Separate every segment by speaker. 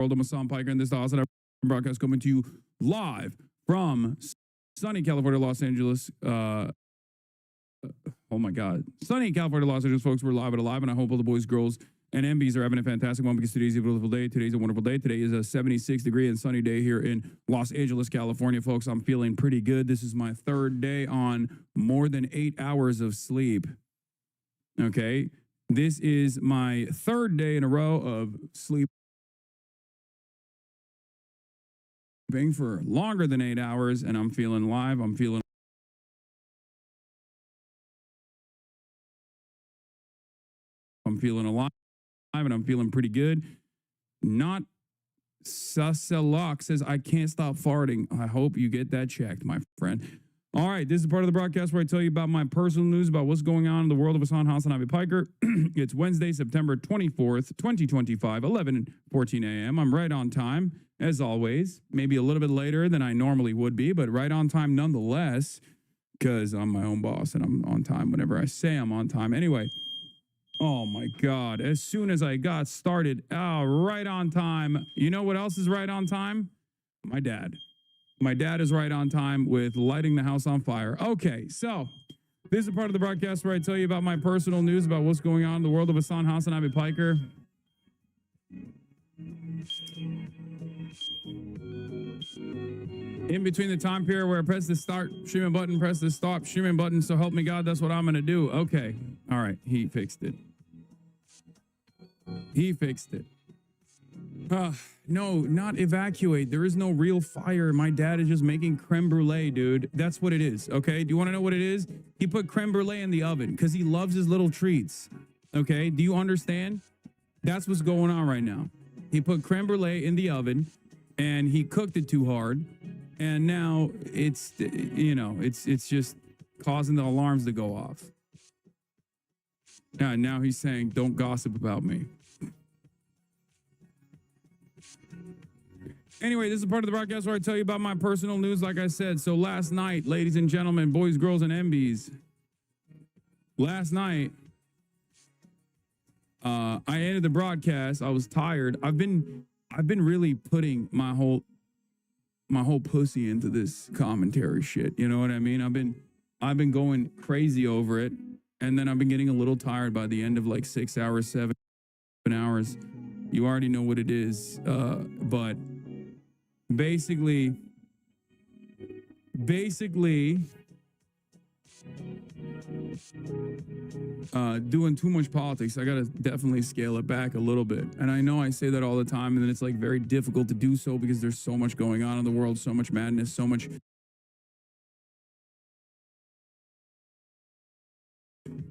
Speaker 1: I'm Hassan Piker, and this is the Hasanabi broadcast coming to you live from sunny California, Los Angeles. Oh my God. Sunny California, Los Angeles, folks. We're live and alive, and I hope all the boys, girls, and MBs are having a fantastic one because today's a beautiful day. Today's a wonderful day. Today is a 76-degree and sunny day here in Los Angeles, California, folks. I'm feeling pretty good. This is my third day on more than 8 hours of sleep. Okay. This is my third day in a row of sleep for longer than 8 hours, and I'm feeling live. I'm feeling alive, and I'm feeling pretty good. Not Susalok says, I can't stop farting. I hope you get that checked, my friend. All right, this is part of the broadcast where I tell you about my personal news about what's going on in the world of Hasanabi Piker. It's Wednesday, September 24th, 2025, 11:14 a.m. I'm right on time, as always. Maybe a little bit later than I normally would be, but right on time nonetheless, because I'm my own boss and I'm on time whenever I say I'm on time. Anyway, oh my God, as soon as I got started, right on time. You know what else is right on time? My dad. My dad is right on time with lighting the house on fire. Okay, so this is a part of the broadcast where I tell you about my personal news about what's going on in the world of Hasanabi Piker. In between the time period where I press the start streaming button, press the stop streaming button, so help me God, that's what I'm going to do. Okay, all right, he fixed it. He fixed it. No, not evacuate. There is no real fire. My dad is just making creme brulee, dude. That's what it is, okay? Do you want to know what it is? He put creme brulee in the oven because he loves his little treats, okay? Do you understand? That's what's going on right now. He put creme brulee in the oven, and he cooked it too hard, and now it's, you know, it's just causing the alarms to go off. Yeah, now he's saying, don't gossip about me. Anyway, this is part of the broadcast where I tell you about my personal news, like I said. So last night, ladies and gentlemen, boys, girls, and MBs, last night, I ended the broadcast. I was tired. I've been really putting my whole pussy into this commentary shit. You know what I mean? I've been going crazy over it, and then I've been getting a little tired by the end of like 6 hours, 7 hours. You already know what it is, but basically doing too much politics. I gotta definitely scale it back a little bit, and I know I say that all the time, and then it's like very difficult to do so because there's so much going on in the world, so much madness, so much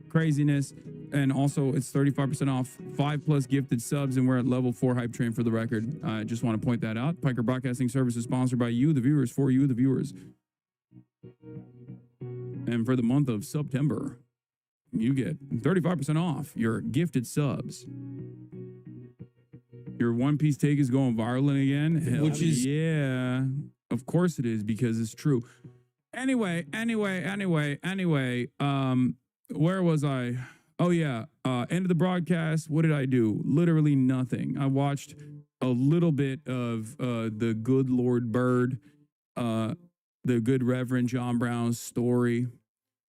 Speaker 1: craziness. And also it's 35% off 5+ gifted subs, and we're at level 4 hype train for the record. I just want to point that out. Piker Broadcasting Service is sponsored by you, the viewers, for you, the viewers. And for the month of September, you get 35% off your gifted subs. Your One Piece take is going viral again. Hell, which is, yeah, of course it is, because it's true. Anyway, where was I? Oh yeah, end of the broadcast. What did I do? Literally nothing. I watched a little bit of the Good Lord Bird, the Good Reverend John Brown's story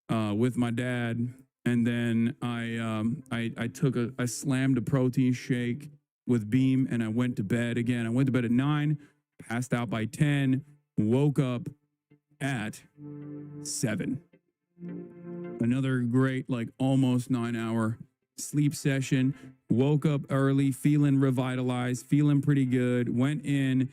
Speaker 1: with my dad, and then I slammed a protein shake with Beam, and I went to bed again. I went to bed at 9, passed out by 10, woke up at 7. Another great, like almost 9-hour sleep session. Woke up early, feeling revitalized, feeling pretty good. Went in,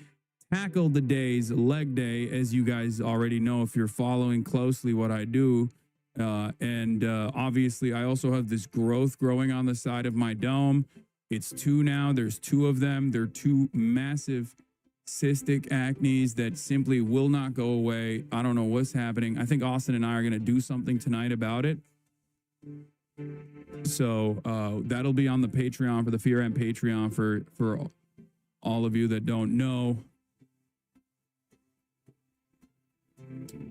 Speaker 1: tackled the day's leg day, as you guys already know if you're following closely what I do. And obviously, I also have this growth growing on the side of my dome. It's 2 now. There's 2 of them. They're 2 massive cystic acnes that simply will not go away. I don't know what's happening. I think Austin and I are going to do something tonight about it. So that'll be on the Patreon, for the Fear and Patreon, for all of you that don't know.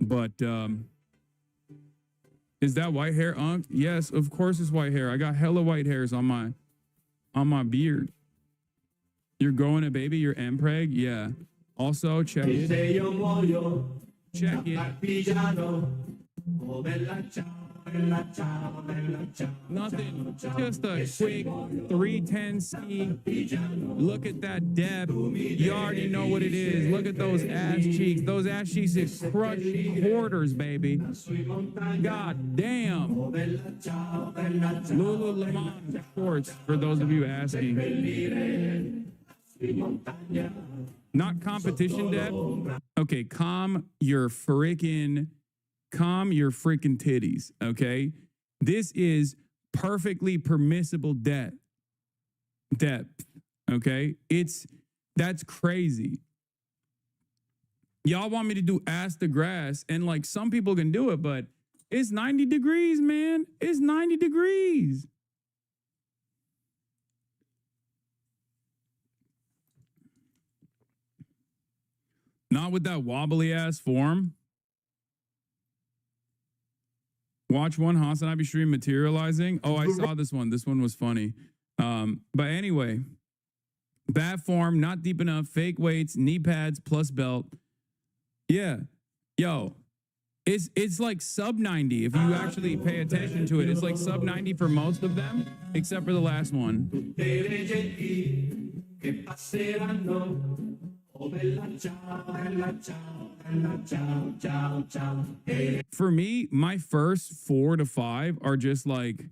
Speaker 1: But is that white hair, Unc? Yes, of course it's white hair. I got hella white hairs on my beard. You're growing a baby, you're MPreg? Yeah. Also, check it. Check it. Nothing. Just a quick 310 ski. Look at that depth. You already know what it is. Look at those ass cheeks. Those ass cheeks is crushed quarters, baby. God damn. Lululemon shorts, for those of you asking. Not competition depth. Okay, calm your freaking titties, okay? This is perfectly permissible depth, okay? That's crazy. Y'all want me to do ass to grass, and like some people can do it, but it's 90 degrees, man. It's 90 degrees. Not with that wobbly ass form. Watch one Hasanabi stream materializing. Oh, I saw this one. This one was funny. But anyway, bad form, not deep enough, fake weights, knee pads plus belt. Yeah. Yo, it's like sub 90 if you actually pay attention to it. It's like sub 90 for most of them, except for the last one. For me, my first 4 to 5 are just like,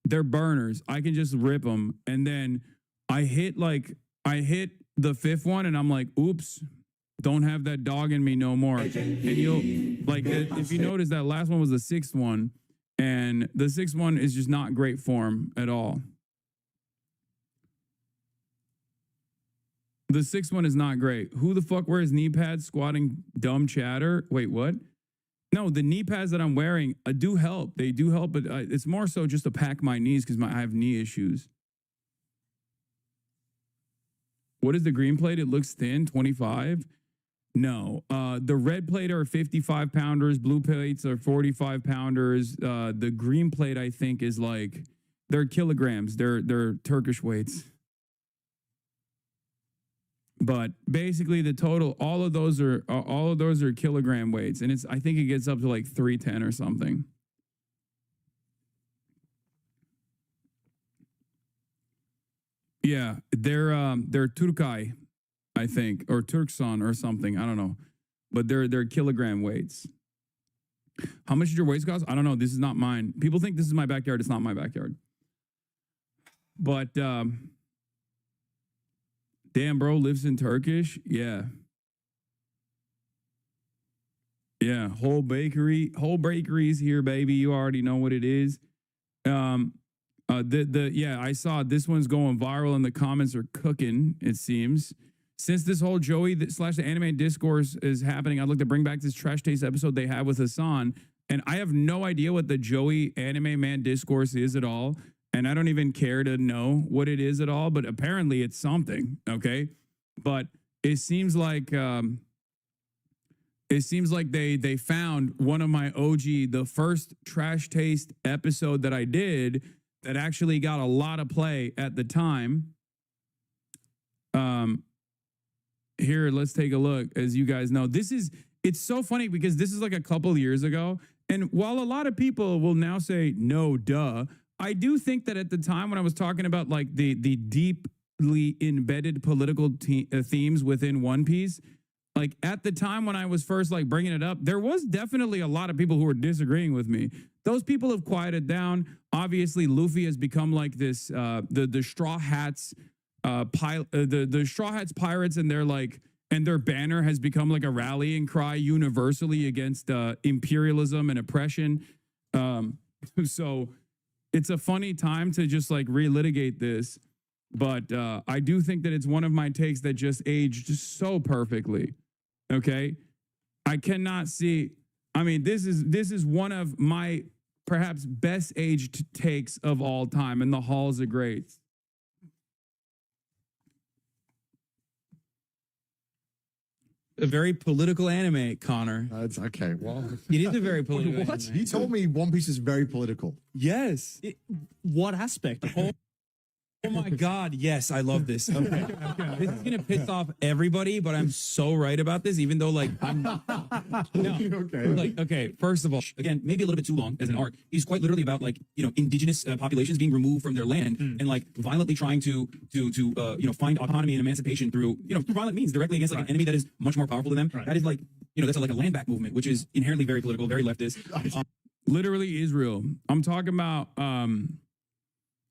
Speaker 1: they're burners. I can just rip them. And then I hit the 5th one and I'm like, oops, don't have that dog in me no more. And you'll like, if you notice, that last one was the 6th one, and the 6th one is just not great form at all. The 6th one is not great. Who the fuck wears knee pads squatting dumb chatter? Wait, what? No, the knee pads that I'm wearing do help. They do help, but it's more so just to pack my knees because I have knee issues. What is the green plate? It looks thin, 25. No, the red plate are 55 pounders. Blue plates are 45 pounders. The green plate, I think, is like, they're kilograms. They're Turkish weights. But basically, the total, all of those are kilogram weights, and I think it gets up to like 310 or something. Yeah, they're Turkai, I think, or Turkson or something. I don't know, but they're kilogram weights. How much did your weights cost? I don't know. This is not mine. People think this is my backyard. It's not my backyard. But damn, bro, lives in Turkish? Yeah. Yeah, whole bakeries here, baby. You already know what it is. Yeah, I saw this one's going viral and the comments are cooking, it seems. Since this whole Joey / the anime discourse is happening, I'd like to bring back this Trash Taste episode they had with Hassan. And I have no idea what the Joey anime man discourse is at all. And I don't even care to know what it is at all, but apparently it's something, okay? But it seems like they found one of my OG, the first Trash Taste episode that I did that actually got a lot of play at the time. Here, let's take a look. As you guys know, it's so funny because this is like a couple of years ago. And while a lot of people will now say, no, duh, I do think that at the time when I was talking about like the deeply embedded political themes within One Piece, like at the time when I was first like bringing it up, there was definitely a lot of people who were disagreeing with me. Those people have quieted down. Obviously, Luffy has become like this, the Straw Hats, the Straw Hats pirates, and their banner has become like a rallying cry universally against imperialism and oppression. So it's a funny time to just like relitigate this, but I do think that it's one of my takes that just aged so perfectly. Okay, I cannot see. I mean, this is one of my perhaps best aged takes of all time in the halls of greats.
Speaker 2: A very political anime, Connor.
Speaker 3: That's okay. Well,
Speaker 2: It is a very political
Speaker 3: what?
Speaker 2: anime.
Speaker 3: You told me One Piece is very political.
Speaker 2: Yes.
Speaker 4: What aspect?
Speaker 2: Oh my God, yes, I love this. Okay. This is gonna piss off everybody, but I'm so right about this, even though like I'm no,
Speaker 3: Okay.
Speaker 2: like okay, first of all, again, maybe a little bit too long as an arc. He's quite literally about like, you know, indigenous populations being removed from their land and like violently trying to you know, find autonomy and emancipation through, you know, through violent means directly against like an enemy that is much more powerful than them. That is like, you know, that's like a land back movement, which is inherently very political, very leftist.
Speaker 1: Literally Israel. I'm talking about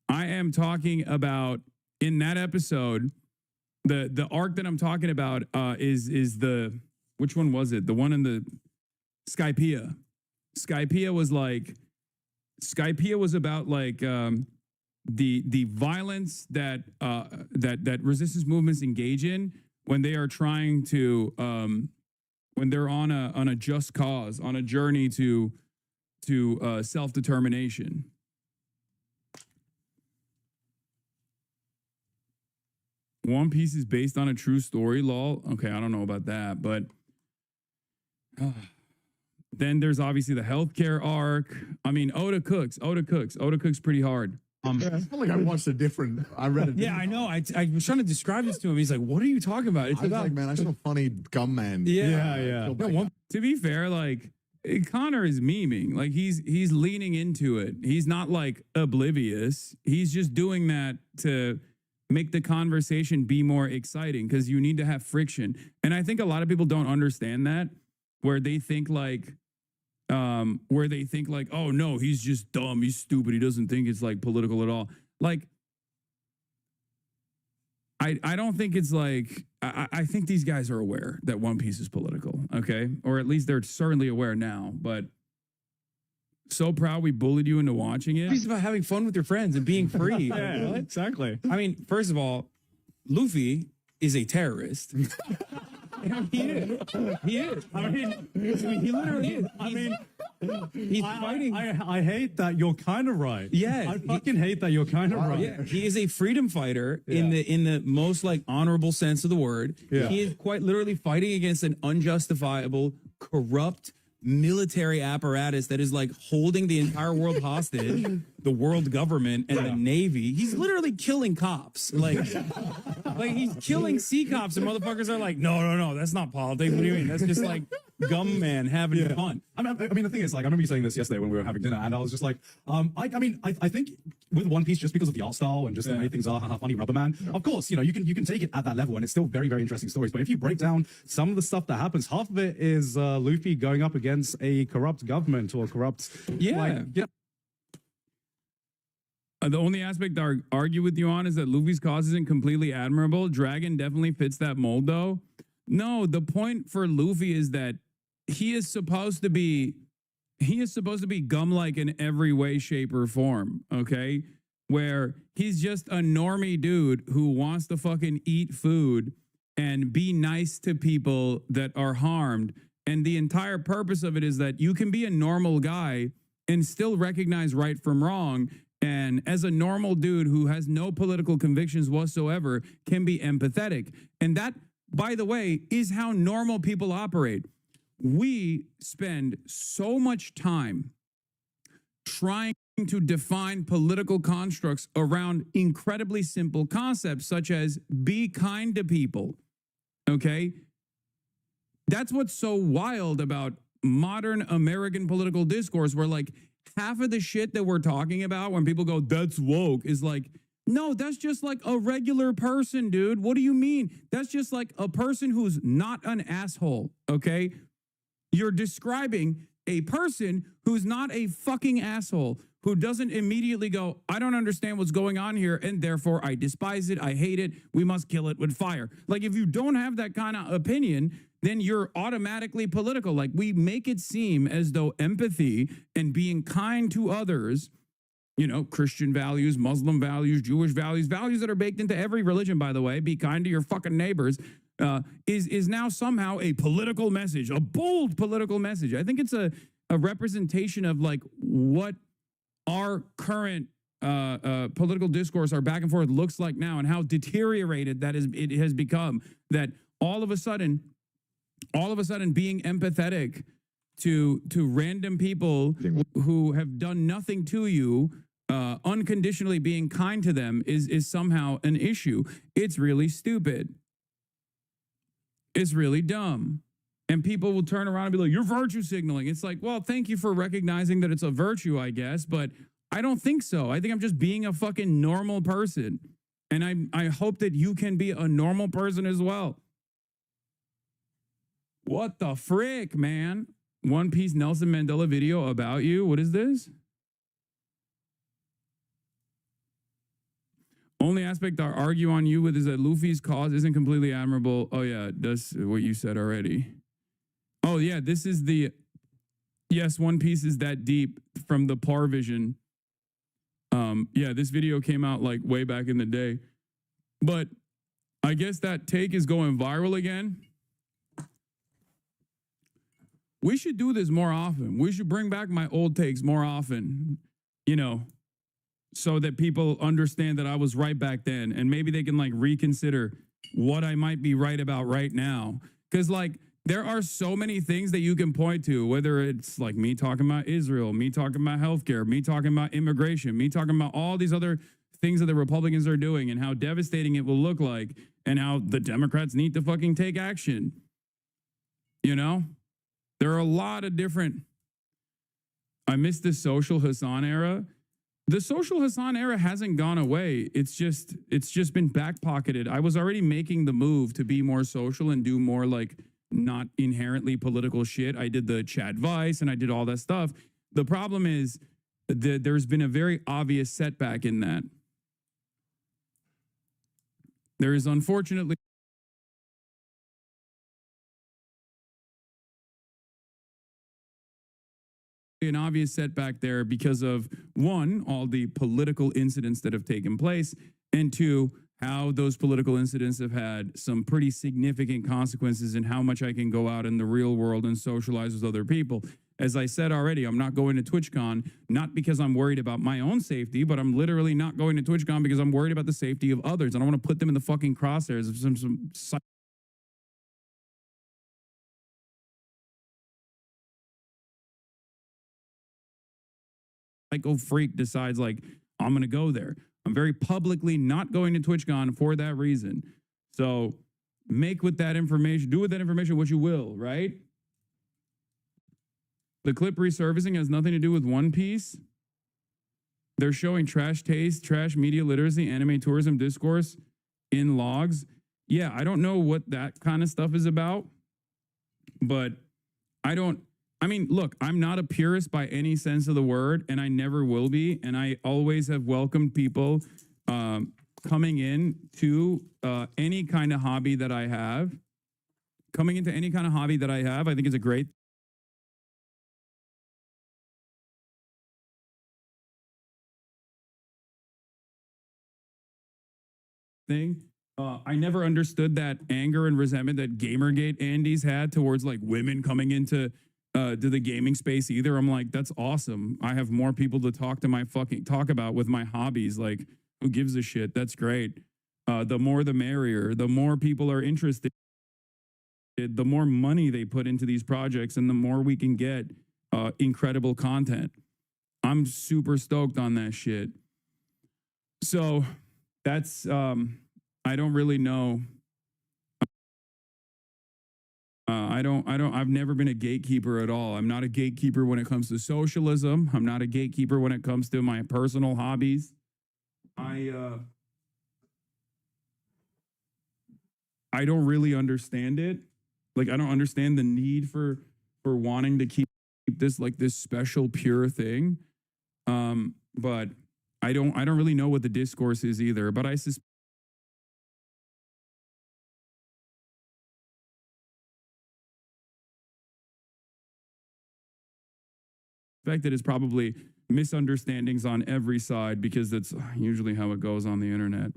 Speaker 1: I am talking about in that episode, the arc that I'm talking about is the, which one was it? The one in the Skypea. Skypea was about like the violence that that resistance movements engage in when they are trying to when they're on a just cause, on a journey to self-determination. One Piece is based on a true story, lol. Okay, I don't know about that, but then there's obviously the healthcare arc. I mean, Oda cooks pretty hard.
Speaker 3: I feel like I watched a different. I read it.
Speaker 2: Yeah, I know. I was trying to describe this to him. He's like, "What are you talking about?" It's
Speaker 3: I was
Speaker 2: about
Speaker 3: like, man, I saw funny gum man.
Speaker 2: Yeah.
Speaker 1: To be fair, like Connor is memeing. Like he's leaning into it. He's not like oblivious. He's just doing that to make the conversation be more exciting because you need to have friction. And I think a lot of people don't understand that, where they think like, oh no, he's just dumb, he's stupid, he doesn't think it's like political at all. Like, I don't think it's like, I think these guys are aware that One Piece is political, okay? Or at least they're certainly aware now, but so proud we bullied you into watching it.
Speaker 2: It's about having fun with your friends and being free.
Speaker 4: Yeah, exactly.
Speaker 2: I mean, first of all, Luffy is a terrorist. He is. I mean, he literally is. He's fighting.
Speaker 4: I hate that you're kind of right.
Speaker 2: Yeah,
Speaker 4: I fucking hate that you're kind of right.
Speaker 2: Yeah, he is a freedom fighter in the most like honorable sense of the word.
Speaker 4: Yeah.
Speaker 2: He is quite literally fighting against an unjustifiable, corrupt military apparatus that is like holding the entire world hostage, the world government and the Navy. He's literally killing cops. Like he's killing sea cops, and motherfuckers are like, no, that's not politics. What do you mean? That's just like gum man having fun.
Speaker 4: I mean, the thing is, like, I remember you saying this yesterday when we were having dinner, and I was just like, I think with One Piece, just because of the art style and just the way things are, how funny Rubber Man, of course, you know, you can take it at that level, and it's still very, very interesting stories. But if you break down some of the stuff that happens, half of it is Luffy going up against a corrupt government or corrupt,
Speaker 1: The only aspect I argue with you on is that Luffy's cause isn't completely admirable. Dragon definitely fits that mold, though. No, the point for Luffy is that he is supposed to be gum-like in every way, shape, or form, okay? Where he's just a normie dude who wants to fucking eat food and be nice to people that are harmed. And the entire purpose of it is that you can be a normal guy and still recognize right from wrong. And as a normal dude who has no political convictions whatsoever can be empathetic. And that, by the way, is how normal people operate. We spend so much time trying to define political constructs around incredibly simple concepts such as be kind to people, okay? That's what's so wild about modern American political discourse, where like half of the shit that we're talking about when people go, that's woke, is like, no, that's just like a regular person, dude. What do you mean? That's just like a person who's not an asshole, okay? You're describing a person who's not a fucking asshole, who doesn't immediately go, I don't understand what's going on here, and therefore I despise it, I hate it, we must kill it with fire. Like, if you don't have that kind of opinion, then you're automatically political. Like, we make it seem as though empathy and being kind to others, you know, Christian values, Muslim values, Jewish values, values that are baked into every religion, by the way, be kind to your fucking neighbors, is now somehow a political message, a bold political message. I think it's a representation of like what our current political discourse, our back and forth looks like now, and how deteriorated it has become. That all of a sudden being empathetic to random people who have done nothing to you unconditionally being kind to them is somehow an issue. It's really stupid. It's really dumb. And people will turn around and be like, you're virtue signaling. It's like, well, thank you for recognizing that it's a virtue, I guess, but I don't think so. I think I'm just being a fucking normal person. And I hope that you can be a normal person as well. What the frick, man? One Piece Nelson Mandela video about you. What is this? Only aspect I argue on you with is that Luffy's cause isn't completely admirable. Oh, yeah, that's what you said already. Oh, yeah, this is the... Yes, One Piece is that deep from the Par Vision. Yeah, this video came out like way back in the day. But I guess that take is going viral again. We should do this more often. We should bring back my old takes more often, you know, so that people understand that I was right back then, and maybe they can like reconsider what I might be right about right now. Because like there are so many things that you can point to, whether it's like me talking about Israel, me talking about healthcare, me talking about immigration, me talking about all these other things that the Republicans are doing and how devastating it will look like, and how the Democrats need to fucking take action. You know? There are a lot of different... I miss the social Hassan era. The social Hassan era hasn't gone away. It's just been backpocketed. I was already making the move to be more social and do more like not inherently political shit. I did the Chad Vice and I did all that stuff. The problem is that there's been a very obvious setback in that. There is unfortunately an obvious setback there because of, one, all the political incidents that have taken place, and two, how those political incidents have had some pretty significant consequences in how much I can go out in the real world and socialize with other people. As I said already, I'm not going to TwitchCon, not because I'm worried about my own safety, but I'm literally not going to TwitchCon because I'm worried about the safety of others. I don't want to put them in the fucking crosshairs of some psycho freak decides like, I'm going to go there. I'm very publicly not going to TwitchCon for that reason. So make with that information, do with that information what you will, right? The clip resurfacing has nothing to do with One Piece. They're showing trash taste, trash media literacy, anime tourism discourse in logs. Yeah, I don't know what that kind of stuff is about, but I mean, look, I'm not a purist by any sense of the word, and I never will be. And I always have welcomed people coming in to any kind of hobby that I have. Coming into any kind of hobby that I have, I think is a great thing. I never understood that anger and resentment that Gamergate Andes had towards like women coming into to the gaming space either. I'm like, that's awesome. I have more people to talk about with my hobbies. Like, who gives a shit? That's great. The more the merrier. The more people are interested, the more money they put into these projects, and the more we can get incredible content. I'm super stoked on that shit. So that's I don't really know. I've never been a gatekeeper at all. I'm not a gatekeeper when it comes to socialism. I'm not a gatekeeper when it comes to my personal hobbies. I don't really understand it. Like, I don't understand the need for wanting to keep this like this special pure thing. But I don't really know what the discourse is either, but I suspect that it's probably misunderstandings on every side, because that's usually how it goes on the internet.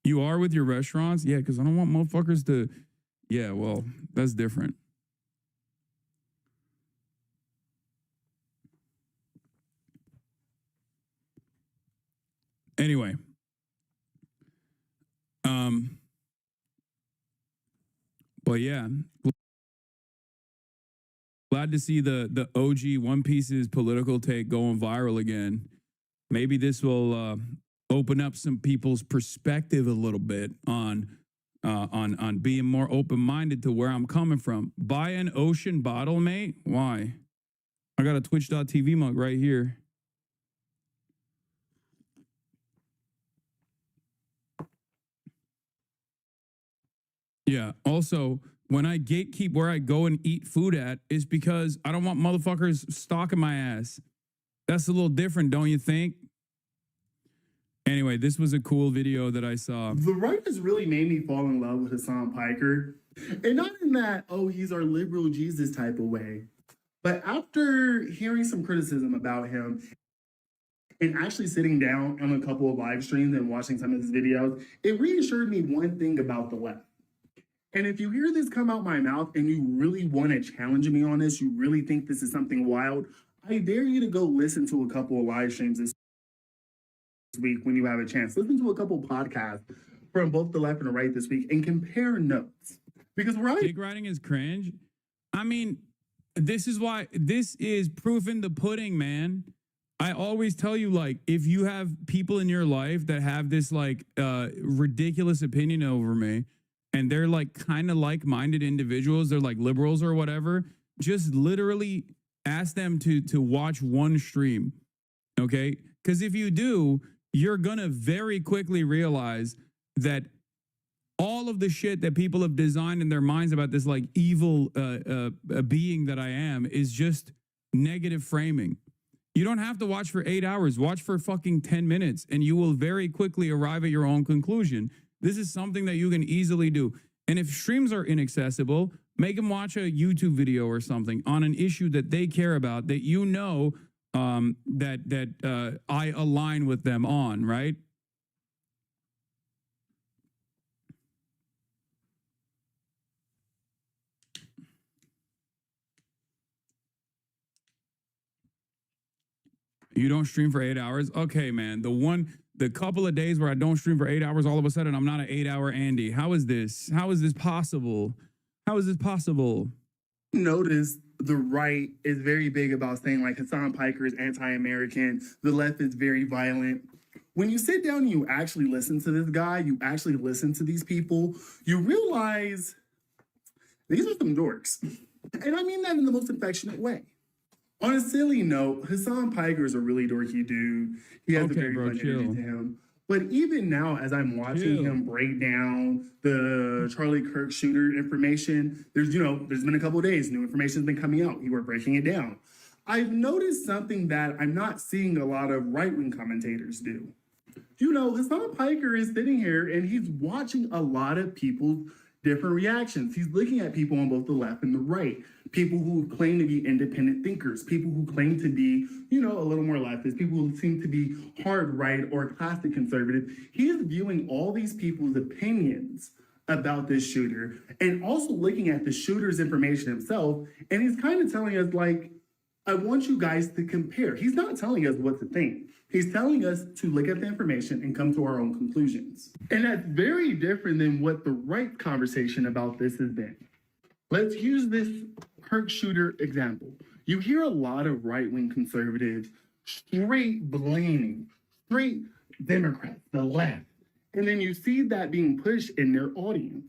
Speaker 1: You are with your restaurants? Yeah, because I don't want motherfuckers to... Yeah, well, that's different. Anyway. But yeah... Glad to see the OG One Piece's political take going viral again. Maybe this will open up some people's perspective a little bit on being more open-minded to where I'm coming from. Buy an ocean bottle, mate? Why? I got a Twitch.tv mug right here. Yeah. Also, when I gatekeep where I go and eat food at, is because I don't want motherfuckers stalking my ass. That's a little different, don't you think? Anyway, this was a cool video that I saw.
Speaker 5: The right has really made me fall in love with Hassan Piker. And not in that, oh, he's our liberal Jesus type of way. But after hearing some criticism about him and actually sitting down on a couple of live streams and watching some of his videos, it reassured me one thing about the left. And if you hear this come out my mouth and you really want to challenge me on this, you really think this is something wild, I dare you to go listen to a couple of live streams this week when you have a chance. Listen to a couple podcasts from both the left and the right this week and compare notes. Because
Speaker 1: dick riding is cringe. I mean, this is why this is proof in the pudding, man. I always tell you, like, if you have people in your life that have this like ridiculous opinion over me, and they're like kind of like-minded individuals, they're like liberals or whatever, just literally ask them to watch one stream, okay? Because if you do, you're gonna very quickly realize that all of the shit that people have designed in their minds about this like evil being that I am is just negative framing. You don't have to watch for 8 hours. Watch for fucking 10 minutes, and you will very quickly arrive at your own conclusion. This is something that you can easily do. And if streams are inaccessible, make them watch a YouTube video or something on an issue that they care about, that you know that I align with them on, right? You don't stream for 8 hours? Okay, man. The couple of days where I don't stream for 8 hours, all of a sudden I'm not an 8-hour Andy. How is this? How is this possible? How is this possible?
Speaker 5: Notice the right is very big about saying like Hassan Piker is anti-American. The left is very violent. When you sit down and you actually listen to this guy, you actually listen to these people, you realize these are some dorks. And I mean that in the most affectionate way. On a silly note, Hassan Piker is a really dorky dude. He has a very fun energy to him. But even now, as I'm watching him break down the Charlie Kirk shooter information, there's been a couple of days, new information's been coming out. We're breaking it down. I've noticed something that I'm not seeing a lot of right-wing commentators do. Hassan Piker is sitting here and he's watching a lot of people's different reactions. He's looking at people on both the left and the right, people who claim to be independent thinkers, people who claim to be, a little more leftist, people who seem to be hard right or classic conservative. He is viewing all these people's opinions about this shooter and also looking at the shooter's information himself. And he's kind of telling us, like, I want you guys to compare. He's not telling us what to think. He's telling us to look at the information and come to our own conclusions. And that's very different than what the right conversation about this has been. Let's use this Kirk shooter example. You hear a lot of right-wing conservatives straight blaming, straight Democrats, the left. And then you see that being pushed in their audience.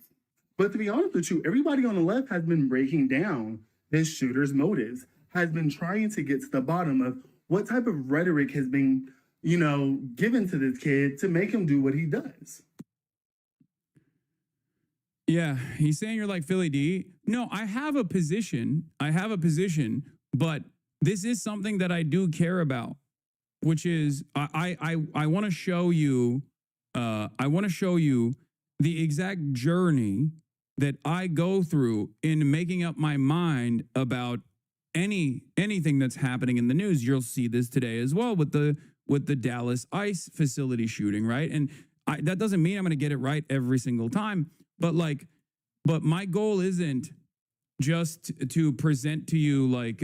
Speaker 5: But to be honest with you, everybody on the left has been breaking down this shooter's motives, has been trying to get to the bottom of what type of rhetoric has been, given to this kid to make him do what he does.
Speaker 1: Yeah, he's saying you're like Philly D. No, I have a position, but this is something that I do care about, which is I want to show you, the exact journey that I go through in making up my mind about anything that's happening in the news. You'll see this today as well with the Dallas ICE facility shooting, right? And that doesn't mean I'm going to get it right every single time, but my goal isn't just to present to you like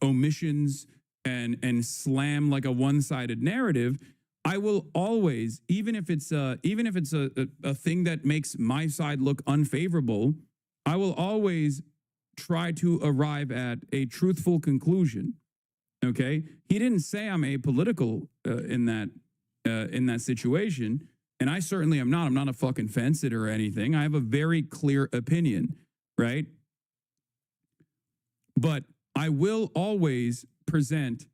Speaker 1: omissions and slam like a one-sided narrative. I will always, even if it's a thing that makes my side look unfavorable, I will always try to arrive at a truthful conclusion. Okay, he didn't say I'm apolitical in that situation, and I certainly am not. I'm not a fucking fence sitter or anything. I have a very clear opinion, right? But I will always present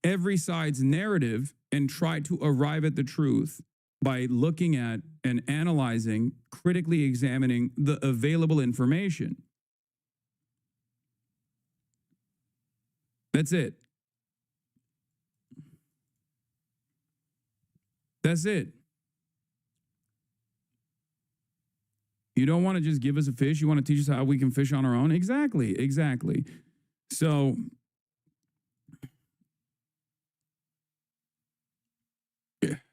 Speaker 1: every side's narrative and try to arrive at the truth by looking at and analyzing, critically examining the available information. That's it. That's it. You don't want to just give us a fish. You want to teach us how we can fish on our own? Exactly, exactly. So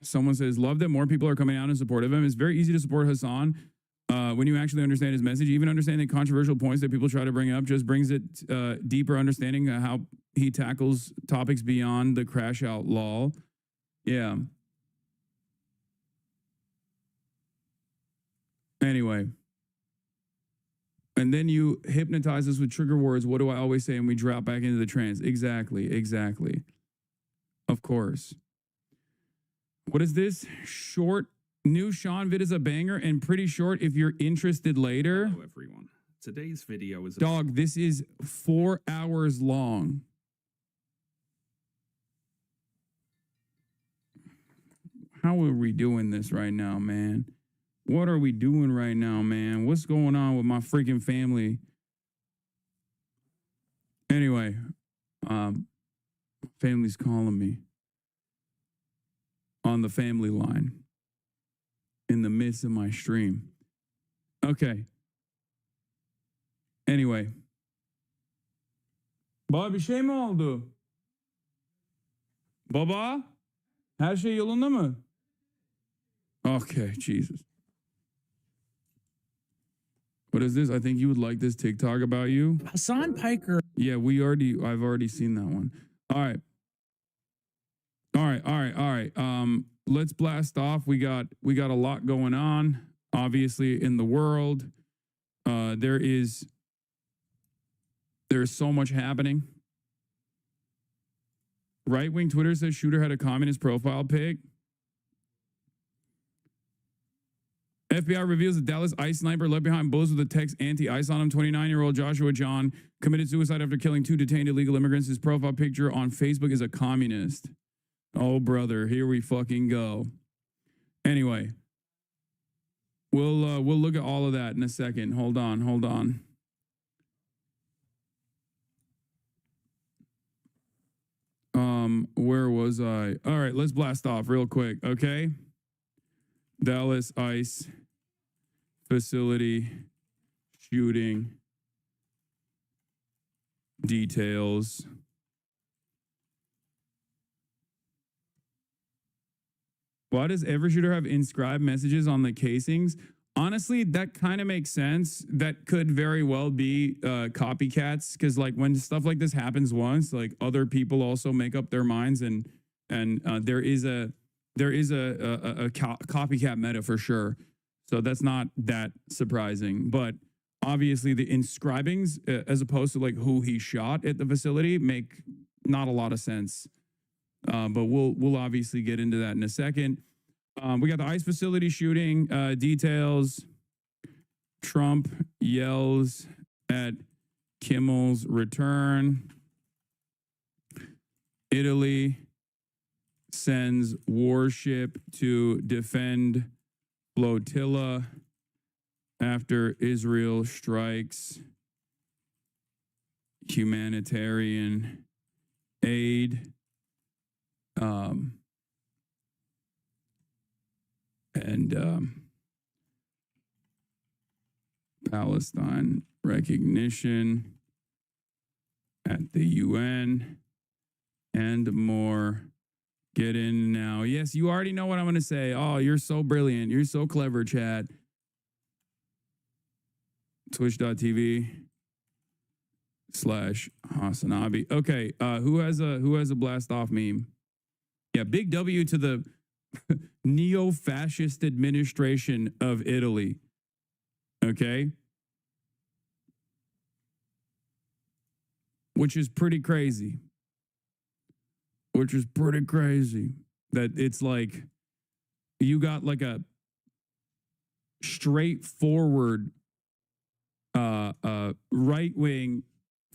Speaker 1: someone says, love that more people are coming out in support of him. It's very easy to support Hassan when you actually understand his message. Even understanding the controversial points that people try to bring up just brings it deeper understanding of how he tackles topics beyond the crash out law. Yeah. Anyway. And then you hypnotize us with trigger words. What do I always say? And we drop back into the trance. Exactly. Exactly. Of course. What is this? Short. New Sean vid is a banger and pretty short if you're interested later.
Speaker 6: Hello, everyone. Today's video is...
Speaker 1: Dog, this is 4 hours long. How are we doing this right now, man? What are we doing right now, man? What's going on with my freaking family? Anyway, family's calling me on the family line in the midst of my stream. Okay. Anyway. Baba bir şey mi oldu? Baba? Her şey yolunda mı? Okay, Jesus. What is this? I think you would like this TikTok about you.
Speaker 2: Hassan Piker.
Speaker 1: Yeah, I've already seen that one. All right. Let's blast off. We got a lot going on, obviously, in the world. There's so much happening. Right-wing Twitter says shooter had a communist profile pic. FBI reveals the Dallas ICE sniper left behind bullets with a text anti-ICE on him. 29-year-old Joshua John committed suicide after killing 2 detained illegal immigrants. His profile picture on Facebook is a communist. Oh, brother, here we fucking go. Anyway, we'll look at all of that in a second. Hold on. Where was I? All right, let's blast off real quick, okay? Dallas ICE facility shooting details. Why does every shooter have inscribed messages on the casings? Honestly, that kind of makes sense. That could very well be copycats, because like when stuff like this happens once, like other people also make up their minds, and there is a copycat meta for sure. So that's not that surprising. But obviously the inscribings, as opposed to like who he shot at the facility, make not a lot of sense. But we'll obviously get into that in a second. We got the ICE facility shooting details. Trump yells at Kimmel's return. Italy sends warship to defend flotilla after Israel strikes humanitarian aid. Palestine recognition at the UN and more. Get in now. Yes, you already know what I'm going to say. Oh, you're so brilliant. You're so clever, chat. Twitch.tv/Hasanabi. Okay, who has a blast off meme? Yeah, big W to the neo-fascist administration of Italy. Okay? which is pretty crazy. Which is pretty crazy. That it's like you got like a straightforward right-wing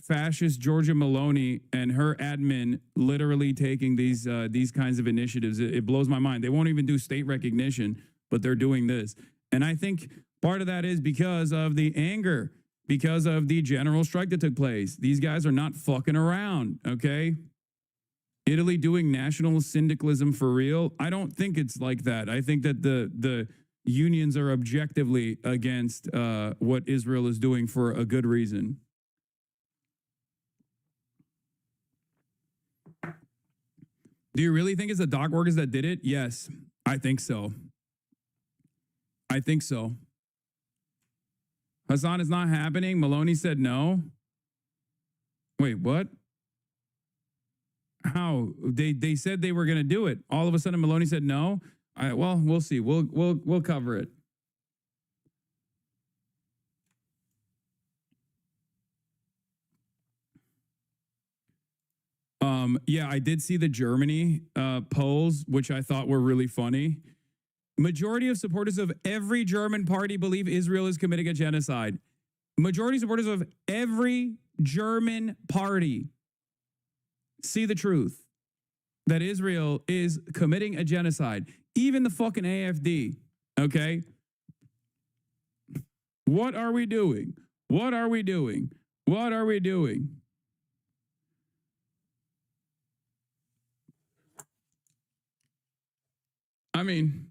Speaker 1: fascist Georgia Maloney and her admin literally taking these kinds of initiatives. It blows my mind. They won't even do state recognition, but they're doing this. And I think part of that is because of the anger, because of the general strike that took place. These guys are not fucking around, okay? Italy doing national syndicalism for real? I don't think it's like that. I think that the unions are objectively against what Israel is doing for a good reason. Do you really think it's the dock workers that did it? Yes, I think so. I think so. Hassan, is not happening. Maloney said no. Wait, what? How? They said they were going to do it. All of a sudden, Maloney said no. Well, we'll see. We'll cover it. Yeah, I did see the Germany polls, which I thought were really funny. Majority of supporters of every German party believe Israel is committing a genocide. Majority supporters of every German party see the truth that Israel is committing a genocide. Even the fucking AFD, okay? What are we doing? What are we doing? What are we doing? I mean,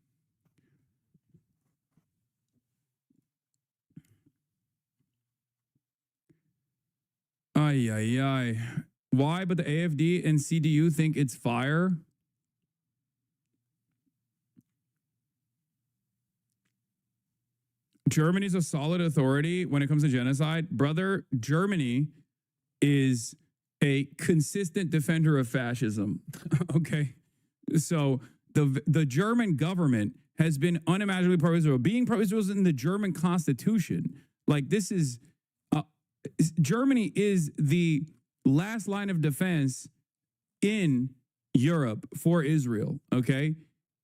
Speaker 1: ay, ay, ay. Why? But the AFD and CDU think it's fire? Germany's a solid authority when it comes to genocide. Brother, Germany is a consistent defender of fascism. Okay? So the German government has been unimaginably pro-Israel. Being pro-Israel is in the German constitution. Like, this is... Germany is the last line of defense in Europe for Israel, okay?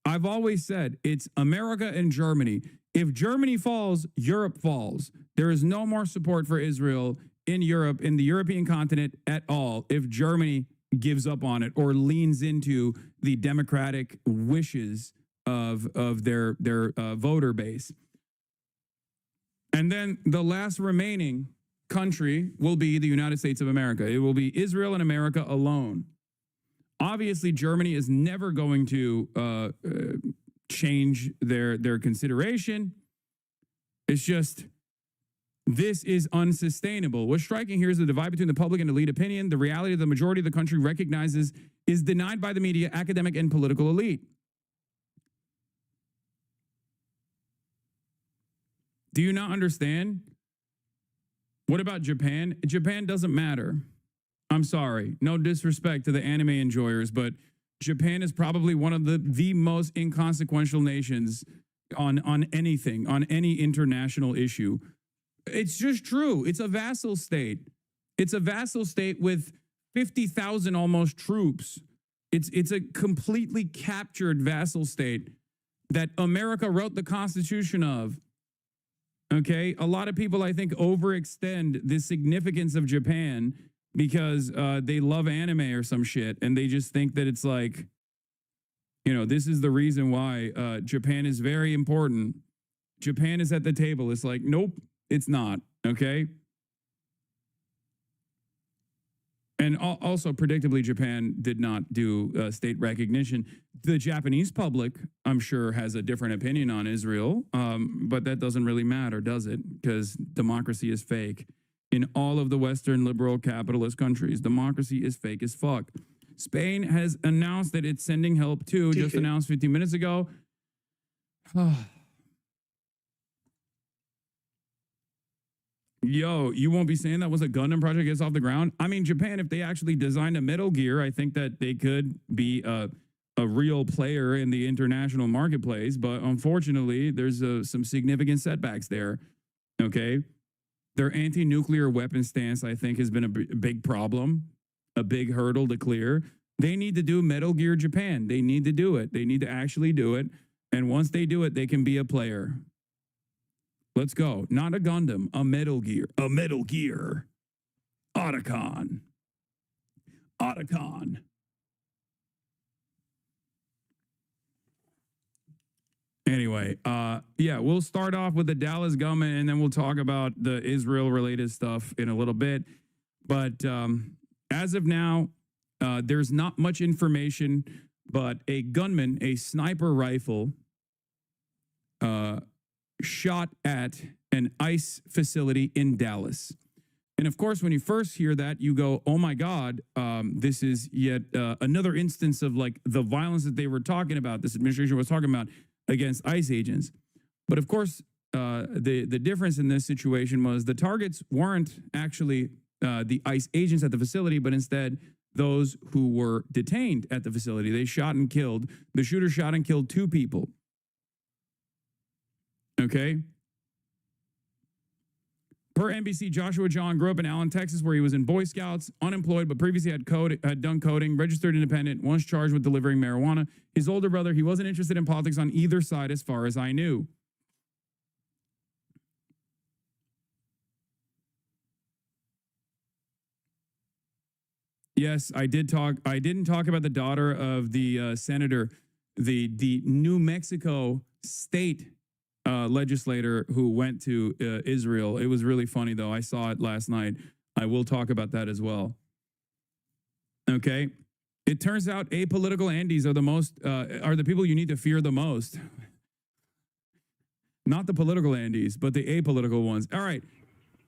Speaker 1: I've always said it's America and Germany. If Germany falls, Europe falls. There is no more support for Israel in Europe, in the European continent at all, if Germany gives up on it or leans into the democratic wishes of their voter base. And then the last remaining country will be the United States of America. It will be Israel and America alone. Obviously, Germany is never going to change their consideration. It's just, this is unsustainable. What's striking here is the divide between the public and elite opinion. The reality the majority of the country recognizes is denied by the media, academic, and political elite. Do you not understand? What about Japan? Japan doesn't matter. I'm sorry. No disrespect to the anime enjoyers, but Japan is probably one of the most inconsequential nations on anything, on any international issue. It's just true. It's a vassal state. It's a vassal state with 50,000 almost troops. It's a completely captured vassal state that America wrote the Constitution of. Okay, a lot of people, I think, overextend the significance of Japan because they love anime or some shit, and they just think that it's like, you know, this is the reason why Japan is very important. Japan is at the table. It's like, nope, it's not, okay? And also, predictably, Japan did not do state recognition. The Japanese public, I'm sure, has a different opinion on Israel, but that doesn't really matter, does it? Because democracy is fake. In all of the Western liberal capitalist countries, democracy is fake as fuck. Spain has announced that it's sending help too, just announced 15 minutes ago. Yo, you won't be saying that was a Gundam project gets off the ground? I mean, Japan, if they actually designed a Metal Gear, I think that they could be a real player in the international marketplace. But unfortunately, there's some significant setbacks there. Okay. Their anti-nuclear weapon stance, I think, has been a big problem, a big hurdle to clear. They need to do Metal Gear Japan. They need to do it. They need to actually do it. And once they do it, they can be a player. Let's go. Not a Gundam, a Metal Gear. A Metal Gear. Otacon. Otacon. Anyway, yeah, we'll start off with the Dallas government, and then we'll talk about the Israel-related stuff in a little bit. But as of now, there's not much information, but a gunman, a sniper rifle, shot at an ICE facility in Dallas. And of course, when you first hear that, you go, oh my God, this is yet another instance of like the violence that they were talking about, this administration was talking about against ICE agents. But of course, the difference in this situation was the targets weren't actually the ICE agents at the facility, but instead those who were detained at the facility. They shot and killed. The shooter shot and killed 2 people. Okay. Per NBC, Joshua John grew up in Allen, Texas, where he was in Boy Scouts, unemployed, but previously had done coding, registered independent, once charged with delivering marijuana. His older brother, he wasn't interested in politics on either side as far as I knew. Yes, I didn't talk about the daughter of the senator, the New Mexico state legislator who went to Israel. It was really funny, though. I saw it last night. I will talk about that as well. Okay. It turns out apolitical Andes are the people you need to fear the most. Not the political Andes, but the apolitical ones. All right.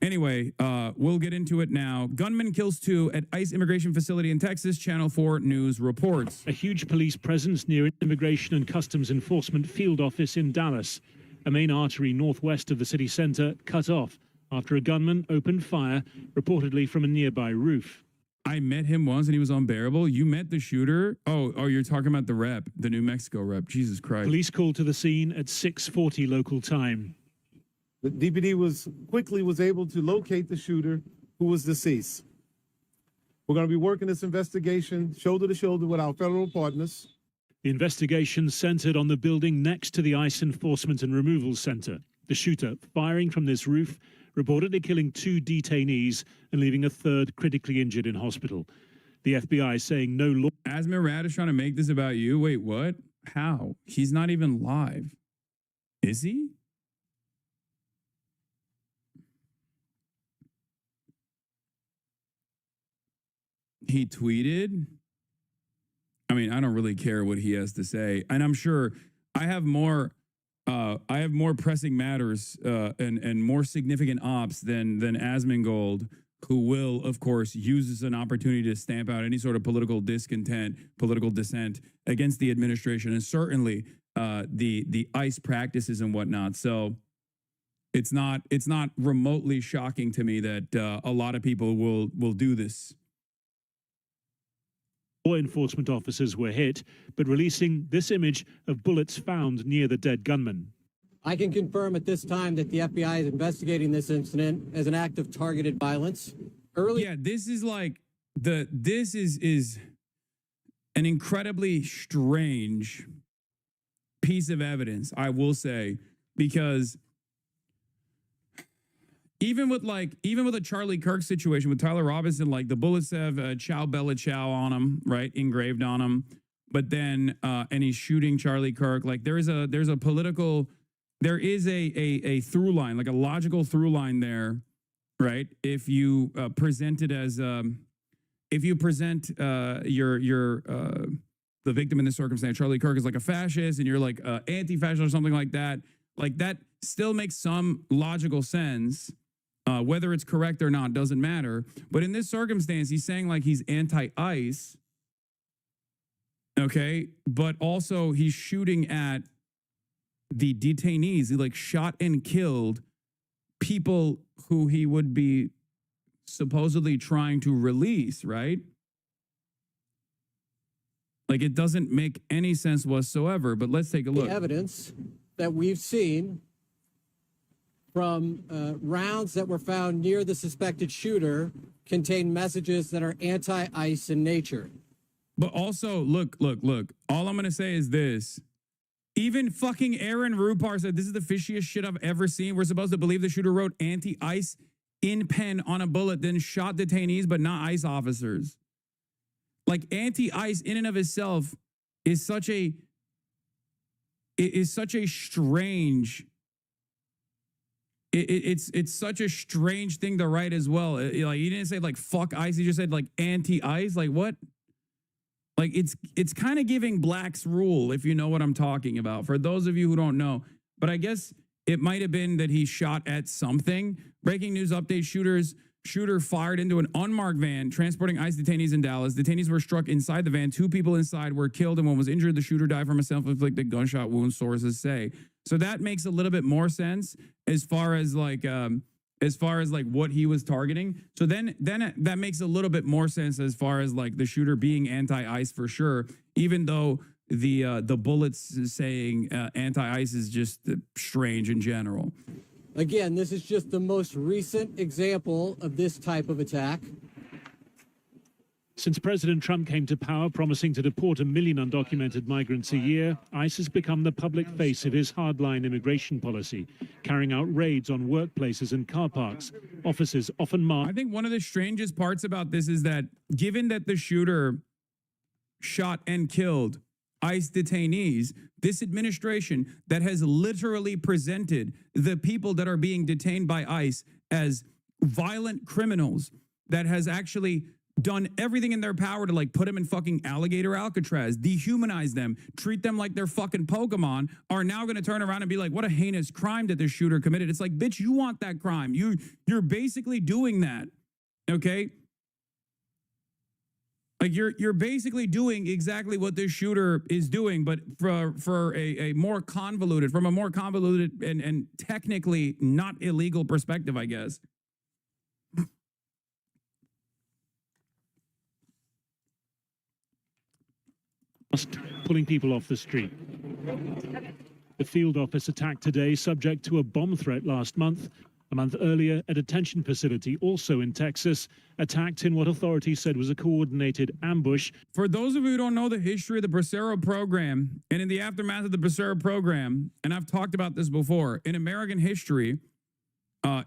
Speaker 1: Anyway, we'll get into it now. Gunman kills 2 at ICE immigration facility in Texas, Channel 4 News reports.
Speaker 7: A huge police presence near Immigration and Customs Enforcement field office in Dallas. A main artery northwest of the city center cut off after a gunman opened fire, reportedly from a nearby roof.
Speaker 1: I met him once and he was unbearable. You met the shooter? Oh, you're talking about the rep, the New Mexico rep. Jesus Christ.
Speaker 7: Police called to the scene at 6:40 local time.
Speaker 8: The DPD was able to locate the shooter, who was deceased. We're going to be working this investigation shoulder to shoulder with our federal partners.
Speaker 7: The investigation centered on the building next to the ICE Enforcement and Removal Center. The shooter firing from this roof, reportedly killing 2 detainees and leaving a 3rd critically injured in hospital. The FBI saying no law.
Speaker 1: Asmirad is trying to make this about you. Wait, what? How? He's not even live. Is he? He tweeted. I mean, I don't really care what he has to say, and I'm sure I have more pressing matters and more significant ops than Asmongold, who will, of course, use this as an opportunity to stamp out any sort of political discontent, political dissent against the administration, and certainly the ICE practices and whatnot. So it's not remotely shocking to me that a lot of people will do this.
Speaker 7: Law enforcement officers were hit, but releasing this image of bullets found near the dead gunman.
Speaker 9: I can confirm at this time that the FBI is investigating this incident as an act of targeted violence.
Speaker 1: Yeah, this is like this is an incredibly strange piece of evidence, I will say, because even with a Charlie Kirk situation with Tyler Robinson, like the bullets have Chow Bella Chow on them, right, engraved on them. But then and he's shooting Charlie Kirk. Like there is a through line, like a logical through line there, right? If you present it as if you present the victim in this circumstance, Charlie Kirk, is like a fascist, and you're like anti-fascist or something like that still makes some logical sense. Whether it's correct or not doesn't matter. But in this circumstance, he's saying like he's anti-ICE, okay? But also he's shooting at the detainees. He like shot and killed people who he would be supposedly trying to release, right? Like it doesn't make any sense whatsoever, but let's take a look.
Speaker 9: The evidence that we've seen from rounds that were found near the suspected shooter contain messages that are anti-ICE in nature.
Speaker 1: But also, look. All I'm going to say is this. Even fucking Aaron Rupar said, this is the fishiest shit I've ever seen. We're supposed to believe the shooter wrote anti-ICE in pen on a bullet, then shot detainees, but not ICE officers. Like, anti-ICE in and of itself is such a strange... It's such a strange thing to write as well. Like, he didn't say like fuck ICE. He just said like anti-ICE. Like what? Like it's kind of giving Black's Rule, if you know what I'm talking about. For those of you who don't know, but I guess it might have been that he shot at something. Breaking news update: shooter fired into an unmarked van transporting ICE detainees in Dallas. Detainees were struck inside the van. 2 people inside were killed and one was injured. The shooter died from a self-inflicted gunshot wound, sources say. So that makes a little bit more sense as far as like what he was targeting. So then that makes a little bit more sense as far as like the shooter being anti-ICE for sure, even though the bullets saying anti-ICE is just strange in general.
Speaker 9: Again, this is just the most recent example of this type of attack.
Speaker 7: Since President Trump came to power promising to deport 1 million undocumented migrants a year, ICE has become the public face of his hardline immigration policy, carrying out raids on workplaces and car parks. Officers often mark...
Speaker 1: I think one of the strangest parts about this is that given that the shooter shot and killed ICE detainees, this administration that has literally presented the people that are being detained by ICE as violent criminals, that has actually done everything in their power to like put them in fucking alligator Alcatraz, dehumanize them, treat them like they're fucking Pokemon, are now going to turn around and be like, what a heinous crime that this shooter committed. It's like, bitch, you want that crime. You're basically doing that. Okay? Like you're basically doing exactly what this shooter is doing, but for a more convoluted, from a more convoluted and technically not illegal perspective, I guess.
Speaker 7: Pulling people off the street. The field office attacked today, subject to a bomb threat last month. A month earlier, a detention facility, also in Texas, attacked in what authorities said was a coordinated ambush.
Speaker 1: For those of you who don't know the history of the Bracero program, and in the aftermath of the Bracero program, and I've talked about this before, in American history,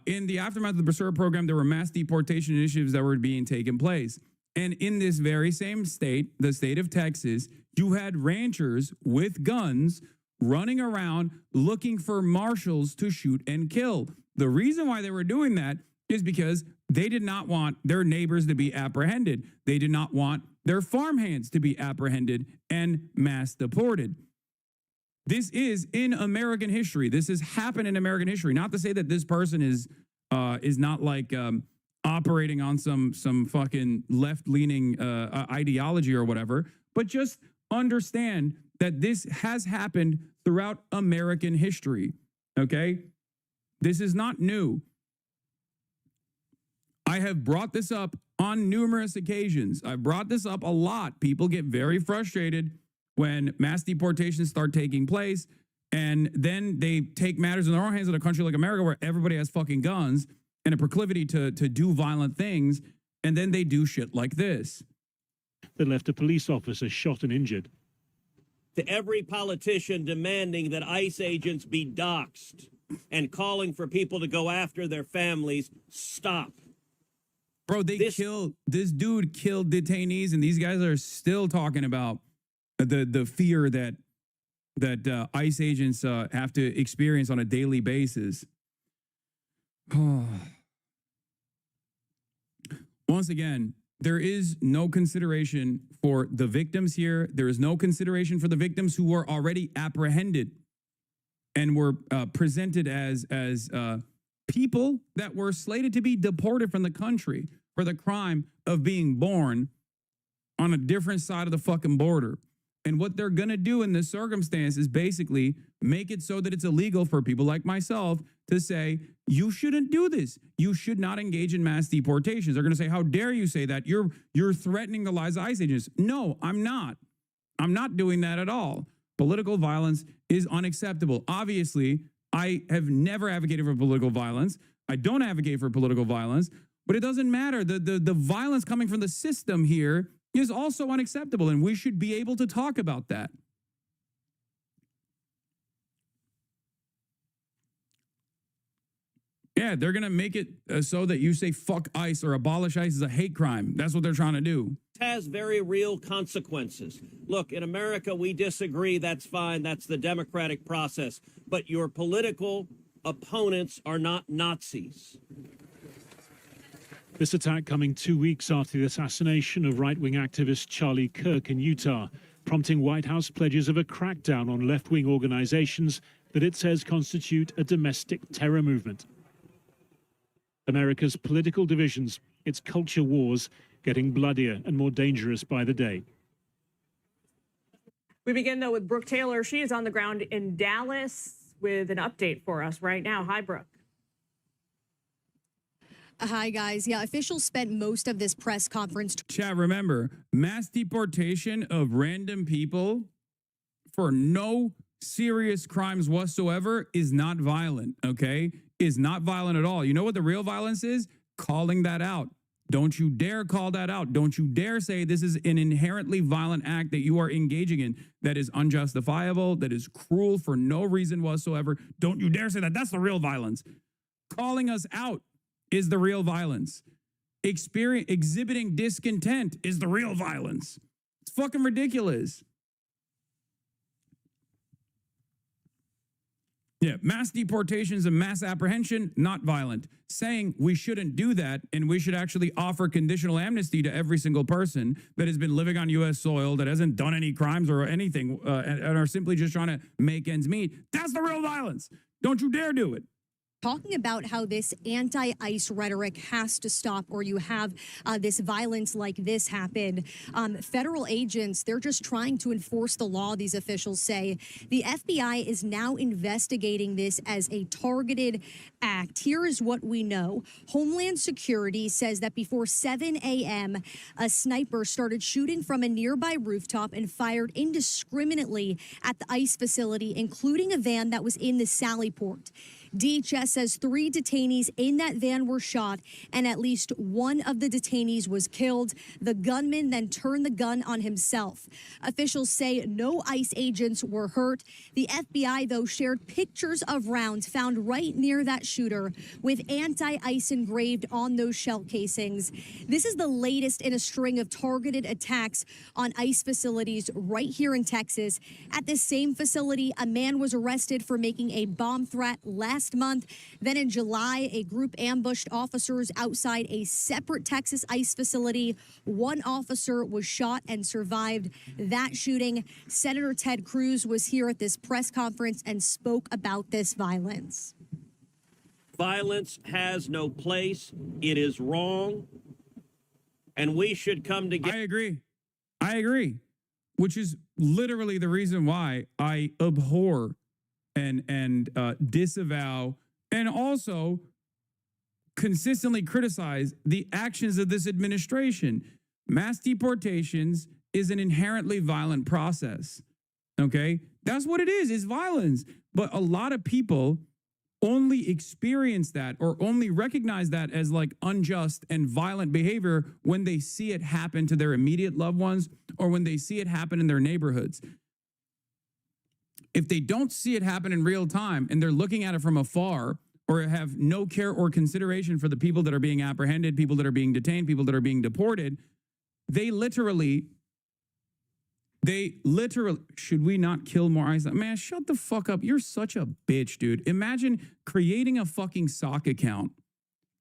Speaker 1: in the aftermath of the Bracero program, there were mass deportation initiatives that were being taken place. And in this very same state, the state of Texas, you had ranchers with guns running around looking for marshals to shoot and kill. The reason why they were doing that is because they did not want their neighbors to be apprehended. They did not want their farmhands to be apprehended and mass deported. This is in American history. This has happened in American history. Not to say that this person is not like operating on some fucking left-leaning ideology or whatever, but just understand that this has happened throughout American history, okay? This is not new. I have brought this up on numerous occasions. I've brought this up a lot. People get very frustrated when mass deportations start taking place, and then they take matters in their own hands in a country like America where everybody has fucking guns and a proclivity to do violent things, and then they do shit like this.
Speaker 7: That left a police officer shot and injured.
Speaker 10: To every politician demanding that ICE agents be doxxed and calling for people to go after their families, stop.
Speaker 1: Bro, this dude killed detainees, and these guys are still talking about the fear that ICE agents have to experience on a daily basis. Once again, there is no consideration for the victims here. There is no consideration for the victims who were already apprehended and were presented as people that were slated to be deported from the country for the crime of being born on a different side of the fucking border. And what they're going to do in this circumstance is basically make it so that it's illegal for people like myself to say, you shouldn't do this. You should not engage in mass deportations. They're going to say, how dare you say that? You're threatening the lives of ICE agents. No, I'm not. I'm not doing that at all. Political violence is unacceptable. Obviously, I have never advocated for political violence. I don't advocate for political violence, but it doesn't matter. The violence coming from the system here is also unacceptable, and we should be able to talk about that. Yeah, they're going to make it so that you say fuck ICE or abolish ICE is a hate crime. That's what they're trying to do.
Speaker 10: Has very real consequences. Look, in America, we disagree. That's fine. That's the democratic process. But your political opponents are not Nazis.
Speaker 7: This attack coming 2 weeks after the assassination of right-wing activist Charlie Kirk in Utah, prompting White House pledges of a crackdown on left-wing organizations that it says constitute a domestic terror movement. America's political divisions, its culture wars, getting bloodier and more dangerous by the day.
Speaker 11: We begin, though, with Brooke Taylor. She is on the ground in Dallas with an update for us right now. Hi, Brooke.
Speaker 12: Hi, guys. Yeah, officials spent most of this press conference.
Speaker 1: Chat, remember, mass deportation of random people for no serious crimes whatsoever is not violent, okay? Is not violent at all. You know what the real violence is? Calling that out. Don't you dare call that out. Don't you dare say this is an inherently violent act that you are engaging in that is unjustifiable, that is cruel for no reason whatsoever. Don't you dare say that. That's the real violence. Calling us out is the real violence. Exhibiting discontent is the real violence. It's fucking ridiculous. Yeah, mass deportations and mass apprehension, not violent. Saying we shouldn't do that and we should actually offer conditional amnesty to every single person that has been living on U.S. soil, that hasn't done any crimes or anything, and are simply just trying to make ends meet. That's the real violence. Don't you dare do it.
Speaker 12: Talking about how this anti-ICE rhetoric has to stop, or you have this violence like this happen. Federal agents, they're just trying to enforce the law, these officials say. The FBI is now investigating this as a targeted act. Here is what we know. Homeland Security says that before 7 a.m., a sniper started shooting from a nearby rooftop and fired indiscriminately at the ICE facility, including a van that was in the Sally Port. DHS says 3 detainees in that van were shot, and at least one of the detainees was killed. The gunman then turned the gun on himself. Officials say no ICE agents were hurt. The FBI, though, shared pictures of rounds found right near that shooter with anti-ICE engraved on those shell casings. This is the latest in a string of targeted attacks on ICE facilities right here in Texas. At this same facility, a man was arrested for making a bomb threat last month. Then in July, a group ambushed officers outside a separate Texas ICE facility. One officer was shot and survived that shooting. Senator Ted Cruz was here at this press conference and spoke about this violence.
Speaker 10: Violence has no place. It is wrong. And we should come together.
Speaker 1: I agree. Which is literally the reason why I abhor and disavow and also consistently criticize the actions of this administration. Mass deportations is an inherently violent process. Okay? That's what it is violence. But a lot of people only experience that or only recognize that as like unjust and violent behavior when they see it happen to their immediate loved ones or when they see it happen in their neighborhoods. If they don't see it happen in real time and they're looking at it from afar or have no care or consideration for the people that are being apprehended, people that are being detained, people that are being deported, they literally, should we not kill more ICE? Man, shut the fuck up. You're such a bitch, dude. Imagine creating a fucking sock account,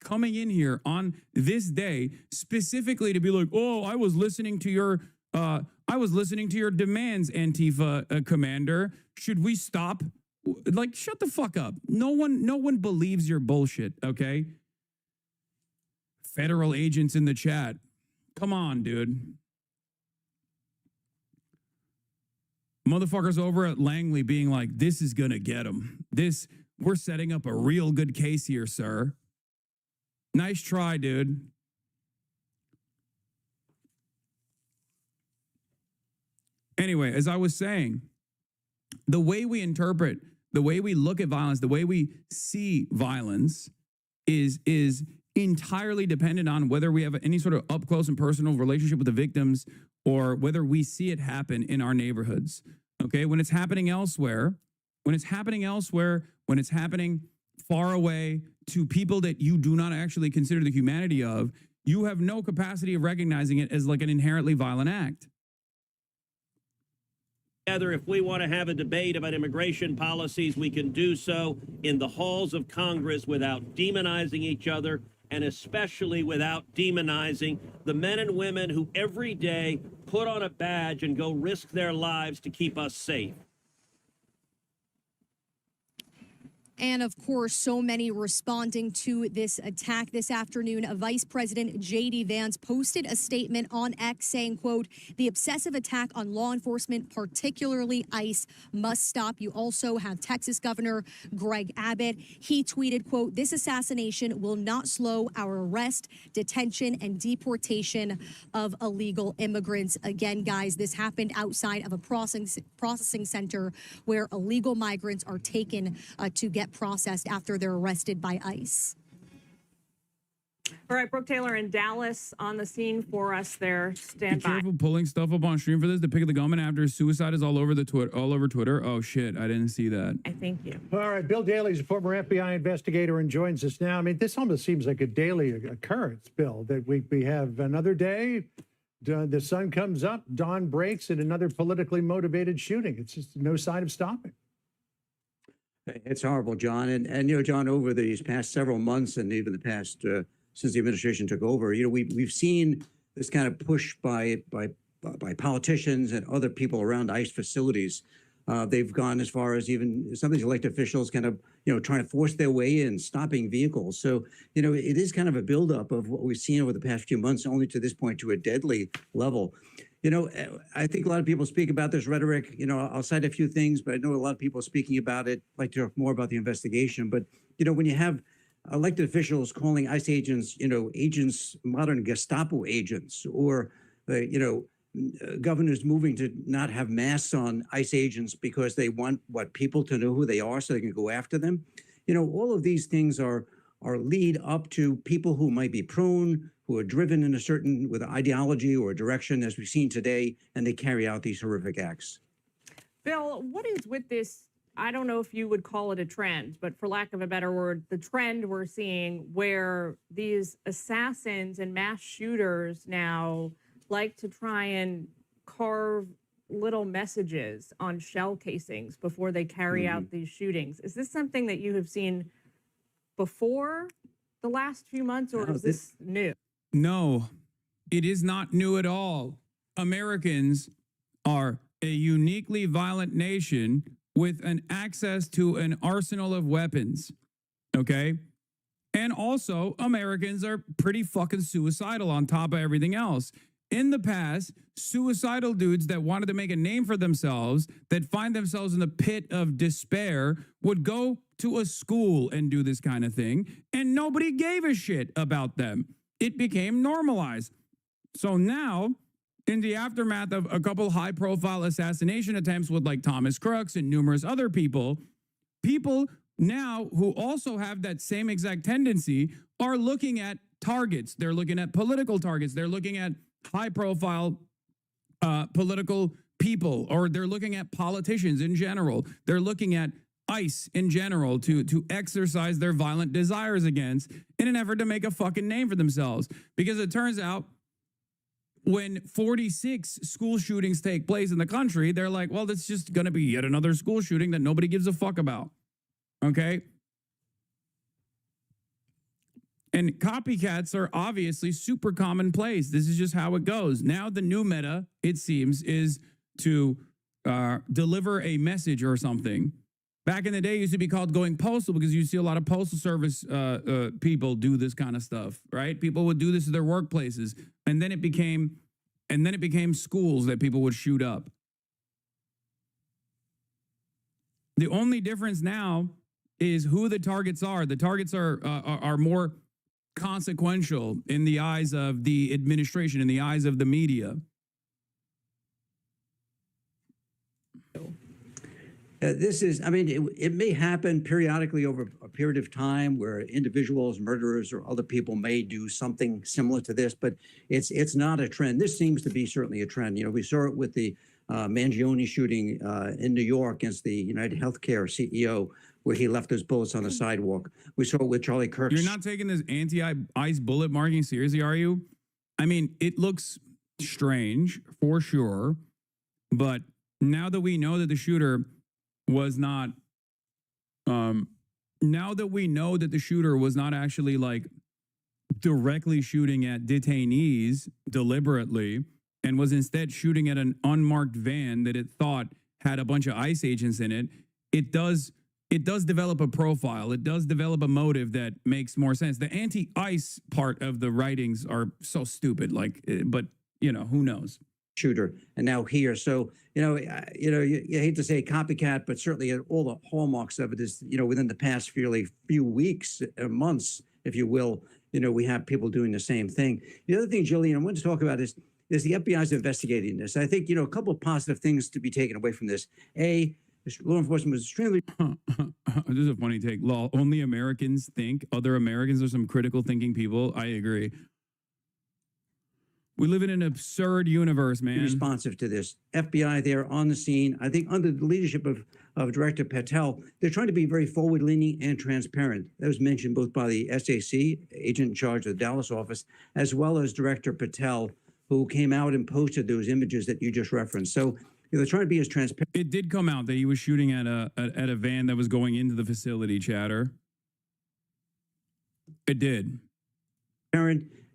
Speaker 1: coming in here on this day specifically to be like, oh, I was listening to your demands, Antifa commander. Should we stop? Like, shut the fuck up. No one believes your bullshit, okay? Federal agents in the chat. Come on, dude. Motherfuckers over at Langley being like, this is gonna get him. We're setting up a real good case here, sir. Nice try, dude. Anyway, as I was saying, the way we interpret the way we look at violence, the way we see violence is entirely dependent on whether we have any sort of up close and personal relationship with the victims or whether we see it happen in our neighborhoods. Okay, when it's happening elsewhere, when it's happening far away to people that you do not actually consider the humanity of, you have no capacity of recognizing it as like an inherently violent act.
Speaker 10: Together, if we want to have a debate about immigration policies, we can do so in the halls of Congress without demonizing each other, and especially without demonizing the men and women who every day put on a badge and go risk their lives to keep us safe.
Speaker 12: And of course, so many responding to this attack this afternoon. Vice President J.D. Vance posted a statement on X saying, quote, "The obsessive attack on law enforcement, particularly ICE, must stop." You also have Texas Governor Greg Abbott. He tweeted, quote, "This assassination will not slow our arrest, detention, and deportation of illegal immigrants." Again, guys, this happened outside of a processing center where illegal migrants are taken to get processed after they're arrested by ICE.
Speaker 11: All right, Brooke Taylor in Dallas on the scene for us there. Stand
Speaker 1: Be
Speaker 11: by.
Speaker 1: careful pulling stuff up on stream for this. The pick of the gunman after suicide is all over Twitter. Oh shit, I didn't see that.
Speaker 11: I thank you.
Speaker 13: All right, Bill Daley's a former FBI investigator and joins us now. I mean, this almost seems like a daily occurrence, Bill, that we have another day, the sun comes up, dawn breaks, and another politically motivated shooting. It's just no sign of stopping.
Speaker 14: It's horrible, John. And you know, John, over these past several months and even the past since the administration took over, you know, we've seen this kind of push by politicians and other people around ICE facilities. They've gone as far as even some of these elected officials kind of, you know, trying to force their way in, stopping vehicles. So, you know, it is kind of a buildup of what we've seen over the past few months, only to this point to a deadly level. You know, I think a lot of people speak about this rhetoric. You know, I'll cite a few things, but I know a lot of people speaking about it, like to talk more about the investigation. But, you know, when you have elected officials calling ICE agents, you know, agents, modern Gestapo agents, or, you know, governors moving to not have masks on ICE agents because they want people to know who they are so they can go after them. You know, all of these things are lead up to people who might be prone, who are driven in a certain with ideology or direction, as we've seen today, and they carry out these horrific acts.
Speaker 11: Bill, what is with this? I don't know if you would call it a trend, but for lack of a better word, the trend we're seeing where these assassins and mass shooters now like to try and carve little messages on shell casings before they carry out these shootings. Is this something that you have seen before the last few months, or is this new?
Speaker 1: No, it is not new at all. Americans are a uniquely violent nation with an access to an arsenal of weapons, okay? And also, Americans are pretty fucking suicidal on top of everything else. In the past, suicidal dudes that wanted to make a name for themselves, that find themselves in the pit of despair, would go to a school and do this kind of thing, and nobody gave a shit about them. It became normalized. So now, in the aftermath of a couple high-profile assassination attempts with like Thomas Crooks and numerous other people now who also have that same exact tendency are looking at targets. They're looking at political targets. They're looking at high-profile political people, or they're looking at politicians in general. They're looking at ICE in general to exercise their violent desires against in an effort to make a fucking name for themselves. Because it turns out when 46 school shootings take place in the country, they're like, well, that's just going to be yet another school shooting that nobody gives a fuck about. Okay? And copycats are obviously super commonplace. This is just how it goes. Now the new meta, it seems, is to deliver a message or something. Back in the day, it used to be called going postal because you see a lot of postal service people do this kind of stuff, right? People would do this at their workplaces, and then it became schools that people would shoot up. The only difference now is who the targets are. The targets are more consequential in the eyes of the administration, in the eyes of the media.
Speaker 14: This is, I mean, it may happen periodically over a period of time where individuals, murderers, or other people may do something similar to this, but it's not a trend. This seems to be certainly a trend. You know, we saw it with the Mangione shooting in New York against the United Healthcare CEO, where he left those bullets on the sidewalk. We saw it with Charlie Kirk.
Speaker 1: You're not taking this anti-ice bullet marking seriously, are you? I mean, it looks strange for sure, but now that we know that the shooter was not, now that we know that the shooter was not actually like directly shooting at detainees deliberately and was instead shooting at an unmarked van that it thought had a bunch of ICE agents in it, it does develop a profile. It does develop a motive that makes more sense. The anti-ICE part of the writings are so stupid, like, but you know, who knows?
Speaker 14: Shooter, and now here. So, you hate to say copycat, but certainly all the hallmarks of it is, within the past few weeks, months, if you will, we have people doing the same thing. The other thing, Jillian, I want to talk about is the FBI's investigating this. I think, a couple of positive things to be taken away from this. A, law enforcement was extremely...
Speaker 1: This is a funny take. Law, only Americans think. Other Americans are some critical thinking people. I agree. We live in an absurd universe, man.
Speaker 14: Responsive to this. FBI there on the scene, I think under the leadership of Director Patel, they're trying to be very forward-leaning and transparent. That was mentioned both by the SAC, agent in charge of the Dallas office, as well as Director Patel, who came out and posted those images that you just referenced. So they're trying to be as transparent.
Speaker 1: It did come out that he was shooting at a van that was going into the facility, Chatter. It did.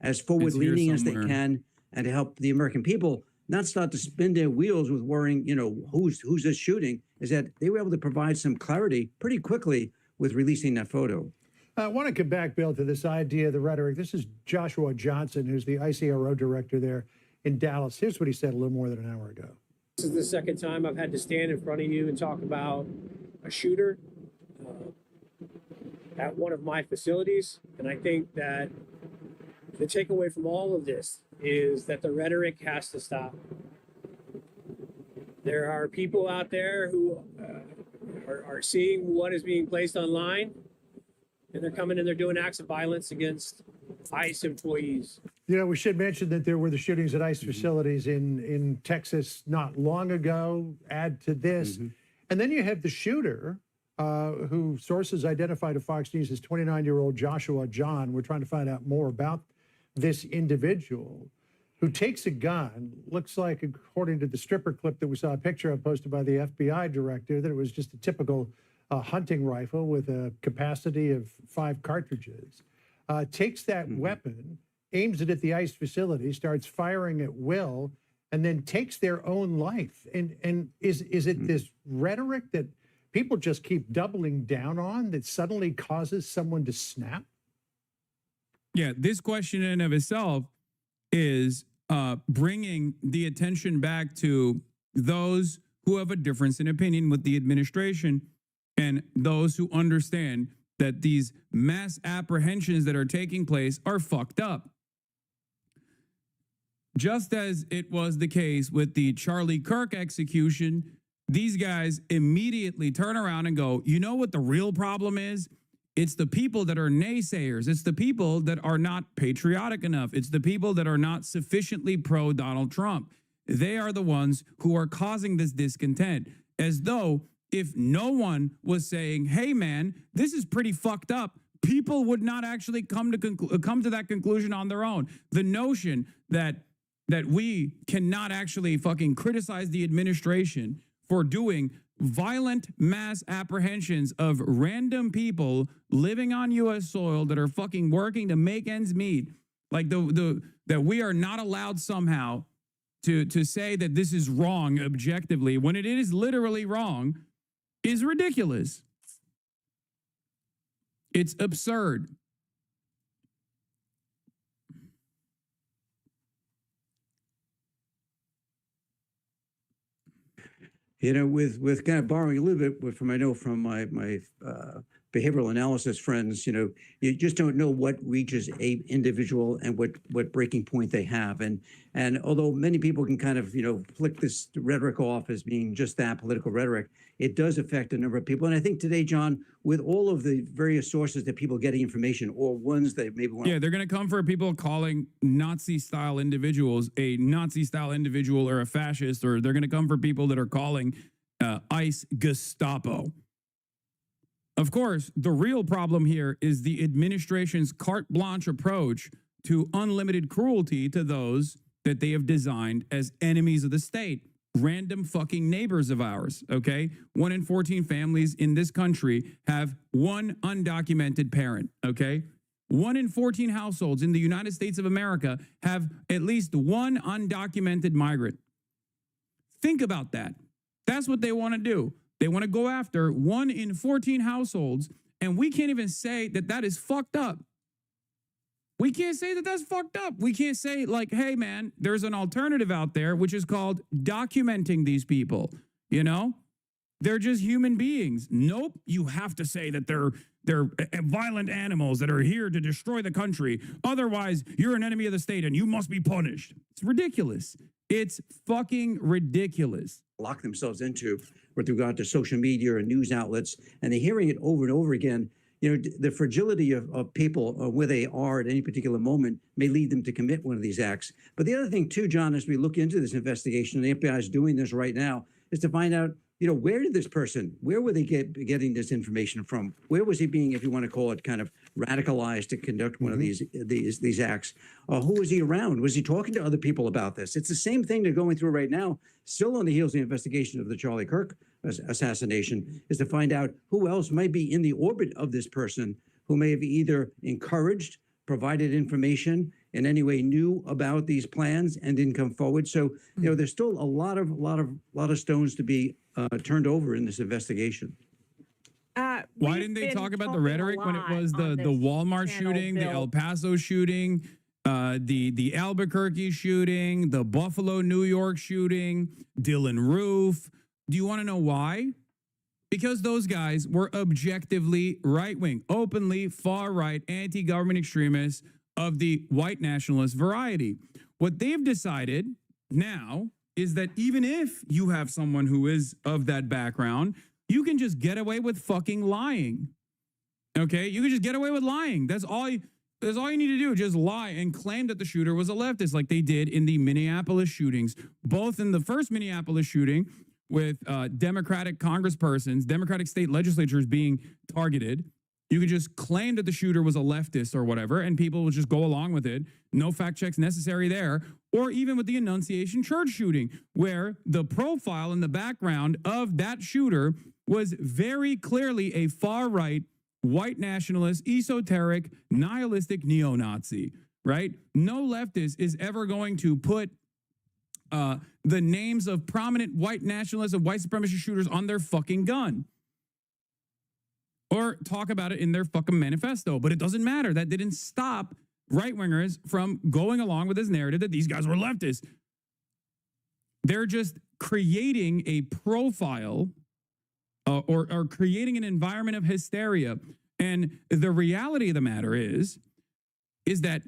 Speaker 14: As forward-leaning as they can, and to help the American people not start to spin their wheels with worrying, who's this shooting, is that they were able to provide some clarity pretty quickly with releasing that photo.
Speaker 13: I want to come back, Bill, to this idea of the rhetoric. This is Joshua Johnson, who's the ICRO director there in Dallas. Here's what he said a little more than an hour ago.
Speaker 15: This is the second time I've had to stand in front of you and talk about a shooter at one of my facilities. And I think that the takeaway from all of this is that the rhetoric has to stop. There are people out there who are seeing what is being placed online, and they're coming and they're doing acts of violence against ICE employees.
Speaker 13: We should mention that there were the shootings at ICE facilities in Texas not long ago. Add to this. And then you have the shooter, who sources identified to Fox News as 29-year-old Joshua John. We're trying to find out more about this individual who takes a gun, looks like, according to the stripper clip that we saw a picture of posted by the FBI director, that it was just a typical hunting rifle with a capacity of 5 cartridges. Takes that weapon, aims it at the ICE facility, starts firing at will, and then takes their own life. And is it this rhetoric that people just keep doubling down on that suddenly causes someone to snap?
Speaker 1: Yeah, this question in and of itself is bringing the attention back to those who have a difference in opinion with the administration and those who understand that these mass apprehensions that are taking place are fucked up. Just as it was the case with the Charlie Kirk execution, these guys immediately turn around and go, you know what the real problem is? It's the people that are naysayers. It's the people that are not patriotic enough. It's the people that are not sufficiently pro-Donald Trump. They are the ones who are causing this discontent, as though if no one was saying, hey, man, this is pretty fucked up, people would not actually come to that conclusion on their own. The notion that we cannot actually fucking criticize the administration for doing violent mass apprehensions of random people living on U.S. soil that are fucking working to make ends meet, like that we are not allowed somehow to say that this is wrong objectively when it is literally wrong, is ridiculous. It's absurd.
Speaker 14: With kind of borrowing a little bit from, I know from my behavioral analysis friends, you just don't know what reaches a individual and what breaking point they have. And although many people can kind of, flick this rhetoric off as being just that, political rhetoric, it does affect a number of people. And I think today, John, with all of the various sources that people getting information, or ones that maybe want,
Speaker 1: yeah, they're going to come for people calling Nazi-style individuals a Nazi-style individual or a fascist, or they're going to come for people that are calling ICE Gestapo. Of course, the real problem here is the administration's carte blanche approach to unlimited cruelty to those that they have designed as enemies of the state. Random fucking neighbors of ours, okay? 1 in 14 families in this country have one undocumented parent, okay? 1 in 14 households in the United States of America have at least one undocumented migrant. Think about that. That's what they want to do. They want to go after 1 in 14 households, and we can't even say that that is fucked up. We can't say that that's fucked up. We can't say, like, hey, man, there's an alternative out there, which is called documenting these people. They're just human beings. Nope, you have to say that they're violent animals that are here to destroy the country. Otherwise, you're an enemy of the state and you must be punished. It's ridiculous. It's fucking ridiculous.
Speaker 14: Lock themselves into with regard to social media and news outlets, and they're hearing it over and over again. The fragility of people where they are at any particular moment may lead them to commit one of these acts. But the other thing too, John, as we look into this investigation, and the FBI is doing this right now, is to find out, where did this person, where were they getting this information from? Where was he being, if you want to call it, kind of radicalized to conduct one of these acts? Who was he around? Was he talking to other people about this? It's the same thing they're going through right now, still on the heels of the investigation of the Charlie Kirk assassination, is to find out who else might be in the orbit of this person who may have either encouraged, provided information, in any way knew about these plans and didn't come forward. So, there's still a lot of stones to be turned over in this investigation.
Speaker 1: Why didn't they talk about the rhetoric when it was the Walmart shooting, the El Paso shooting, the Albuquerque shooting, the Buffalo, New York shooting, Dylan Roof? Do you want to know why? Because those guys were objectively right-wing, openly far-right, anti-government extremists of the white nationalist variety. What they've decided now is that even if you have someone who is of that background, you can just get away with fucking lying. Okay? You can just get away with lying. That's all you need to do, just lie and claim that the shooter was a leftist, like they did in the Minneapolis shootings. Both in the first Minneapolis shooting with Democratic congresspersons, Democratic state legislatures being targeted, you could just claim that the shooter was a leftist or whatever, and people will just go along with it. No fact checks necessary there. Or even with the Annunciation Church shooting, where the profile and the background of that shooter was very clearly a far-right, white nationalist, esoteric, nihilistic neo-Nazi, right? No leftist is ever going to put the names of prominent white nationalists and white supremacist shooters on their fucking gun, or talk about it in their fucking manifesto. But it doesn't matter. That didn't stop right-wingers from going along with this narrative that these guys were leftists. They're just creating a profile or creating an environment of hysteria. And the reality of the matter is that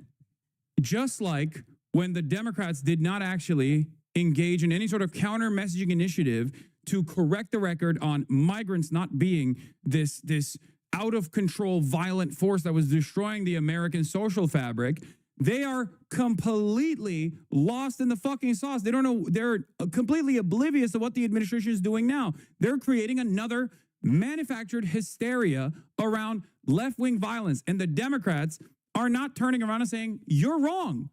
Speaker 1: just like when the Democrats did not actually engage in any sort of counter-messaging initiative to correct the record on migrants not being this out-of-control violent force that was destroying the American social fabric, they are completely lost in the fucking sauce. They don't know. They're completely oblivious to what the administration is doing now. They're creating another manufactured hysteria around left-wing violence. And the Democrats are not turning around and saying, you're wrong.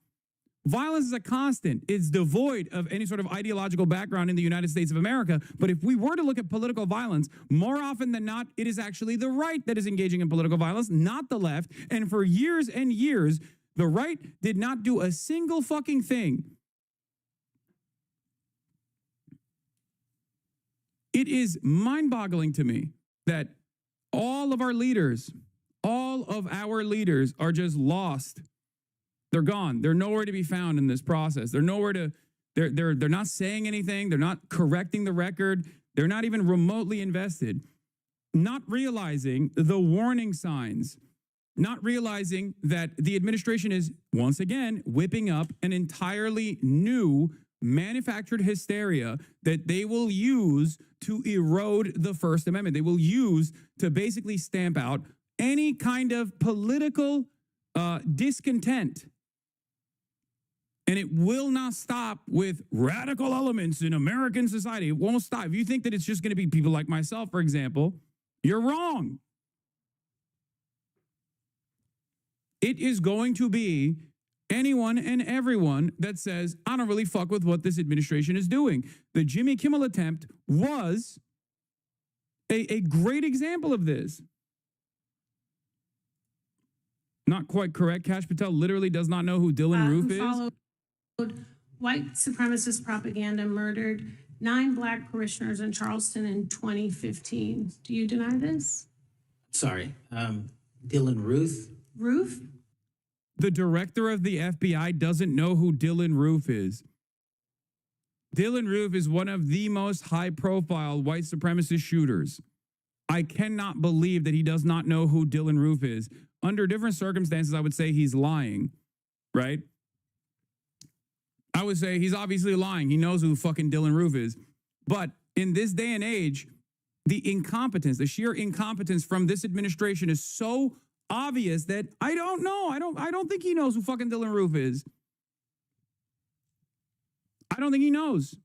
Speaker 1: Violence is a constant. It's devoid of any sort of ideological background in the United States of America. But if we were to look at political violence, more often than not, it is actually the right that is engaging in political violence, not the left. And for years and years, the right did not do a single fucking thing. It is mind-boggling to me that all of our leaders are just lost. They're gone. They're nowhere to be found in this process. They're nowhere to, they're not saying anything. They're not correcting the record. They're not even remotely invested. not realizing the warning signs, not realizing that the administration is once again whipping up an entirely new manufactured hysteria that they will use to erode the First Amendment. They will use to basically stamp out any kind of political discontent. And it will not stop with radical elements in American society. It won't stop. If you think that it's just going to be people like myself, for example, you're wrong. It is going to be anyone and everyone that says, I don't really fuck with what this administration is doing. The Jimmy Kimmel attempt was a great example of this. Not quite correct. Cash Patel literally does not know who Dylan Roof is.
Speaker 16: White supremacist propaganda murdered 9 Black parishioners in Charleston in 2015. Do you deny this?
Speaker 17: Sorry, Dylan Ruth?
Speaker 16: Roof?
Speaker 1: The director of the FBI doesn't know who Dylan Roof is. Dylan Roof is one of the most high-profile white supremacist shooters. I cannot believe that he does not know who Dylan Roof is. Under different circumstances, I would say he's lying, right? I would say he's obviously lying. He knows who fucking Dylan Roof is. But in this day and age, the incompetence, the sheer incompetence from this administration is so obvious that I don't know. I don't think he knows who fucking Dylan Roof is. I don't think he knows.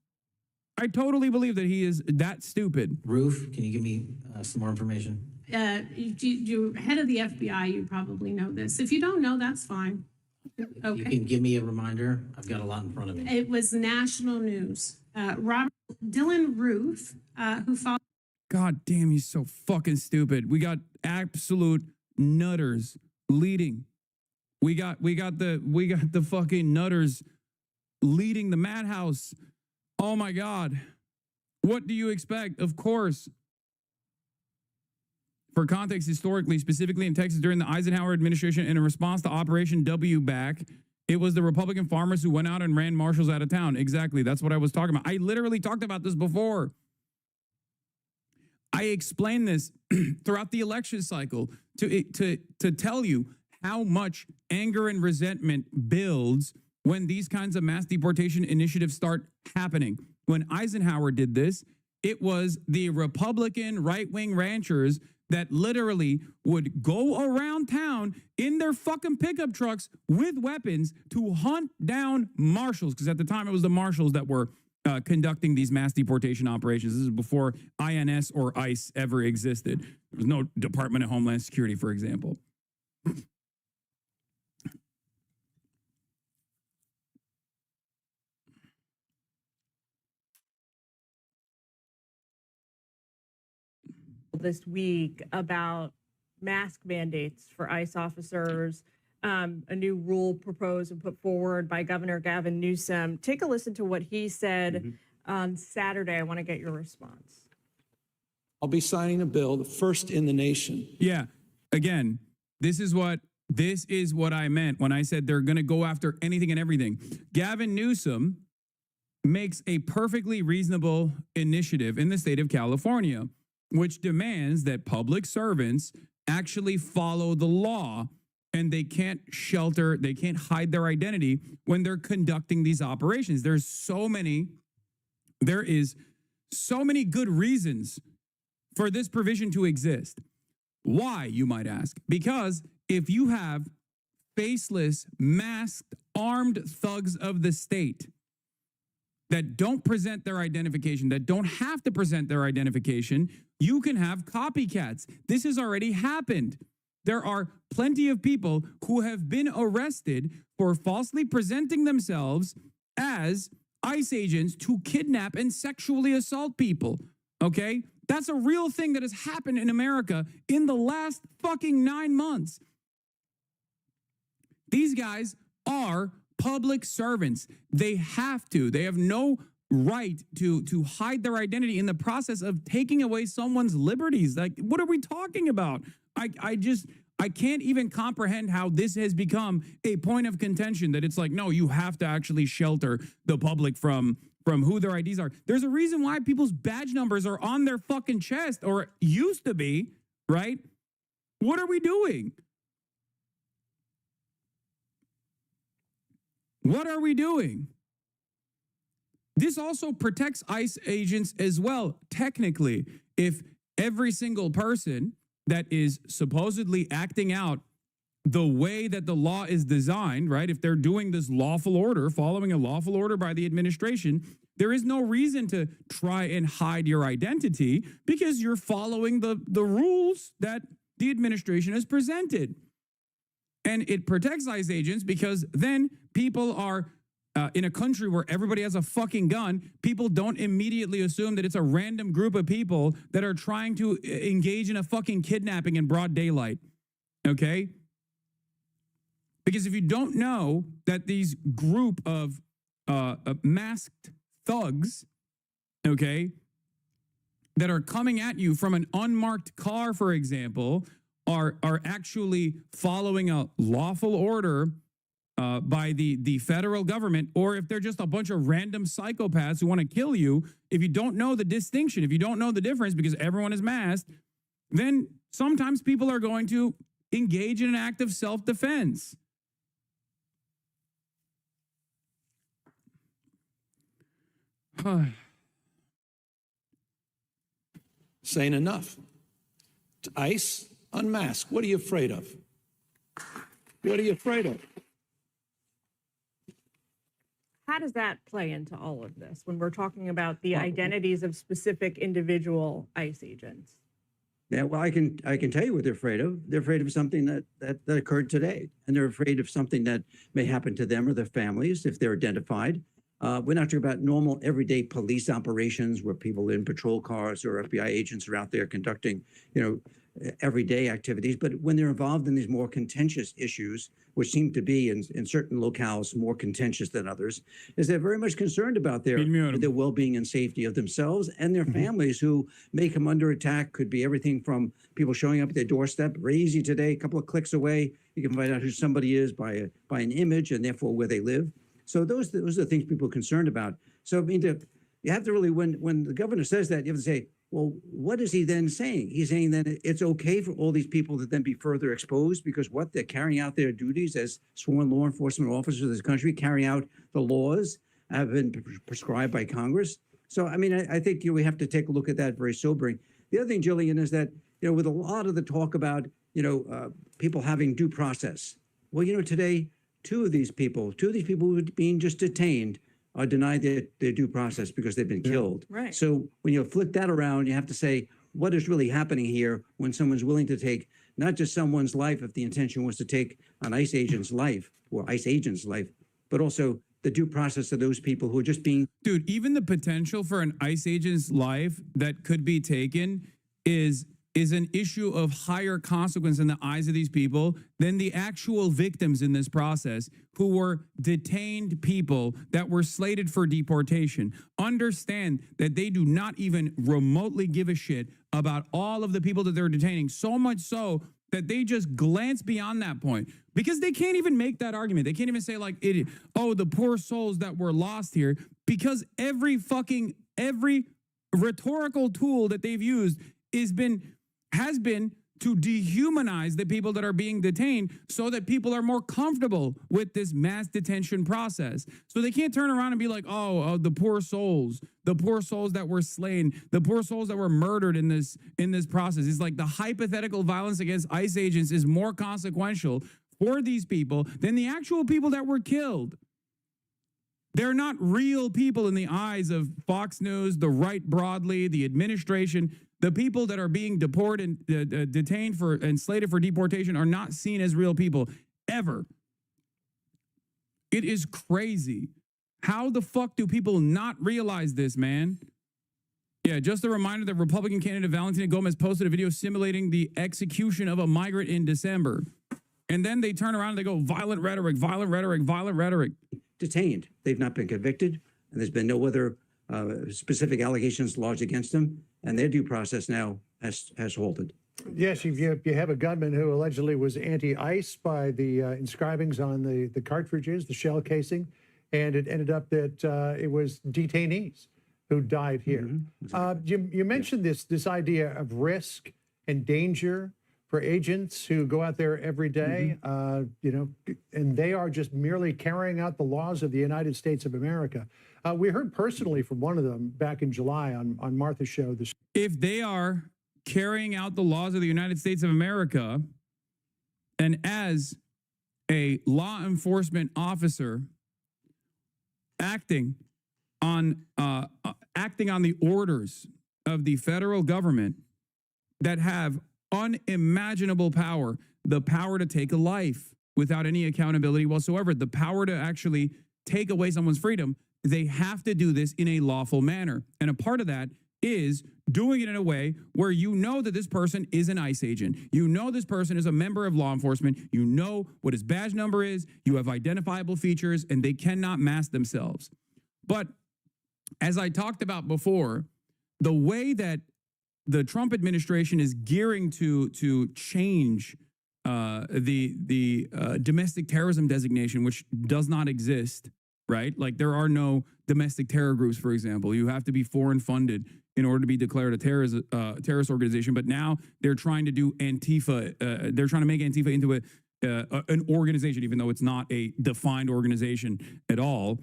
Speaker 1: I totally believe that he is that stupid.
Speaker 17: Roof, can you give me some more information?
Speaker 16: You're head of the FBI, you probably know this. If you don't know, that's fine. Okay.
Speaker 17: You can give me a reminder. I've got a lot in front of me.
Speaker 16: It was national news. Dylan Roof, who followed.
Speaker 1: God damn, he's so fucking stupid. We got absolute nutters leading. We got the fucking nutters leading the madhouse. Oh my God. What do you expect? Of course. For context, historically, specifically in Texas during the Eisenhower administration in a response to Operation W Back, it was the Republican farmers who went out and ran marshals out of town. Exactly. That's what I was talking about. I literally talked about this before. I explained this throughout the election cycle to tell you how much anger and resentment builds when these kinds of mass deportation initiatives start happening. When Eisenhower did this, it was the Republican right-wing ranchers that literally would go around town in their fucking pickup trucks with weapons to hunt down marshals. Because at the time, it was the marshals that were conducting these mass deportation operations. This is before INS or ICE ever existed. There was no Department of Homeland Security, for example.
Speaker 11: This week about mask mandates for ICE officers, a new rule proposed and put forward by Governor Gavin Newsom. Take a listen to what he said on Saturday. I want to get your response.
Speaker 18: I'll be signing a bill, the first in the nation.
Speaker 1: Yeah. Again, this is what I meant when I said they're going to go after anything and everything. Gavin Newsom makes a perfectly reasonable initiative in the state of California, which demands that public servants actually follow the law, and they can't hide their identity when they're conducting these operations. There is so many good reasons for this provision to exist. Why, you might ask? Because if you have faceless, masked, armed thugs of the state that don't present their identification, that don't have to present their identification, you can have copycats. This has already happened. There are plenty of people who have been arrested for falsely presenting themselves as ICE agents to kidnap and sexually assault people, okay? That's a real thing that has happened in America in the last fucking 9 months. These guys are public servants. They have no right to hide their identity in the process of taking away someone's liberties. Like, what are we talking about? I can't even comprehend how this has become a point of contention, that it's like, no, you have to actually shelter the public from from who their IDs are. There's a reason why people's badge numbers are on their fucking chest, or used to be, right? What are we doing? What are we doing? This also protects ICE agents as well. Technically, if every single person that is supposedly acting out the way that the law is designed, right? If they're doing this lawful order, following a lawful order by the administration, there is no reason to try and hide your identity because you're following the rules that the administration has presented. And it protects ICE agents because then people are in a country where everybody has a fucking gun, people don't immediately assume that it's a random group of people that are trying to engage in a fucking kidnapping in broad daylight. Okay? Because if you don't know that these group of masked thugs, okay, that are coming at you from an unmarked car, for example, are actually following a lawful order by the federal government, or if they're just a bunch of random psychopaths who want to kill you, if you don't know the distinction, if you don't know the difference because everyone is masked, then sometimes people are going to engage in an act of self-defense.
Speaker 18: Saying enough. ICE, unmask. What are you afraid of? What are you afraid of?
Speaker 11: How does that play into all of this when we're talking about the identities of specific individual ICE agents?
Speaker 14: Yeah, well, I can tell you what they're afraid of. They're afraid of something that occurred today, and they're afraid of something that may happen to them or their families if they're identified. We're not talking about normal, everyday police operations where people in patrol cars or FBI agents are out there conducting, everyday activities. But when they're involved in these more contentious issues, which seem to be in certain locales more contentious than others, is they're very much concerned about their well-being and safety of themselves and their families who may come under attack. Could be everything from people showing up at their doorstep. Very easy today, a couple of clicks away, you can find out who somebody is by an image and therefore where they live. So those are the things people are concerned about. So I mean, you have to really, when the governor says that, you have to say, well, what is he then saying? He's saying that it's okay for all these people to then be further exposed because they're carrying out their duties as sworn law enforcement officers of this country, carrying out the laws have been prescribed by Congress. So, I mean, I think we have to take a look at that very sobering. The other thing, Jillian, is that, with a lot of the talk about, people having due process. Well, today, two of these people who are being just detained are denied their due process because they've been killed.
Speaker 11: Right.
Speaker 14: So when you flip that around, you have to say, what is really happening here when someone's willing to take not just someone's life if the intention was to take an ICE agent's life or ICE agent's life, but also the due process of those people who are just being...
Speaker 1: Dude, even the potential for an ICE agent's life that could be taken is an issue of higher consequence in the eyes of these people than the actual victims in this process who were detained people that were slated for deportation. Understand that they do not even remotely give a shit about all of the people that they're detaining, so much so that they just glance beyond that point because they can't even make that argument. They can't even say like, the poor souls that were lost here, because every rhetorical tool that they've used has been to dehumanize the people that are being detained so that people are more comfortable with this mass detention process. So they can't turn around and be like, the poor souls that were slain, the poor souls that were murdered in this process. It's like the hypothetical violence against ICE agents is more consequential for these people than the actual people that were killed. They're not real people in the eyes of Fox News, the right broadly, the administration. The people that are being deported and detained and slated for deportation are not seen as real people ever. It is crazy. How the fuck do people not realize this, man? Yeah, just a reminder that Republican candidate Valentina Gomez posted a video simulating the execution of a migrant in December. And then they turn around and they go, violent rhetoric, violent rhetoric, violent rhetoric.
Speaker 14: Detained. They've not been convicted, and there's been no other specific allegations lodged against them, and their due process now has halted.
Speaker 13: Yes, you have a gunman who allegedly was anti-ICE by the inscribings on the cartridges, the shell casing, and it ended up that it was detainees who died here. You mentioned this idea of risk and danger for agents who go out there every day, you know, and they are just merely carrying out the laws of the United States of America. We heard personally from one of them back in July on Martha's show.
Speaker 1: If they are carrying out the laws of the United States of America, and as a law enforcement officer acting on the orders of the federal government that have unimaginable power, the power to take a life without any accountability whatsoever, the power to actually take away someone's freedom, they have to do this in a lawful manner. And a part of that is doing it in a way where you know that this person is an ICE agent. You know this person is a member of law enforcement. You know what his badge number is. You have identifiable features, and they cannot mask themselves. But as I talked about before, the way that the Trump administration is gearing to change the domestic terrorism designation, which does not exist, right? Like there are no domestic terror groups, for example. You have to be foreign funded in order to be declared a terrorist organization. But now they're trying to do Antifa. They're trying to make Antifa into an organization, even though it's not a defined organization at all.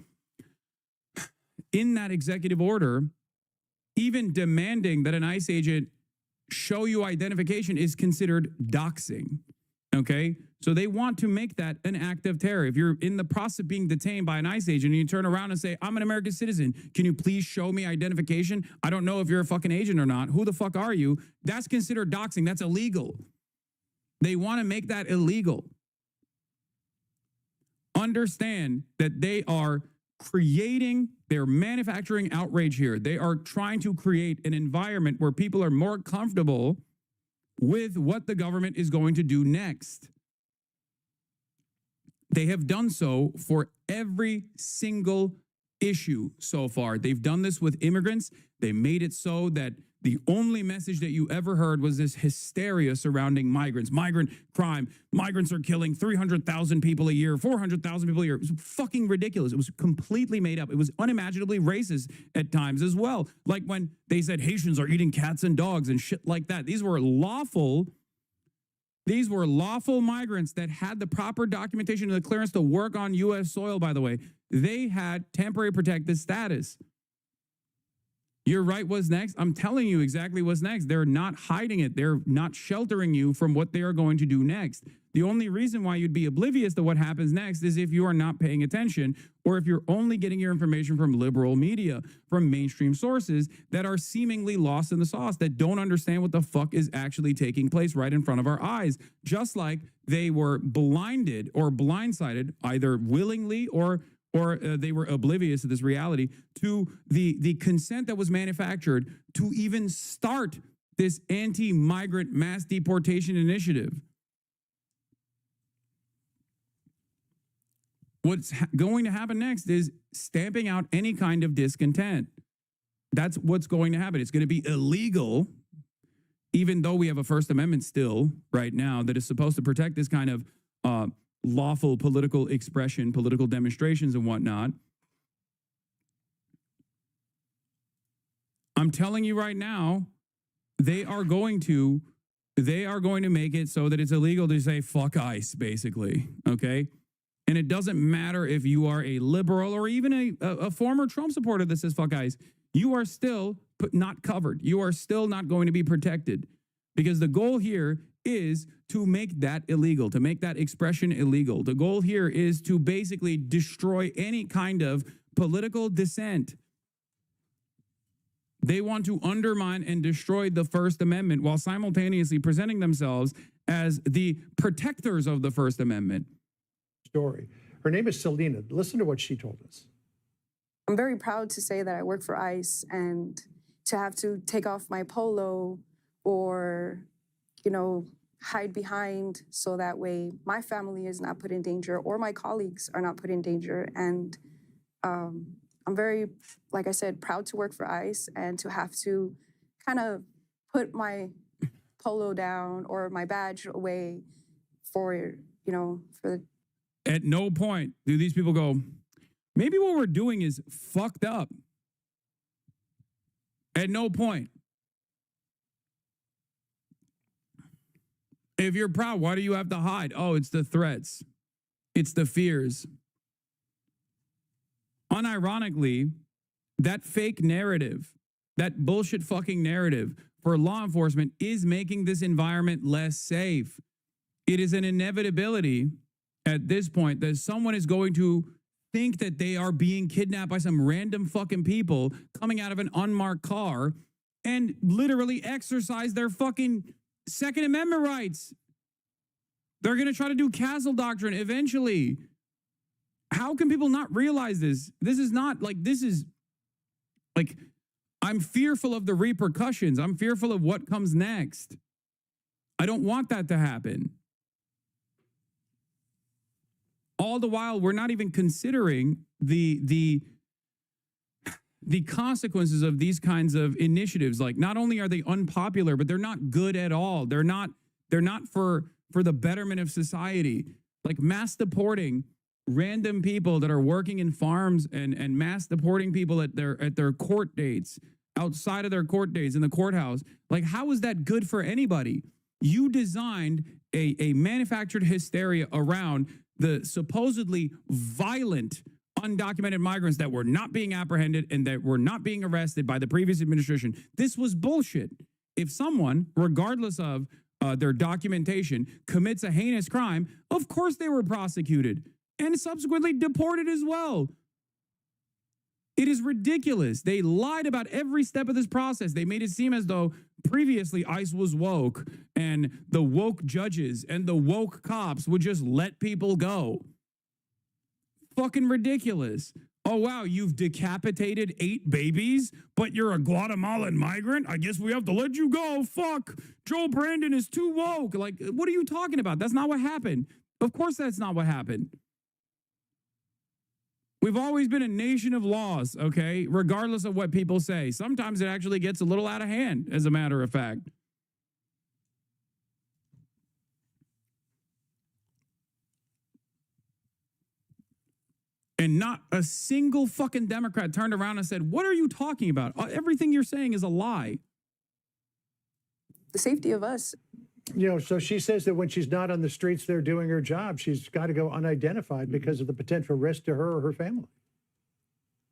Speaker 1: In that executive order, even demanding that an ICE agent show you identification is considered doxing. Okay, so they want to make that an act of terror. If you're in the process of being detained by an ICE agent and you turn around and say, I'm an American citizen, can you please show me identification? I don't know if you're a fucking agent or not. Who the fuck are you? That's considered doxing. That's illegal. They want to make that illegal. Understand that they are they're manufacturing outrage here. They are trying to create an environment where people are more comfortable with what the government is going to do next. They have done so for every single issue so far. They've done this with immigrants. They made it so that the only message that you ever heard was this hysteria surrounding migrants, migrant crime. Migrants are killing 300,000 people a year, 400,000 people a year. It was fucking ridiculous. It was completely made up. It was unimaginably racist at times as well. Like when they said Haitians are eating cats and dogs and shit like that. These were lawful migrants that had the proper documentation and the clearance to work on U.S. soil, by the way. They had temporary protected status. You're right, what's next? I'm telling you exactly what's next. They're not hiding it. They're not sheltering you from what they are going to do next. The only reason why you'd be oblivious to what happens next is if you are not paying attention, or if you're only getting your information from liberal media, from mainstream sources that are seemingly lost in the sauce, that don't understand what the fuck is actually taking place right in front of our eyes. Just like they were blinded or blindsided, either willingly or they were oblivious to this reality, to the consent that was manufactured to even start this anti-migrant mass deportation initiative. What's going to happen next is stamping out any kind of discontent. That's what's going to happen. It's going to be illegal, even though we have a First Amendment still right now that is supposed to protect this kind of lawful political expression, political demonstrations and whatnot. I'm telling you right now, they are going to make it so that it's illegal to say fuck ICE, basically, okay? And it doesn't matter if you are a liberal or even a former Trump supporter that says fuck ICE, you are still not covered. You are still not going to be protected, because the goal here is to make that illegal, to make that expression illegal. The goal here is to basically destroy any kind of political dissent. They want to undermine and destroy the First Amendment while simultaneously presenting themselves as the protectors of the First Amendment.
Speaker 13: Story. Her name is Selena. Listen to what she told us.
Speaker 19: I'm very proud to say that I work for ICE, and to have to take off my polo or, you know, hide behind so that way my family is not put in danger or my colleagues are not put in danger. And I'm very, like I said, proud to work for ICE and to have to kind of put my polo down or my badge away for, you know, for the...
Speaker 1: At no point do these people go, Maybe what we're doing is fucked up. At no point. If you're proud, why do you have to hide? Oh, it's the threats. It's the fears. Unironically, that fake narrative, that bullshit fucking narrative for law enforcement is making this environment less safe. It is an inevitability at this point that someone is going to think that they are being kidnapped by some random fucking people coming out of an unmarked car and literally exercise their fucking Second Amendment rights. They're going to try to do castle doctrine eventually. How can people not realize this? This is not like, this is like, I'm fearful of the repercussions. I'm fearful of what comes next. I don't want that to happen. All the while, we're not even considering the consequences of these kinds of initiatives. Like, not only are they unpopular, but they're not good at all. They're not for the betterment of society. Like mass deporting random people that are working in farms and mass deporting people at their court dates, outside of their court dates in the courthouse. Like, how is that good for anybody? You designed a manufactured hysteria around the supposedly violent undocumented migrants that were not being apprehended and that were not being arrested by the previous administration. This was bullshit. If someone, regardless of their documentation, commits a heinous crime, of course they were prosecuted and subsequently deported as well. It is ridiculous. They lied about every step of this process. They made it seem as though previously ICE was woke and the woke judges and the woke cops would just let people go. Fucking ridiculous. Oh, wow, you've decapitated 8 babies, but you're a Guatemalan migrant? I guess we have to let you go. Fuck. Joe Brandon is too woke. Like, what are you talking about? That's not what happened. Of course that's not what happened. We've always been a nation of laws, okay? Regardless of what people say. Sometimes it actually gets a little out of hand, as a matter of fact. And not a single fucking Democrat turned around and said, what are you talking about? Everything you're saying is a lie.
Speaker 19: The safety of us.
Speaker 13: You know, so she says that when she's not on the streets there doing her job, she's got to go unidentified because of the potential risk to her or her family.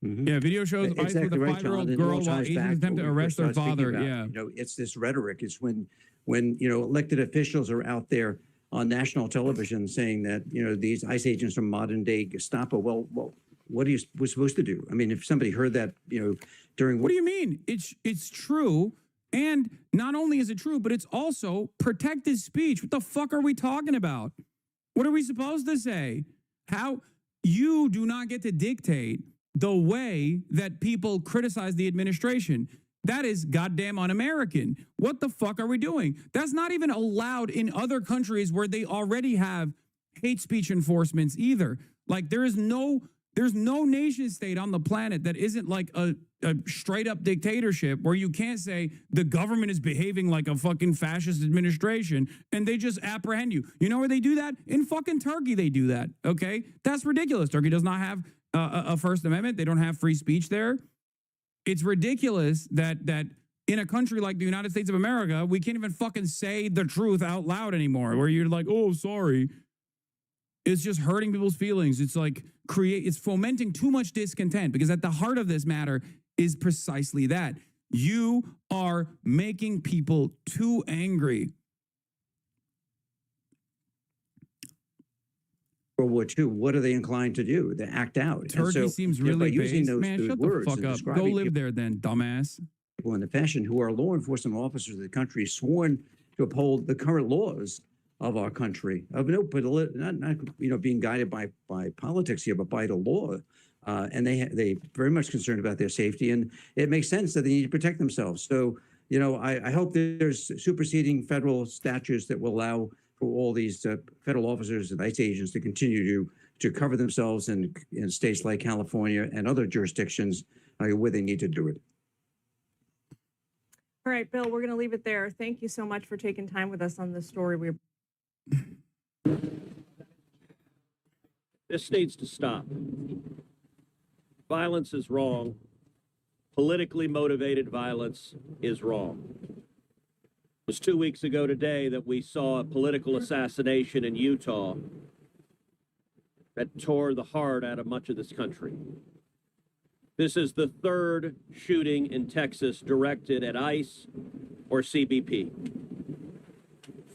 Speaker 14: Mm-hmm.
Speaker 1: Yeah, video shows ICE with a 5-year-old girl while agents attempt to arrest their father. Yeah.
Speaker 14: You know, it's this rhetoric. It's when you know, elected officials are out there on national television saying that, you know, these ICE agents are modern day Gestapo. Well, what are you supposed to do? I mean, if somebody heard that, you know, during...
Speaker 1: What do you mean? It's true. And not only is it true, but it's also protected speech. What the fuck are we talking about? What are we supposed to say? How you do not get to dictate the way that people criticize the administration. That is goddamn un-American. What the fuck are we doing? That's not even allowed in other countries where they already have hate speech enforcements either. Like there's no nation state on the planet that isn't like a straight up dictatorship where you can't say the government is behaving like a fucking fascist administration and they just apprehend you. You know where they do that? In fucking Turkey they do that, okay? That's ridiculous. Turkey does not have a First Amendment. They don't have free speech there. It's ridiculous that in a country like the United States of America, we can't even fucking say the truth out loud anymore, where you're like, oh, sorry. It's just hurting people's feelings. It's like it's fomenting too much discontent, because at the heart of this matter is precisely that. You are making people too angry.
Speaker 14: World War II, what are they inclined to do? They act out.
Speaker 1: Turkey seems really based. Man, shut the fuck up. Go live there then, dumbass.
Speaker 14: People in the fashion who are law enforcement officers of the country sworn to uphold the current laws of our country, of no, but not you know, being guided by politics here, but by the law. And they very much concerned about their safety, and it makes sense that they need to protect themselves. So, you know, I hope there's superseding federal statutes that will allow for all these federal officers and ICE agents to continue to cover themselves in states like California and other jurisdictions where they need to do it.
Speaker 11: All right, Bill, we're going to leave it there. Thank you so much for taking time with us on this story.
Speaker 10: This needs to stop. Violence is wrong. Politically motivated violence is wrong. It was 2 weeks ago today that we saw a political assassination in Utah that tore the heart out of much of this country. This is the third shooting in Texas directed at ICE or CBP.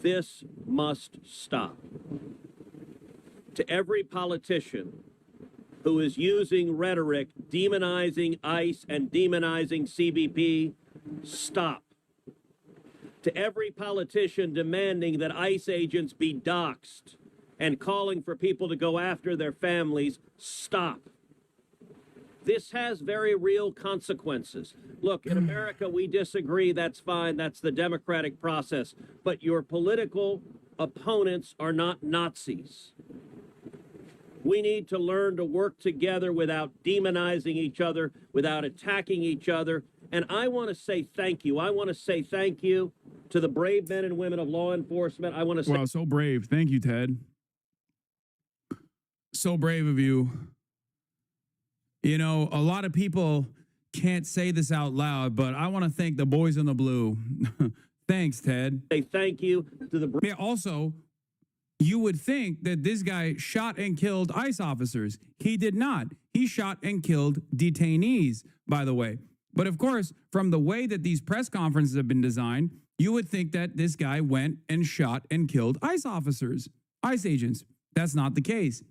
Speaker 10: This must stop. To every politician who is using rhetoric demonizing ICE and demonizing CBP, stop. To every politician demanding that ICE agents be doxxed and calling for people to go after their families, stop. This has very real consequences. Look, in America, we disagree. That's fine. That's the democratic process. But your political opponents are not Nazis. We need to learn to work together without demonizing each other, without attacking each other. And I want to say thank you. I want to say thank you to the brave men and women of law enforcement. I want to say...
Speaker 1: Wow, so brave. Thank you, Ted. So brave of you. You know, a lot of people can't say this out loud, but I want to thank the boys in the blue. Thanks, Ted.
Speaker 10: Say thank you to the...
Speaker 1: Yeah, also, you would think that this guy shot and killed ICE officers. He did not. He shot and killed detainees, by the way. But of course, from the way that these press conferences have been designed, you would think that this guy went and shot and killed ICE officers, ICE agents. That's not the case.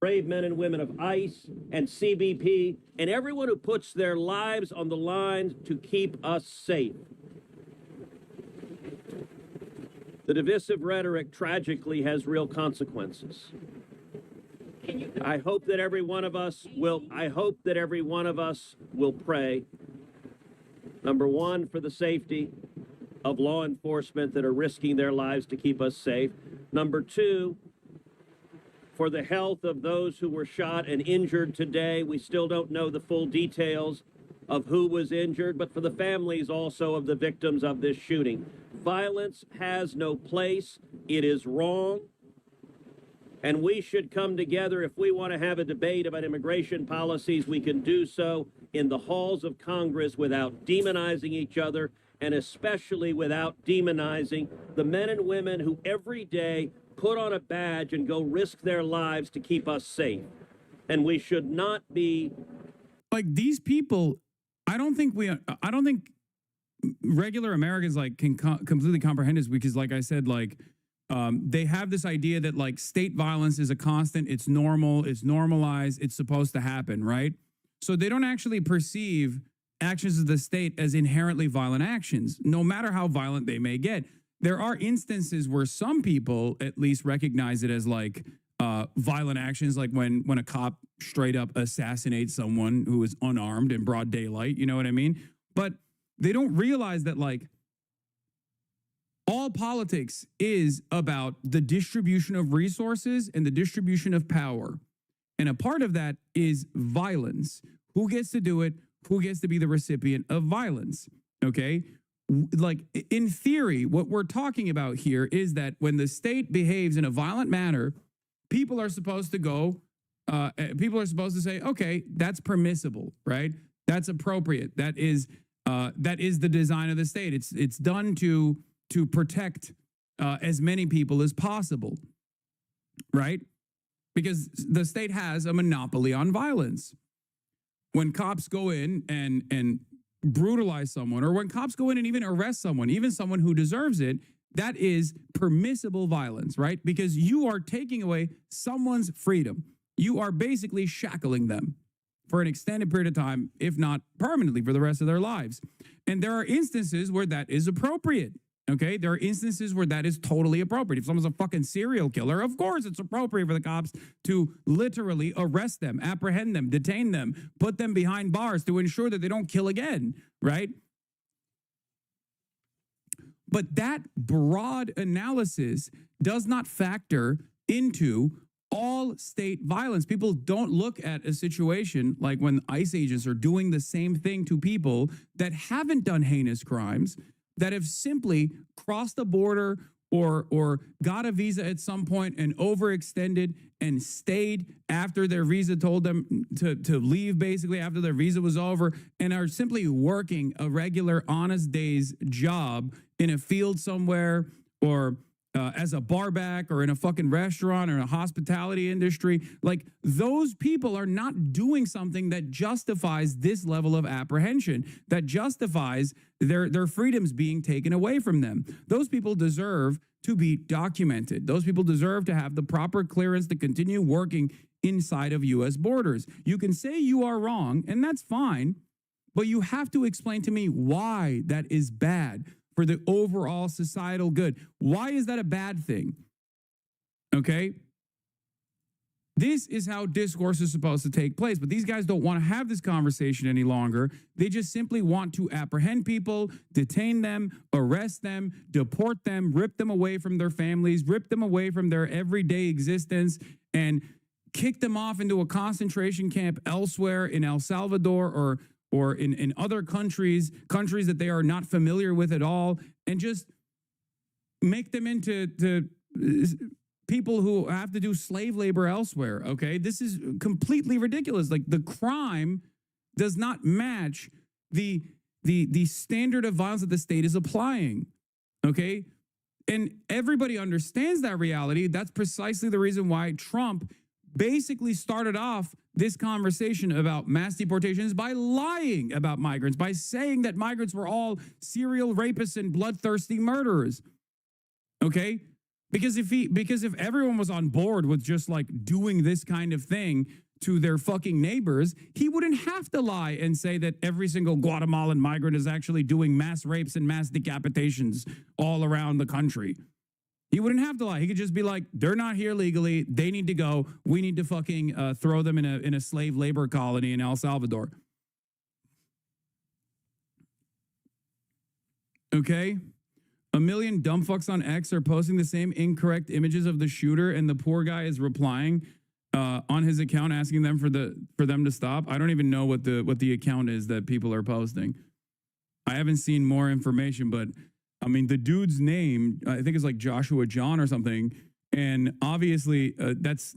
Speaker 10: Brave men and women of ICE and CBP and everyone who puts their lives on the line to keep us safe. The divisive rhetoric tragically has real consequences. I hope that every one of us will pray, number one, for the safety of law enforcement that are risking their lives to keep us safe. Number two, for the health of those who were shot and injured today. We still don't know the full details of who was injured, but for the families also of the victims of this shooting. Violence has no place. It is wrong. And we should come together. If we want to have a debate about immigration policies, we can do so in the halls of Congress without demonizing each other, and especially without demonizing the men and women who every day put on a badge and go risk their lives to keep us safe. And we should not be...
Speaker 1: Like, these people, I don't think regular Americans like can completely comprehend this, because like I said, like, they have this idea that like state violence is a constant, it's normal, it's normalized, it's supposed to happen, right? So they don't actually perceive actions of the state as inherently violent actions, no matter how violent they may get. There are instances where some people at least recognize it as like violent actions, like when a cop straight up assassinates someone who is unarmed in broad daylight, you know what I mean? But they don't realize that like all politics is about the distribution of resources and the distribution of power. And a part of that is violence. Who gets to do it? Who gets to be the recipient of violence? Okay? Like, in theory, what we're talking about here is that when the state behaves in a violent manner, people are supposed to go, people are supposed to say, okay, that's permissible, right? That's appropriate. That is the design of the state. It's done to protect as many people as possible, right? Because the state has a monopoly on violence. When cops go in and brutalize someone, or when cops go in and even arrest someone, even someone who deserves it, that is permissible violence, right? Because you are taking away someone's freedom. You are basically shackling them for an extended period of time, if not permanently for the rest of their lives. And there are instances where that is appropriate. Okay, there are instances where that is totally appropriate. If someone's a fucking serial killer, of course it's appropriate for the cops to literally arrest them, apprehend them, detain them, put them behind bars to ensure that they don't kill again, right? But that broad analysis does not factor into all state violence. People don't look at a situation like when ICE agents are doing the same thing to people that haven't done heinous crimes, that have simply crossed the border or got a visa at some point and overextended and stayed after their visa told them to leave, basically after their visa was over, and are simply working a regular honest day's job in a field somewhere, or as a barback, or in a fucking restaurant, or in a hospitality industry. Like, those people are not doing something that justifies this level of apprehension, that justifies their freedoms being taken away from them. Those people deserve to be documented. Those people deserve to have the proper clearance to continue working inside of U.S. borders. You can say you are wrong, and that's fine, but you have to explain to me why that is bad for the overall societal good. Why is that a bad thing? Okay? This is how discourse is supposed to take place, but these guys don't want to have this conversation any longer. They just simply want to apprehend people, detain them, arrest them, deport them, rip them away from their families, rip them away from their everyday existence, and kick them off into a concentration camp elsewhere in El Salvador, or in other countries that they are not familiar with at all, and just make them into people who have to do slave labor elsewhere, okay? This is completely ridiculous. Like, the crime does not match the standard of violence that the state is applying, okay? And everybody understands that reality. That's precisely the reason why Trump basically started off this conversation about mass deportations by lying about migrants, by saying that migrants were all serial rapists and bloodthirsty murderers. Okay? Because if everyone was on board with just like doing this kind of thing to their fucking neighbors, he wouldn't have to lie and say that every single Guatemalan migrant is actually doing mass rapes and mass decapitations all around the country. He wouldn't have to lie. He could just be like, they're not here legally. They need to go. We need to fucking throw them in a slave labor colony in El Salvador. Okay? A million dumb fucks on X are posting the same incorrect images of the shooter, and the poor guy is replying on his account asking them for them to stop. I don't even know what the account is that people are posting. I haven't seen more information, but I mean, the dude's name, I think, is like Joshua John or something. And obviously, that's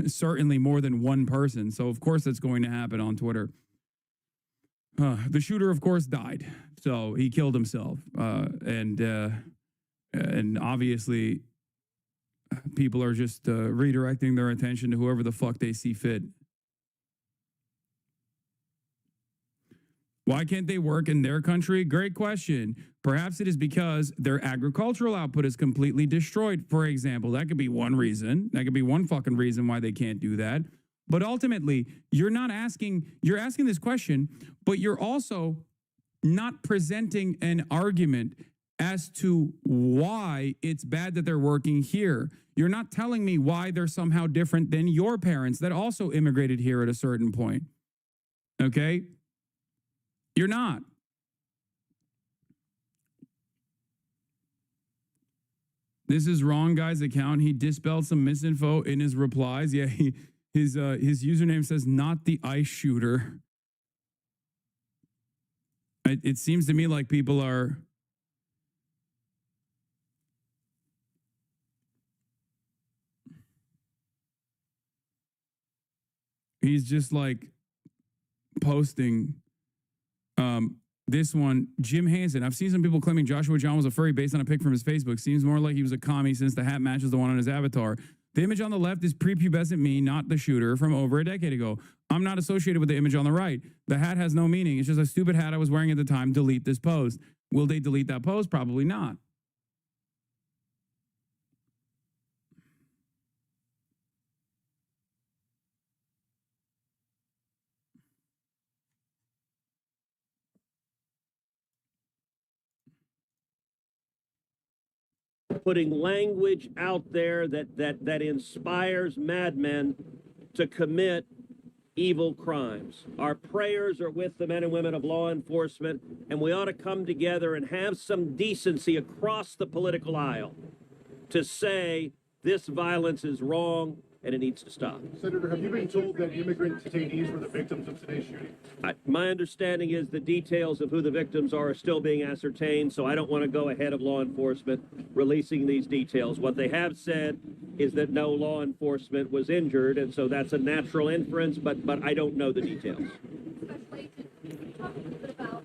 Speaker 1: certainly more than one person. So, of course, that's going to happen on Twitter. The shooter, of course, died. So he killed himself. And obviously, people are just redirecting their attention to whoever the fuck they see fit. Why can't they work in their country? Great question. Perhaps it is because their agricultural output is completely destroyed, for example. That could be one reason. That could be one fucking reason why they can't do that. But ultimately, you're asking this question, but you're also not presenting an argument as to why it's bad that they're working here. You're not telling me why they're somehow different than your parents that also immigrated here at a certain point. Okay? You're not. This is wrong guy's account. He dispelled some misinfo in his replies. Yeah, his username says not the ICE shooter. It seems to me like people are he's just like posting this one, Jim Hansen. I've seen some people claiming Joshua John was a furry based on a pic from his Facebook. Seems more like he was a commie since the hat matches the one on his avatar. The image on the left is prepubescent me, not the shooter, from over a decade ago. I'm not associated with the image on the right. The hat has no meaning. It's just a stupid hat I was wearing at the time. Delete this post. Will they delete that post? Probably not.
Speaker 10: Putting language out there that inspires madmen to commit evil crimes. Our prayers are with the men and women of law enforcement, and we ought to come together and have some decency across the political aisle to say this violence is wrong, and it needs to stop.
Speaker 8: Senator, have you been told that immigrant detainees were the victims of today's shooting?
Speaker 10: My understanding is the details of who the victims are still being ascertained, so I don't want to go ahead of law enforcement releasing these details. What they have said is that no law enforcement was injured, and so that's a natural inference, but I don't know the details.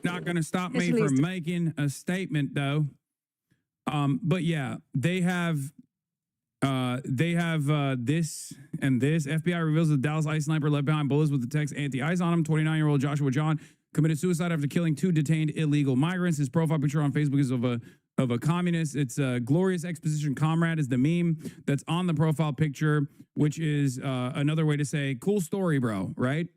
Speaker 1: Not going to stop me from making a statement, though. But yeah, they have this and this. FBI reveals the Dallas ICE sniper left behind bullets with the text anti-ICE on him. 29-year-old Joshua John committed suicide after killing 2 detained illegal migrants. His profile picture on Facebook is of a communist. It's a Glorious Exposition Comrade is the meme that's on the profile picture, which is another way to say cool story, bro, right?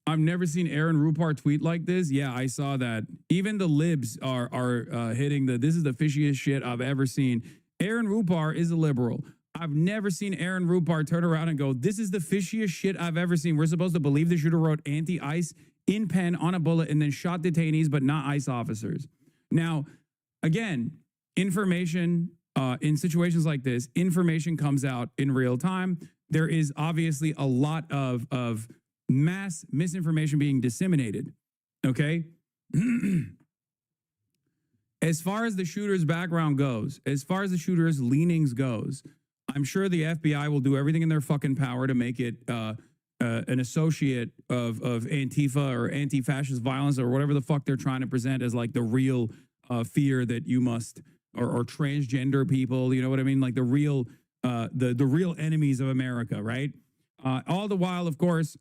Speaker 1: I've never seen Aaron Rupar tweet like this. Yeah, I saw that. Even the libs are hitting this is the fishiest shit I've ever seen. Aaron Rupar is a liberal. I've never seen Aaron Rupar turn around and go, this is the fishiest shit I've ever seen. We're supposed to believe the shooter wrote anti-ICE in pen on a bullet and then shot detainees, but not ICE officers. Now, again, information in situations like this, information comes out in real time. There is obviously a lot of mass misinformation being disseminated, okay? As far as the shooter's background goes, as far as the shooter's leanings goes, I'm sure the FBI will do everything in their fucking power to make it an associate of Antifa or anti-fascist violence or whatever the fuck they're trying to present as like the real fear that you must, or transgender people, you know what I mean? Like the real enemies of America, right? All the while, of course,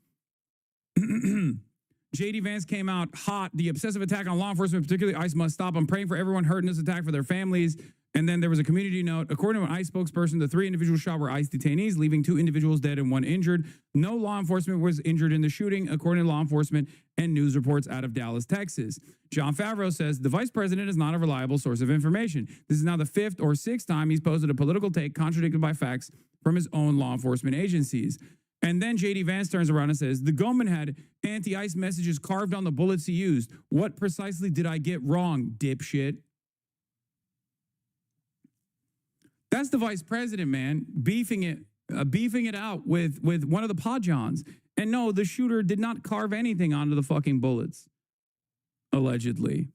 Speaker 1: J.D. Vance came out hot. The obsessive attack on law enforcement, particularly ICE, must stop. I'm praying for everyone hurt in this attack, for their families. And then there was a community note. According to an ICE spokesperson, the 3 individuals shot were ICE detainees, leaving 2 individuals dead and 1 injured. No law enforcement was injured in the shooting, according to law enforcement and news reports out of Dallas, Texas. John Favreau says the vice president is not a reliable source of information. This is now the 5th or 6th time he's posted a political take contradicted by facts from his own law enforcement agencies. And then J.D. Vance turns around and says, the gunman had anti-ICE messages carved on the bullets he used. What precisely did I get wrong, dipshit? That's the vice president, man, beefing it out with one of the Podjons. And no, the shooter did not carve anything onto the fucking bullets, allegedly.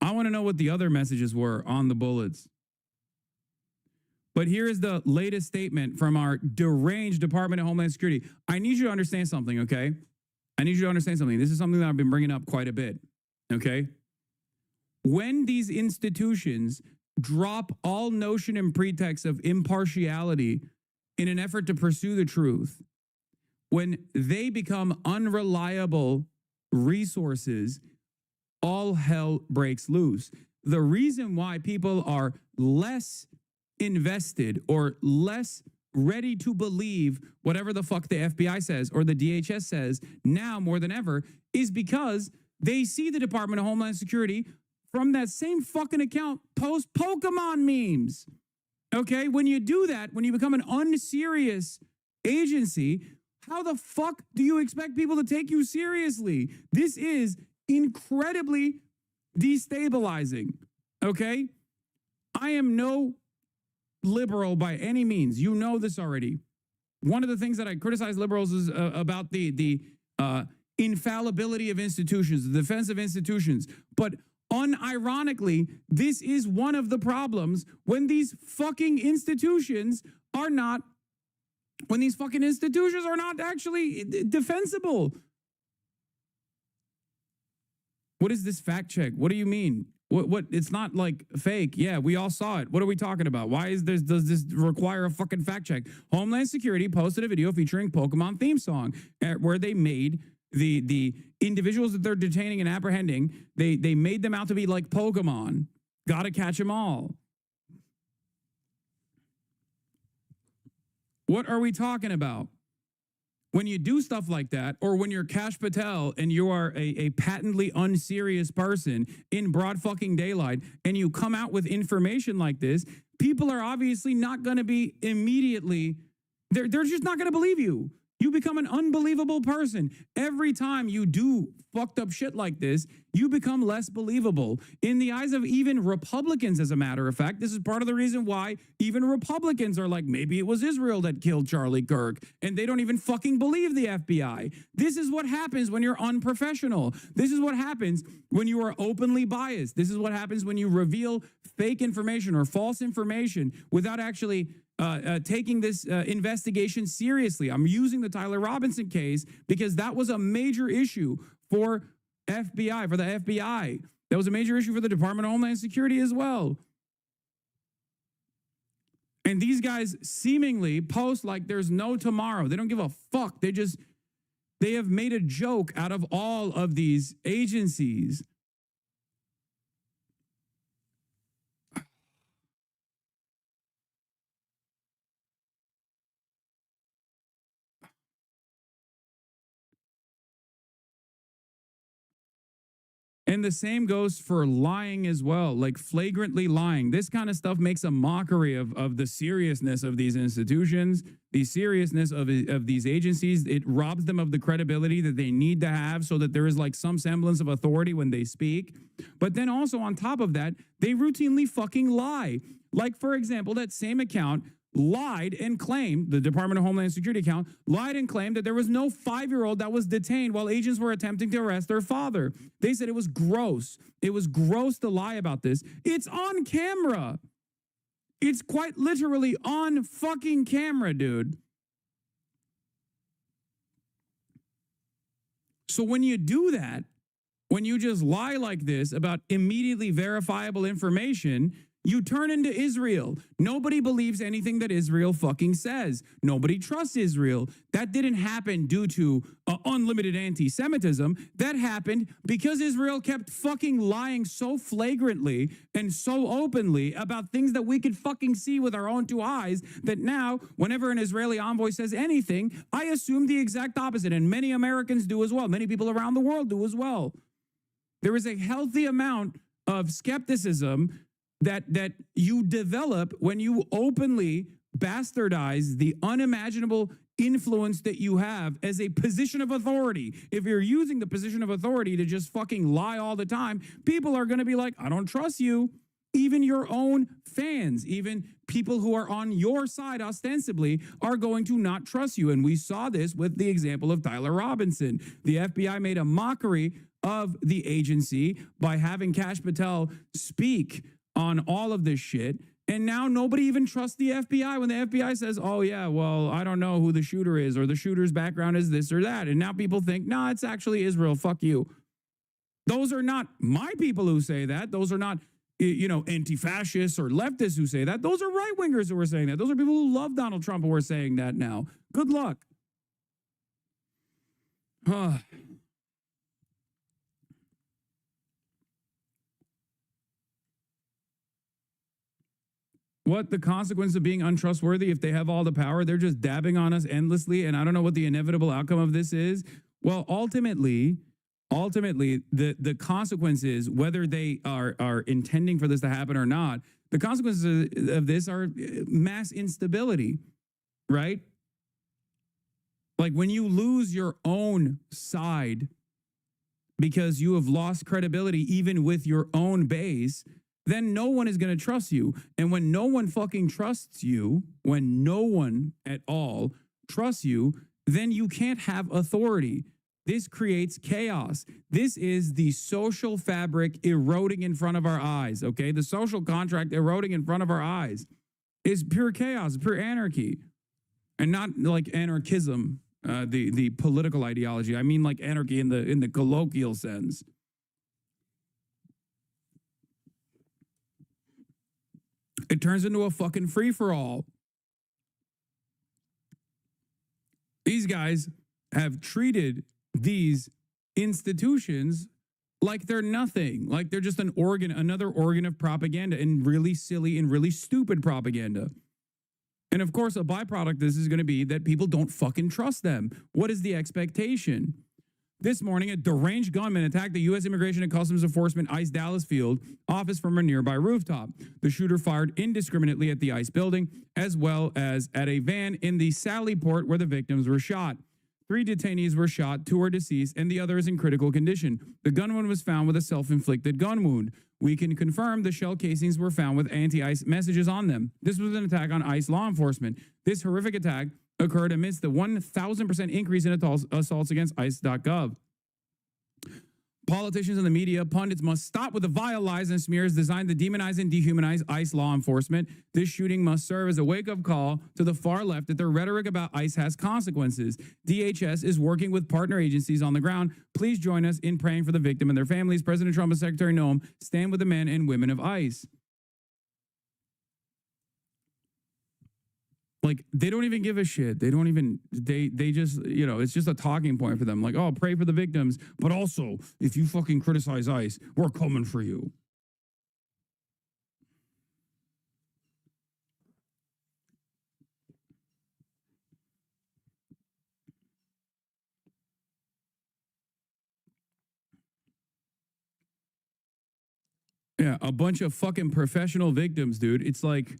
Speaker 1: I want to know what the other messages were on the bullets. But here is the latest statement from our deranged Department of Homeland Security. I need you to understand something, okay? I need you to understand something. This is something that I've been bringing up quite a bit, okay? When these institutions drop all notion and pretext of impartiality in an effort to pursue the truth, when they become unreliable resources, all hell breaks loose. The reason why people are less invested or less ready to believe whatever the fuck the FBI says or the DHS says now more than ever is because they see the Department of Homeland Security from that same fucking account post Pokemon memes. Okay, when you do that, when you become an unserious agency, how the fuck do you expect people to take you seriously? This is incredibly destabilizing. Okay, I am no liberal by any means. You know this already. One of the things that I criticize liberals is about the infallibility of institutions, the defense of institutions. But unironically, this is one of the problems when these fucking institutions are not, actually defensible. What is this fact check? What do you mean? What? It's not like fake. Yeah, we all saw it. What are we talking about? Why does this require a fucking fact check? Homeland Security posted a video featuring Pokemon theme song where they made the individuals that they're detaining and apprehending, they made them out to be like Pokemon. Gotta catch them all. What are we talking about? When you do stuff like that, or when you're Kash Patel and you are a patently unserious person in broad fucking daylight, and you come out with information like this, people are obviously not going to be immediately, they're just not going to believe you. You become an unbelievable person. Every time you do fucked up shit like this, you become less believable in the eyes of even Republicans, as a matter of fact. This is part of the reason why even Republicans are like, maybe it was Israel that killed Charlie Kirk, and they don't even fucking believe the FBI. This is what happens when you're unprofessional. This is what happens when you are openly biased. This is what happens when you reveal fake information or false information without actually taking this investigation seriously. I'm using the Tyler Robinson case because that was a major issue for the FBI. That was a major issue for the Department of Homeland Security as well. And these guys seemingly post like there's no tomorrow. They don't give a fuck. They have made a joke out of all of these agencies. And the same goes for lying as well, like flagrantly lying. This kind of stuff makes a mockery of the seriousness of these institutions, the seriousness of these agencies. It robs them of the credibility that they need to have so that there is like some semblance of authority when they speak. But then also on top of that, they routinely fucking lie. Like, for example, that same account lied and claimed, the Department of Homeland Security account, lied and claimed that there was no 5-year-old that was detained while agents were attempting to arrest their father. They said it was gross. It was gross to lie about this. It's on camera. It's quite literally on fucking camera, dude. So when you do that, when you just lie like this about immediately verifiable information, you turn into Israel. Nobody believes anything that Israel fucking says. Nobody trusts Israel. That didn't happen due to unlimited anti-Semitism. That happened because Israel kept fucking lying so flagrantly and so openly about things that we could fucking see with our own 2 eyes that now, whenever an Israeli envoy says anything, I assume the exact opposite. And many Americans do as well. Many people around the world do as well. There is a healthy amount of skepticism that you develop when you openly bastardize the unimaginable influence that you have as a position of authority. If you're using the position of authority to just fucking lie all the time, people are going to be like, I don't trust you. Even your own fans, even people who are on your side ostensibly are going to not trust you. And we saw this with the example of Tyler Robinson. The FBI made a mockery of the agency by having Kash Patel speak on all of this shit. And now nobody even trusts the FBI when the FBI says, oh yeah, well, I don't know who the shooter is, or the shooter's background is this or that. And now people think, nah, it's actually Israel. Fuck you. Those are not my people who say that. Those are not, anti-fascists or leftists who say that. Those are right-wingers who are saying that. Those are people who love Donald Trump who are saying that now. Good luck. What the consequence of being untrustworthy? If they have all the power, they're just dabbing on us endlessly. And I don't know what the inevitable outcome of this is. Well, ultimately, the consequence is, whether they are intending for this to happen or not, the consequences of this are mass instability, right? Like when you lose your own side because you have lost credibility even with your own base, then no one is going to trust you. And when no one fucking trusts you, when no one at all trusts you, then you can't have authority. This creates chaos. This is the social fabric eroding in front of our eyes, okay? The social contract eroding in front of our eyes is pure chaos, pure anarchy. And not like anarchism, the political ideology. I mean like anarchy in the colloquial sense. It turns into a fucking free-for-all. These guys have treated these institutions like they're nothing, like they're just another organ of propaganda, and really silly and really stupid propaganda. And of course, a byproduct of this is going to be that people don't fucking trust them. What is the expectation? This morning, a deranged gunman attacked the U.S. Immigration and Customs Enforcement ICE Dallas field office from a nearby rooftop. The shooter fired indiscriminately at the ICE building, as well as at a van in the Sally Port where the victims were shot. 3 detainees were shot, 2 are deceased, and the other is in critical condition. The gun wound was found with a self-inflicted gun wound. We can confirm the shell casings were found with anti-ICE messages on them. This was an attack on ICE law enforcement. This horrific attack occurred amidst the 1,000% increase in assaults against ICE.gov. Politicians and the media, pundits must stop with the vile lies and smears designed to demonize and dehumanize ICE law enforcement. This shooting must serve as a wake-up call to the far left that their rhetoric about ICE has consequences. DHS is working with partner agencies on the ground. Please join us in praying for the victim and their families. President Trump and Secretary Noam stand with the men and women of ICE. Like, they don't even give a shit. They don't even, they just, you know, it's just a talking point for them. Like, oh, pray for the victims. But also, if you fucking criticize ICE, we're coming for you. Yeah, a bunch of fucking professional victims, dude. It's like,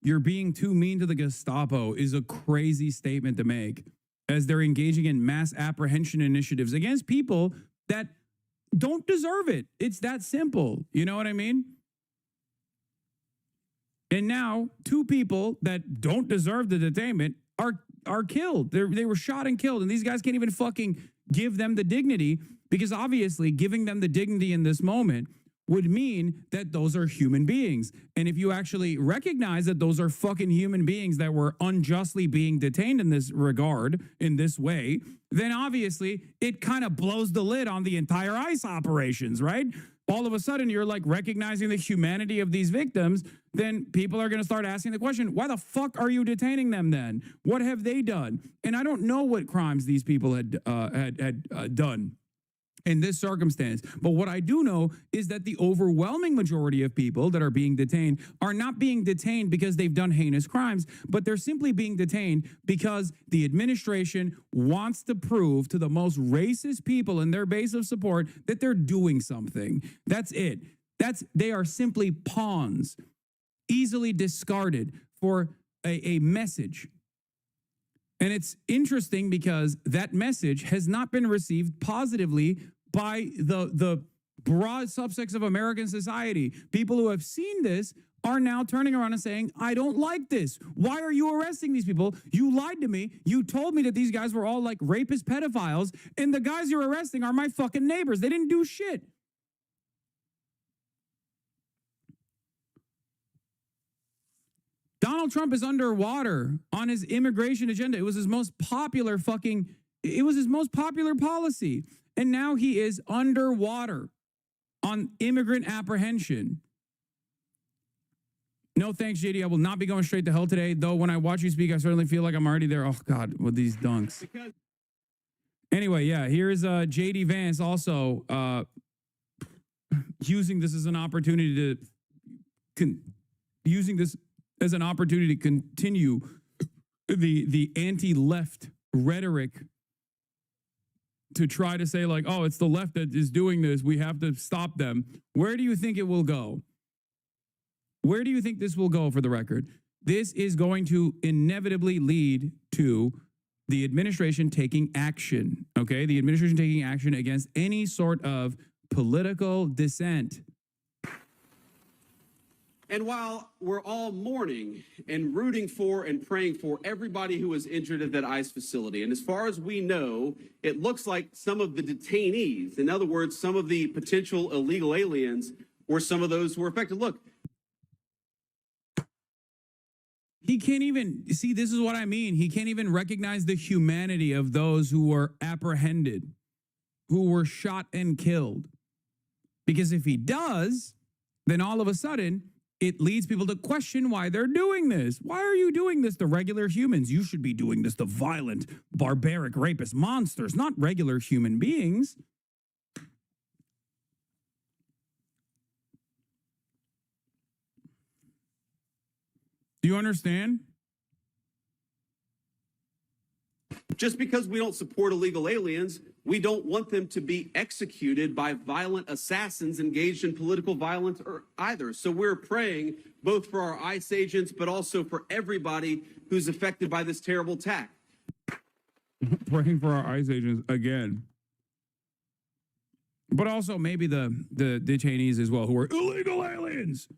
Speaker 1: you're being too mean to the Gestapo is a crazy statement to make, as they're engaging in mass apprehension initiatives against people that don't deserve it. It's that simple. You know what I mean? And now 2 people that don't deserve the detainment are killed. They were shot and killed, and these guys can't even fucking give them the dignity, because obviously giving them the dignity in this moment would mean that those are human beings. And if you actually recognize that those are fucking human beings that were unjustly being detained in this regard, in this way, then obviously it kind of blows the lid on the entire ICE operations, right? All of a sudden you're like recognizing the humanity of these victims, then people are going to start asking the question, why the fuck are you detaining them then? What have they done? And I don't know what crimes these people had done in this circumstance. But what I do know is that the overwhelming majority of people that are being detained are not being detained because they've done heinous crimes, but they're simply being detained because the administration wants to prove to the most racist people in their base of support that they're doing something. That's it. They are simply pawns, easily discarded for a message. And it's interesting because that message has not been received positively by the broad subsects of American society. People who have seen this are now turning around and saying, I don't like this. Why are you arresting these people? You lied to me. You told me that these guys were all like rapist pedophiles, and the guys you're arresting are my fucking neighbors. They didn't do shit. Donald Trump is underwater on his immigration agenda. It was his most popular policy. And now he is underwater on immigrant apprehension. No thanks, JD. I will not be going straight to hell today, though when I watch you speak, I certainly feel like I'm already there. Oh, God, with these dunks. Anyway, yeah, here's JD Vance also using this as an opportunity to as an opportunity to continue the anti-left rhetoric to try to say like, oh, it's the left that is doing this. We have to stop them. Where do you think it will go? Where do you think this will go, for the record? This is going to inevitably lead to the administration taking action, okay? The administration taking action against any sort of political dissent.
Speaker 20: And while we're all mourning and rooting for and praying for everybody who was injured at that ICE facility, and as far as we know, it looks like some of the detainees, in other words, some of the potential illegal aliens, were some of those who were affected. Look.
Speaker 1: He can't even, see, this is what I mean. He can't even recognize the humanity of those who were apprehended, who were shot and killed. Because if he does, then all of a sudden, it leads people to question why they're doing this. Why are you doing this to regular humans? You should be doing this to violent, barbaric, rapist monsters, not regular human beings. Do you understand?
Speaker 20: Just because we don't support illegal aliens, we don't want them to be executed by violent assassins engaged in political violence either. So we're praying both for our ICE agents, but also for everybody who's affected by this terrible attack.
Speaker 1: praying for our ICE agents again. But also maybe the detainees as well, who are illegal aliens.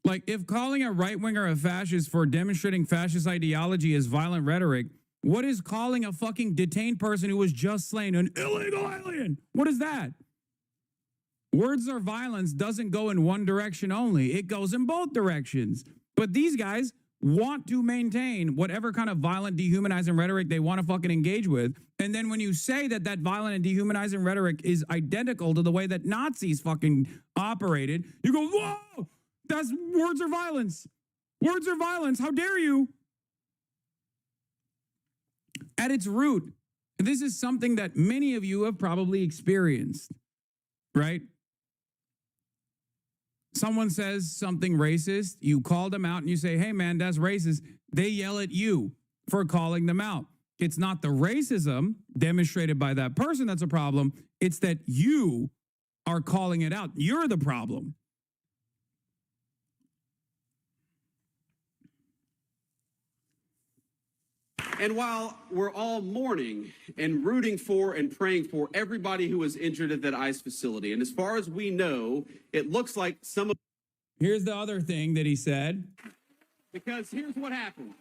Speaker 1: Like, if calling a right-winger a fascist for demonstrating fascist ideology is violent rhetoric, what is calling a fucking detained person who was just slain an illegal alien? What is that? Words or violence doesn't go in one direction only. It goes in both directions. But these guys want to maintain whatever kind of violent, dehumanizing rhetoric they want to fucking engage with. And then when you say that that violent and dehumanizing rhetoric is identical to the way that Nazis fucking operated, you go, whoa, that's words are violence. Words are violence. How dare you? At its root, this is something that many of you have probably experienced, right? Someone says something racist, you call them out and you say, hey man, that's racist. They yell at you for calling them out. It's not the racism demonstrated by that person that's a problem. It's that you are calling it out. You're the problem.
Speaker 20: And while we're all mourning and rooting for and praying for everybody who was injured at that ICE facility, and as far as we know, it looks like some of...
Speaker 1: Here's the other thing that he said.
Speaker 20: Because here's what happened.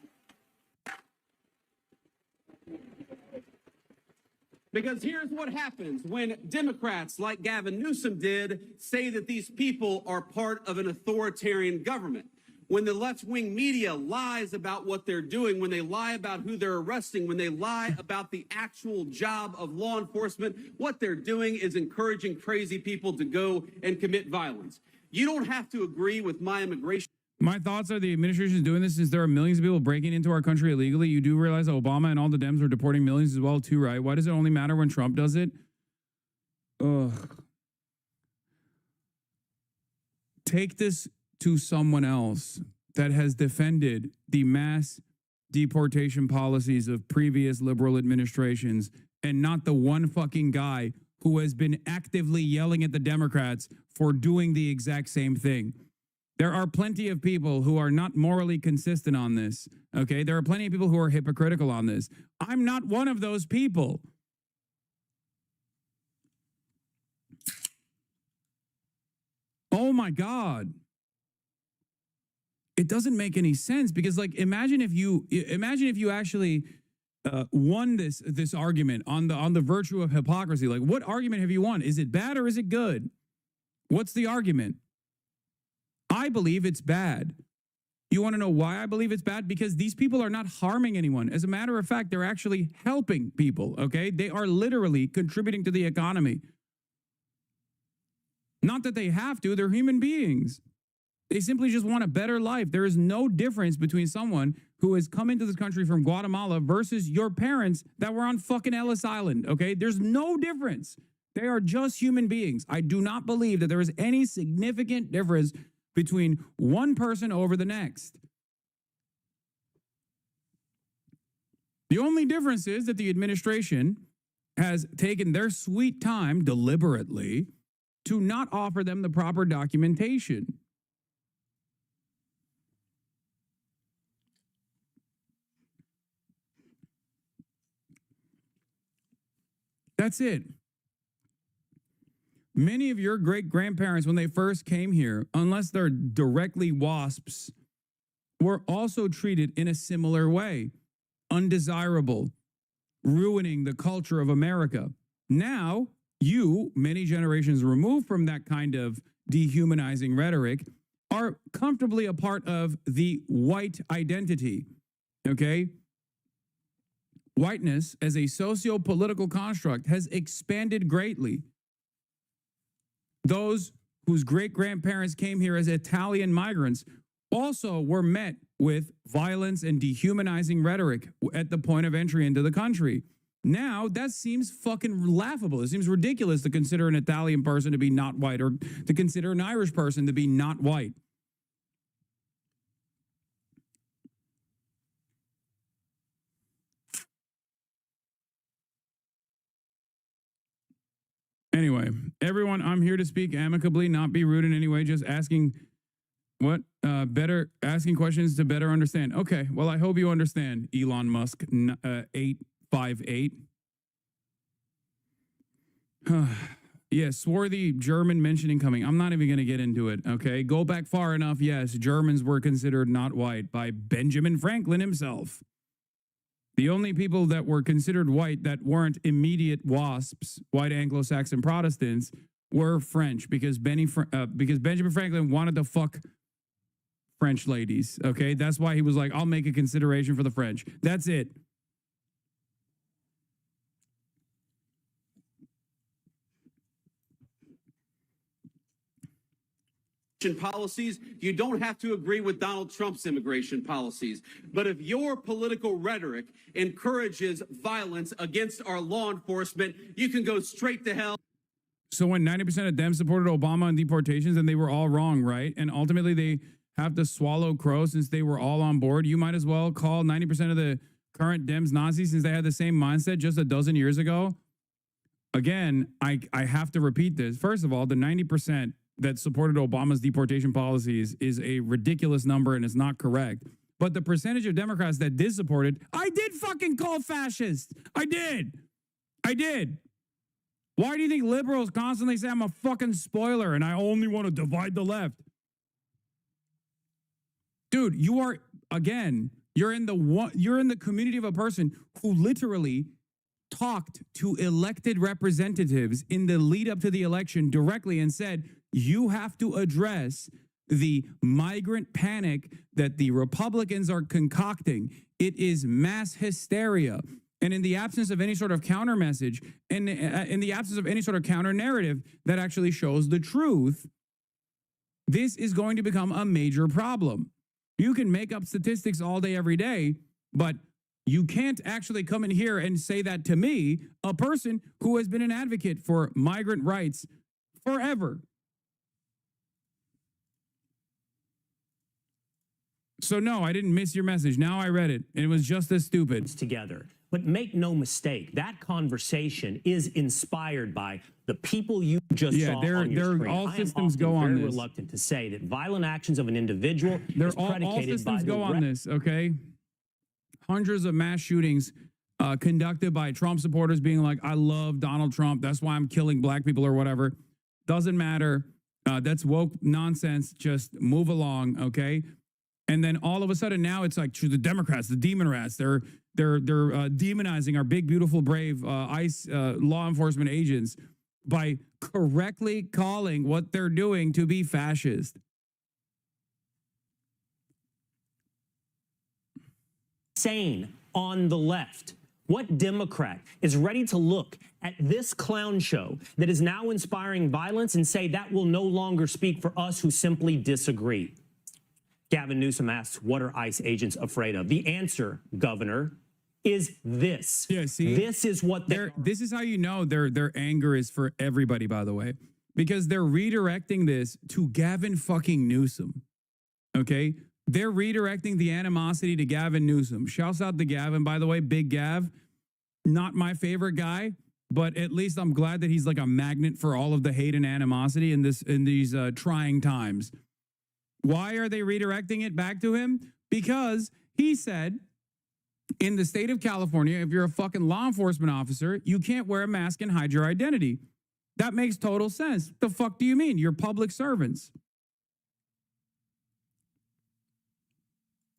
Speaker 20: Because here's what happens when Democrats like Gavin Newsom did say that these people are part of an authoritarian government. When the left-wing media lies about what they're doing, when they lie about who they're arresting, when they lie about the actual job of law enforcement, what they're doing is encouraging crazy people to go and commit violence. You don't have to agree with my immigration.
Speaker 1: My thoughts are the administration is doing this since there are millions of people breaking into our country illegally. You do realize that Obama and all the Dems are deporting millions as well too, right? Why does it only matter when Trump does it? Ugh. Take this to someone else that has defended the mass deportation policies of previous liberal administrations and not the one fucking guy who has been actively yelling at the Democrats for doing the exact same thing. There are plenty of people who are not morally consistent on this, okay? There are plenty of people who are hypocritical on this. I'm not one of those people. Oh my God. It doesn't make any sense because, like, imagine if you actually won this argument on the virtue of hypocrisy. Like, what argument have you won? Is it bad or is it good? What's the argument? I believe it's bad. You want to know why I believe it's bad? Because these people are not harming anyone. As a matter of fact, they're actually helping people, okay? They are literally contributing to the economy. Not that they have to, they're human beings. They simply just want a better life. There is no difference between someone who has come into this country from Guatemala versus your parents that were on fucking Ellis Island, okay? There's no difference. They are just human beings. I do not believe that there is any significant difference between one person over the next. The only difference is that the administration has taken their sweet time deliberately to not offer them the proper documentation. That's it. Many of your great-grandparents, when they first came here, unless they're directly WASPs, were also treated in a similar way. Undesirable, ruining the culture of America. Now, you, many generations removed from that kind of dehumanizing rhetoric, are comfortably a part of the white identity, okay? Whiteness as a socio-political construct has expanded greatly. Those whose great-grandparents came here as Italian migrants also were met with violence and dehumanizing rhetoric at the point of entry into the country. Now, that seems fucking laughable. It seems ridiculous to consider an Italian person to be not white or to consider an Irish person to be not white. Anyway, everyone, I'm here to speak amicably, not be rude in any way, just asking What? Better asking questions to better understand. Okay. Well, I hope you understand, Elon Musk 858. Yeah, swarthy German mentioning coming. I'm not even going to get into it, okay? Go back far enough. Yes, Germans were considered not white by Benjamin Franklin himself. The only people that were considered white that weren't immediate WASPs, white Anglo-Saxon Protestants, were French because Benjamin Franklin wanted to fuck French ladies, okay? That's why he was like, I'll make a consideration for the French. That's it.
Speaker 20: Policies, you don't have to agree with Donald Trump's immigration policies. But if your political rhetoric encourages violence against our law enforcement, you can go straight to hell.
Speaker 1: So when 90% of them supported Obama on deportations, and they were all wrong, right? And ultimately they have to swallow crow since they were all on board. You might as well call 90% of the current Dems Nazis since they had the same mindset just a dozen years ago. Again, I have to repeat this. First of all, the 90% that supported Obama's deportation policies is a ridiculous number and it's not correct. But the percentage of Democrats that did support it, I did fucking call fascist. I did. Why do you think liberals constantly say I'm a fucking spoiler and I only want to divide the left? Dude, you are, again, you're in the community of a person who literally talked to elected representatives in the lead up to the election directly and said, you have to address the migrant panic that the Republicans are concocting. It is mass hysteria. And in the absence of any sort of counter message, and in the absence of any sort of counter narrative that actually shows the truth, this is going to become a major problem. You can make up statistics all day, every day, but you can't actually come in here and say that to me, a person who has been an advocate for migrant rights forever. So no, I didn't miss your message. Now I read it, and it was just as stupid.
Speaker 21: Together. But make no mistake, that conversation is inspired by the people you just saw on your screen.
Speaker 1: All systems go on this.
Speaker 21: I'm reluctant to say that violent actions of an individual is
Speaker 1: all
Speaker 21: predicated
Speaker 1: systems
Speaker 21: by
Speaker 1: go on this, okay? Hundreds of mass shootings conducted by Trump supporters being like, I love Donald Trump. That's why I'm killing black people or whatever. Doesn't matter. That's woke nonsense. Just move along, okay? And then all of a sudden now it's like the Democrats, the demon rats, they're demonizing our big, beautiful, brave ICE law enforcement agents by correctly calling what they're doing to be fascist.
Speaker 21: Sane on the left. What Democrat is ready to look at this clown show that is now inspiring violence and say that will no longer speak for us who simply disagree? Gavin Newsom asks, what are ICE agents afraid of? The answer, Governor, is this.
Speaker 1: Yeah, see,
Speaker 21: this is what
Speaker 1: this is how you know their anger is for everybody, by the way, because they're redirecting this to Gavin fucking Newsom. Okay? They're redirecting the animosity to Gavin Newsom. Shouts out to Gavin, by the way, Big Gav. Not my favorite guy, but at least I'm glad that he's like a magnet for all of the hate and animosity in these trying times. Why are they redirecting it back to him? Because he said in the state of California, if you're a fucking law enforcement officer, you can't wear a mask and hide your identity. That makes total sense. The fuck do you mean? You're public servants.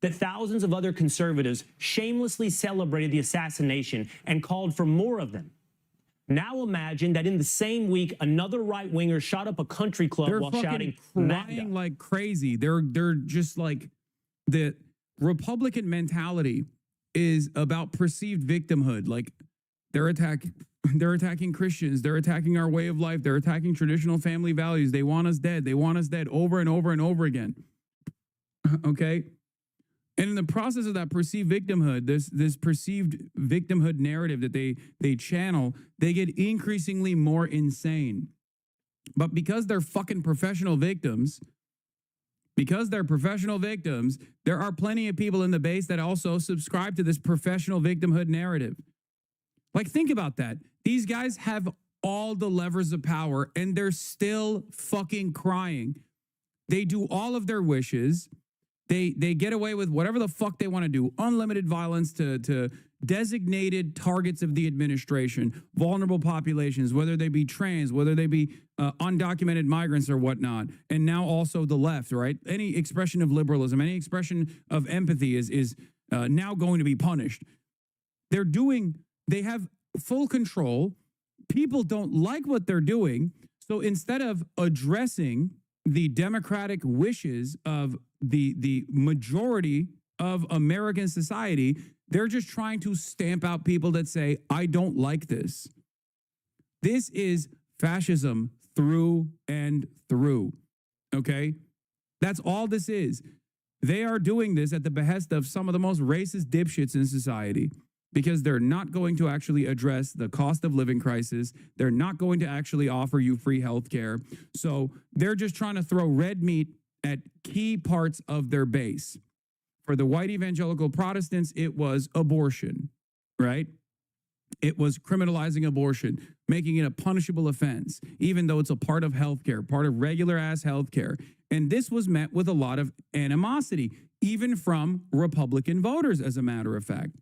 Speaker 21: That thousands of other conservatives shamelessly celebrated the assassination and called for more of them. Now imagine that in the same week, another right-winger shot up a country club while shouting
Speaker 1: crying like crazy. They're just like, the Republican mentality is about perceived victimhood. Like they're attacking Christians. They're attacking our way of life. They're attacking traditional family values. They want us dead. They want us dead over and over and over again. Okay? And in the process of that perceived victimhood, this perceived victimhood narrative that they channel, they get increasingly more insane. But because they're fucking professional victims, there are plenty of people in the base that also subscribe to this professional victimhood narrative. Like, think about that. These guys have all the levers of power and they're still fucking crying. They do all of their wishes. They get away with whatever the fuck they want to do. Unlimited violence to designated targets of the administration, vulnerable populations, whether they be trans, whether they be undocumented migrants or whatnot. And now also the left, right? Any expression of liberalism, any expression of empathy is now going to be punished. They have full control. People don't like what they're doing. So instead of addressing the democratic wishes of the majority of American society, they're just trying to stamp out people that say, I don't like this. This is fascism through and through, okay? That's all this is. They are doing this at the behest of some of the most racist dipshits in society because they're not going to actually address the cost of living crisis. They're not going to actually offer you free health care. So they're just trying to throw red meat at key parts of their base. For the white evangelical Protestants, it was abortion, right? It was criminalizing abortion, making it a punishable offense, even though it's a part of healthcare, part of regular ass healthcare. And this was met with a lot of animosity, even from Republican voters, as a matter of fact.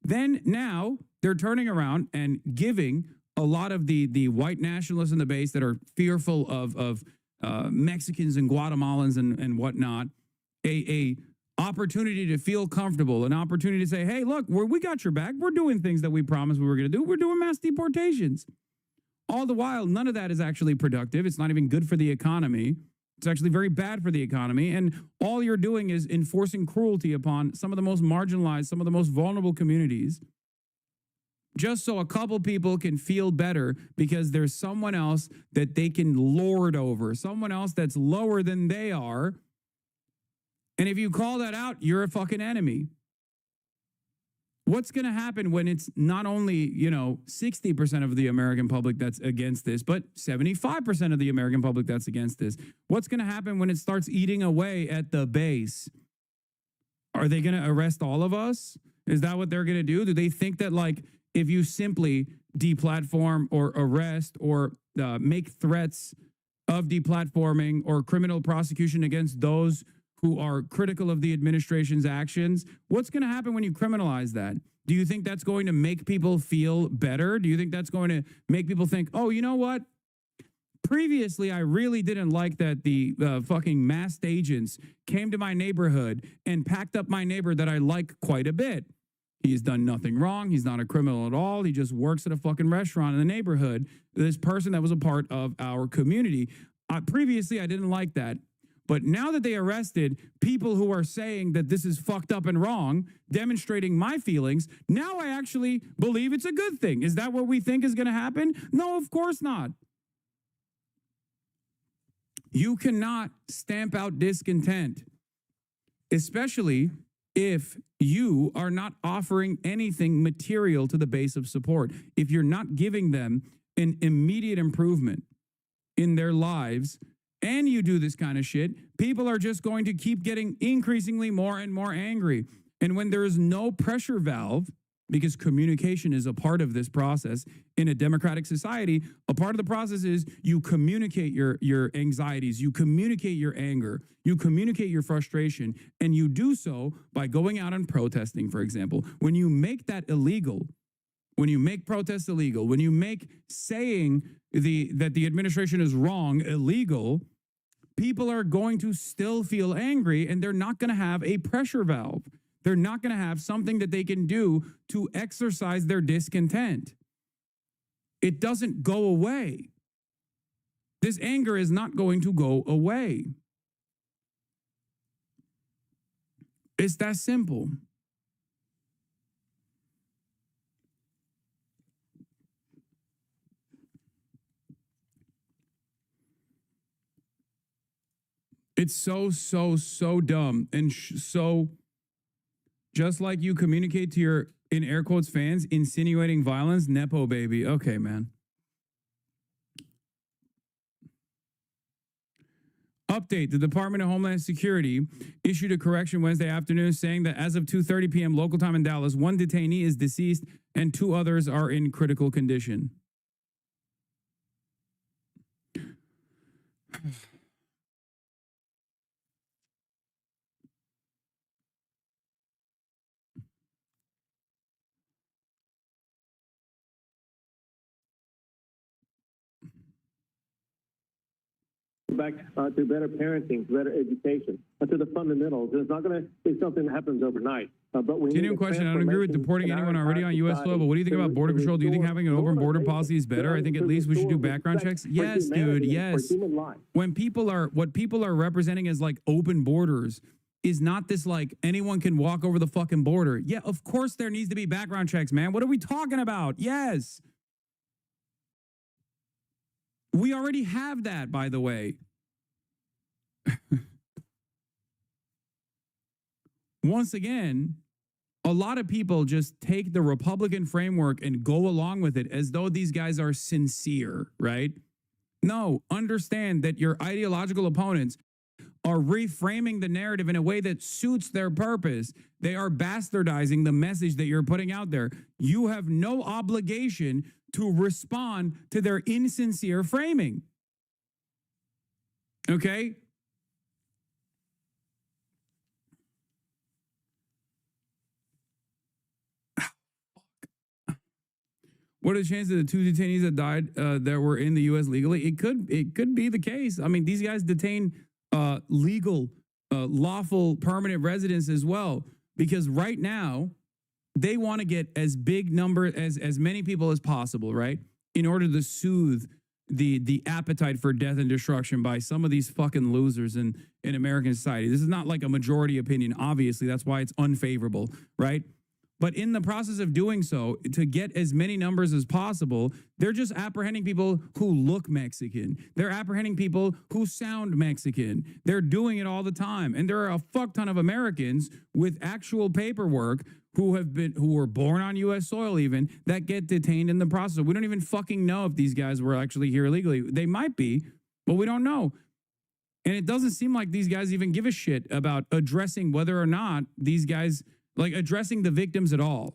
Speaker 1: Then now they're turning around and giving a lot of the white nationalists in the base that are fearful of Mexicans and Guatemalans and whatnot, a opportunity to feel comfortable, an opportunity to say, hey, look, we got your back. We're doing things that we promised we were going to do. We're doing mass deportations. All the while, none of that is actually productive. It's not even good for the economy. It's actually very bad for the economy. And all you're doing is enforcing cruelty upon some of the most marginalized, some of the most vulnerable communities, just so a couple people can feel better because there's someone else that they can lord over, someone else that's lower than they are. And if you call that out, you're a fucking enemy. What's going to happen when it's not only, 60% of the American public that's against this, but 75% of the American public that's against this? What's going to happen when it starts eating away at the base? Are they going to arrest all of us? Is that what they're going to do? Do they think that, like, if you simply deplatform or arrest or make threats of deplatforming or criminal prosecution against those who are critical of the administration's actions, what's going to happen when you criminalize that? Do you think that's going to make people feel better? Do you think that's going to make people think, oh, you know what? Previously, I really didn't like that the fucking masked agents came to my neighborhood and packed up my neighbor that I like quite a bit. He's done nothing wrong. He's not a criminal at all. He just works at a fucking restaurant in the neighborhood. This person that was a part of our community. Previously, I didn't like that. But now that they arrested people who are saying that this is fucked up and wrong, demonstrating my feelings, now I actually believe it's a good thing. Is that what we think is going to happen? No, of course not. You cannot stamp out discontent, especially if you are not offering anything material to the base of support. If you're not giving them an immediate improvement in their lives, and you do this kind of shit, people are just going to keep getting increasingly more and more angry. And when there is no pressure valve, because communication is a part of this process in a democratic society, a part of the process is you communicate your anxieties, you communicate your anger, you communicate your frustration, and you do so by going out and protesting, for example. When you make that illegal, when you make protests illegal, when you make saying that the administration is wrong illegal, people are going to still feel angry, and they're not going to have a pressure valve. They're not going to have something that they can do to exercise their discontent. It doesn't go away. This anger is not going to go away. It's that simple. It's so dumb and so just like you communicate to your, in air quotes, fans, insinuating violence, Nepo baby. Okay, man. Update, the Department of Homeland Security issued a correction Wednesday afternoon saying that as of 2:30 p.m. local time in Dallas, one detainee is deceased and two others are in critical condition.
Speaker 3: back to better parenting, to better education, to the fundamentals. And it's not going to be something that happens overnight. But we
Speaker 1: Genuine question. I don't agree with deporting anyone already on U.S. soil, but what do you think about border control? Do you think having an open border policy is better? I think at least we should do background checks. Yes, dude. Yes. When what people are representing as like open borders is not this like anyone can walk over the fucking border. Yeah, of course there needs to be background checks, man. What are we talking about? Yes. We already have that, by the way. Once again, a lot of people just take the Republican framework and go along with it as though these guys are sincere, right? No, understand that your ideological opponents are reframing the narrative in a way that suits their purpose. They are bastardizing the message that you're putting out there. You have no obligation to respond to their insincere framing. Okay? What are the chances of the 2 detainees that died that were in the U.S. legally? It could be the case. I mean, these guys detain legal, lawful, permanent residents as well, because right now they want to get as big number as many people as possible, right? In order to soothe the appetite for death and destruction by some of these fucking losers in American society. This is not like a majority opinion, obviously. That's why it's unfavorable, right? But in the process of doing so, to get as many numbers as possible, they're just apprehending people who look Mexican. They're apprehending people who sound Mexican. They're doing it all the time. And there are a fuck ton of Americans with actual paperwork who were born on U.S. soil even, that get detained in the process. We don't even fucking know if these guys were actually here illegally. They might be, but we don't know. And it doesn't seem like these guys even give a shit about addressing whether or not these guys, like addressing the victims at all.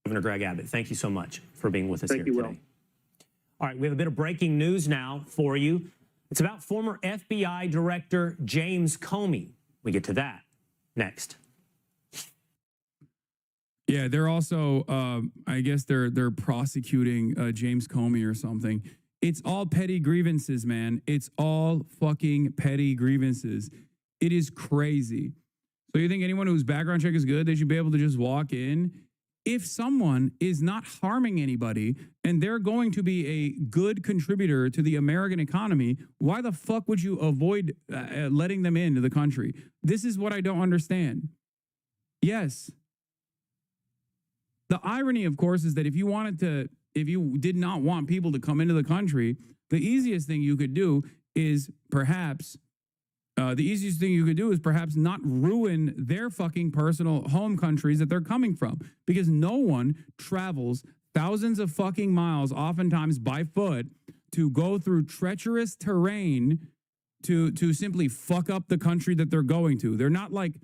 Speaker 21: Governor Greg Abbott, thank you so much for being with us
Speaker 3: Thank
Speaker 21: here
Speaker 3: you,
Speaker 21: today.
Speaker 3: Will.
Speaker 21: All right, we have a bit of breaking news now for you. It's about former FBI Director James Comey. We get to that next.
Speaker 1: Yeah, they're also, I guess they're prosecuting James Comey or something. It's all petty grievances, man. It's all fucking petty grievances. It is crazy. So you think anyone whose background check is good, they should be able to just walk in? If someone is not harming anybody and they're going to be a good contributor to the American economy, why the fuck would you avoid letting them into the country? This is what I don't understand. Yes. The irony, of course, is that if you did not want people to come into the country, the easiest thing you could do is perhaps not ruin their fucking personal home countries that they're coming from, because no one travels thousands of fucking miles, oftentimes by foot, to go through treacherous terrain to simply fuck up the country that they're going to. They're not like,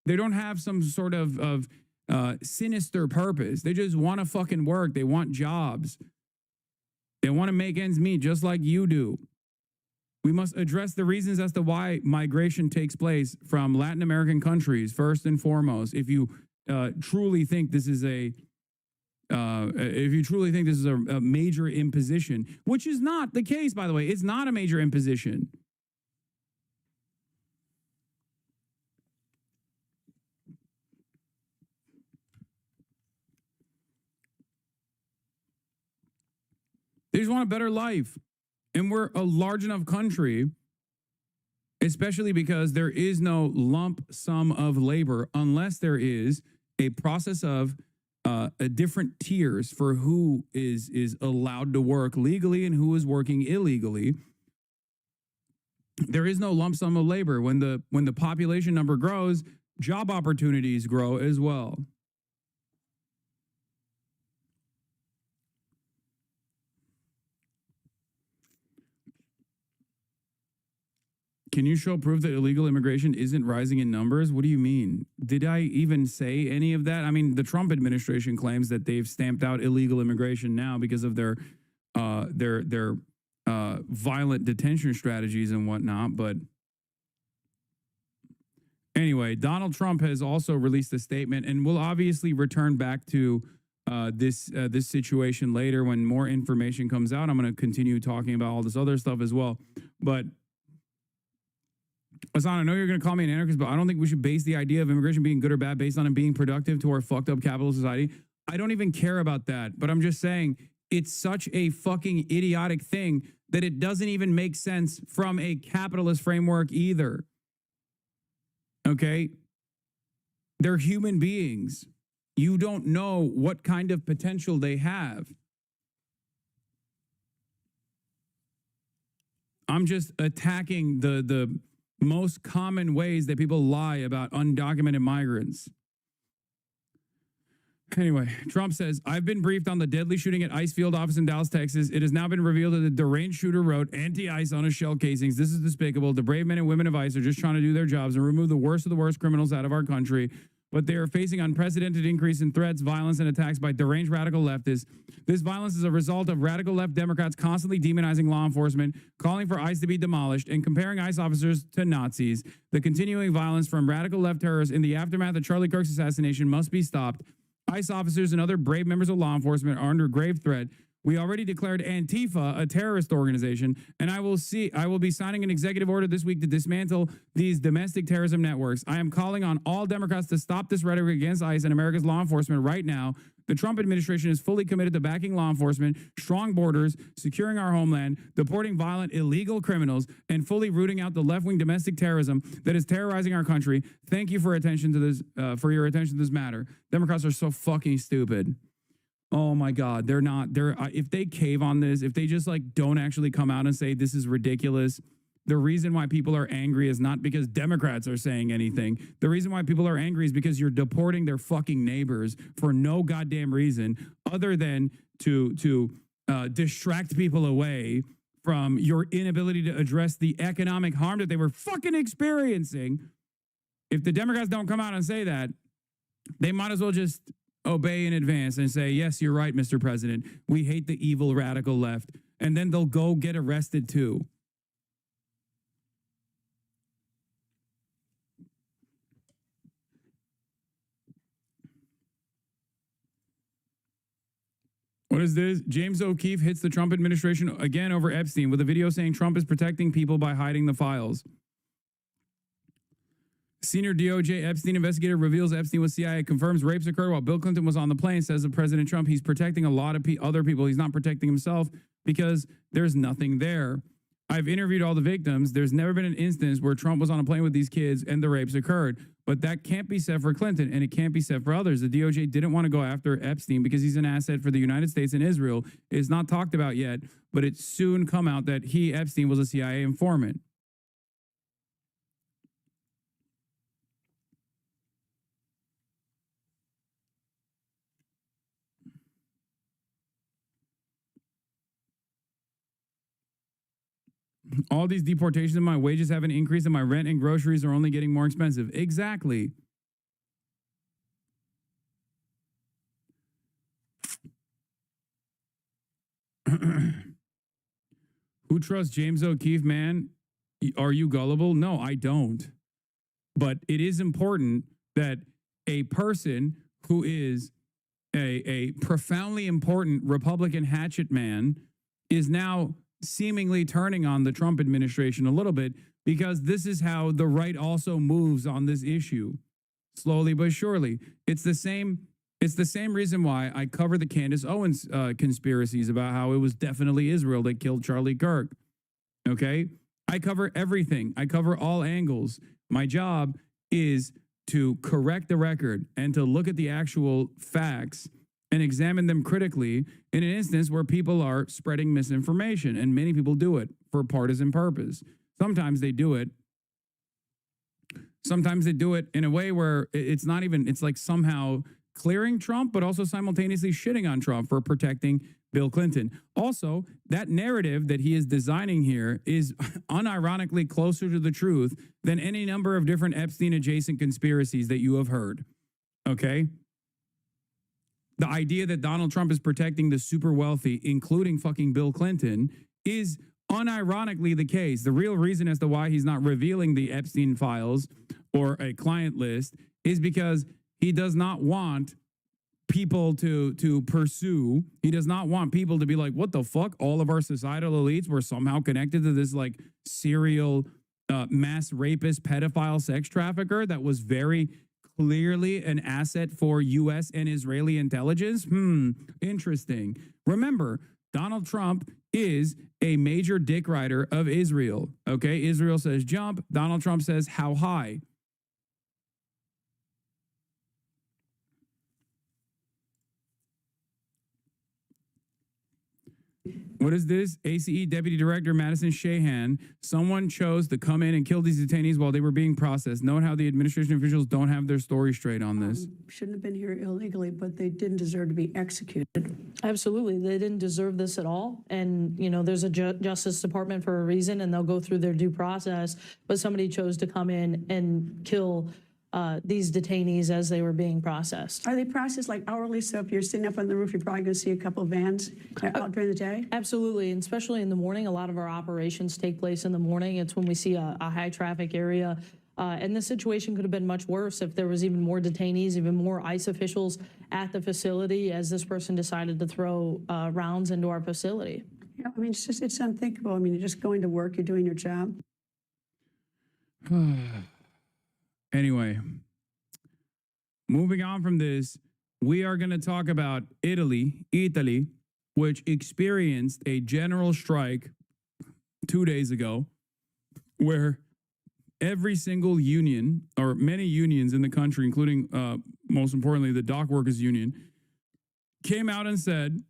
Speaker 1: they don't have some sort of sinister purpose. They just want to fucking work. They want jobs. They want to make ends meet just like you do. We must address the reasons as to why migration takes place from Latin American countries, first and foremost. If you truly think this is a major imposition, which is not the case, by the way. It's not a major imposition. They just want a better life. And we're a large enough country, especially because there is no lump sum of labor unless there is a process of different tiers for who is allowed to work legally and who is working illegally. There is no lump sum of labor. When the population number grows, job opportunities grow as well. Can you show proof that illegal immigration isn't rising in numbers? What do you mean? Did I even say any of that? I mean, the Trump administration claims that they've stamped out illegal immigration now because of their violent detention strategies and whatnot. But anyway, Donald Trump has also released a statement, and we'll obviously return back to this situation later when more information comes out. I'm going to continue talking about all this other stuff as well. But Hassan, I know you're going to call me an anarchist, but I don't think we should base the idea of immigration being good or bad based on it being productive to our fucked up capitalist society. I don't even care about that, but I'm just saying it's such a fucking idiotic thing that it doesn't even make sense from a capitalist framework either. Okay? They're human beings. You don't know what kind of potential they have. I'm just attacking the most common ways that people lie about undocumented migrants. Anyway, Trump says, I've been briefed on the deadly shooting at ICE field office in Dallas, Texas. It has now been revealed that the deranged shooter wrote anti-ICE on his shell casings. This is despicable. The brave men and women of ICE are just trying to do their jobs and remove the worst of the worst criminals out of our country. But they are facing unprecedented increase in threats, violence, and attacks by deranged radical leftists. This violence is a result of radical left Democrats constantly demonizing law enforcement, calling for ICE to be demolished, and comparing ICE officers to Nazis. The continuing violence from radical left terrorists in the aftermath of Charlie Kirk's assassination must be stopped. ICE officers and other brave members of law enforcement are under grave threat. We already declared Antifa a terrorist organization, and I will be signing an executive order this week to dismantle these domestic terrorism networks. I am calling on all Democrats to stop this rhetoric against ICE and America's law enforcement right now. The Trump administration is fully committed to backing law enforcement, strong borders, securing our homeland, deporting violent, illegal criminals, and fully rooting out the left-wing domestic terrorism that is terrorizing our country. Thank you for attention to this, for your attention to this matter. Democrats are so fucking stupid. Oh my God, if they cave on this, if they just like don't actually come out and say this is ridiculous, the reason why people are angry is not because Democrats are saying anything. The reason why people are angry is because you're deporting their fucking neighbors for no goddamn reason other than to distract people away from your inability to address the economic harm that they were fucking experiencing. If the Democrats don't come out and say that, they might as well just obey in advance and say, yes, you're right, Mr. President. We hate the evil radical left. And then they'll go get arrested too. What is this? James O'Keefe hits the Trump administration again over Epstein with a video saying Trump is protecting people by hiding the files. Senior DOJ Epstein investigator reveals Epstein was CIA, confirms rapes occurred while Bill Clinton was on the plane, says of President Trump, he's protecting a lot of other people. He's not protecting himself because there's nothing there. I've interviewed all the victims. There's never been an instance where Trump was on a plane with these kids and the rapes occurred. But that can't be said for Clinton, and it can't be said for others. The DOJ didn't want to go after Epstein because he's an asset for the United States and Israel. It's not talked about yet, but it soon come out that Epstein, was a CIA informant. All these deportations and my wages haven't increased and my rent and groceries are only getting more expensive. Exactly. Who trusts James O'Keefe, man? Are you gullible? No, I don't. But it is important that a person who is a profoundly important Republican hatchet man is now seemingly turning on the Trump administration a little bit, because this is how the right also moves on this issue, slowly but surely. It's the same reason why I cover the Candace Owens conspiracies about how it was definitely Israel that killed Charlie Kirk. Okay? I cover everything. I cover all angles. My job is to correct the record and to look at the actual facts and examine them critically in an instance where people are spreading misinformation, and many people do it for partisan purpose. Sometimes they do it in a way where it's not even, it's like somehow clearing Trump, but also simultaneously shitting on Trump for protecting Bill Clinton. Also, that narrative that he is designing here is unironically closer to the truth than any number of different Epstein-adjacent conspiracies that you have heard. Okay? The idea that Donald Trump is protecting the super wealthy, including fucking Bill Clinton, is unironically the case. The real reason as to why he's not revealing the Epstein files or a client list is because he does not want people to pursue. He does not want people to be like, what the fuck? All of our societal elites were somehow connected to this like serial mass rapist, pedophile, sex trafficker that was very clearly an asset for U.S. and Israeli intelligence. Interesting. Remember, Donald Trump is a major dick rider of Israel. Okay, Israel says jump. Donald Trump says how high. What is this? ACE Deputy Director Madison Shahan. Someone chose to come in and kill these detainees while they were being processed. Note how the administration officials don't have their story straight on this.
Speaker 4: Shouldn't have been here illegally, but they didn't deserve to be executed.
Speaker 22: Absolutely. They didn't deserve this at all. And, you know, there's a Justice Department for a reason, and they'll go through their due process. But somebody chose to come in and kill these detainees as they were being processed.
Speaker 4: Are they processed like hourly? So if you're sitting up on the roof, you're probably going to see a couple of vans out during the day?
Speaker 22: Absolutely, and especially in the morning. A lot of our operations take place in the morning. It's when we see a high traffic area. And the situation could have been much worse if there was even more detainees, even more ICE officials at the facility as this person decided to throw rounds into our facility.
Speaker 4: Yeah, I mean, it's unthinkable. I mean, you're just going to work, you're doing your job.
Speaker 1: Anyway, moving on from this, we are going to talk about Italy, which experienced a general strike 2 days ago, where every single union, or many unions in the country, including, most importantly, the dock workers union, came out and said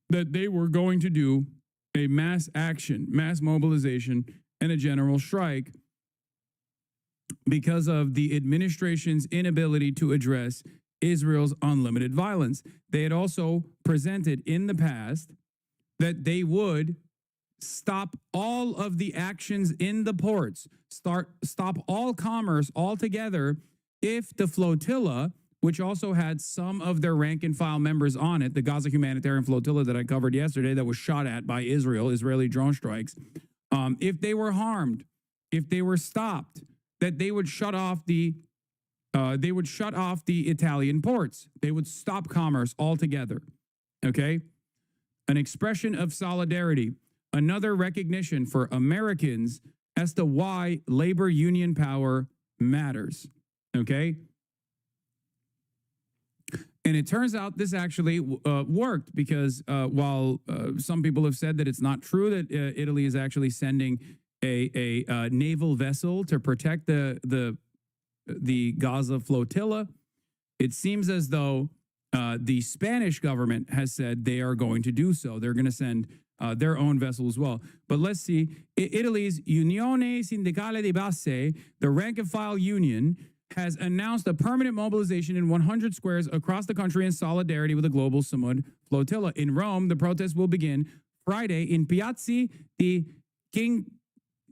Speaker 1: that they were going to do a mass action, mass mobilization, and a general strike because of the administration's inability to address Israel's unlimited violence. They had also presented in the past that they would stop all of the actions in the ports, stop all commerce altogether if the flotilla, which also had some of their rank and file members on it, the Gaza humanitarian flotilla that I covered yesterday that was shot at by Israeli drone strikes, if they were harmed, if they were stopped, that they would shut off the Italian ports. They would stop commerce altogether. Okay? An expression of solidarity, another recognition for Americans as to why labor union power matters. Okay? And it turns out this actually worked because while some people have said that it's not true that Italy is actually sending a naval vessel to protect the Gaza flotilla, it seems as though the Spanish government has said they are going to do so. They're going to send their own vessel as well. But let's see. Italy's Unione Sindacale di Base, the rank and file union, has announced a permanent mobilization in 100 squares across the country in solidarity with the global Samud flotilla. In Rome, the protest will begin Friday in Piazzi di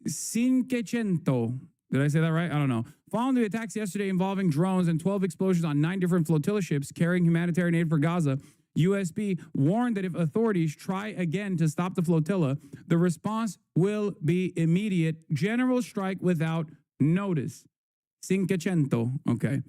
Speaker 1: Cinquecento. Did I say that right? I don't know. Following the attacks yesterday involving drones and 12 explosions on 9 different flotilla ships carrying humanitarian aid for Gaza, USB warned that if authorities try again to stop the flotilla, the response will be immediate general strike without notice. Cinquecento. Okay.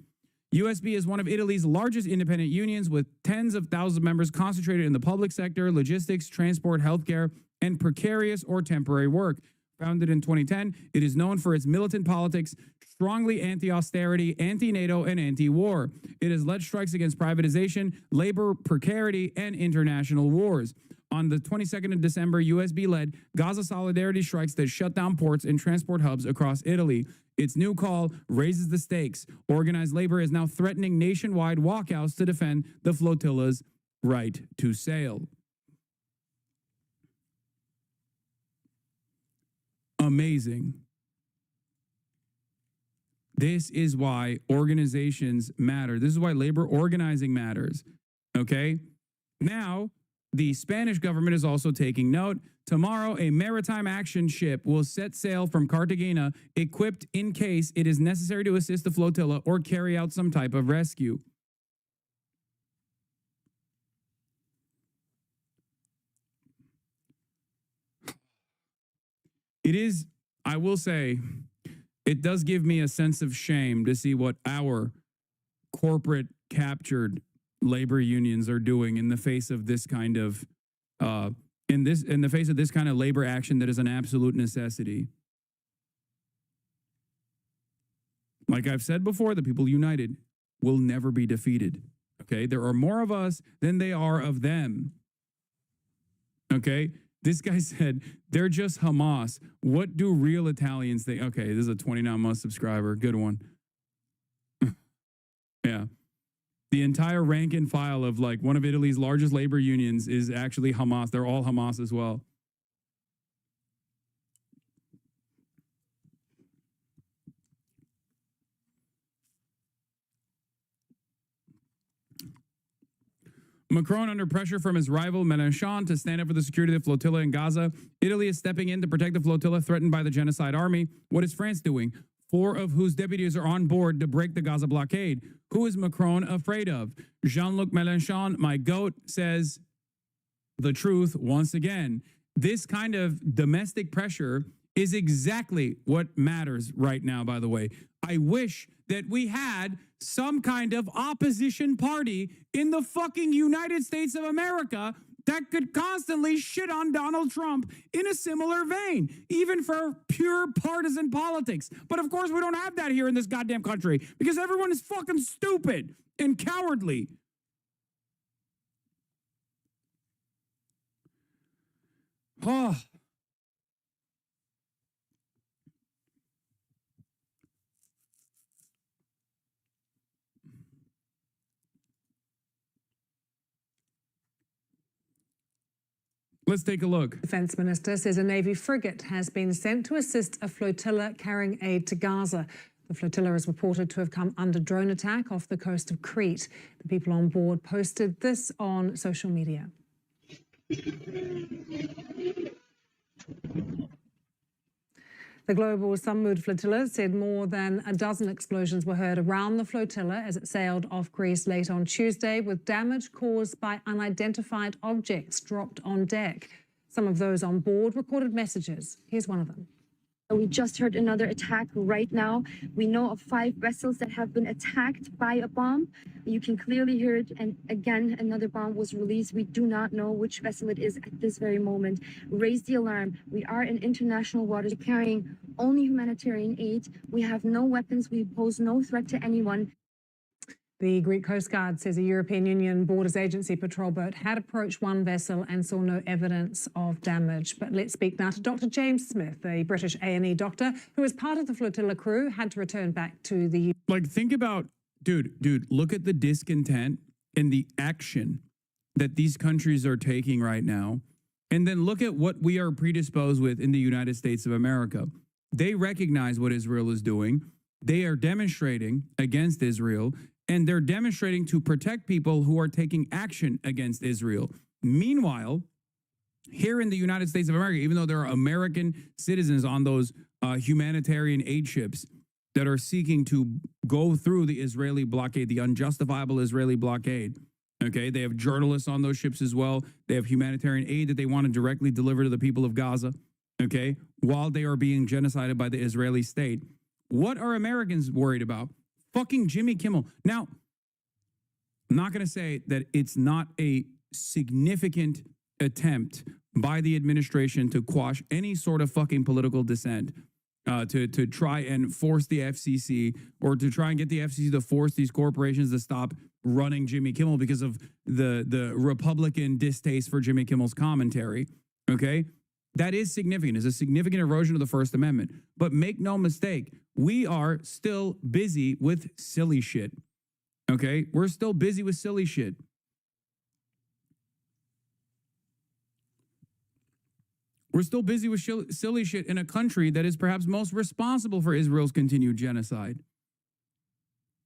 Speaker 1: USB is one of Italy's largest independent unions with tens of thousands of members concentrated in the public sector, logistics, transport, healthcare, and precarious or temporary work. Founded in 2010, it is known for its militant politics, strongly anti-austerity, anti-NATO, and anti-war. It has led strikes against privatization, labor precarity, and international wars. On the 22nd of December, USB led Gaza solidarity strikes that shut down ports and transport hubs across Italy. Its new call raises the stakes. Organized labor is now threatening nationwide walkouts to defend the flotilla's right to sail. Amazing. This is why organizations matter. This is why labor organizing matters. Okay? Now, the Spanish government is also taking note. Tomorrow, a maritime action ship will set sail from Cartagena, equipped in case it is necessary to assist the flotilla or carry out some type of rescue. It is, I will say, it does give me a sense of shame to see what our corporate captured labor unions are doing in the face of this kind of in the face of this kind of labor action that is an absolute necessity. Like I've said before, the people united will never be defeated. Okay, there are more of us than they are of them. Okay, this guy said they're just Hamas. What do real Italians think? Okay, this is a 29-month subscriber. Good one. Yeah. The entire rank and file of like one of Italy's largest labor unions is actually Hamas. They're all Hamas as well. Macron under pressure from his rival Mélenchon to stand up for the security of the flotilla in Gaza. Italy is stepping in to protect the flotilla threatened by the genocide army. What is France doing? 4 of whose deputies are on board to break the Gaza blockade. Who is Macron afraid of? Jean-Luc Mélenchon, my goat, says the truth once again. This kind of domestic pressure is exactly what matters right now, by the way. I wish that we had some kind of opposition party in the fucking United States of America that could constantly shit on Donald Trump in a similar vein, even for pure partisan politics. But of course, we don't have that here in this goddamn country because everyone is fucking stupid and cowardly. Oh. Let's take a look.
Speaker 5: Defense Minister says a Navy frigate has been sent to assist a flotilla carrying aid to Gaza. The flotilla is reported to have come under drone attack off the coast of Crete. The people on board posted this on social media. The global Samud flotilla said more than a dozen explosions were heard around the flotilla as it sailed off Greece late on Tuesday, with damage caused by unidentified objects dropped on deck. Some of those on board recorded messages. Here's one of them.
Speaker 6: We just heard another attack right now. We know of 5 vessels that have been attacked by a bomb. You can clearly hear it. And again, another bomb was released. We do not know which vessel it is at this very moment. Raise the alarm. We are in international waters carrying only humanitarian aid. We have no weapons. We pose no threat to anyone.
Speaker 5: The Greek Coast Guard says a European Union Borders Agency patrol boat had approached one vessel and saw no evidence of damage. But let's speak now to Dr. James Smith, a British A&E doctor who, as part of the flotilla crew, had to return back to the...
Speaker 1: Like, think about, dude, look at the discontent and the action that these countries are taking right now. And then look at what we are predisposed with in the United States of America. They recognize what Israel is doing. They are demonstrating against Israel. And they're demonstrating to protect people who are taking action against Israel. Meanwhile, here in the United States of America, even though there are American citizens on those humanitarian aid ships that are seeking to go through the Israeli blockade, the unjustifiable Israeli blockade, okay, they have journalists on those ships as well. They have humanitarian aid that they want to directly deliver to the people of Gaza, okay, while they are being genocided by the Israeli state. What are Americans worried about? Fucking Jimmy Kimmel. Now, I'm not going to say that it's not a significant attempt by the administration to quash any sort of fucking political dissent, to try and force the FCC or to try and get the FCC to force these corporations to stop running Jimmy Kimmel because of the Republican distaste for Jimmy Kimmel's commentary. Okay? That is significant. It's a significant erosion of the First Amendment. But make no mistake, we are still busy with silly shit. Okay? We're still busy with silly shit. We're still busy with silly shit in a country that is perhaps most responsible for Israel's continued genocide.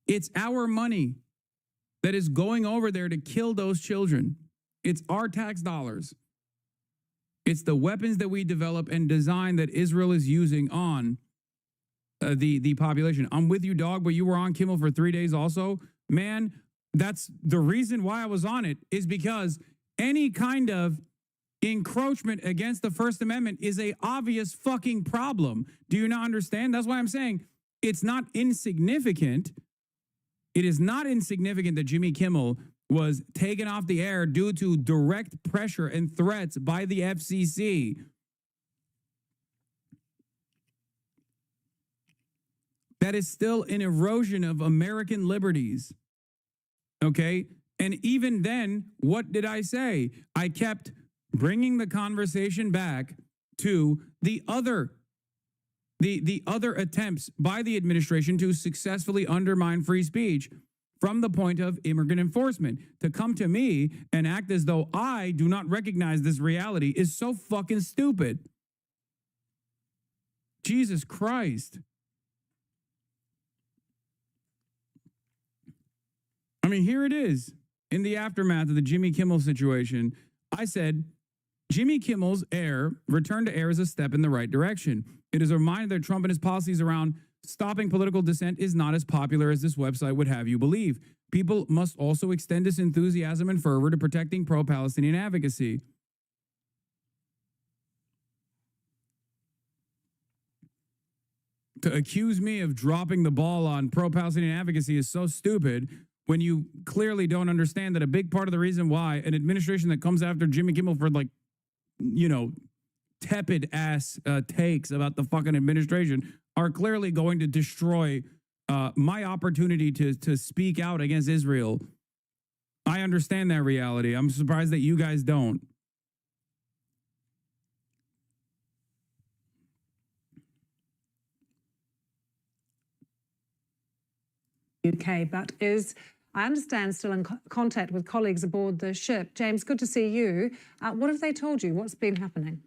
Speaker 1: It's our money that is going over there to kill those children. It's our tax dollars. It's the weapons that we develop and design that Israel is using on the population. I'm with you, dog, but you were on Kimmel for 3 days also. Man, that's the reason why I was on it, is because any kind of encroachment against the First Amendment is a obvious fucking problem. Do you not understand? That's why I'm saying it's not insignificant. It is not insignificant that Jimmy Kimmel was taken off the air due to direct pressure and threats by the FCC. That is still an erosion of American liberties. Okay? And even then, what did I say? I kept bringing the conversation back to the other attempts by the administration to successfully undermine free speech from the point of immigrant enforcement. To come to me and act as though I do not recognize this reality is so fucking stupid. Jesus Christ. I mean, here it is. In the aftermath of the Jimmy Kimmel situation, I said, Jimmy Kimmel's return to air is a step in the right direction. It is a reminder that Trump and his policies around stopping political dissent is not as popular as this website would have you believe. People must also extend this enthusiasm and fervor to protecting pro-Palestinian advocacy. To accuse me of dropping the ball on pro-Palestinian advocacy is so stupid when you clearly don't understand that a big part of the reason why an administration that comes after Jimmy Kimmel for, like, you know, tepid ass takes about the fucking administration are clearly going to destroy my opportunity to speak out against Israel. I understand that reality. I'm surprised that you guys don't.
Speaker 5: UK, but is, I understand, still in contact with colleagues aboard the ship. James, good to see you. What have they told you? What's been happening?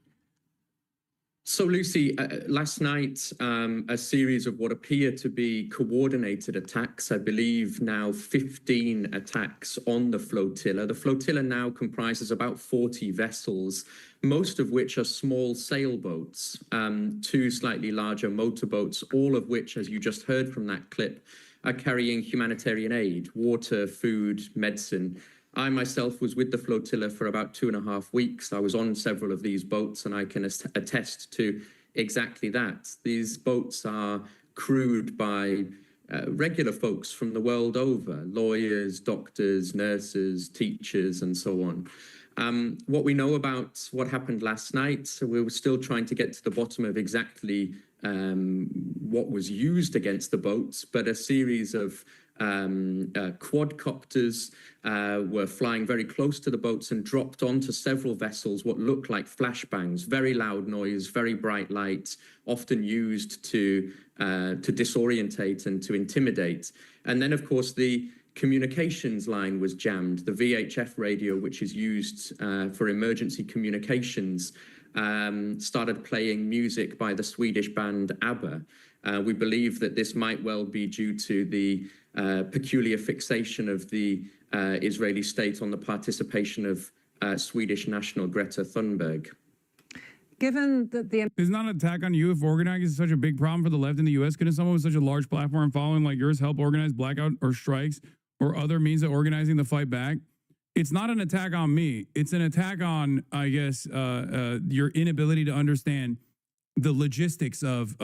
Speaker 2: So, Lucy, last night, a series of what appear to be coordinated attacks, I believe now 15 attacks on the flotilla. The flotilla now comprises about 40 vessels, most of which are small sailboats, 2 slightly larger motorboats, all of which, as you just heard from that clip, are carrying humanitarian aid, water, food, medicine. I myself was with the flotilla for about 2.5 weeks. I was on several of these boats, and I can attest to exactly that. These boats are crewed by regular folks from the world over, lawyers, doctors, nurses, teachers, and so on. What we know about what happened last night, so we were still trying to get to the bottom of exactly what was used against the boats, but a series of quadcopters were flying very close to the boats and dropped onto several vessels what looked like flashbangs, very loud noise, very bright light, often used to disorientate and to intimidate. And then, of course, the communications line was jammed. The VHF radio, which is used for emergency communications, started playing music by the Swedish band ABBA. We believe that this might well be due to the peculiar fixation of the Israeli state on the participation of Swedish national Greta Thunberg.
Speaker 5: Given that the...
Speaker 1: Is not an attack on you if organizing is such a big problem for the left in the U.S.? Couldn't someone with such a large platform following like yours help organize blackout or strikes or other means of organizing the fight back? It's not an attack on me. It's an attack on, I guess, your inability to understand the logistics of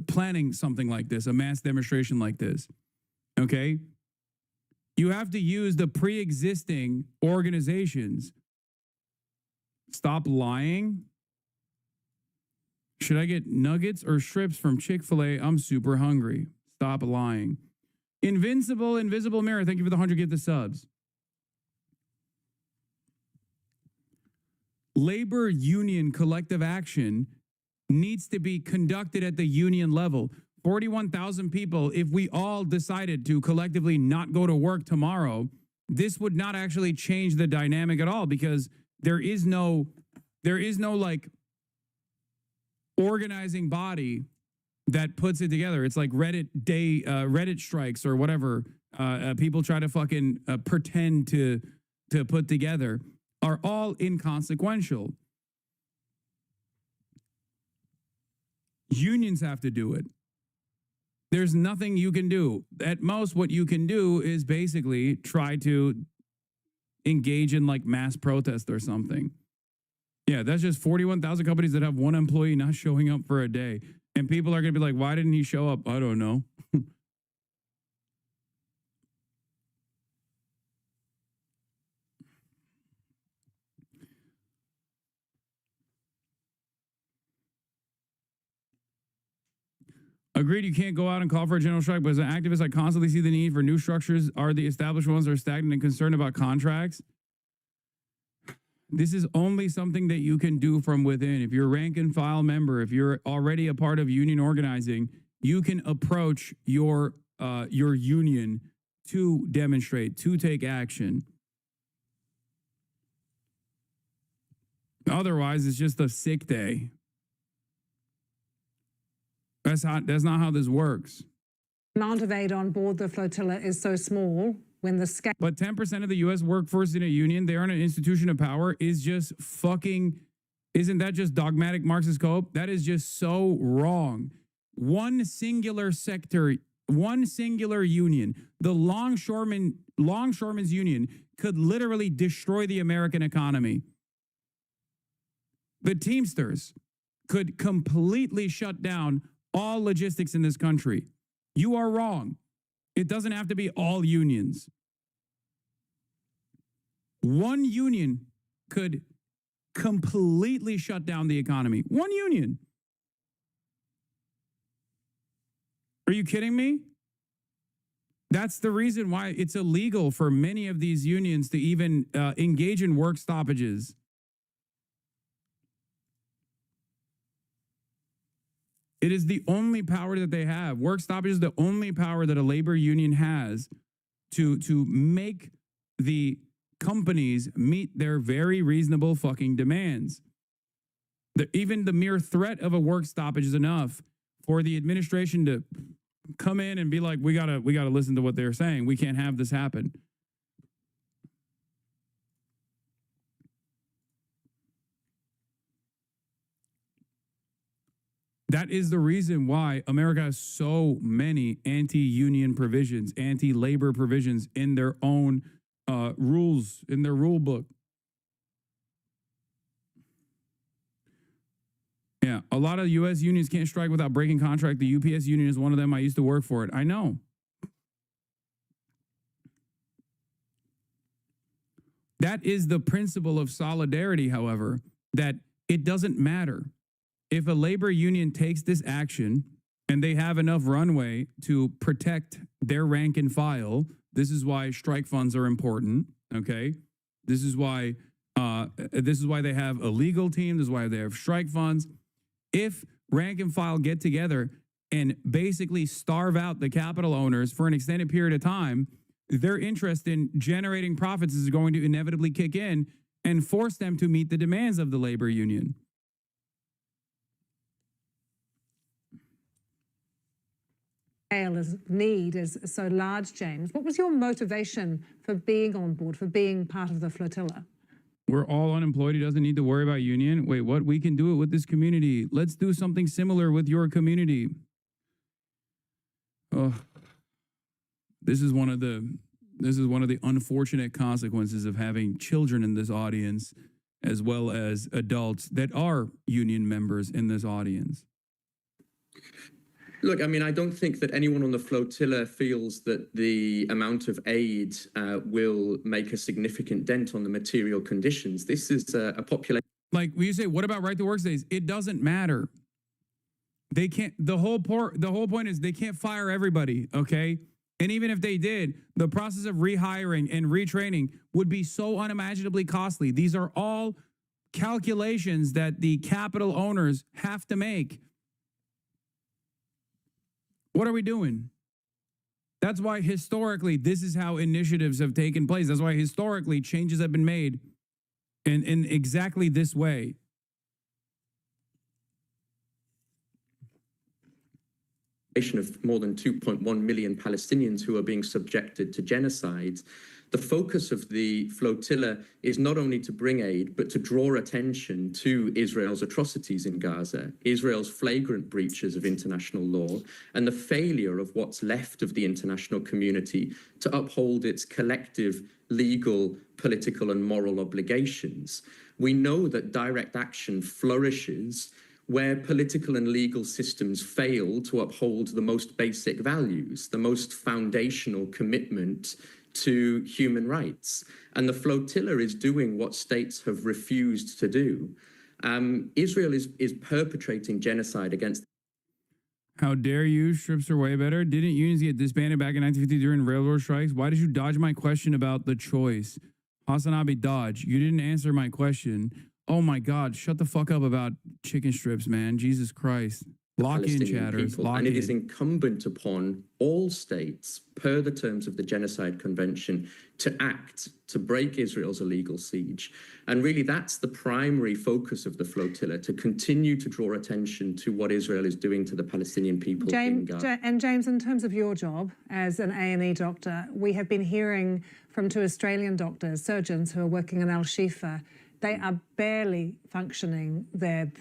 Speaker 1: planning something like this, a mass demonstration like this. Okay? You have to use the pre-existing organizations. Stop lying. Should I get nuggets or strips from Chick-fil-A? I'm super hungry. Stop lying. Invisible Mirror, thank you for the 100 gifted subs. Labor union collective action needs to be conducted at the union level. 41,000 people, if we all decided to collectively not go to work tomorrow, this would not actually change the dynamic at all, because there is no like organizing body that puts it together. It's like Reddit strikes or whatever people try to fucking pretend to put together are all inconsequential. Unions have to do it. There's nothing you can do. At most, what you can do is basically try to engage in like mass protest or something. Yeah, that's just 41,000 companies that have one employee not showing up for a day. And people are going to be like, why didn't he show up? I don't know. Agreed, you can't go out and call for a general strike, but as an activist, I constantly see the need for new structures. Are the established ones that are stagnant and concerned about contracts? This is only something that you can do from within. If you're a rank and file member, if you're already a part of union organizing, you can approach your union to demonstrate, to take action. Otherwise, it's just a sick day. That's not how this works.
Speaker 5: The amount of aid on board the flotilla is so small when the scale.
Speaker 1: But 10% of the U.S. workforce in a union, they are in an institution of power, is just fucking, isn't that just dogmatic Marxist cope? That is just so wrong. One singular sector, one singular union, the longshoremen's union could literally destroy the American economy. The Teamsters could completely shut down all logistics in this country. You are wrong. It doesn't have to be all unions. One union could completely shut down the economy. One union. Are you kidding me? That's the reason why it's illegal for many of these unions to even engage in work stoppages. It is the only power that they have. Work stoppage is the only power that a labor union has to make the companies meet their very reasonable fucking demands. Even the mere threat of a work stoppage is enough for the administration to come in and be like, we gotta listen to what they're saying. We can't have this happen. That is the reason why America has so many anti-union provisions, anti-labor provisions in their own rules, in their rule book. Yeah, a lot of U.S. unions can't strike without breaking contract. The UPS union is one of them. I used to work for it. I know. That is the principle of solidarity, however, that it doesn't matter. If a labor union takes this action and they have enough runway to protect their rank and file, this is why strike funds are important, okay? This is why they have a legal team. This is why they have strike funds. If rank and file get together and basically starve out the capital owners for an extended period of time, their interest in generating profits is going to inevitably kick in and force them to meet the demands of the labor union.
Speaker 5: Need is so large, James. What was your motivation for being on board, for being part of the flotilla?
Speaker 1: We're all unemployed. He doesn't need to worry about union. Wait, what? We can do it with this community. Let's do something similar with your community. Oh, this is one of the unfortunate consequences of having children in this audience, as well as adults that are union members in this audience.
Speaker 2: Look, I mean, I don't think that anyone on the flotilla feels that the amount of aid will make a significant dent on the material conditions. This is a population.
Speaker 1: Like when you say, what about right to work days? It doesn't matter. They can't, the whole point is they can't fire everybody, okay? And even if they did, the process of rehiring and retraining would be so unimaginably costly. These are all calculations that the capital owners have to make. What are we doing? That's why historically, this is how initiatives have taken place. That's why historically changes have been made in exactly this way.
Speaker 2: Of more than 2.1 million Palestinians who are being subjected to genocide. The focus of the flotilla is not only to bring aid, but to draw attention to Israel's atrocities in Gaza, Israel's flagrant breaches of international law, and the failure of what's left of the international community to uphold its collective legal, political, and moral obligations. We know that direct action flourishes where political and legal systems fail to uphold the most basic values, the most foundational commitment to human rights. And the flotilla is doing what states have refused to do. Israel is perpetrating genocide against.
Speaker 1: How dare you? Strips are way better. Didn't unions get disbanded back in 1950 during railroad strikes? Why did you dodge my question about the choice? Hasanabi dodge. You didn't answer my question. Oh my God, shut the fuck up about chicken strips, man. Jesus Christ. Lock in,
Speaker 2: Palestinian
Speaker 1: chatters.
Speaker 2: people.
Speaker 1: Lock
Speaker 2: And it
Speaker 1: in.
Speaker 2: is incumbent upon all states, per the terms of the Genocide Convention, to act to break Israel's illegal siege. And really, that's the primary focus of the flotilla, to continue to draw attention to what Israel is doing to the Palestinian people in Gaza.
Speaker 5: James, in terms of your job as an A&E doctor, we have been hearing from 2 Australian doctors, surgeons who are working in Al-Shifa. They are barely functioning there.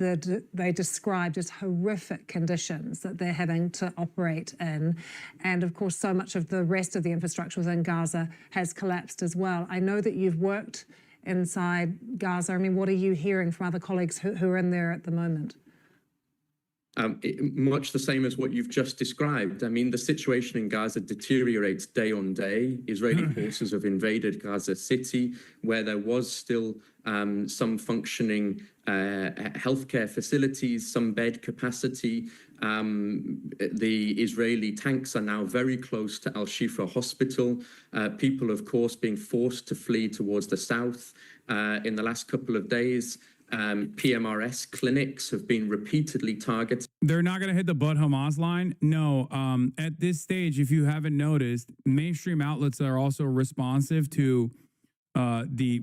Speaker 5: They describe just horrific conditions that they're having to operate in. And of course, so much of the rest of the infrastructure within Gaza has collapsed as well. I know that you've worked inside Gaza. I mean, what are you hearing from other colleagues who are in there at the moment?
Speaker 2: Much the same as what you've just described. I mean, the situation in Gaza deteriorates day on day. Israeli forces have invaded Gaza City, where there was still some functioning healthcare facilities, some bed capacity. The Israeli tanks are now very close to Al-Shifa Hospital. People, of course, being forced to flee towards the south. In the last couple of days, PMRS clinics have been repeatedly targeted.
Speaker 1: They're not going to hit the but Hamas line. No, at this stage, if you haven't noticed, mainstream outlets are also responsive to the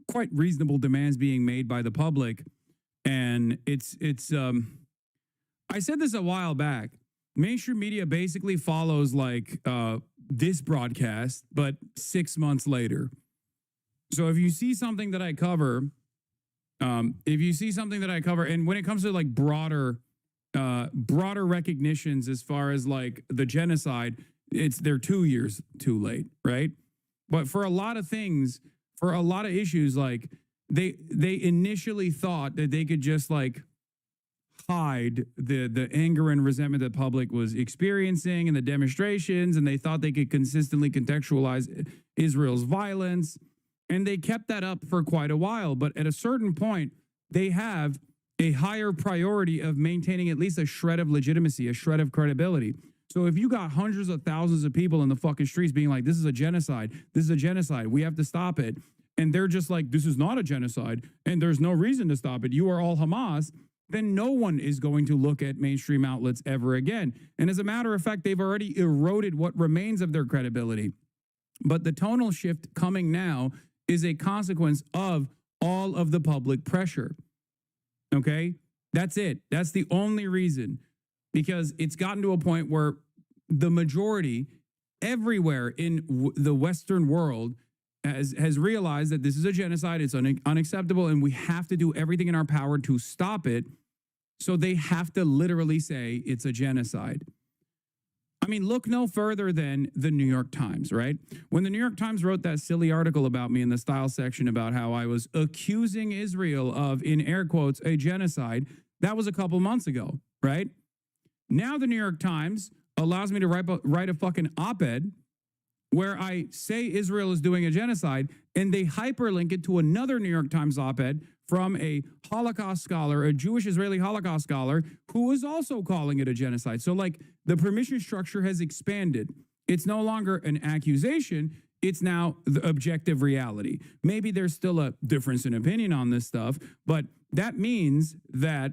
Speaker 1: quite reasonable demands being made by the public. And it's I said this a while back. Mainstream media basically follows like this broadcast, but 6 months later. So if you see something that I cover, and when it comes to like broader recognitions as far as like the genocide, they're 2 years too late, right? But for a lot of things, for a lot of issues, like they initially thought that they could just like hide the anger and resentment that the public was experiencing and the demonstrations, and they thought they could consistently contextualize Israel's violence. And they kept that up for quite a while. But at a certain point, they have a higher priority of maintaining at least a shred of legitimacy, a shred of credibility. So if you got hundreds of thousands of people in the fucking streets being like, this is a genocide, we have to stop it. And they're just like, this is not a genocide, and there's no reason to stop it. You are all Hamas. Then no one is going to look at mainstream outlets ever again. And as a matter of fact, they've already eroded what remains of their credibility. But the tonal shift coming now is a consequence of all of the public pressure. Okay? That's it. That's the only reason. Because it's gotten to a point where the majority everywhere in the Western world has realized that this is a genocide. It's unacceptable, and we have to do everything in our power to stop it. So they have to literally say it's a genocide. I mean, look no further than the New York Times, right? When the New York Times wrote that silly article about me in the style section about how I was accusing Israel of, in air quotes, a genocide, that was a couple months ago, right? Now the New York Times allows me to write a fucking op-ed where I say Israel is doing a genocide, and they hyperlink it to another New York Times op-ed from a Holocaust scholar, a Jewish Israeli Holocaust scholar, who is also calling it a genocide. So like the permission structure has expanded. It's no longer an accusation. It's now the objective reality. Maybe there's still a difference in opinion on this stuff, but that means that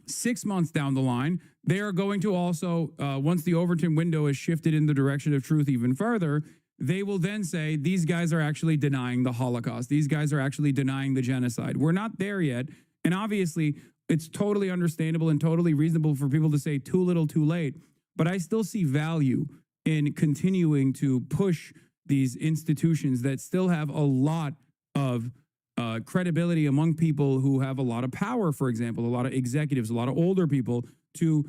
Speaker 1: 6 months down the line, they are going to also, once the Overton window is shifted in the direction of truth even further, they will then say, these guys are actually denying the Holocaust. These guys are actually denying the genocide. We're not there yet. And obviously, it's totally understandable and totally reasonable for people to say too little, too late. But I still see value in continuing to push these institutions that still have a lot of credibility among people who have a lot of power, for example, a lot of executives, a lot of older people, to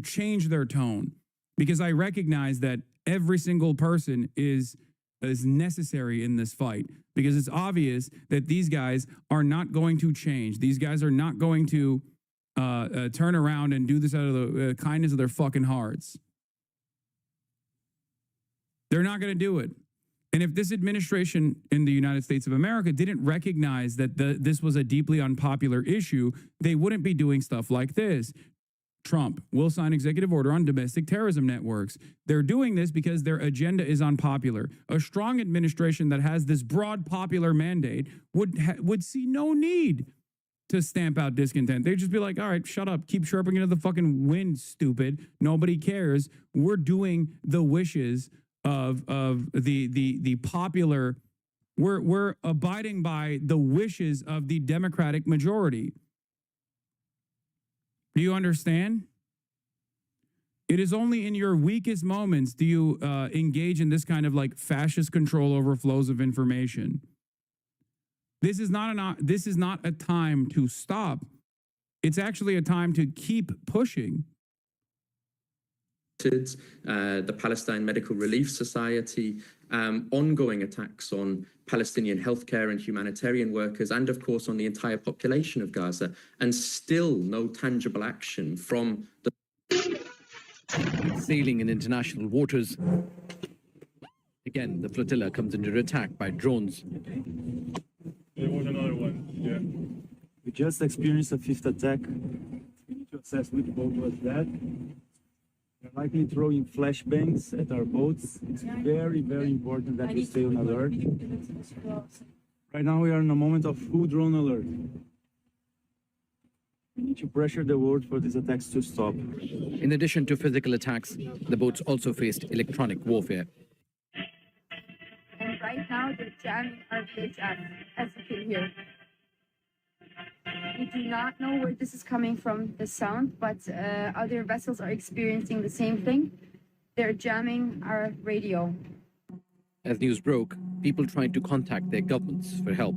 Speaker 1: change their tone. Because I recognize that every single person is necessary in this fight, because it's obvious that these guys are not going to change. These guys are not going to turn around and do this out of the kindness of their fucking hearts. They're not going to do it. And if this administration in the United States of America didn't recognize that this was a deeply unpopular issue, they wouldn't be doing stuff like this. Trump will sign executive order on domestic terrorism networks. They're doing this because their agenda is unpopular. A strong administration that has this broad popular mandate would see no need to stamp out discontent. They'd just be like, all right, shut up. Keep chirping into the fucking wind, stupid. Nobody cares. We're doing the wishes of the popular. We're abiding by the wishes of the Democratic majority. Do you understand? It is only in your weakest moments do you engage in this kind of like fascist control over flows of information. This is not a time to stop. It's actually a time to keep pushing.
Speaker 2: The Palestine Medical Relief Society, ongoing attacks on Palestinian healthcare and humanitarian workers, and of course on the entire population of Gaza, and still no tangible action from the
Speaker 7: sailing in international waters. Again, the flotilla comes under attack by drones.
Speaker 9: There was another one, yeah. We just experienced a fifth attack. We need to assess which boat was that. They're likely throwing flashbangs at our boats. It's very, very important that we stay on alert. Right now we are in a moment of full drone alert. We need to pressure the world for these attacks to stop.
Speaker 7: In addition to physical attacks, the boats also faced electronic warfare.
Speaker 6: And right now they're jamming our VHF, as you can hear. We do not know where this is coming from, the sound, but other vessels are experiencing the same thing. They're jamming our radio.
Speaker 7: As news broke, people tried to contact their governments for help.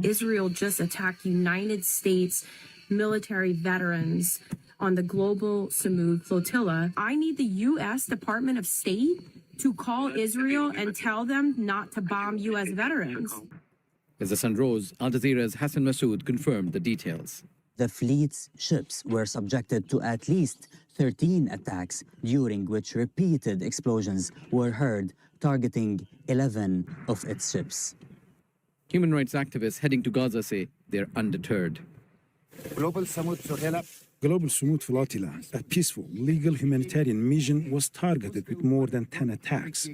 Speaker 23: Israel just attacked United States military veterans on the global Samud flotilla. I need the U.S. Department of State to call Israel and tell them not to bomb U.S. veterans.
Speaker 7: As the sun rose, Al Jazeera's Hassan Masood confirmed the details.
Speaker 24: The fleet's ships were subjected to at least 13 attacks, during which repeated explosions were heard, targeting 11 of its ships.
Speaker 7: Human rights activists heading to Gaza say they're undeterred.
Speaker 25: Global Samud Flotilla, a peaceful, legal humanitarian mission, was targeted with more than 10 attacks.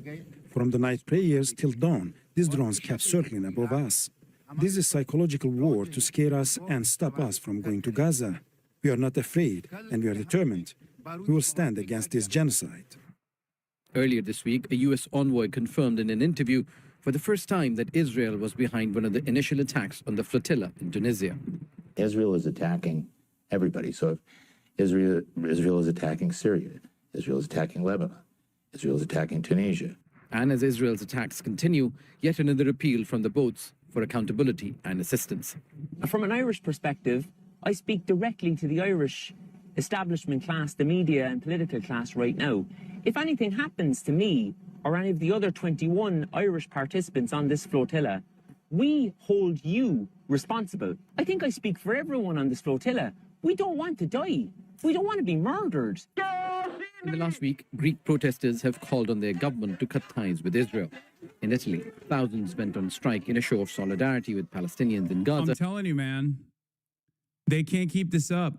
Speaker 25: From the night prayers till dawn, these drones kept circling above us. This is psychological war to scare us and stop us from going to Gaza. We are not afraid, and we are determined. We will stand against this genocide.
Speaker 7: Earlier this week, a U.S. envoy confirmed in an interview for the first time that Israel was behind one of the initial attacks on the flotilla in Tunisia.
Speaker 26: Israel is attacking everybody. So if Israel is attacking Syria, Israel is attacking Lebanon, Israel is attacking Tunisia.
Speaker 7: And as Israel's attacks continue, yet another appeal from the boats for accountability and assistance.
Speaker 27: From an Irish perspective, I speak directly to the Irish establishment class, the media and political class right now. If anything happens to me or any of the other 21 Irish participants on this flotilla, we hold you responsible. I think I speak for everyone on this flotilla. We don't want to die. We don't want to be murdered.
Speaker 7: In the last week, Greek protesters have called on their government to cut ties with Israel. In Italy, thousands went on strike in a show of solidarity with Palestinians in Gaza.
Speaker 1: I'm telling you, man, they can't keep this up.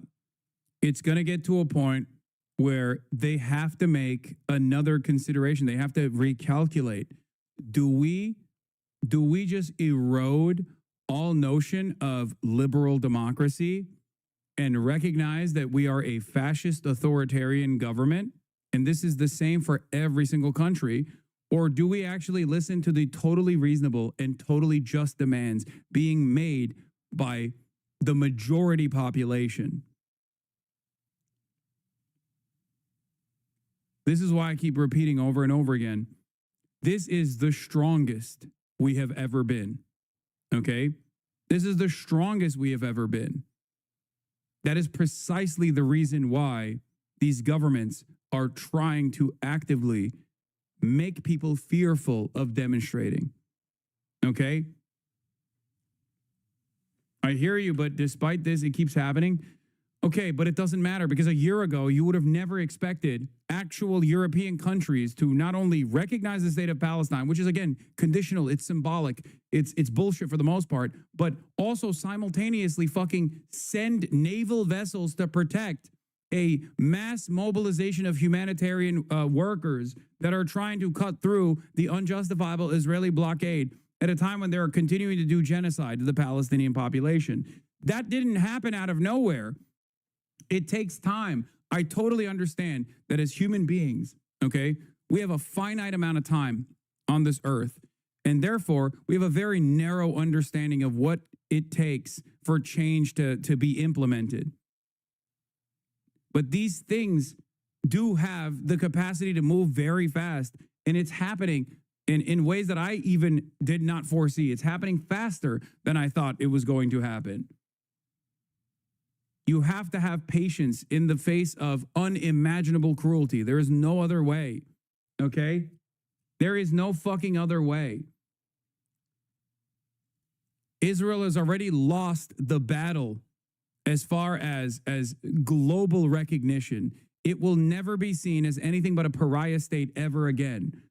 Speaker 1: It's going to get to a point where they have to make another consideration. They have to recalculate. Do we just erode all notion of liberal democracy and recognize that we are a fascist authoritarian government, and this is the same for every single country? Or do we actually listen to the totally reasonable and totally just demands being made by the majority population? This is why I keep repeating over and over again. This is the strongest we have ever been, okay? This is the strongest we have ever been. That is precisely the reason why these governments are trying to actively make people fearful of demonstrating, okay? I hear you, but despite this, it keeps happening. Okay, but it doesn't matter, because a year ago, you would have never expected actual European countries to not only recognize the state of Palestine, which is, again, conditional, it's symbolic, it's bullshit for the most part, but also simultaneously fucking send naval vessels to protect a mass mobilization of humanitarian workers that are trying to cut through the unjustifiable Israeli blockade at a time when they're continuing to do genocide to the Palestinian population. That didn't happen out of nowhere. It takes time. I totally understand that as human beings, okay, we have a finite amount of time on this earth. And therefore, we have a very narrow understanding of what it takes for change to be implemented. But these things do have the capacity to move very fast. And it's happening in ways that I even did not foresee. It's happening faster than I thought it was going to happen. You have to have patience in the face of unimaginable cruelty. There is no other way, okay? There is no fucking other way. Israel has already lost the battle as far as global recognition. It will never be seen as anything but a pariah state ever again.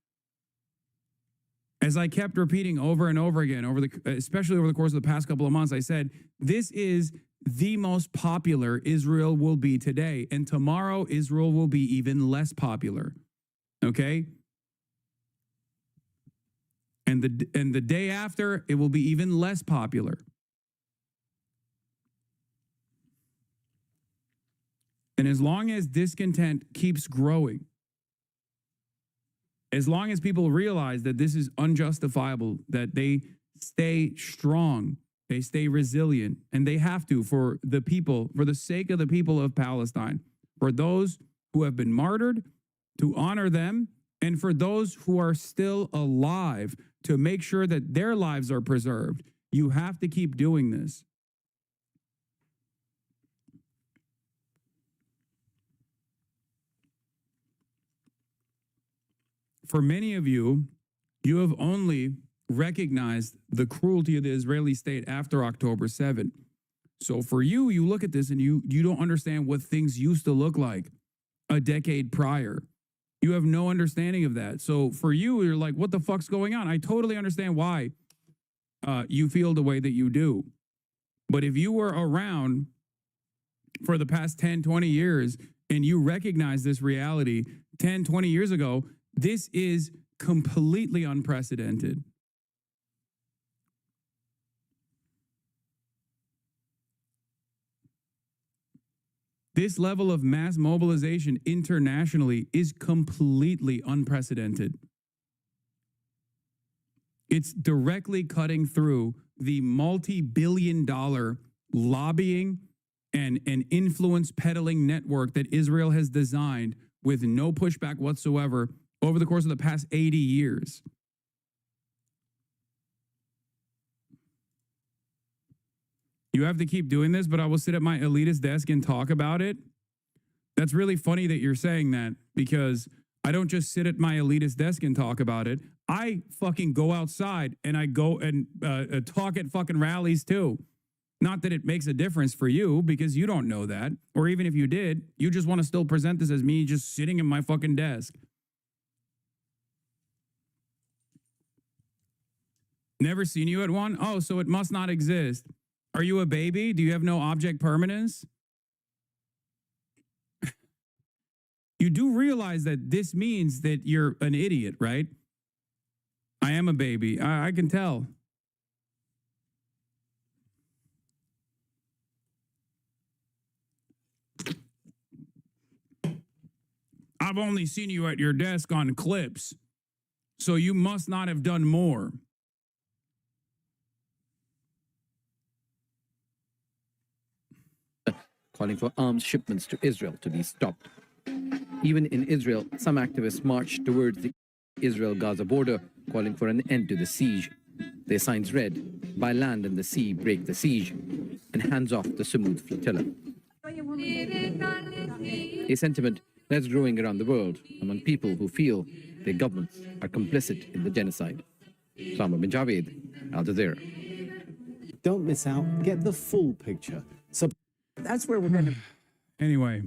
Speaker 1: As I kept repeating over and over again, especially over the course of the past couple of months, I said, this is the most popular Israel will be today. And tomorrow, Israel will be even less popular. Okay? And the day after, it will be even less popular. And as long as discontent keeps growing, as long as people realize that this is unjustifiable, that they stay strong, they stay resilient, and they have to for the people, for the sake of the people of Palestine, for those who have been martyred, to honor them, and for those who are still alive, to make sure that their lives are preserved. You have to keep doing this. For many of you, you have only recognized the cruelty of the Israeli state after October 7. So for you, you look at this and you don't understand what things used to look like a decade prior. You have no understanding of that. So for you, you're like, what the fuck's going on? I totally understand why you feel the way that you do. But if you were around for the past 10, 20 years and you recognize this reality 10, 20 years ago, this is completely unprecedented. This level of mass mobilization internationally is completely unprecedented. It's directly cutting through the multi-billion-dollar lobbying and influence peddling network that Israel has designed with no pushback whatsoever over the course of the past 80 years. You have to keep doing this, but I will sit at my elitist desk and talk about it. That's really funny that you're saying that, because I don't just sit at my elitist desk and talk about it. I fucking go outside and I go and talk at fucking rallies too. Not that it makes a difference for you, because you don't know that. Or even if you did, you just want to still present this as me just sitting at my fucking desk. Never seen you at one? Oh, so it must not exist. Are you a baby? Do you have no object permanence? You do realize that this means that you're an idiot, right? I am a baby. I can tell. I've only seen you at your desk on clips, so you must not have done more.
Speaker 7: Calling for arms shipments to Israel to be stopped. Even in Israel, some activists marched towards the Israel-Gaza border, calling for an end to the siege. Their signs read, "By land and the sea, break the siege," and hands off the Samud flotilla. A sentiment that's growing around the world among people who feel their governments are complicit in the genocide. Sama bin Javed, Al Jazeera.
Speaker 12: Don't miss out. Get the full picture.
Speaker 4: That's where we're going to.
Speaker 1: Anyway,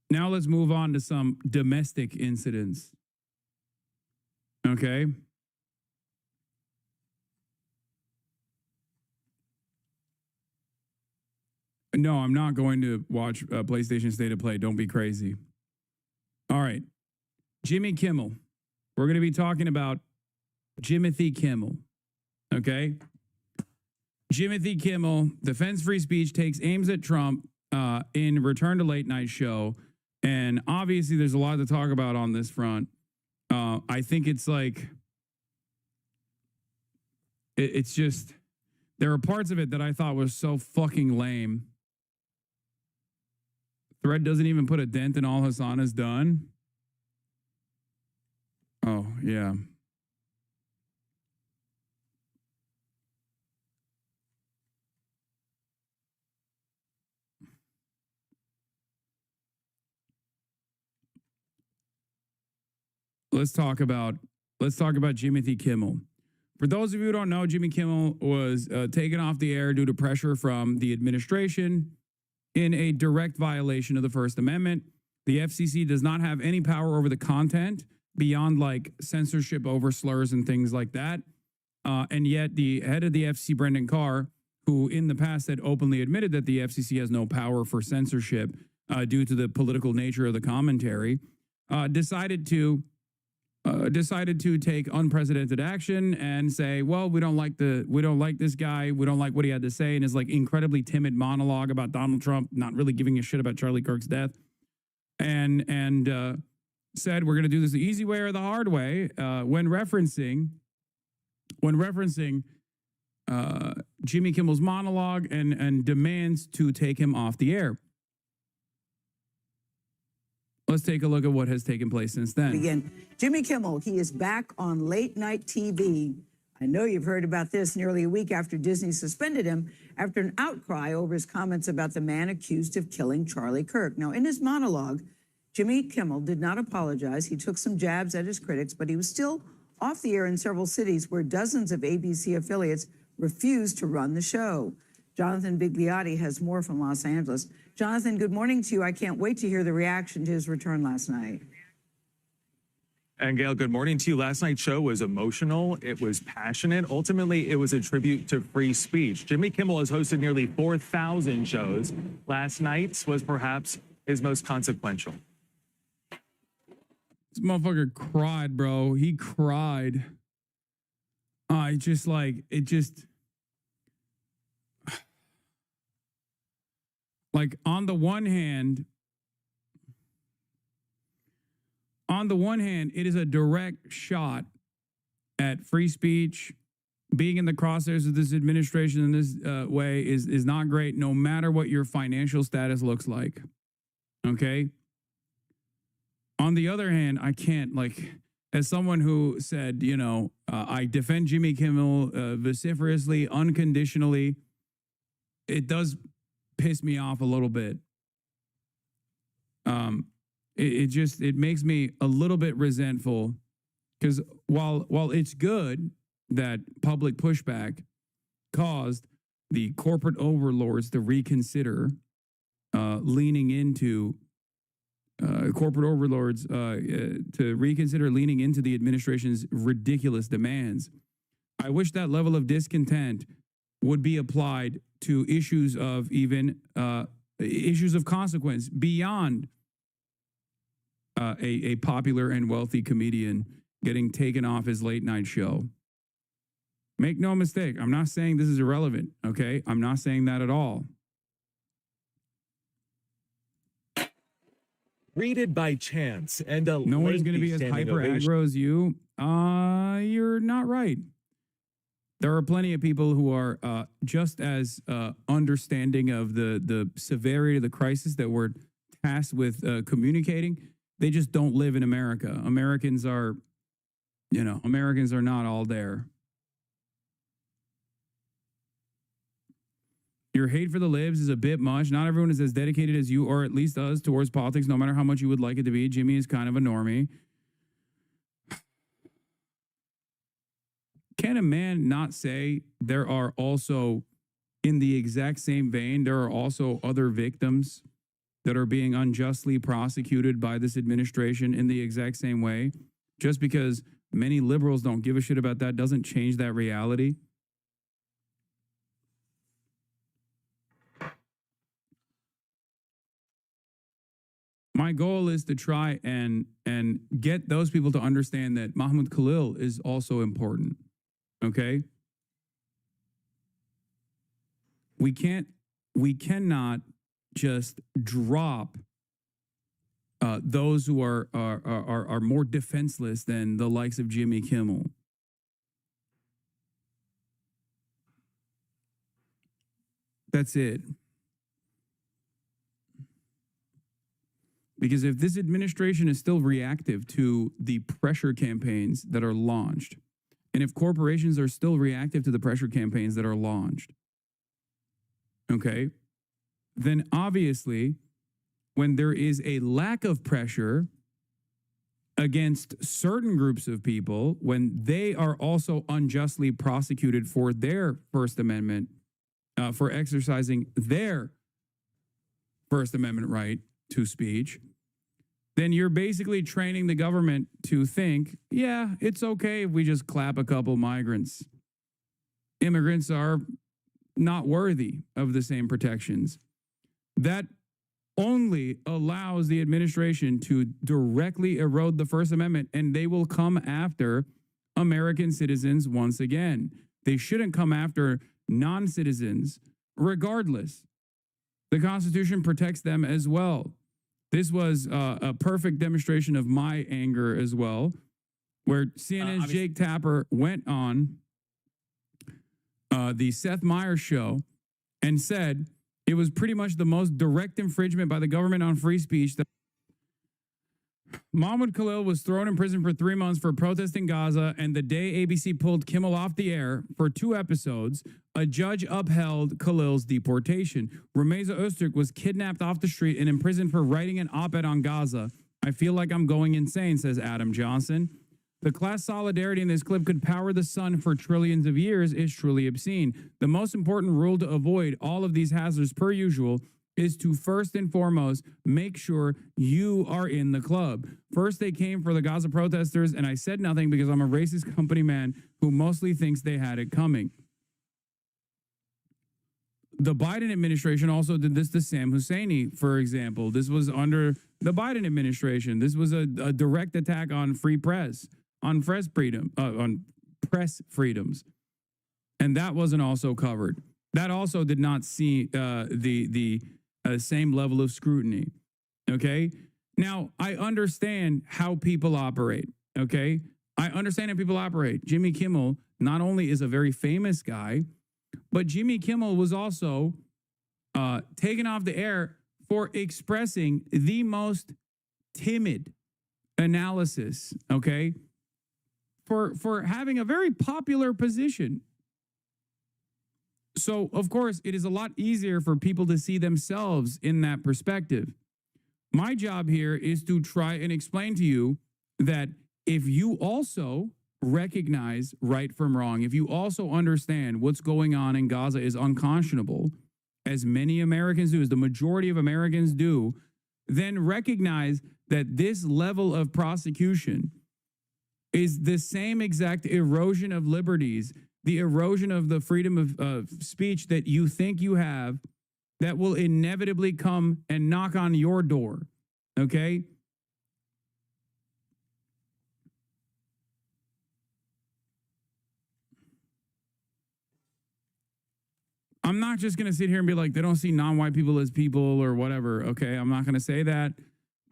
Speaker 1: now let's move on to some domestic incidents. Okay. No, I'm not going to watch PlayStation State of Play. Don't be crazy. All right. Jimmy Kimmel. We're going to be talking about Jimothy Kimmel. Okay? Jimothy Kimmel defends free speech, takes aims at Trump in Return to Late Night Show. And obviously, there's a lot to talk about on this front. I think it's like, it's just, there are parts of it that I thought was so fucking lame. Thread doesn't even put a dent in all Hassan has done. Oh, yeah. Let's talk about Jimothy Kimmel. For those of you who don't know, Jimmy Kimmel was taken off the air due to pressure from the administration in a direct violation of the First Amendment. The FCC does not have any power over the content beyond like censorship over slurs and things like that. And yet the head of the FCC, Brendan Carr, who in the past had openly admitted that the FCC has no power for censorship due to the political nature of the commentary, decided to take unprecedented action and say, well, we don't like this guy, we don't like what he had to say, and his like incredibly timid monologue about Donald Trump not really giving a shit about Charlie Kirk's death, and said we're going to do this the easy way or the hard way when referencing Jimmy Kimmel's monologue and demands to take him off the air. Let's take a look at what has taken place since then.
Speaker 13: Again, Jimmy Kimmel, he is back on late night TV. I know you've heard about this nearly a week after Disney suspended him after an outcry over his comments about the man accused of killing Charlie Kirk. Now, in his monologue, Jimmy Kimmel did not apologize. He took some jabs at his critics, but he was still off the air in several cities where dozens of ABC affiliates refused to run the show. Jonathan Bigliotti has more from Los Angeles. Jonathan, good morning to you. I can't wait to hear the reaction to his return last night.
Speaker 14: And Gail, good morning to you. Last night's show was emotional. It was passionate. Ultimately, it was a tribute to free speech. Jimmy Kimmel has hosted nearly 4,000 shows. Last night's was perhaps his most consequential.
Speaker 1: This motherfucker cried, bro. He cried. Like on the one hand, it is a direct shot at free speech. Being in the crosshairs of this administration in this way is not great, no matter what your financial status looks like. Okay? On the other hand, I can't, like, as someone who said, I defend Jimmy Kimmel vociferously, unconditionally, it does piss me off a little bit. It makes me a little bit resentful because while it's good that public pushback caused the corporate overlords to reconsider leaning into the administration's ridiculous demands. I wish that level of discontent would be applied to issues of issues of consequence beyond a popular and wealthy comedian getting taken off his late night show. Make no mistake, I'm not saying this is irrelevant, okay? I'm not saying that at all.
Speaker 14: Greeted by chance and a
Speaker 1: no one's going to be as hyper aggro as you. You're not right. There are plenty of people who are just as understanding of the severity of the crisis that we're tasked with communicating. They just don't live in America. Americans are not all there. Your hate for the libs is a bit much. Not everyone is as dedicated as you, or at least us, towards politics, no matter how much you would like it to be. Jimmy is kind of a normie. Can a man not say there are also, in the exact same vein, there are also other victims that are being unjustly prosecuted by this administration in the exact same way? Just because many liberals don't give a shit about that doesn't change that reality. My goal is to try and get those people to understand that Mahmoud Khalil is also important. Okay? We cannot just drop those who are more defenseless than the likes of Jimmy Kimmel. That's it. Because if this administration is still reactive to the pressure campaigns that are launched, and if corporations are still reactive to the pressure campaigns that are launched, okay, then obviously when there is a lack of pressure against certain groups of people, when they are also unjustly prosecuted for their First Amendment, for exercising their First Amendment right to speech, then you're basically training the government to think, yeah, it's okay if we just clap a couple migrants. Immigrants are not worthy of the same protections. That only allows the administration to directly erode the First Amendment, and they will come after American citizens once again. They shouldn't come after non-citizens, regardless. The Constitution protects them as well. This was a perfect demonstration of my anger as well, where CNN's Jake Tapper went on the Seth Meyers show and said it was pretty much the most direct infringement by the government on free speech. That Mahmoud Khalil was thrown in prison for 3 months for protesting Gaza, and the day ABC pulled Kimmel off the air for 2 episodes, a judge upheld Khalil's deportation. Rameza Öztürk was kidnapped off the street and imprisoned for writing an op-ed on Gaza. I feel like I'm going insane, says Adam Johnson. The class solidarity in this clip could power the sun for trillions of years is truly obscene. The most important rule to avoid all of these hazards per usual is to first and foremost make sure you are in the club. First, they came for the Gaza protesters, and I said nothing because I'm a racist company man who mostly thinks they had it coming. The Biden administration also did this to Sam Husseini, for example. This was under the Biden administration. This was a direct attack on free press, on press freedom, on press freedoms, and that wasn't also covered. That also did not see the same level of scrutiny. Okay. Now, I understand how people operate. Okay. I understand how people operate. Jimmy Kimmel not only is a very famous guy, but Jimmy Kimmel was also taken off the air for expressing the most timid analysis. Okay. For having a very popular position. So, of course, it is a lot easier for people to see themselves in that perspective. My job here is to try and explain to you that if you also recognize right from wrong, if you also understand what's going on in Gaza is unconscionable, as many Americans do, as the majority of Americans do, then recognize that this level of prosecution is the same exact erosion of liberties, the erosion of the freedom of speech that you think you have, that will inevitably come and knock on your door, okay? I'm not just going to sit here and be like, they don't see non-white people as people or whatever, okay? I'm not going to say that,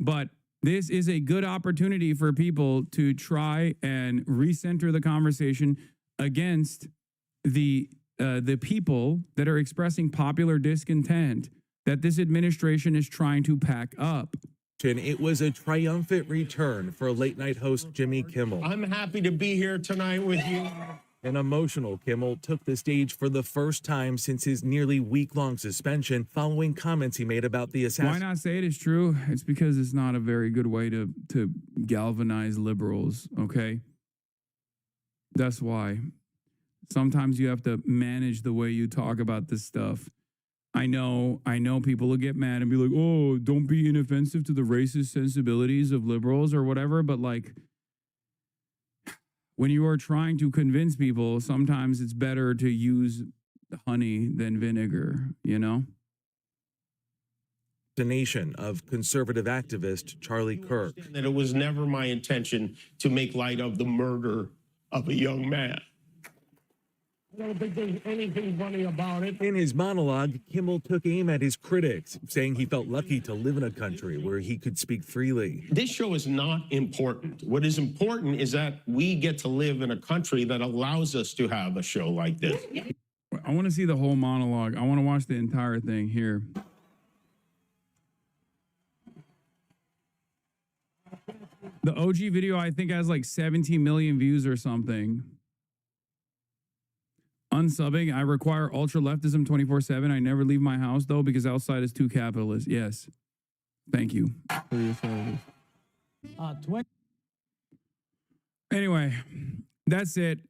Speaker 1: but this is a good opportunity for people to try and recenter the conversation against the people that are expressing popular discontent that this administration is trying to pack up.
Speaker 14: It was a triumphant return for late night host Jimmy Kimmel.
Speaker 8: I'm happy to be here tonight with you.
Speaker 14: An emotional Kimmel took the stage for the first time since his nearly week-long suspension following comments he made about the assassination.
Speaker 1: Why not say it is true? It's because it's not a very good way to galvanize liberals, okay? That's why. Sometimes you have to manage the way you talk about this stuff. I know people will get mad and be like, oh, don't be inoffensive to the racist sensibilities of liberals or whatever, but like, when you are trying to convince people, sometimes it's better to use honey than vinegar, you know?
Speaker 10: assassination of conservative activist Charlie Kirk.
Speaker 8: That it was never my intention to make light of the murder of a young man. I don't think there's anything funny about it.
Speaker 10: In his monologue, Kimmel took aim at his critics, saying he felt lucky to live in a country where he could speak freely.
Speaker 8: This show is not important. What is important is that we get to live in a country that allows us to have a show like this.
Speaker 1: I want to see the whole monologue. I want to watch the entire thing here. The OG video, I think, has like 17 million views or something. Unsubbing, I require ultra-leftism 24/7. I never leave my house, though, because outside is too capitalist. Yes. Thank you for your service. Anyway, that's it.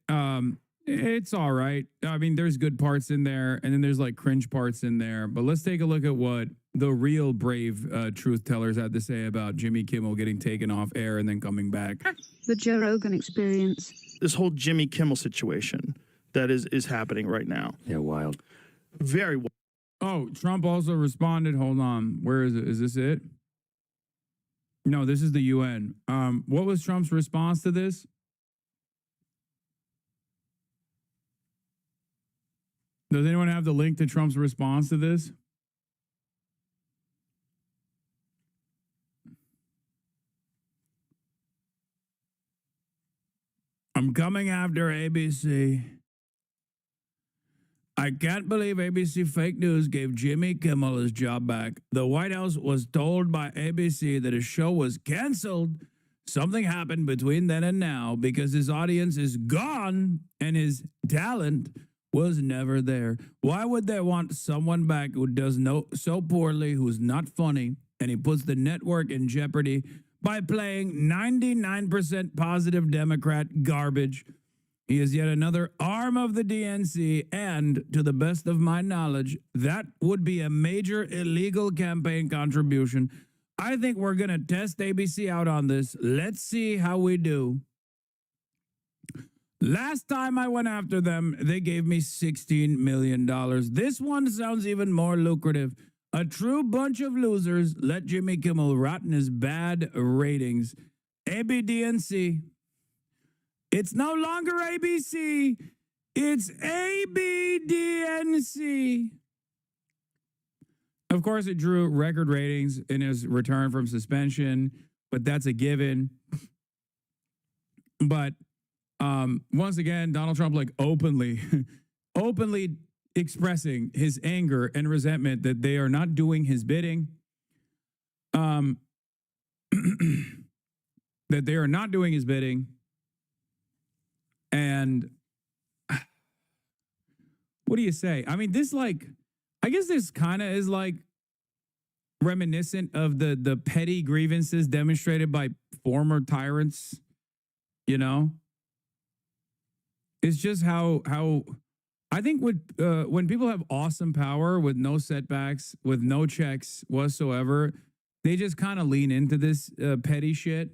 Speaker 1: It's all right. I mean, there's good parts in there, and then there's like cringe parts in there. But let's take a look at what the real brave truth tellers had to say about Jimmy Kimmel getting taken off air and then coming back.
Speaker 11: The Joe Rogan experience.
Speaker 15: This whole Jimmy Kimmel situation that is happening right now.
Speaker 10: Yeah, wild.
Speaker 15: Very wild.
Speaker 1: Oh, Trump also responded. Hold on. Where is it? Is this it? No, this is the UN. What was Trump's response to this? Does anyone have the link to Trump's response to this? I'm coming after ABC. I can't believe ABC fake news gave Jimmy Kimmel his job back. The White House was told by ABC that his show was canceled. Something happened between then and now because his audience is gone and his talent was never there. Why would they want someone back who does so poorly, who's not funny, and he puts the network in jeopardy by playing 99% positive Democrat garbage? He is yet another arm of the DNC, and to the best of my knowledge, that would be a major illegal campaign contribution. I think we're going to test ABC out on this. Let's see how we do. Last time I went after them, they gave me $16 million. This one sounds even more lucrative. A true bunch of losers. Let Jimmy Kimmel rot in his bad ratings. ABDNC. It's no longer ABC. It's ABDNC. Of course, it drew record ratings in his return from suspension, but that's a given. But once again, Donald Trump like openly expressing his anger and resentment that they are not doing his bidding. That they are not doing his bidding. And what do you say? I mean, this like, I guess this kind of is like reminiscent of the petty grievances demonstrated by former tyrants, you know? It's just how I think when people have awesome power with no setbacks, with no checks whatsoever, they just kind of lean into this petty shit.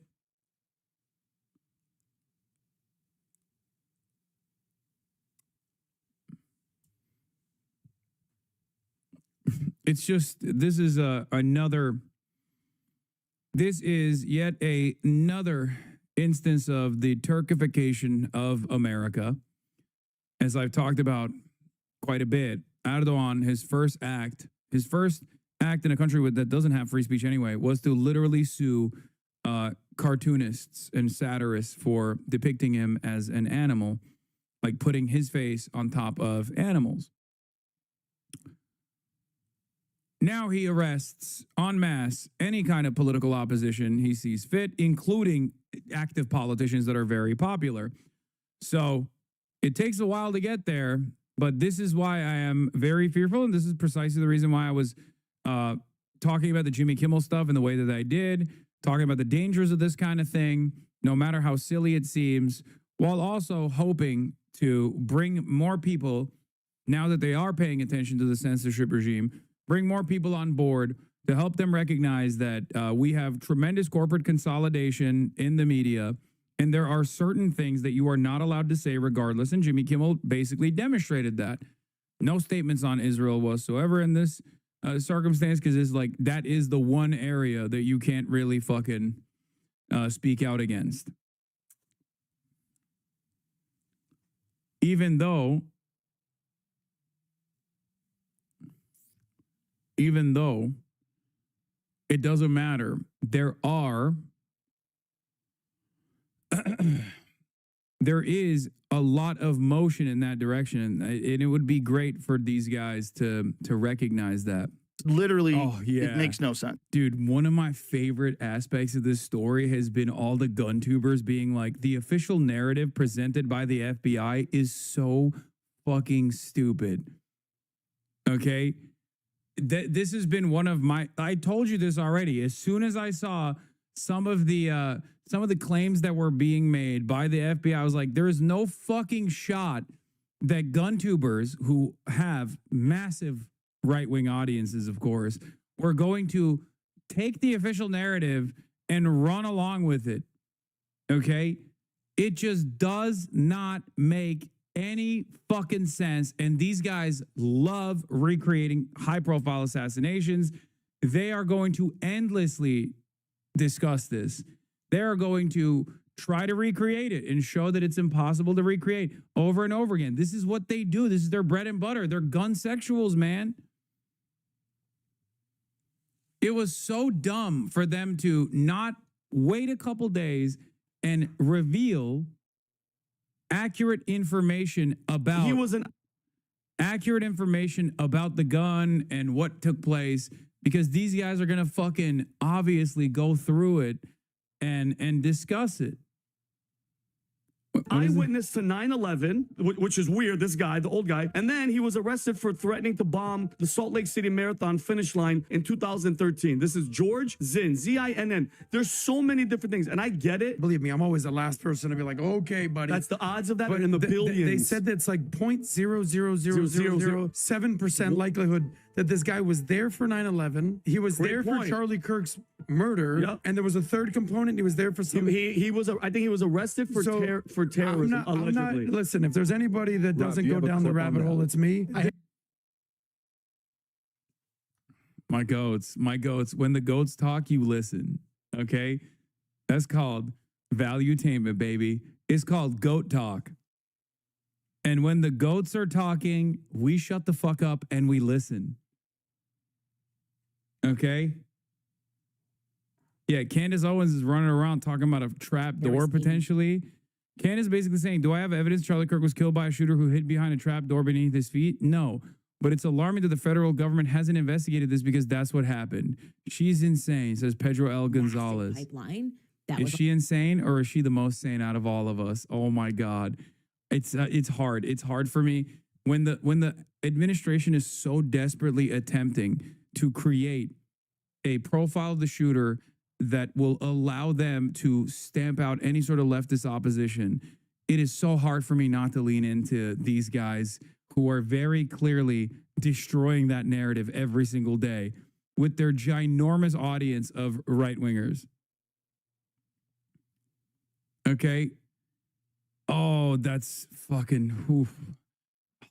Speaker 1: It's just, this is yet another instance of the Turkification of America. As I've talked about quite a bit, Erdogan, his first act in a country that doesn't have free speech anyway, was to literally sue cartoonists and satirists for depicting him as an animal, like putting his face on top of animals. Now he arrests en masse any kind of political opposition he sees fit, including active politicians that are very popular. So it takes a while to get there, but this is why I am very fearful, and this is precisely the reason why I was talking about the Jimmy Kimmel stuff in the way that I did, talking about the dangers of this kind of thing, no matter how silly it seems, while also hoping to bring more people, now that they are paying attention to the censorship regime, bring more people on board to help them recognize that we have tremendous corporate consolidation in the media, and there are certain things that you are not allowed to say regardless, and Jimmy Kimmel basically demonstrated that. No statements on Israel whatsoever in this circumstance, because it's like that is the one area that you can't really fucking speak out against. Even though it doesn't matter, there is a lot of motion in that direction, and it would be great for these guys to recognize that.
Speaker 15: Literally,
Speaker 1: Oh, yeah.
Speaker 15: it makes no sense.
Speaker 1: Dude, one of my favorite aspects of this story has been all the gun tubers being like, the official narrative presented by the FBI is so fucking stupid. Okay? This has been one of my, I told you this already. As soon as I saw some of the claims that were being made by the FBI, I was like, there is no fucking shot that gun tubers, who have massive right-wing audiences, of course, were going to take the official narrative and run along with it. Okay? It just does not make any fucking sense. And these guys love recreating high-profile assassinations. They are going to endlessly discuss this. They are going to try to recreate it and show that it's impossible to recreate over and over again. This is what they do. This is their bread and butter. They're gun sexuals, man. It was so dumb for them to not wait a couple days and reveal accurate information about accurate information about the gun and what took place, because these guys are gonna fucking obviously go through it and discuss it.
Speaker 15: Eyewitness to 9/11, which is weird, this guy, the old guy. And then he was arrested for threatening to bomb the Salt Lake City Marathon finish line in 2013. This is George Zinn, Z-I-N-N. There's so many different things, and I get it.
Speaker 3: Believe me, I'm always the last person to be like, okay, buddy.
Speaker 15: That's the odds of that are in the billions.
Speaker 3: They said that's like 0.00007% likelihood that this guy was there for 9/11. He was there for Charlie Kirk's murder, and there was a third component. He was there for some.
Speaker 15: He was. I think he was arrested for terrorism. Allegedly.
Speaker 3: Listen, if there's anybody that doesn't go down the rabbit hole, it's me.
Speaker 1: My goats. When the goats talk, you listen. Okay, that's called valuetainment, baby. It's called goat talk. And when the goats are talking, we shut the fuck up and we listen. Okay? Yeah, Candace Owens is running around talking about a trap door potentially. Candace basically saying, do I have evidence Charlie Kirk was killed by a shooter who hid behind a trap door beneath his feet? No. But it's alarming that the federal government hasn't investigated this because that's what happened. She's insane, says Pedro L. Gonzalez.
Speaker 16: Pipeline.
Speaker 1: Is she insane, or is she the most sane out of all of us? Oh my God. It's hard. It's hard for me when the administration is so desperately attempting to create a profile of the shooter that will allow them to stamp out any sort of leftist opposition. It is so hard for me not to lean into these guys who are very clearly destroying that narrative every single day with their ginormous audience of right-wingers. Okay? Oh, that's fucking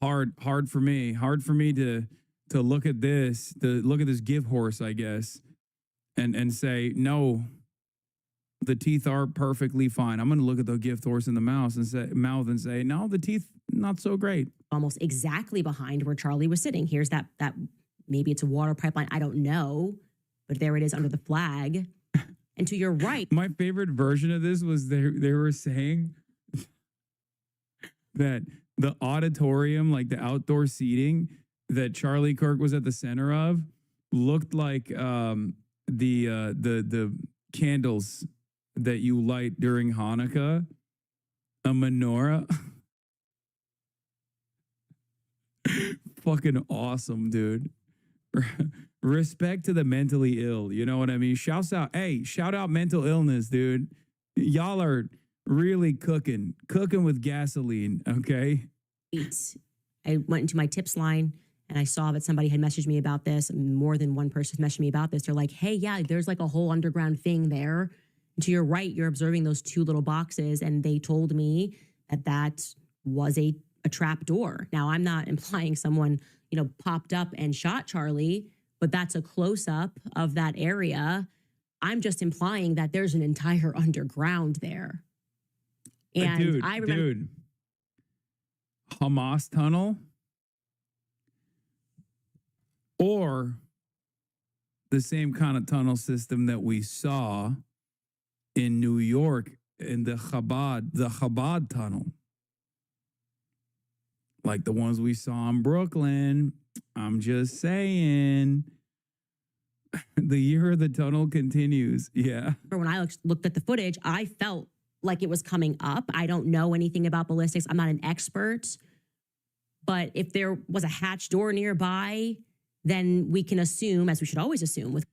Speaker 1: hard for me. Hard for me to look at this, give horse, I guess, and say, no, the teeth are perfectly fine. I'm going to look at the gift horse in the mouth and say, no, the teeth not so great.
Speaker 16: Almost exactly behind where Charlie was sitting. Here's that maybe it's a water pipeline. I don't know, but there it is under the flag. And to your right,
Speaker 1: my favorite version of this was they were saying that the auditorium, like the outdoor seating that Charlie Kirk was at the center of, looked like the candles that you light during Hanukkah, a menorah. Fucking awesome, dude. Respect to the mentally ill. You know what I mean? Shout out mental illness, dude. Y'all are really cooking with gasoline, okay?
Speaker 16: I went into my tips line and I saw that somebody had messaged me about this. More than one person messaged me about this. They're like, hey, yeah, there's like a whole underground thing there. And to your right, you're observing those two little boxes. And they told me that was a trap door. Now, I'm not implying someone, popped up and shot Charlie, but that's a close up of that area. I'm just implying that there's an entire underground there. And I remember
Speaker 1: Hamas tunnel or the same kind of tunnel system that we saw in New York in the Chabad tunnel. Like the ones we saw in Brooklyn. I'm just saying. The year of the tunnel continues. Yeah.
Speaker 16: When I looked at the footage, I felt like it was coming up. I don't know anything about ballistics. I'm not an expert. But if there was a hatch door nearby, then we can assume, as we should always assume, with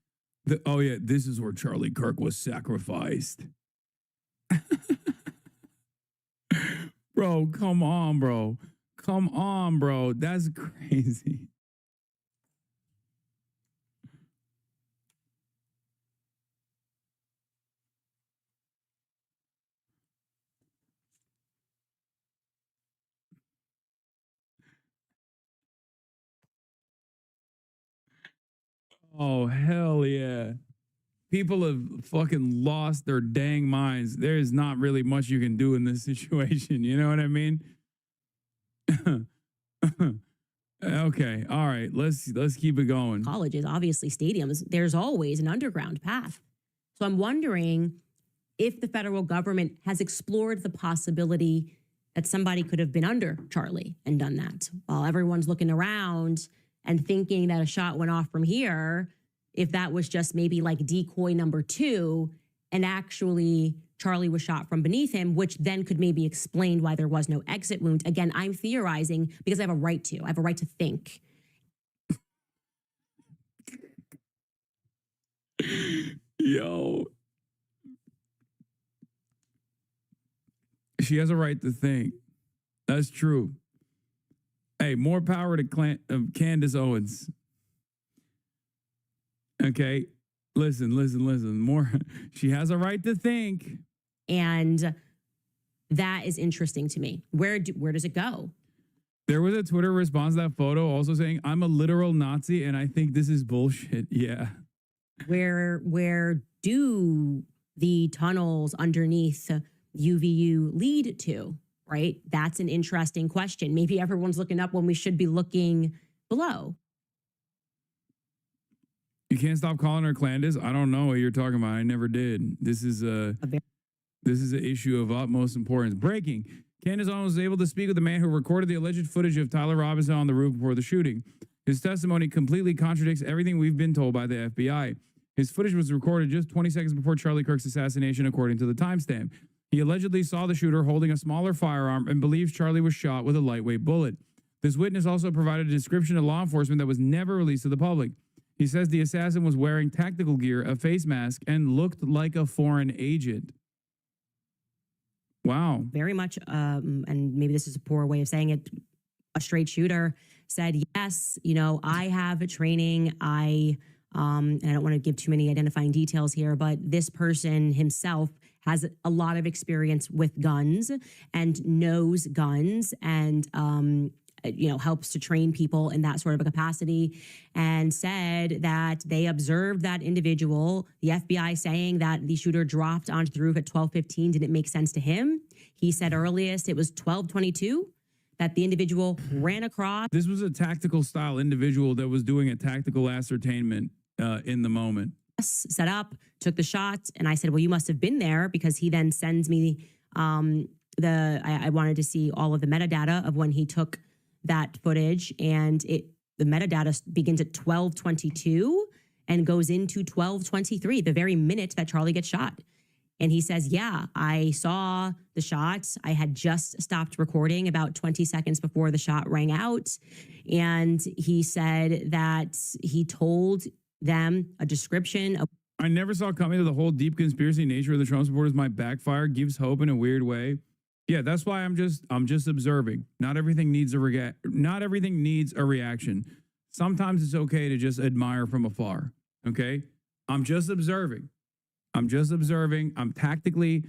Speaker 1: oh yeah, this is where Charlie Kirk was sacrificed. Bro, come on, bro. Come on, bro. That's crazy. Oh, hell yeah. People have fucking lost their dang minds. There is not really much you can do in this situation. You know what I mean? Okay. All right. Let's keep it going.
Speaker 16: colleges, obviously stadiums, there's always an underground path. So I'm wondering if the federal government has explored the possibility that somebody could have been under Charlie and done that while everyone's looking around and thinking that a shot went off from here, if that was just maybe like decoy number 2 and actually Charlie was shot from beneath him, which then could maybe explain why there was no exit wound. Again, I'm theorizing because I have a right to. I have a right to think.
Speaker 1: Yo. She has a right to think. That's true. Hey, more power to Candace Owens. Okay. Listen. More. She has a right to think.
Speaker 16: And that is interesting to me. Where does it go?
Speaker 1: There was a Twitter response to that photo also saying, I'm a literal Nazi and I think this is bullshit. Yeah.
Speaker 16: Where do the tunnels underneath UVU lead to, right? That's an interesting question. Maybe everyone's looking up when we should be looking below.
Speaker 1: You can't stop calling her Candace. I don't know what you're talking about. I never did. This is an issue of utmost importance. Breaking. Candace Owens was able to speak with the man who recorded the alleged footage of Tyler Robinson on the roof before the shooting. His testimony completely contradicts everything we've been told by the FBI. His footage was recorded just 20 seconds before Charlie Kirk's assassination, according to the timestamp. He allegedly saw the shooter holding a smaller firearm and believes Charlie was shot with a lightweight bullet. This witness also provided a description to law enforcement that was never released to the public. He says the assassin was wearing tactical gear, a face mask, and looked like a foreign agent. Wow.
Speaker 16: Very much, and maybe this is a poor way of saying it, a straight shooter said, yes, I have a training. And I don't want to give too many identifying details here, but this person himself has a lot of experience with guns and knows guns and, helps to train people in that sort of a capacity, and said that they observed that individual, the FBI saying that the shooter dropped onto the roof at 12:15 didn't make sense to him. He said earliest it was 12:22 that the individual ran across.
Speaker 1: This was a tactical style individual that was doing a tactical ascertainment in the moment.
Speaker 16: Set up, took the shot, and I said, well, you must have been there, because he then sends me I wanted to see all of the metadata of when he took that footage, and the metadata begins at 12:22 and goes into 12:23, the very minute that Charlie gets shot. And he says, yeah, I saw the shot. I had just stopped recording about 20 seconds before the shot rang out. And he said that he told them a description of.
Speaker 1: I never saw coming to the whole deep conspiracy nature of the Trump supporters might backfire, gives hope in a weird way. Yeah, that's why I'm just observing. Not everything needs a reaction. Sometimes it's okay to just admire from afar. Okay? I'm just observing. I'm tactically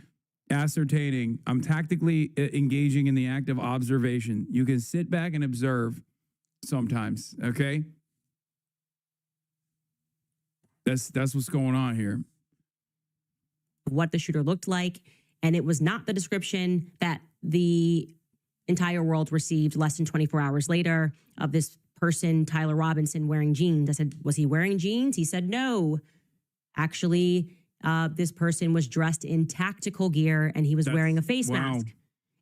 Speaker 1: ascertaining. I'm tactically engaging in the act of observation. You can sit back and observe sometimes, okay? That's what's going on here.
Speaker 16: What the shooter looked like, and it was not the description that the entire world received less than 24 hours later of this person, Tyler Robinson, wearing jeans. I said, was he wearing jeans? He said, no. Actually, this person was dressed in tactical gear and he was wearing a face mask.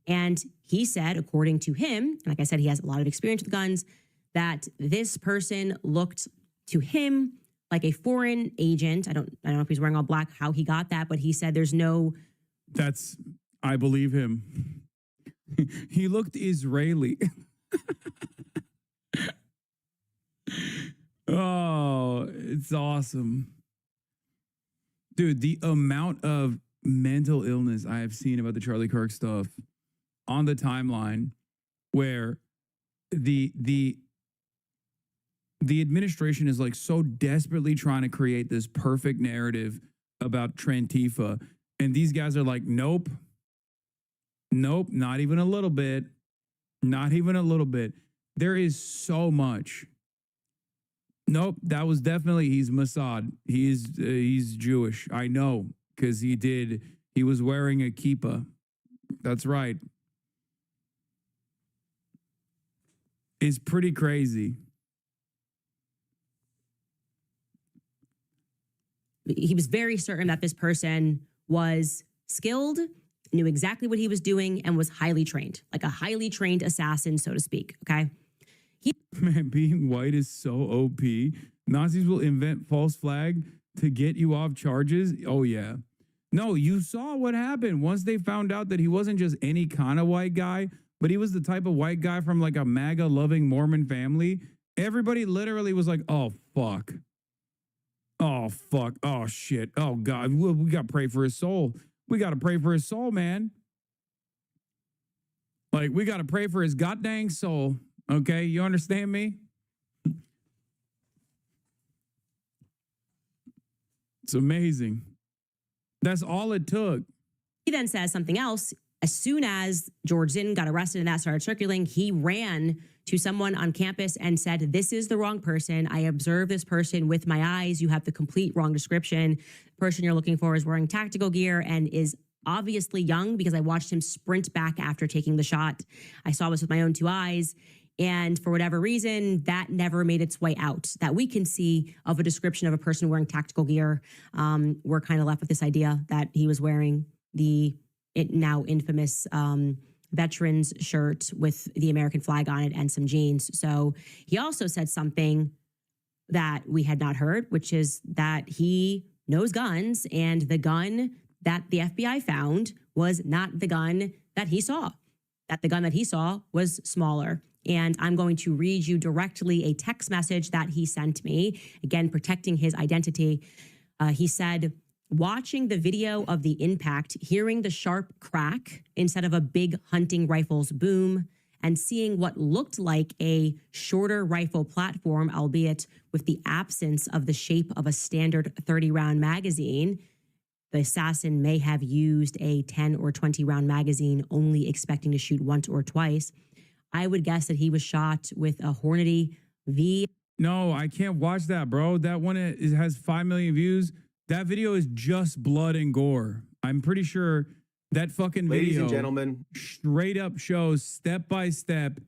Speaker 16: And he said, according to him, like I said, he has a lot of experience with guns, that this person looked to him like a foreign agent. I don't know if he's wearing all black, how he got that, but he said there's no...
Speaker 1: I believe him. He looked Israeli. Oh, it's awesome. Dude, the amount of mental illness I have seen about the Charlie Kirk stuff on the timeline, where the administration is like so desperately trying to create this perfect narrative about Trantifa, and these guys are like, nope, not even a little bit, not even a little bit. There is so much. Nope, that was definitely, he's Mossad. He's Jewish. I know, because he was wearing a kippah. That's right. It's pretty crazy.
Speaker 16: He was very certain that this person was skilled, knew exactly what he was doing, and was highly trained, like a highly trained assassin, so to speak, okay?
Speaker 1: Man, being white is so OP. Nazis will invent false flag to get you off charges. Oh, yeah. No, you saw what happened once they found out that he wasn't just any kind of white guy, but he was the type of white guy from like a MAGA-loving Mormon family. Everybody literally was like, oh, fuck. Oh, fuck. Oh, shit. Oh, God. We got to pray for his soul. We got to pray for his soul, man. Like, we got to pray for his goddamn soul. Okay, you understand me? It's amazing. That's all it took.
Speaker 16: He then says something else. As soon as George Zinn got arrested and that started circulating, he ran to someone on campus and said, this is the wrong person. I observed this person with my eyes. You have the complete wrong description. The person you're looking for is wearing tactical gear and is obviously young, because I watched him sprint back after taking the shot. I saw this with my own two eyes. And for whatever reason, that never made its way out that we can see of a description of a person wearing tactical gear. We're kind of left with this idea that he was wearing the now infamous veterans shirt with the American flag on it and some jeans. So he also said something that we had not heard, which is that he knows guns, and the gun that the FBI found was not the gun that he saw, that the gun that he saw was smaller. And I'm going to read you directly a text message that he sent me, again, protecting his identity. He said, watching the video of the impact, hearing the sharp crack instead of a big hunting rifle's boom, and seeing what looked like a shorter rifle platform, albeit with the absence of the shape of a standard 30-round magazine, the assassin may have used a 10 or 20-round magazine, only expecting to shoot once or twice. I would guess that he was shot with a Hornady V.
Speaker 1: No, I can't watch that, bro. That one has 5 million views. That video is just blood and gore. I'm pretty sure that fucking video,
Speaker 5: ladies and gentlemen,
Speaker 1: straight up shows step by step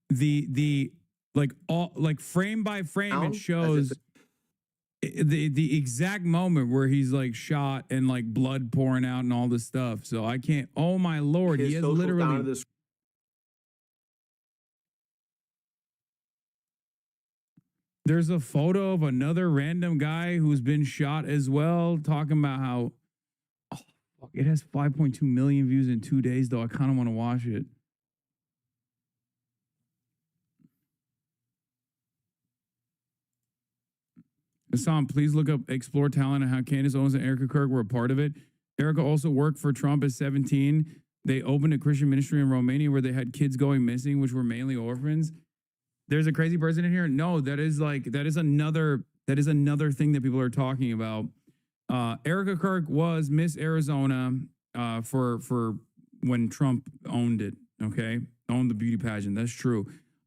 Speaker 1: the like frame by frame. It shows the exact moment where he's like shot and like blood pouring out and all this stuff. So I can't. Oh my Lord, he has literally. There's a photo of another random guy who's been shot as well, talking about how it has 5.2 million views in 2 days, though. I kind of want to watch it. Hassan, please look up Explore Talent and how Candace Owens and Erica Kirk were a part of it. Erica also worked for Trump at 17. They opened a Christian ministry in Romania where they had kids going missing, which were mainly orphans. There's a crazy person in here. No, that is another thing that people are talking about. Erica Kirk was Miss Arizona for when Trump owned it. Okay, owned the beauty pageant. That's true.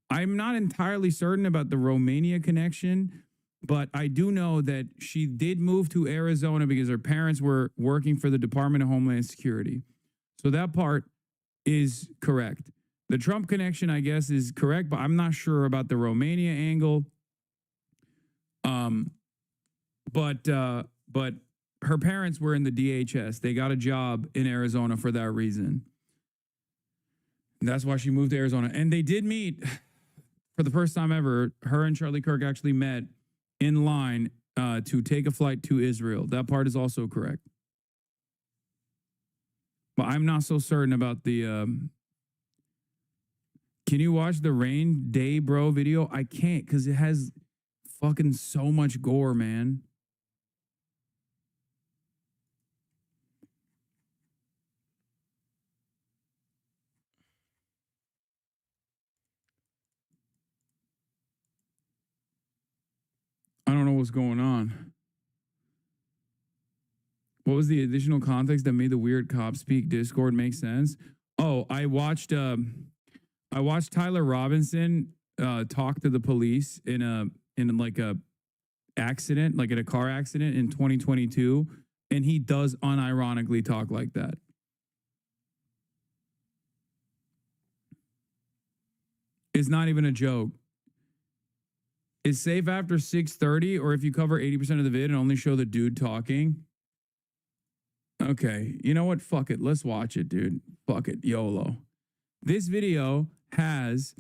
Speaker 1: I'm not entirely certain about the Romania connection, But I do know that she did move to Arizona because her parents were working for the Department of Homeland Security. So that part is correct. The Trump connection, I guess, is correct, but I'm not sure about the Romania angle. But her parents were in the DHS. They got a job in Arizona for that reason. And that's why she moved to Arizona. And they did meet for the first time ever. Her and Charlie Kirk actually met in line to take a flight to Israel. That part is also correct. But I'm not so certain about the... Can you watch the Rain Day Bro video? I can't because it has fucking so much gore, man. I don't know what's going on. What was the additional context that made the weird cop speak Discord make sense? Oh, I watched Tyler Robinson talk to the police in like a accident, like in a car accident in 2022, and he does unironically talk like that. It's not even a joke. It's safe after 6:30, or if you cover 80% of the vid and only show the dude talking. Okay, you know what? Fuck it. Let's watch it, dude. Fuck it. YOLO. This video has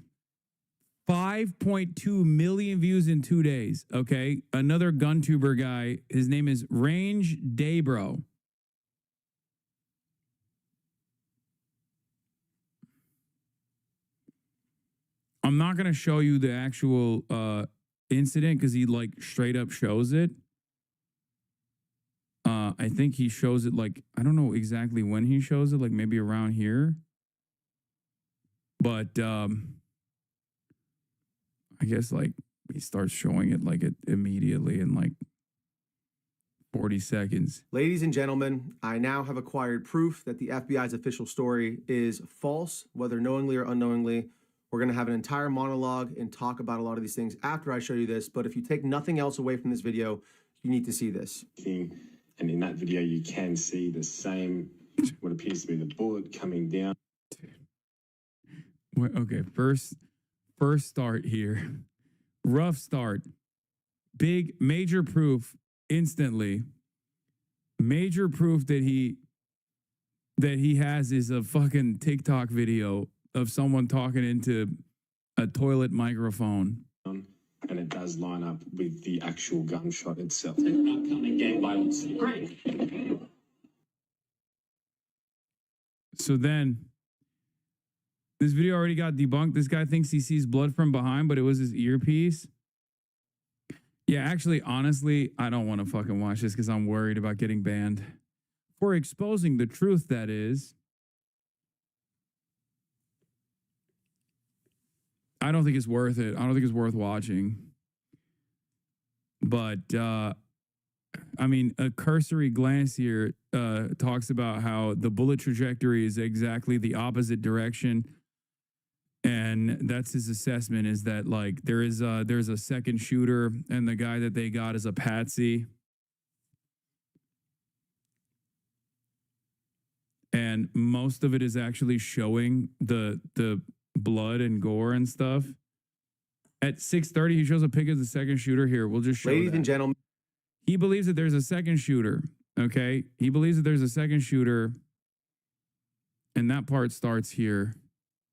Speaker 1: 5.2 million views in 2 days. Okay. Another GunTuber guy. His name is Range Daybro. I'm not going to show you the actual incident because he like straight up shows it. I think he shows it like, I don't know exactly when he shows it, like maybe around here. But I guess like he starts showing it like it immediately in like 40 seconds.
Speaker 5: Ladies and gentlemen, I now have acquired proof that the FBI's official story is false, whether knowingly or unknowingly. We're going to have an entire monologue and talk about a lot of these things after I show you this. But if you take nothing else away from this video, you need to see this.
Speaker 17: And in that video, you can see the same, what appears to be the bullet coming down.
Speaker 1: Okay, first start here. Rough start. Big, major proof instantly. Major proof that he has is a fucking TikTok video of someone talking into a toilet microphone.
Speaker 17: And it does line up with the actual gunshot itself. Upcoming gang violence. Great.
Speaker 1: So then, this video already got debunked. This guy thinks he sees blood from behind, but it was his earpiece. Yeah, actually, honestly, I don't want to fucking watch this because I'm worried about getting banned. For exposing the truth, that is. I don't think it's worth it. I don't think it's worth watching. But, I mean, a cursory glance here talks about how the bullet trajectory is exactly the opposite direction. And that's his assessment, is that, like, there's a second shooter, and the guy that they got is a patsy. And most of it is actually showing the blood and gore and stuff. At 6:30, he shows a pic of the second shooter here. We'll just show
Speaker 5: Ladies and gentlemen.
Speaker 1: He believes that there's a second shooter, okay? He believes that there's a second shooter, and that part starts here.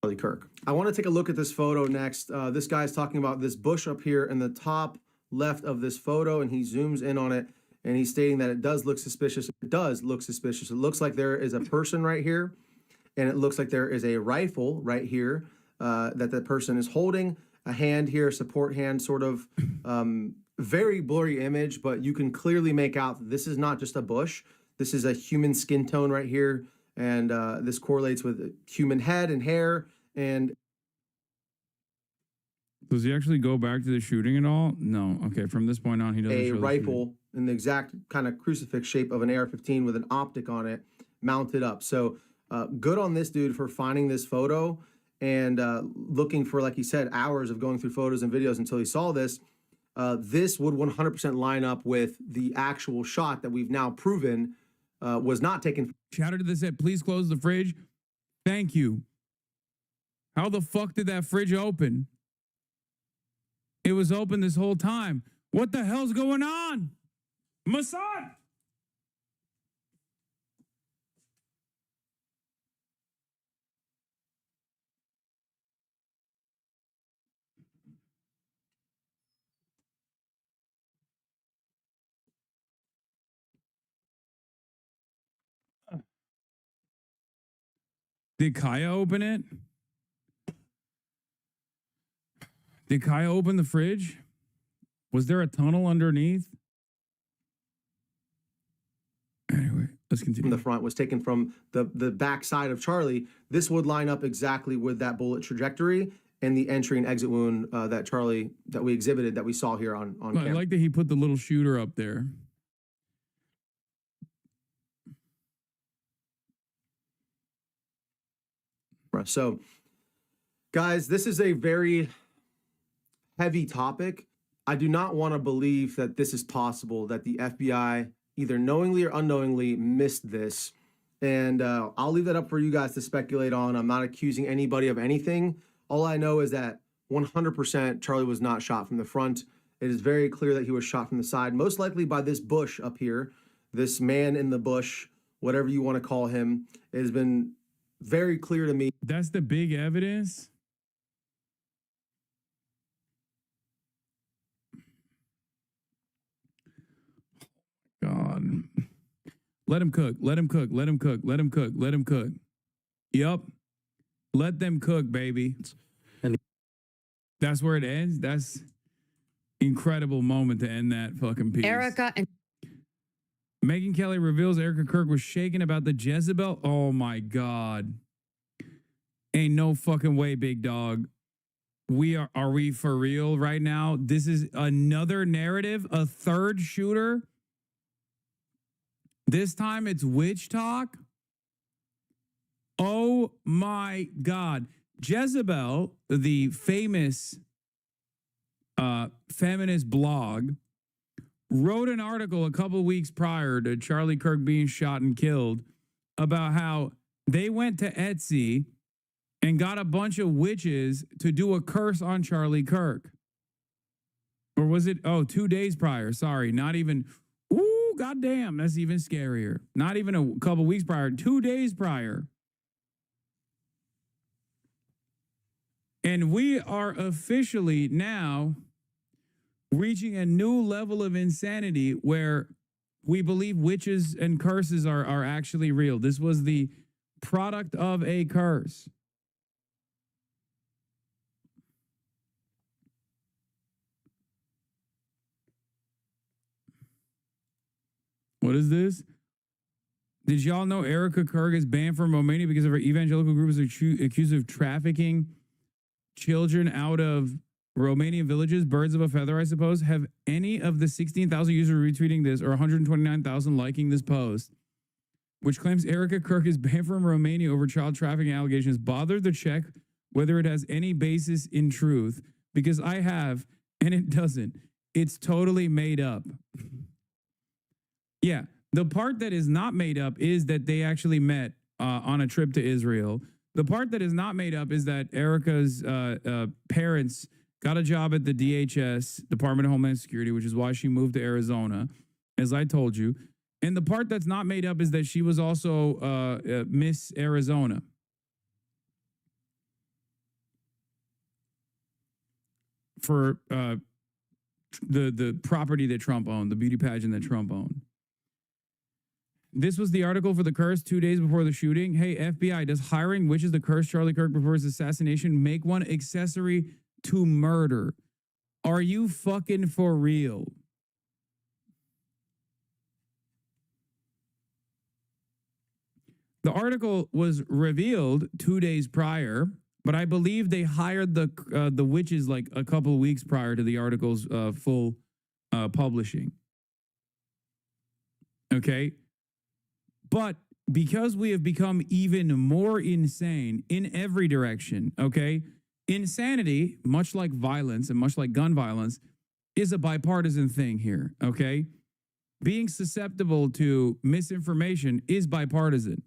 Speaker 5: Charlie Kirk. I want to take a look at this photo next. This guy's talking about this bush up here in the top left of this photo, and he zooms in on it, and he's stating that it does look suspicious. It does look suspicious. It looks like there is a person right here, and it looks like there is a rifle right here that the person is holding. A hand here, support hand, sort of very blurry image, but you can clearly make out that this is not just a bush. This is a human skin tone right here, and this correlates with human head and hair. And
Speaker 1: does he actually go back to the shooting at all? No. Okay, from this point on, he doesn't show
Speaker 5: a rifle in the exact kind of crucifix shape of an AR-15 with an optic on it mounted up. So good on this dude for finding this photo and looking for, like he said, hours of going through photos and videos until he saw this. this would 100% line up with the actual shot that we've now proven was not taken.
Speaker 1: Shouted to the set, please close the fridge. Thank you. How the fuck did that fridge open? It was open this whole time. What the hell's going on? Mossad! Did Kaya open it? Did Kaya open the fridge? Was there a tunnel underneath? Anyway, let's continue.
Speaker 5: The front was taken from the back side of Charlie. This would line up exactly with that bullet trajectory and the entry and exit wound that we exhibited that we saw here on camera.
Speaker 1: I like that he put the little shooter up there.
Speaker 5: So, guys, this is a very heavy topic. I do not want to believe that this is possible, that the FBI either knowingly or unknowingly missed this. And I'll leave that up for you guys to speculate on. I'm not accusing anybody of anything. All I know is that 100% Charlie was not shot from the front. It is very clear that he was shot from the side, most likely by this bush up here, this man in the bush, whatever you want to call him. It has been very clear to me.
Speaker 1: That's the big evidence. God. Let him cook. Let him cook. Let him cook. Let him cook. Let him cook. Yep. Let them cook, baby. And that's where it ends. That's incredible moment to end that fucking piece.
Speaker 2: Erica and
Speaker 1: Megyn Kelly reveals Erica Kirk was shaken about the Jezebel. Oh my God. Ain't no fucking way, big dog. Are we for real right now? This is another narrative, a third shooter. This time it's witch talk. Oh my God. Jezebel, the famous feminist blog, wrote an article a couple weeks prior to Charlie Kirk being shot and killed about how they went to Etsy and got a bunch of witches to do a curse on Charlie Kirk. Or was it, 2 days prior? Sorry, not even, ooh, goddamn, that's even scarier. Not even a couple weeks prior, 2 days prior. And we are officially now reaching a new level of insanity where we believe witches and curses are actually real. This was the product of a curse. What is this? Did y'all know Erica Kirk is banned from Romania because of her evangelical group is accused of trafficking children out of Romanian villages? Birds of a feather, I suppose. Have any of the 16,000 users retweeting this or 129,000 liking this post, which claims Erica Kirk is banned from Romania over child trafficking allegations, bothered to check whether it has any basis in truth? Because I have, and it doesn't. It's totally made up. Yeah, the part that is not made up is that they actually met on a trip to Israel. The part that is not made up is that Erica's parents got a job at the DHS, Department of Homeland Security, which is why she moved to Arizona, as I told you. And the part that's not made up is that she was also Miss Arizona. For the property that Trump owned, the beauty pageant that Trump owned. This was the article for the curse 2 days before the shooting. Hey, FBI, does hiring witches to curse Charlie Kirk before his assassination make one accessory to murder? Are you fucking for real? The article was revealed 2 days prior, but I believe they hired the witches like a couple of weeks prior to the article's full publishing. Okay? But because we have become even more insane in every direction, okay? Insanity, much like violence and much like gun violence, is a bipartisan thing here, okay? Being susceptible to misinformation is bipartisan.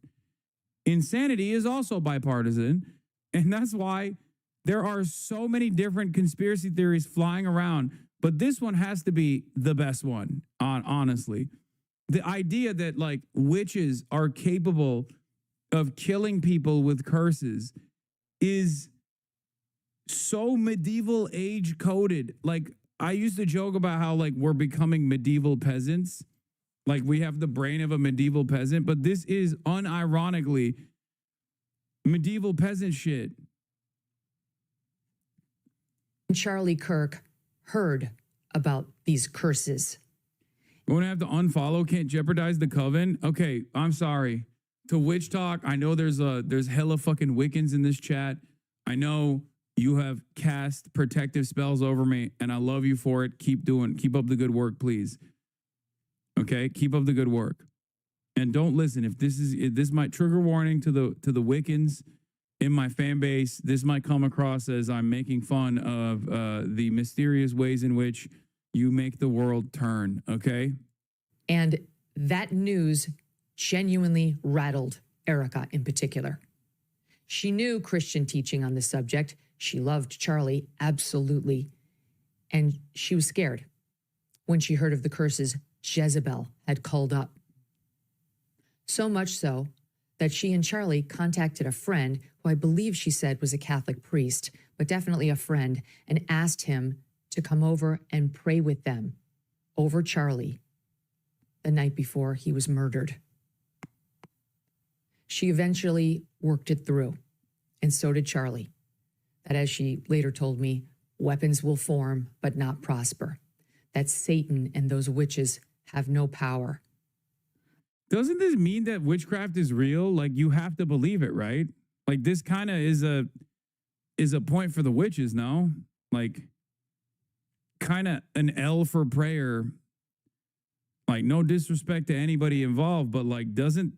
Speaker 1: Insanity is also bipartisan, and that's why there are so many different conspiracy theories flying around, but this one has to be the best one, honestly. The idea that like witches are capable of killing people with curses is so medieval age coded. Like I used to joke about how like we're becoming medieval peasants. Like we have the brain of a medieval peasant, but this is unironically medieval peasant shit.
Speaker 2: Charlie Kirk heard about these curses.
Speaker 1: We're gonna have to unfollow, can't jeopardize the coven. Okay, I'm sorry. To witch talk, I know there's hella fucking Wiccans in this chat. I know you have cast protective spells over me, and I love you for it. Keep up the good work, please. Okay, keep up the good work. And don't listen. If this might trigger warning to the Wiccans in my fan base, this might come across as I'm making fun of the mysterious ways in which you make the world turn, okay?
Speaker 2: And that news genuinely rattled Erica in particular. She knew Christian teaching on the subject. She loved Charlie, absolutely. And she was scared when she heard of the curses Jezebel had called up. So much so that she and Charlie contacted a friend who I believe she said was a Catholic priest, but definitely a friend, and asked him to come over and pray with them over Charlie the night before he was murdered. She eventually worked it through, and so did Charlie. That, as she later told me, weapons will form but not prosper. That Satan and those witches have no power.
Speaker 1: Doesn't this mean that witchcraft is real? Like you have to believe it, right? Like this kind of is a point for the witches, no? Like kind of an L for prayer. Like no disrespect to anybody involved, but like doesn't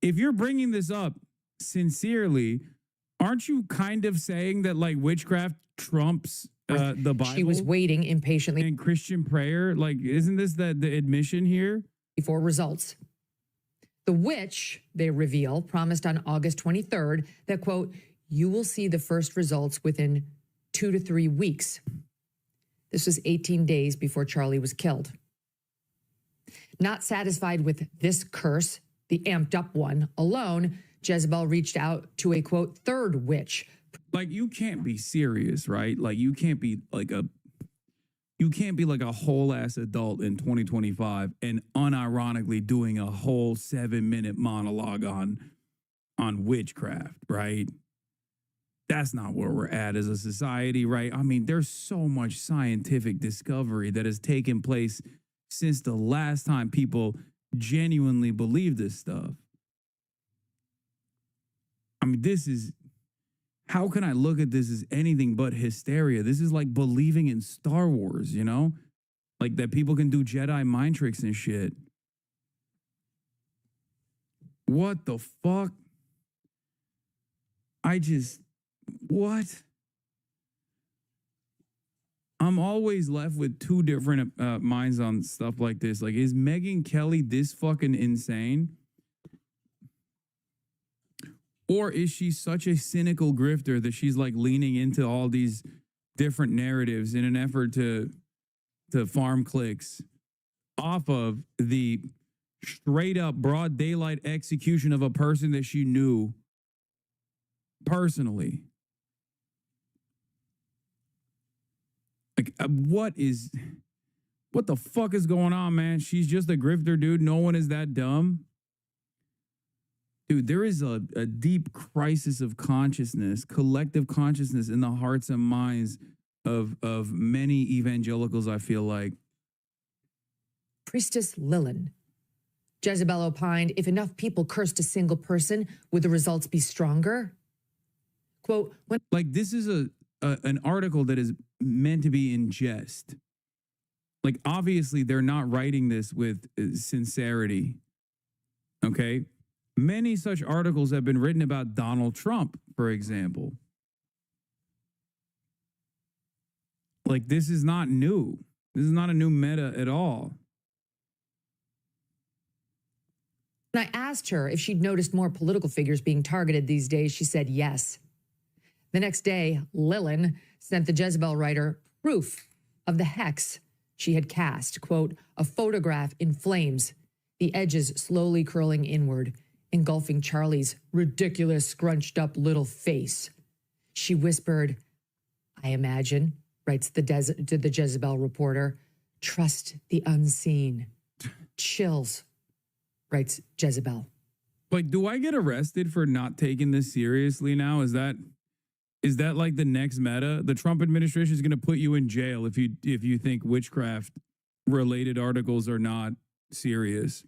Speaker 1: if you're bringing this up sincerely, aren't you kind of saying that like witchcraft trumps the Bible?
Speaker 2: She was waiting impatiently.
Speaker 1: And Christian prayer, like isn't this the admission here?
Speaker 2: Before results. The witch, they reveal, promised on August 23rd that, quote, you will see the first results within 2 to 3 weeks. This was 18 days before Charlie was killed. Not satisfied with this curse, the amped up one alone, Jezebel reached out to a, quote, third witch.
Speaker 1: Like you can't be serious, right? Like you can't be like a whole ass adult in 2025 and unironically doing a whole 7-minute monologue on witchcraft, right? That's not where we're at as a society, right? I mean, there's so much scientific discovery that has taken place since the last time people genuinely believed this stuff. I mean, how can I look at this as anything but hysteria? This is like believing in Star Wars, you know? Like that people can do Jedi mind tricks and shit. What the fuck? What? I'm always left with two different minds on stuff like this. Like, is Megyn Kelly this fucking insane? Or is she such a cynical grifter that she's like leaning into all these different narratives in an effort to farm clicks off of the straight up broad daylight execution of a person that she knew personally? Like, what the fuck is going on, man? She's just a grifter, dude. No one is that dumb. Dude, there is a deep crisis of consciousness, collective consciousness in the hearts and minds of many evangelicals, I feel like.
Speaker 2: Priestess Lilin. Jezebel opined, if enough people cursed a single person, would the results be stronger? Quote,
Speaker 1: like this is an article that is meant to be in jest. Like obviously they're not writing this with sincerity. Okay? Many such articles have been written about Donald Trump, for example. Like, this is not new. This is not a new meta at all.
Speaker 2: When I asked her if she'd noticed more political figures being targeted these days, she said yes. The next day, Lilin sent the Jezebel writer proof of the hex she had cast, quote, a photograph in flames, the edges slowly curling inward, engulfing Charlie's ridiculous, scrunched up little face. She whispered, I imagine, writes the Jezebel reporter, trust the unseen. Chills, writes Jezebel.
Speaker 1: Like, do I get arrested for not taking this seriously now? Is that like the next meta? The Trump administration is going to put you in jail if you think witchcraft related articles are not serious.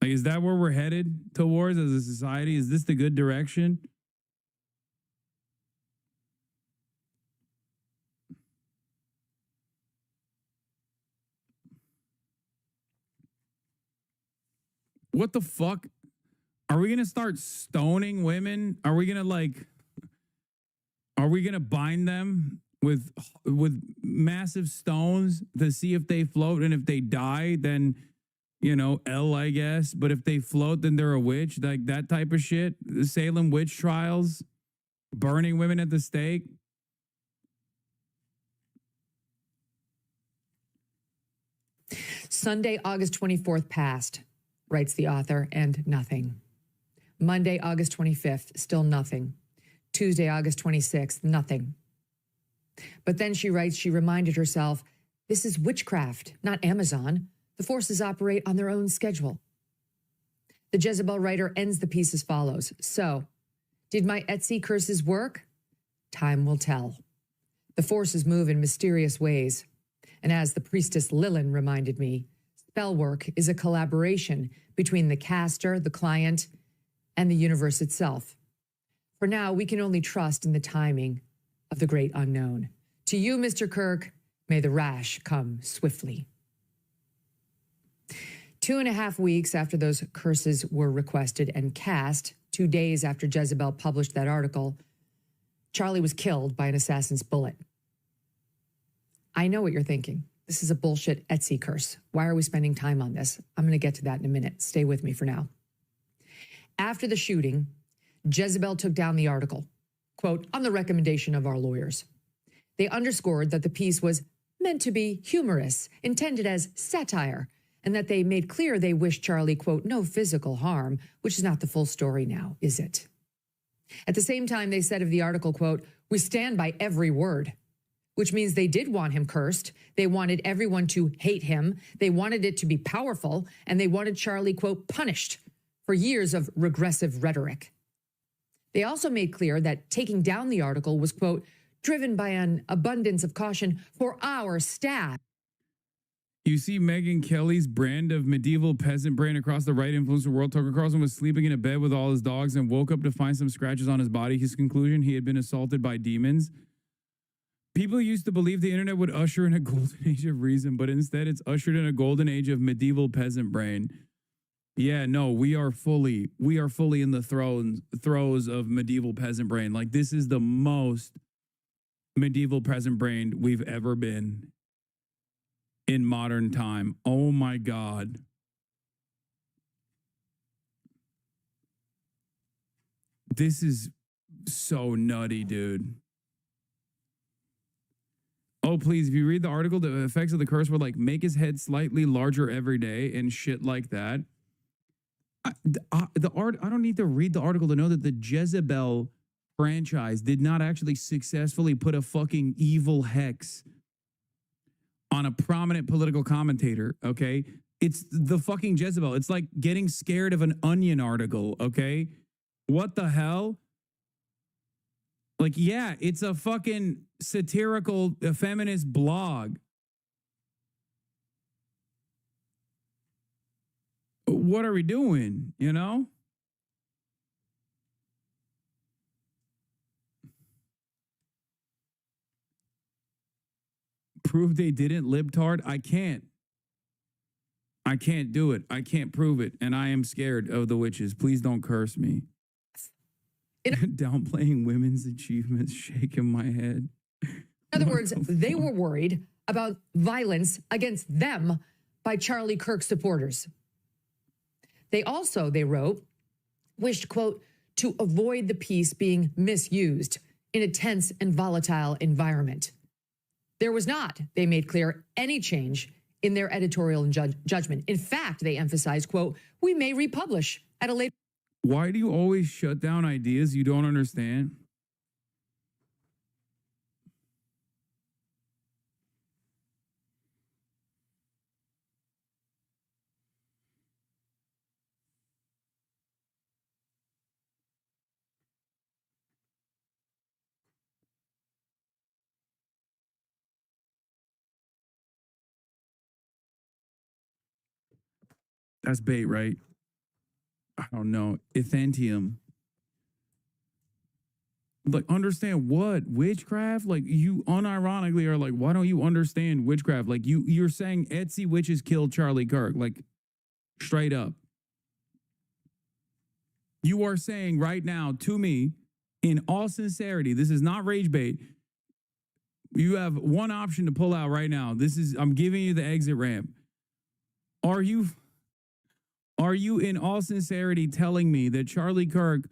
Speaker 1: Like, is that where we're headed towards as a society? Is this the good direction? What the fuck? Are we going to start stoning women? Are we going to bind them with massive stones to see if they float? And if they die, then, I guess. But if they float, then they're a witch. Like that type of shit. The Salem witch trials, burning women at the stake.
Speaker 2: Sunday, August 24th passed, writes the author, and nothing. Monday, August 25th, still nothing. Tuesday, August 26th, nothing. But then she writes, she reminded herself, this is witchcraft, not Amazon. The forces operate on their own schedule. The Jezebel writer ends the piece as follows. So, did my Etsy curses work? Time will tell. The forces move in mysterious ways. And as the priestess Lilin reminded me, spell work is a collaboration between the caster, the client, and the universe itself. For now, we can only trust in the timing of the great unknown. To you, Mr. Kirk, may the rash come swiftly. 2.5 weeks after those curses were requested and cast, 2 days after Jezebel published that article, Charlie was killed by an assassin's bullet. I know what you're thinking. This is a bullshit Etsy curse. Why are we spending time on this? I'm going to get to that in a minute. Stay with me for now. After the shooting, Jezebel took down the article, quote, on the recommendation of our lawyers. They underscored that the piece was meant to be humorous, intended as satire, and that they made clear they wished Charlie, quote, no physical harm, which is not the full story now, is it? At the same time, they said of the article, quote, we stand by every word, which means they did want him cursed. They wanted everyone to hate him. They wanted it to be powerful, and they wanted Charlie, quote, punished for years of regressive rhetoric. They also made clear that taking down the article was, quote, driven by an abundance of caution for our staff.
Speaker 1: You see Megyn Kelly's brand of medieval peasant brain across the right influencer world. Tucker Carlson was sleeping in a bed with all his dogs and woke up to find some scratches on his body. His conclusion, he had been assaulted by demons. People used to believe the internet would usher in a golden age of reason, but instead it's ushered in a golden age of medieval peasant brain. Yeah, no, we are fully in the throes of medieval peasant brain. Like, this is the most medieval peasant brain we've ever been in modern time. Oh my God. This is so nutty, dude. Oh, please, if you read the article, the effects of the curse were like, make his head slightly larger every day and shit like that. I don't need to read the article to know that the Jezebel franchise did not actually successfully put a fucking evil hex on a prominent political commentator, okay? It's the fucking Jezebel. It's like getting scared of an Onion article, okay? What the hell? Like, yeah, it's a fucking satirical feminist blog. What are we doing, you know? Prove they didn't, libtard? I can't do it. I can't prove it. And I am scared of the witches. Please don't curse me. Downplaying women's achievements, shaking my head.
Speaker 2: In other words, they were worried about violence against them by Charlie Kirk supporters. They also, they wrote, wished, quote, to avoid the piece being misused in a tense and volatile environment. There was not, they made clear, any change in their editorial and judgment. In fact, they emphasized, quote, we may republish at a later.
Speaker 1: Why do you always shut down ideas you don't understand? That's bait, right? I don't know. Ithantium. Like, understand what? Witchcraft? Like, you unironically are like, why don't you understand witchcraft? Like, you're saying Etsy witches killed Charlie Kirk. Like, straight up. You are saying right now to me, in all sincerity, this is not rage bait. You have one option to pull out right now. I'm giving you the exit ramp. Are you in all sincerity telling me that Charlie Kirk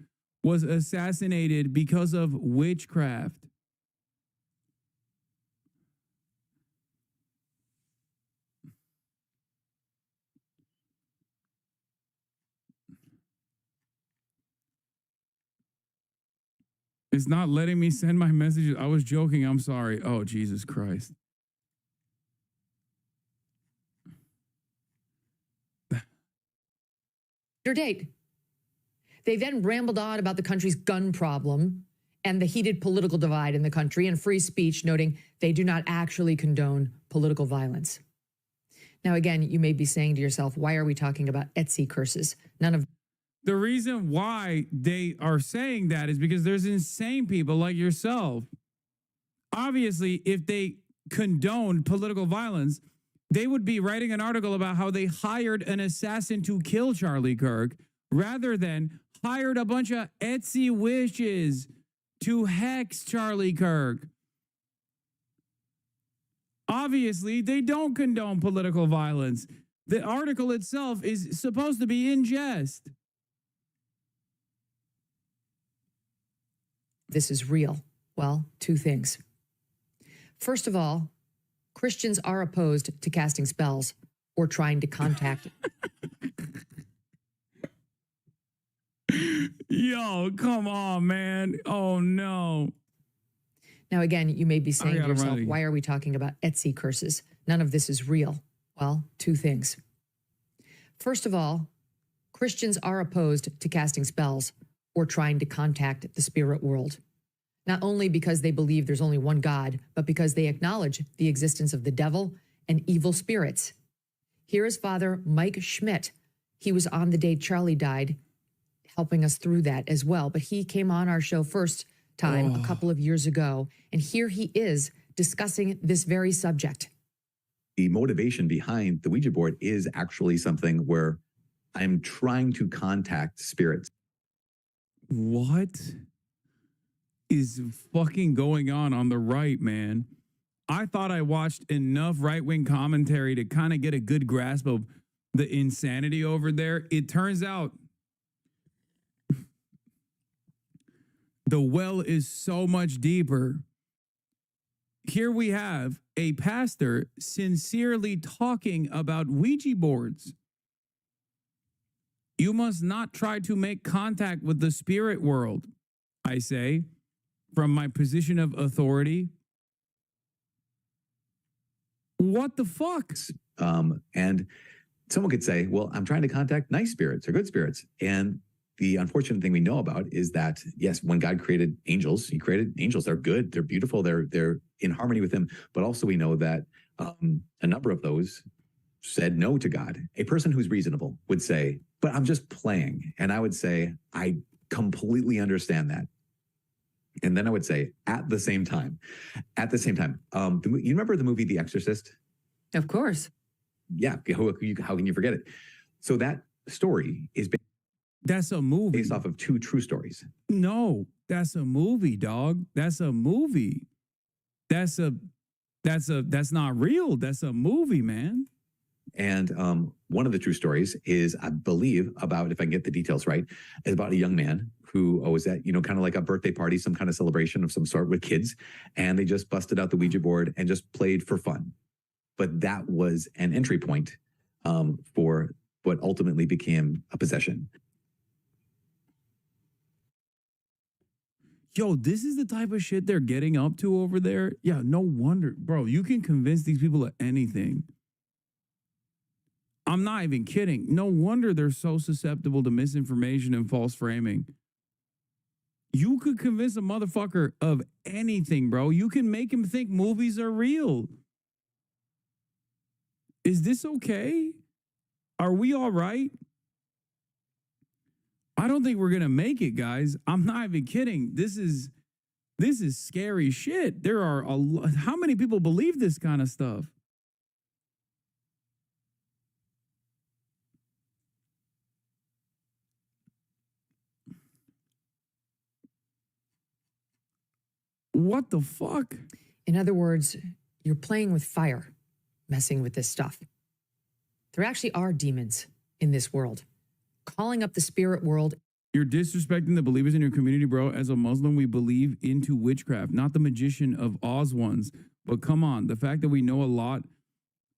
Speaker 1: was assassinated because of witchcraft? It's not letting me send my messages. I was joking. I'm sorry. Oh, Jesus Christ.
Speaker 2: Date. They then rambled on about the country's gun problem and the heated political divide in the country and free speech, noting they do not actually condone political violence. Now, again, you may be saying to yourself, why are we talking about Etsy curses?
Speaker 1: The reason why they are saying that is because there's insane people like yourself. Obviously, if they condoned political violence, they would be writing an article about how they hired an assassin to kill Charlie Kirk rather than hired a bunch of Etsy witches to hex Charlie Kirk. Obviously, they don't condone political violence. The article itself is supposed to be in jest.
Speaker 2: This is real. Well, two things. First of all, Christians are opposed to casting spells or trying to contact.
Speaker 1: Yo, come on, man. Oh, no.
Speaker 2: Now, again, you may be saying to yourself, why are we talking about Etsy curses? None of this is real. Well, two things. First of all, Christians are opposed to casting spells or trying to contact the spirit world. Not only because they believe there's only one God, but because they acknowledge the existence of the devil and evil spirits. Here is Father Mike Schmidt. He was on the day Charlie died, helping us through that as well. But he came on our show first time a couple of years ago, and here he is discussing this very subject.
Speaker 6: The motivation behind the Ouija board is actually something where I'm trying to contact spirits.
Speaker 1: What is fucking going on the right, man? I thought I watched enough right-wing commentary to kind of get a good grasp of the insanity over there. It turns out the well is so much deeper. Here we have a pastor sincerely talking about Ouija boards. You must not try to make contact with the spirit world, I say, from my position of authority. What the fuck?
Speaker 6: And someone could say, well, I'm trying to contact nice spirits or good spirits. And the unfortunate thing we know about is that, yes, when God created angels, he created angels. They're good. They're beautiful. They're in harmony with him. But also we know that a number of those said no to God. A person who's reasonable would say, but I'm just playing. And I would say, I completely understand that. And then I would say, at the same time, you remember the movie The Exorcist?
Speaker 2: Of course.
Speaker 6: Yeah. How can you forget it? So that story is
Speaker 1: that's a movie
Speaker 6: based off of two true stories.
Speaker 1: No, that's a movie, dog. That's a movie. that's not real. That's a movie, man.
Speaker 6: And one of the true stories is, I believe, about, if I can get the details right, is about a young man who was at, kind of like a birthday party, some kind of celebration of some sort with kids, and they just busted out the Ouija board and just played for fun. But that was an entry point for what ultimately became a possession.
Speaker 1: Yo, this is the type of shit they're getting up to over there. Yeah, no wonder. Bro, you can convince these people of anything. I'm not even kidding. No wonder they're so susceptible to misinformation and false framing. You could convince a motherfucker of anything, bro. You can make him think movies are real. Is this okay? Are we all right? I don't think we're going to make it, guys. I'm not even kidding. This is scary shit. There are a lot. How many people believe this kind of stuff? What the fuck?
Speaker 2: In other words, you're playing with fire, messing with this stuff. There actually are demons in this world, calling up the spirit world.
Speaker 1: You're disrespecting the believers in your community, bro. As a Muslim, we believe into witchcraft, not the magician of Oz ones. But come on, the fact that we know a lot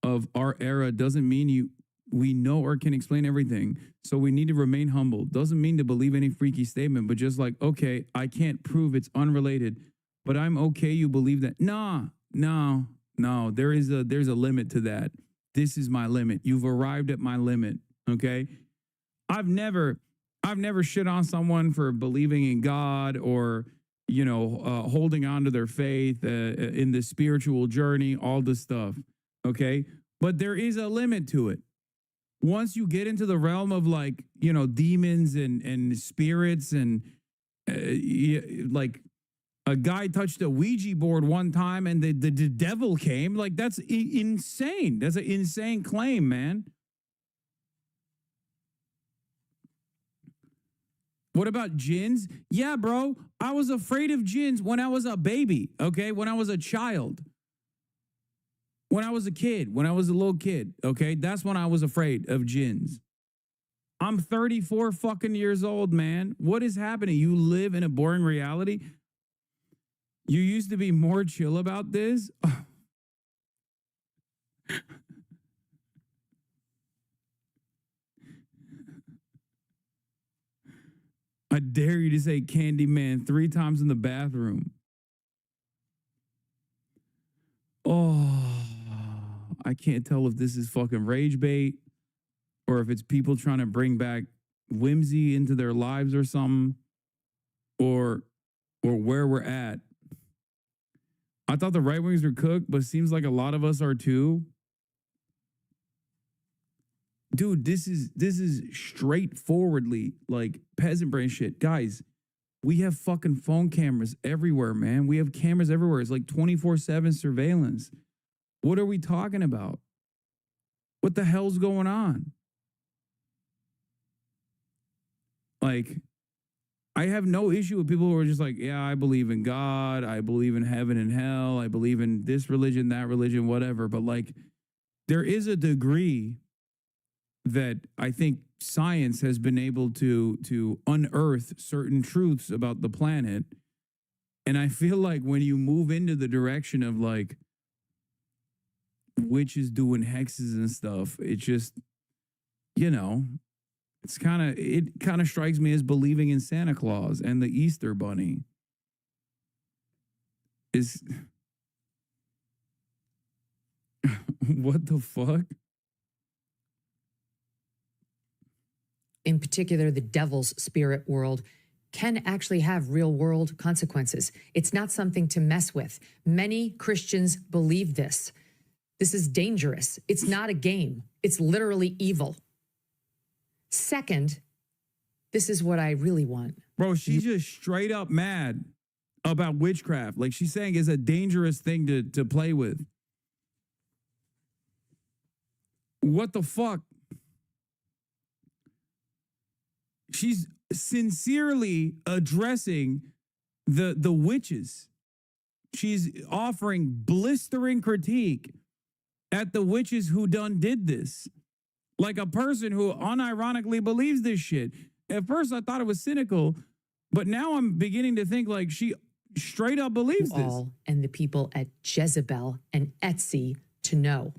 Speaker 1: of our era doesn't mean we know or can explain everything. So we need to remain humble. Doesn't mean to believe any freaky statement, but just like, okay, I can't prove it's unrelated, but I'm okay you believe that. No. There's a limit to that. This is my limit. You've arrived at my limit, okay? I've never shit on someone for believing in God or, holding on to their faith in the spiritual journey, all this stuff, okay? But there is a limit to it. Once you get into the realm of demons and spirits and like a guy touched a Ouija board one time and the devil came, that's insane. That's an insane claim, man. What about jinns? Yeah, bro. I was afraid of jinns when I was a baby, okay? When I was a child. When I was a kid, when I was a little kid, okay? That's when I was afraid of jinns. I'm 34 fucking years old, man. What is happening? You live in a boring reality? You used to be more chill about this? I dare you to say Candyman 3 times in the bathroom. Oh, I can't tell if this is fucking rage bait or if it's people trying to bring back whimsy into their lives or something, or where we're at. I thought the right wings were cooked, but seems like a lot of us are too. Dude, this is straightforwardly like peasant brain shit. Guys, we have fucking phone cameras everywhere, man. We have cameras everywhere. It's like 24/7 surveillance. What are we talking about? What the hell's going on? Like, I have no issue with people who are just like, yeah, I believe in God. I believe in heaven and hell. I believe in this religion, that religion, whatever. But like, there is a degree that I think science has been able to unearth certain truths about the planet. And I feel like when you move into the direction of like witches doing hexes and stuff, it just, it kind of strikes me as believing in Santa Claus and the Easter Bunny. What the fuck?
Speaker 2: In particular, the devil's spirit world can actually have real world consequences. It's not something to mess with. Many Christians believe this. This is dangerous. It's not a game. It's literally evil. Second, this is what I really want.
Speaker 1: Bro, she's just straight up mad about witchcraft. Like she's saying it's a dangerous thing to play with. What the fuck? She's sincerely addressing the witches. She's offering blistering critique at the witches who did this. Like a person who unironically believes this shit. At first, I thought it was cynical, but now I'm beginning to think like she straight up believes this.
Speaker 2: All and the people at Jezebel and Etsy to know.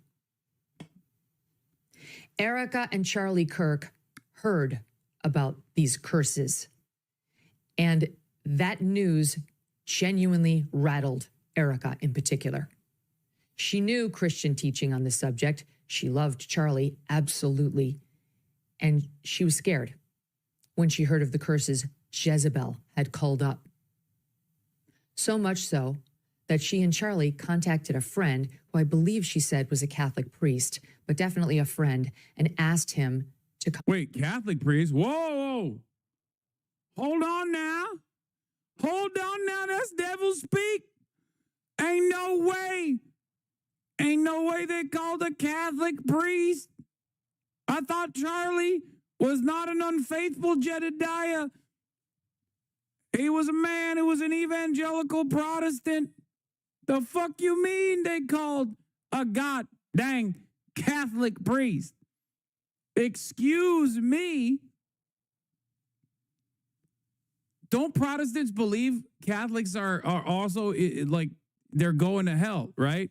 Speaker 2: Erica and Charlie Kirk heard about these curses, and that news genuinely rattled Erica in particular. She knew Christian teaching on the subject. She loved Charlie, absolutely. And she was scared when she heard of the curses Jezebel had called up. So much so that she and Charlie contacted a friend who I believe she said was a Catholic priest, but definitely a friend, and asked him to come.
Speaker 1: Wait, Catholic priest? Whoa. Hold on now. Hold on now. That's devil speak. Ain't no way. Ain't no way they called a Catholic priest. I thought Charlie was not an unfaithful Jedediah. He was a man who was an evangelical Protestant. The fuck you mean they called a god dang Catholic priest? Excuse me. Don't Protestants believe Catholics are also like they're going to hell, right?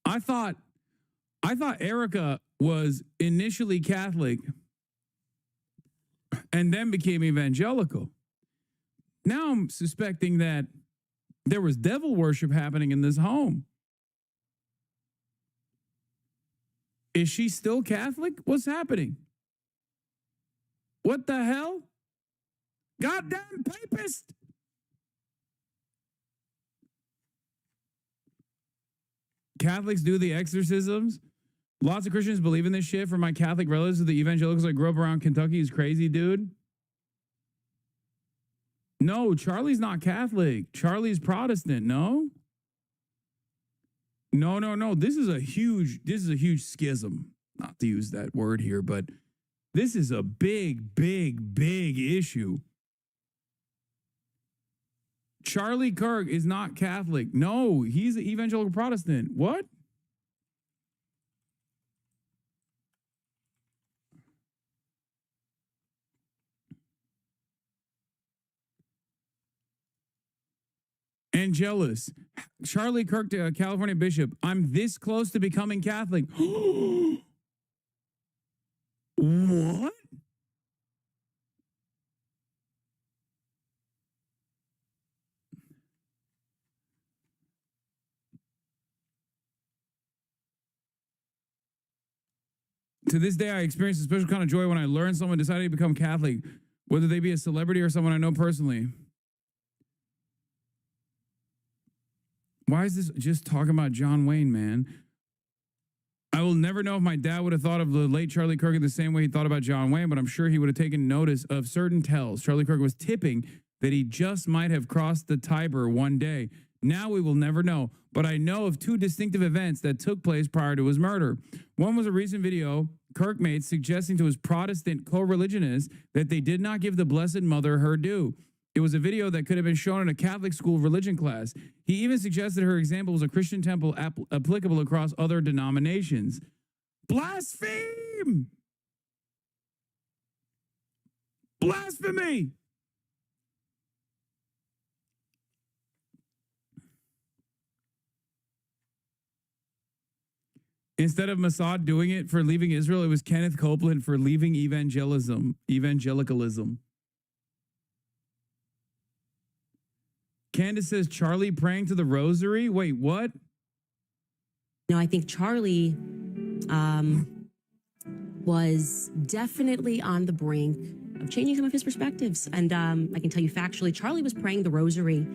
Speaker 1: I thought Erica was initially Catholic and then became evangelical. Now I'm suspecting that there was devil worship happening in this home. Is she still Catholic? What's happening? What the hell? Goddamn papist! Catholics do the exorcisms. Lots of Christians believe in this shit. From my Catholic relatives to the evangelicals I grew up around, Kentucky is crazy, dude. No, Charlie's not Catholic. Charlie's Protestant. No. This is a huge schism. Not to use that word here, but this is a big issue. Charlie Kirk is not Catholic. No, he's an evangelical Protestant. What? Angelus, Charlie Kirk, to California bishop. I'm this close to becoming Catholic. What? To this day, I experience a special kind of joy when I learn someone decided to become Catholic, whether they be a celebrity or someone I know personally. Why is this just talking about John Wayne, man? I will never know if my dad would have thought of the late Charlie Kirk the same way he thought about John Wayne, but I'm sure he would have taken notice of certain tells. Charlie Kirk was tipping that he just might have crossed the Tiber one day. Now we will never know, but I know of two distinctive events that took place prior to his murder. One was a recent video Kirk made suggesting to his Protestant co-religionists that they did not give the Blessed Mother her due. It was a video that could have been shown in a Catholic school religion class. He even suggested her example was a Christian temple applicable across other denominations. Blaspheme! Blasphemy! Instead of Mossad doing it for leaving Israel, it was Kenneth Copeland for leaving evangelicalism. Candace says Charlie praying to the rosary. Wait, what?
Speaker 16: No, I think Charlie was definitely on the brink of changing some of his perspectives. And I can tell you factually, Charlie was praying the rosary.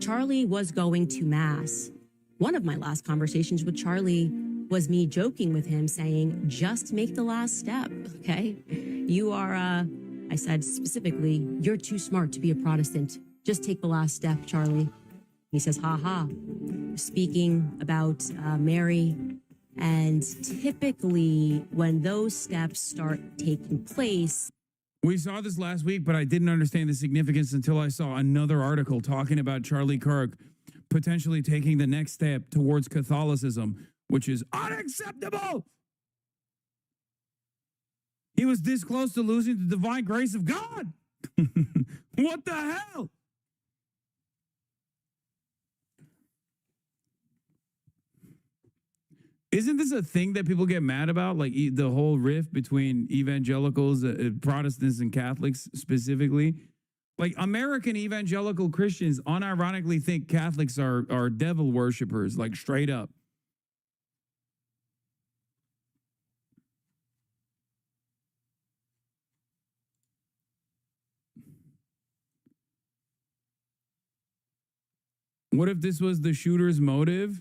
Speaker 16: Charlie was going to mass. One of my last conversations with Charlie was me joking with him saying, just make the last step, okay? You are, I said specifically, you're too smart to be a Protestant. Just take the last step, Charlie. He says, ha ha. Speaking about Mary. And typically when those steps start taking place.
Speaker 1: We saw this last week, but I didn't understand the significance until I saw another article talking about Charlie Kirk potentially taking the next step towards Catholicism, which is unacceptable. He was this close to losing the divine grace of God. What the hell? Isn't this a thing that people get mad about? Like the whole rift between evangelicals, Protestants, and Catholics specifically? Like American evangelical Christians unironically think Catholics are devil worshipers, like straight up. What if this was the shooter's motive?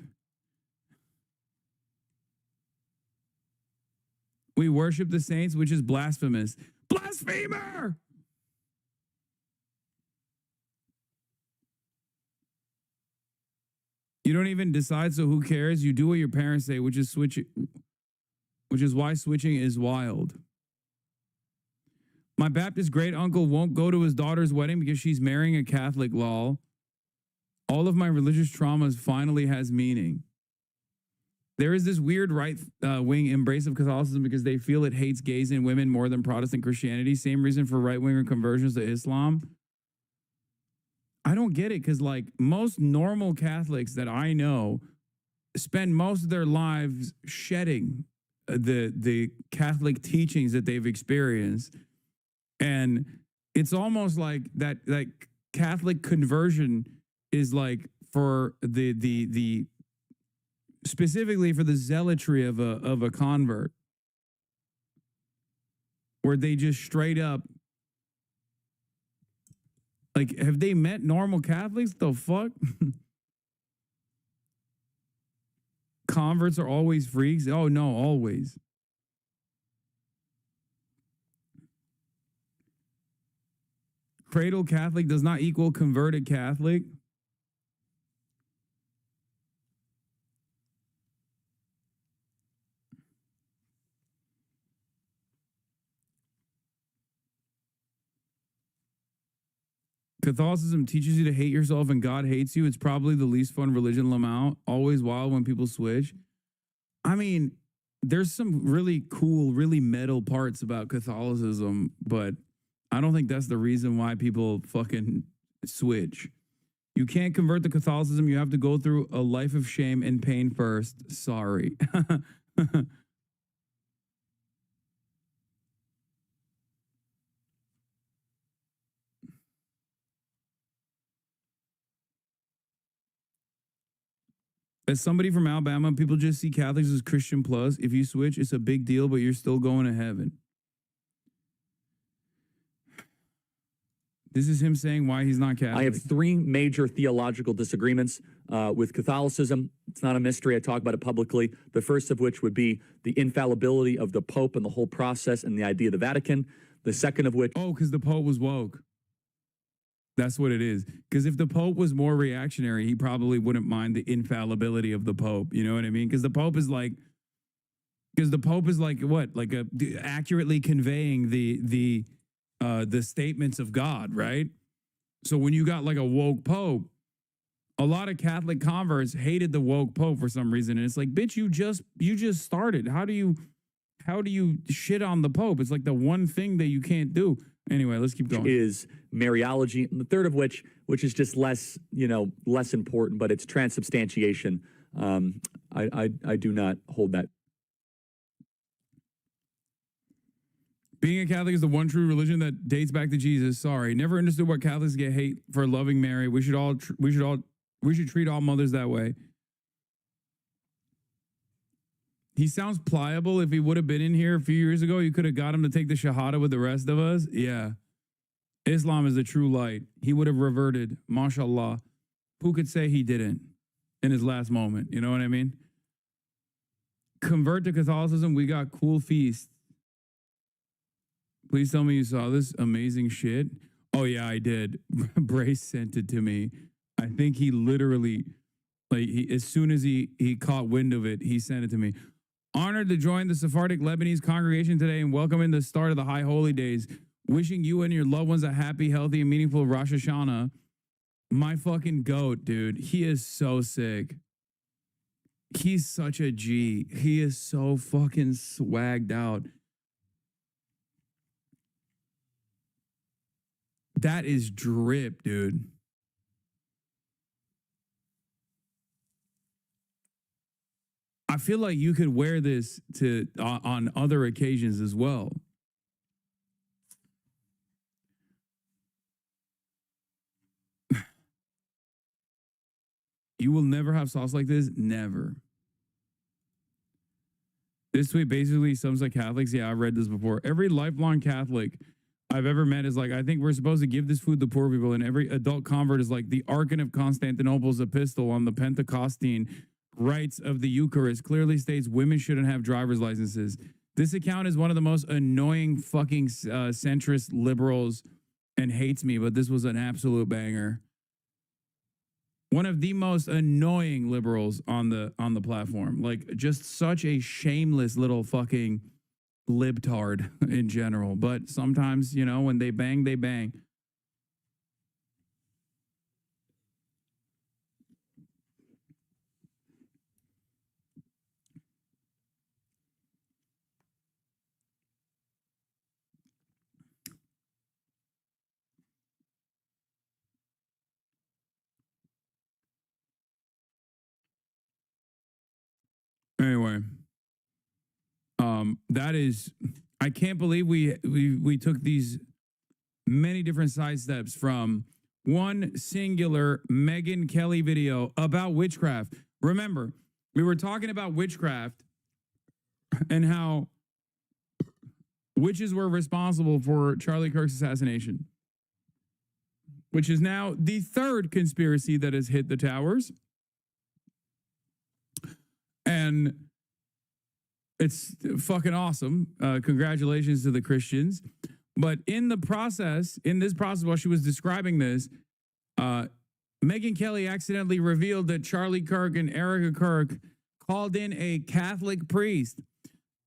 Speaker 1: We worship the saints, which is blasphemous. Blasphemer! You don't even decide, so who cares? You do what your parents say, which is why switching is wild. My Baptist great uncle won't go to his daughter's wedding because she's marrying a Catholic, lol. All of my religious traumas finally has meaning. There is this weird right-wing embrace of Catholicism because they feel it hates gays and women more than Protestant Christianity. Same reason for right-winger conversions to Islam. I don't get it because, like, most normal Catholics that I know spend most of their lives shedding the Catholic teachings that they've experienced. And it's almost like that Catholic conversion is like for the specifically for the zealotry of a convert, where they just straight up, like, have they met normal Catholics? The fuck? Converts are always freaks? Oh no, always. Cradle Catholic does not equal converted Catholic. Catholicism teaches you to hate yourself and God hates you. It's probably the least fun religion, Lamau. Always wild when people switch. I mean, there's some really cool, really metal parts about Catholicism, but I don't think that's the reason why people fucking switch. You can't convert to Catholicism. You have to go through a life of shame and pain first. Sorry. As somebody from Alabama, people just see Catholics as Christian plus. If you switch, it's a big deal, but you're still going to heaven. This is him saying why he's not Catholic.
Speaker 9: I have three major theological disagreements with Catholicism. It's not a mystery. I talk about it publicly. The first of which would be the infallibility of the Pope and the whole process and the idea of the Vatican. The second of which...
Speaker 1: Oh, because the Pope was woke. That's what it is. Because if the Pope was more reactionary, he probably wouldn't mind the infallibility of the Pope. You know what I mean? Because the Pope is like what? Like accurately conveying the statements of God, right? So when you got like a woke Pope, a lot of Catholic converts hated the woke Pope for some reason. And it's like, bitch, you just started. How do you shit on the Pope? It's like the one thing that you can't do. Anyway, let's keep going.
Speaker 9: Is Mariology, and the third of which is just less important, but it's transubstantiation. I do not hold that.
Speaker 1: Being a Catholic is the one true religion that dates back to Jesus. Sorry, never understood why Catholics get hate for loving Mary. We should treat all mothers that way. He sounds pliable. If he would have been in here a few years ago, you could have got him to take the Shahada with the rest of us. Yeah. Islam is the true light. He would have reverted. MashaAllah. Who could say he didn't in his last moment? You know what I mean? Convert to Catholicism. We got cool feasts. Please tell me you saw this amazing shit. Oh, yeah, I did. Brace sent it to me. I think he literally, as soon as he caught wind of it, he sent it to me. Honored to join the Sephardic Lebanese congregation today and welcoming the start of the High Holy Days. Wishing you and your loved ones a happy, healthy, and meaningful Rosh Hashanah. My fucking goat, dude. He is so sick. He's such a G. He is so fucking swagged out. That is drip, dude. I feel like you could wear this to on other occasions as well. You will never have sauce like this? Never. This tweet basically sums up Catholics. Yeah, I read this before. Every lifelong Catholic I've ever met is like, I think we're supposed to give this food to poor people. And every adult convert is like, the Archon of Constantinople's epistle on the Pentecostine rites of the Eucharist clearly states women shouldn't have driver's licenses. This account is one of the most annoying fucking centrist liberals and hates me, but this was an absolute banger. One of the most annoying liberals on the platform. Like, just such a shameless little fucking libtard in general. But sometimes, you know, when they bang, they bang. Anyway, that is, I can't believe we took these many different side steps from one singular Megyn Kelly video about witchcraft. Remember, we were talking about witchcraft and how witches were responsible for Charlie Kirk's assassination, which is now the third conspiracy that has hit the towers. And it's fucking awesome. Congratulations to the Christians. But in this process, while she was describing this, Megyn Kelly accidentally revealed that Charlie Kirk and Erica Kirk called in a Catholic priest,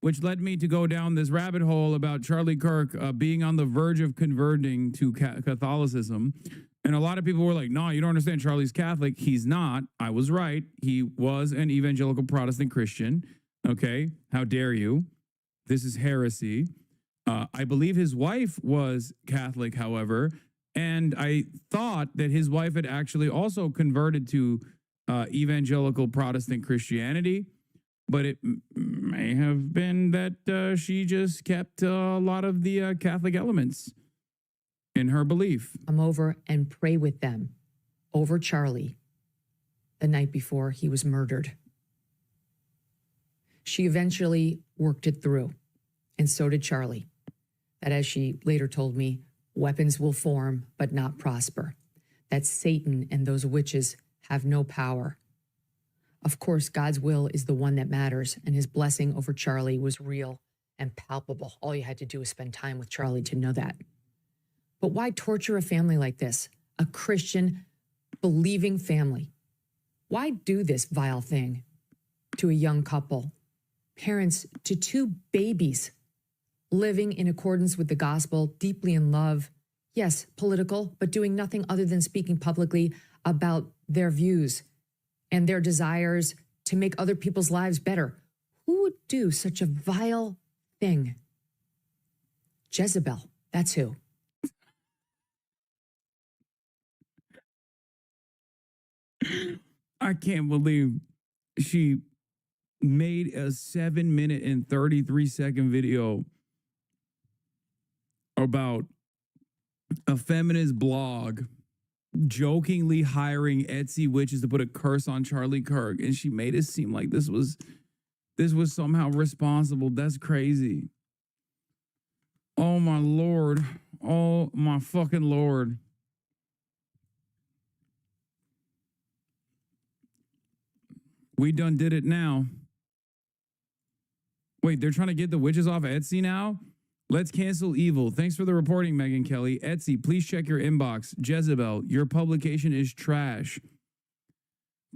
Speaker 1: which led me to go down this rabbit hole about Charlie Kirk being on the verge of converting to Catholicism. And a lot of people were like, no, you don't understand. Charlie's Catholic. He's not. I was right. He was an evangelical Protestant Christian. Okay. How dare you? This is heresy. I believe his wife was Catholic, however, and I thought that his wife had actually also converted to evangelical Protestant Christianity, but it may have been that she just kept a lot of the Catholic elements in her belief.
Speaker 2: Come over and pray with them over Charlie the night before he was murdered. She eventually worked it through, and so did Charlie. That, as she later told me, weapons will form but not prosper. That Satan and those witches have no power. Of course, God's will is the one that matters, and his blessing over Charlie was real and palpable. All you had to do was spend time with Charlie to know that. But why torture a family like this? A Christian, believing family. Why do this vile thing to a young couple? Parents to two babies living in accordance with the gospel, deeply in love. Yes, political, but doing nothing other than speaking publicly about their views and their desires to make other people's lives better. Who would do such a vile thing? Jezebel, that's who.
Speaker 1: I can't believe she made a 7-minute and 33-second video about a feminist blog jokingly hiring Etsy witches to put a curse on Charlie Kirk, and she made it seem like this was somehow responsible. That's crazy. Oh my Lord. Oh my fucking Lord. We done did it now. Wait, they're trying to get the witches off Etsy now? Let's cancel evil. Thanks for the reporting, Megyn Kelly. Etsy, please check your inbox. Jezebel, your publication is trash.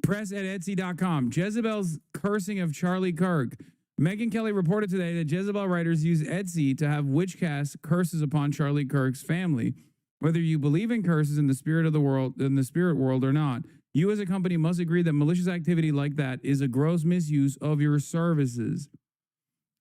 Speaker 1: Press at Etsy.com. Jezebel's cursing of Charlie Kirk Megyn Kelly reported today that Jezebel writers use Etsy to have witchcast curses upon Charlie Kirk's family. Whether you believe in curses in the spirit of the world, in the spirit world or not, you as a company must agree that malicious activity like that is a gross misuse of your services.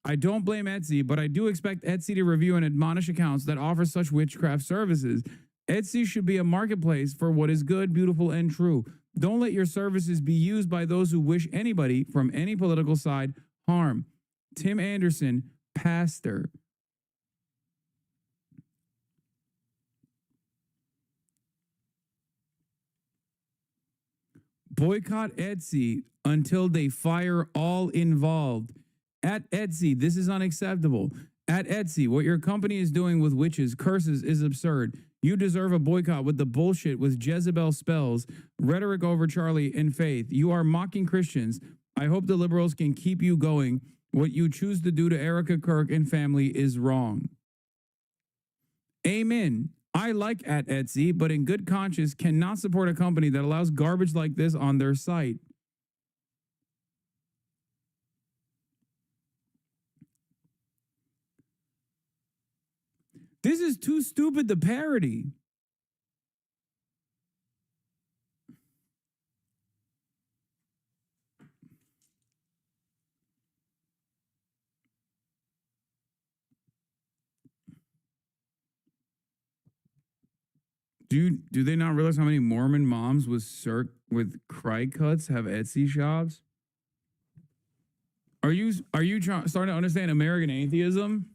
Speaker 1: I don't blame Etsy, but I do expect Etsy to review and admonish accounts that offer such witchcraft services. Etsy should be a marketplace for what is good, beautiful, and true. Don't let your services be used by those who wish anybody from any political side harm. Tim Anderson, pastor. Boycott Etsy until they fire all involved. At Etsy, this is unacceptable. At Etsy, what your company is doing with witches, curses is absurd. You deserve a boycott with the bullshit with Jezebel spells, rhetoric over Charlie, and faith. You are mocking Christians. I hope the liberals can keep you going. What you choose to do to Erica Kirk and family is wrong. Amen. I like at Etsy, but in good conscience cannot support a company that allows garbage like this on their site. This is too stupid to parody. Do they not realize how many Mormon moms with cry cuts have Etsy shops? Are you starting to understand American atheism?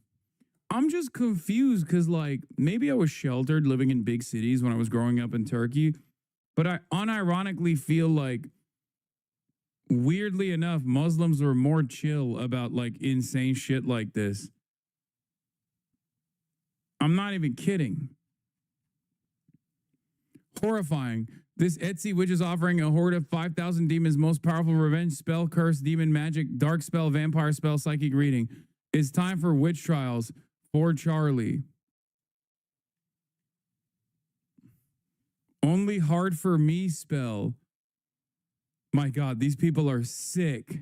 Speaker 1: I'm just confused because, like, maybe I was sheltered living in big cities when I was growing up in Turkey, but I unironically feel like, weirdly enough, Muslims are more chill about, like, insane shit like this. I'm not even kidding. Horrifying. This Etsy witch is offering a horde of 5,000 demons, most powerful revenge spell, curse, demon, magic, dark spell, vampire spell, psychic reading. It's time for witch trials for Charlie. Only hard for me spell. My God, these people are sick.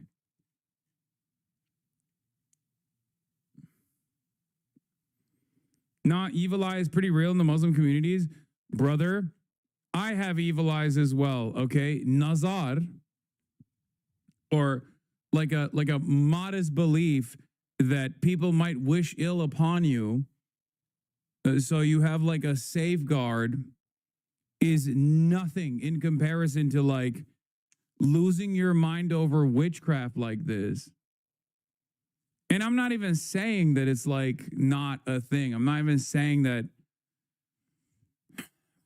Speaker 1: Nah, evil eye is pretty real in the Muslim communities. Brother, I have evil eyes as well, okay? Nazar, or like a modest belief that people might wish ill upon you, so you have like a safeguard, is nothing in comparison to like losing your mind over witchcraft like this. And I'm not even saying that it's like not a thing. I'm not even saying that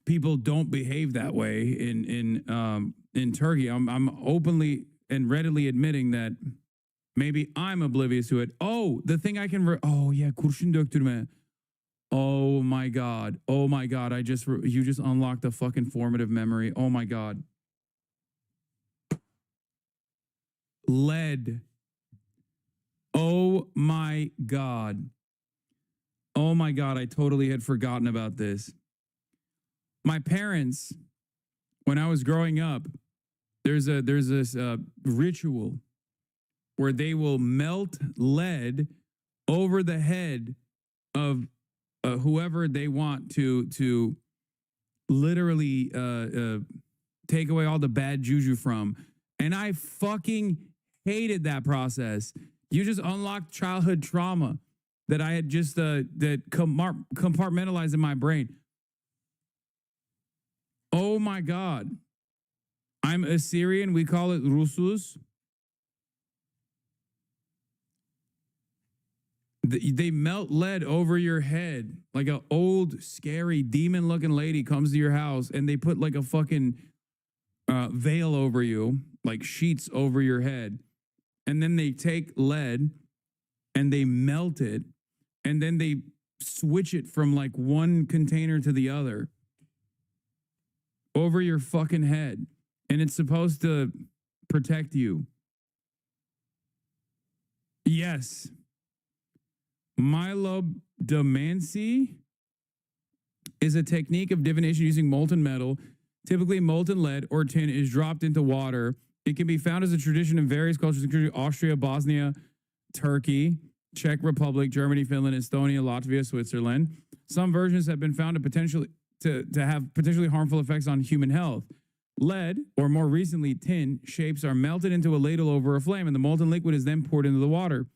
Speaker 1: people don't behave that way in Turkey. I'm openly and readily admitting that maybe I'm oblivious to it. Oh, the thing I can oh yeah, kurşun döktürme. Oh my God. Oh my God. You just unlocked a fucking formative memory. Oh my God. Lead. Oh my God. Oh my God. I totally had forgotten about this. My parents, when I was growing up, there's this ritual where they will melt lead over the head of whoever they want to literally take away all the bad juju from. And I fucking hated that process. You just unlocked childhood trauma that I had just that compartmentalized in my brain. Oh my God. I'm Assyrian. We call it Rusus. They melt lead over your head. Like an old, scary, demon-looking lady comes to your house and they put like a fucking veil over you, like sheets over your head. And then they take lead and they melt it. And then they switch it from like one container to the other over your fucking head. And it's supposed to protect you. Yes. Mylodomancy is a technique of divination using molten metal. Typically, molten lead or tin is dropped into water. It can be found as a tradition in various cultures, including Austria, Bosnia, Turkey, Czech Republic, Germany, Finland, Estonia, Latvia, Switzerland. Some versions have been found to have potentially harmful effects on human health. Lead, or more recently tin, shapes are melted into a ladle over a flame, and the molten liquid is then poured into the water.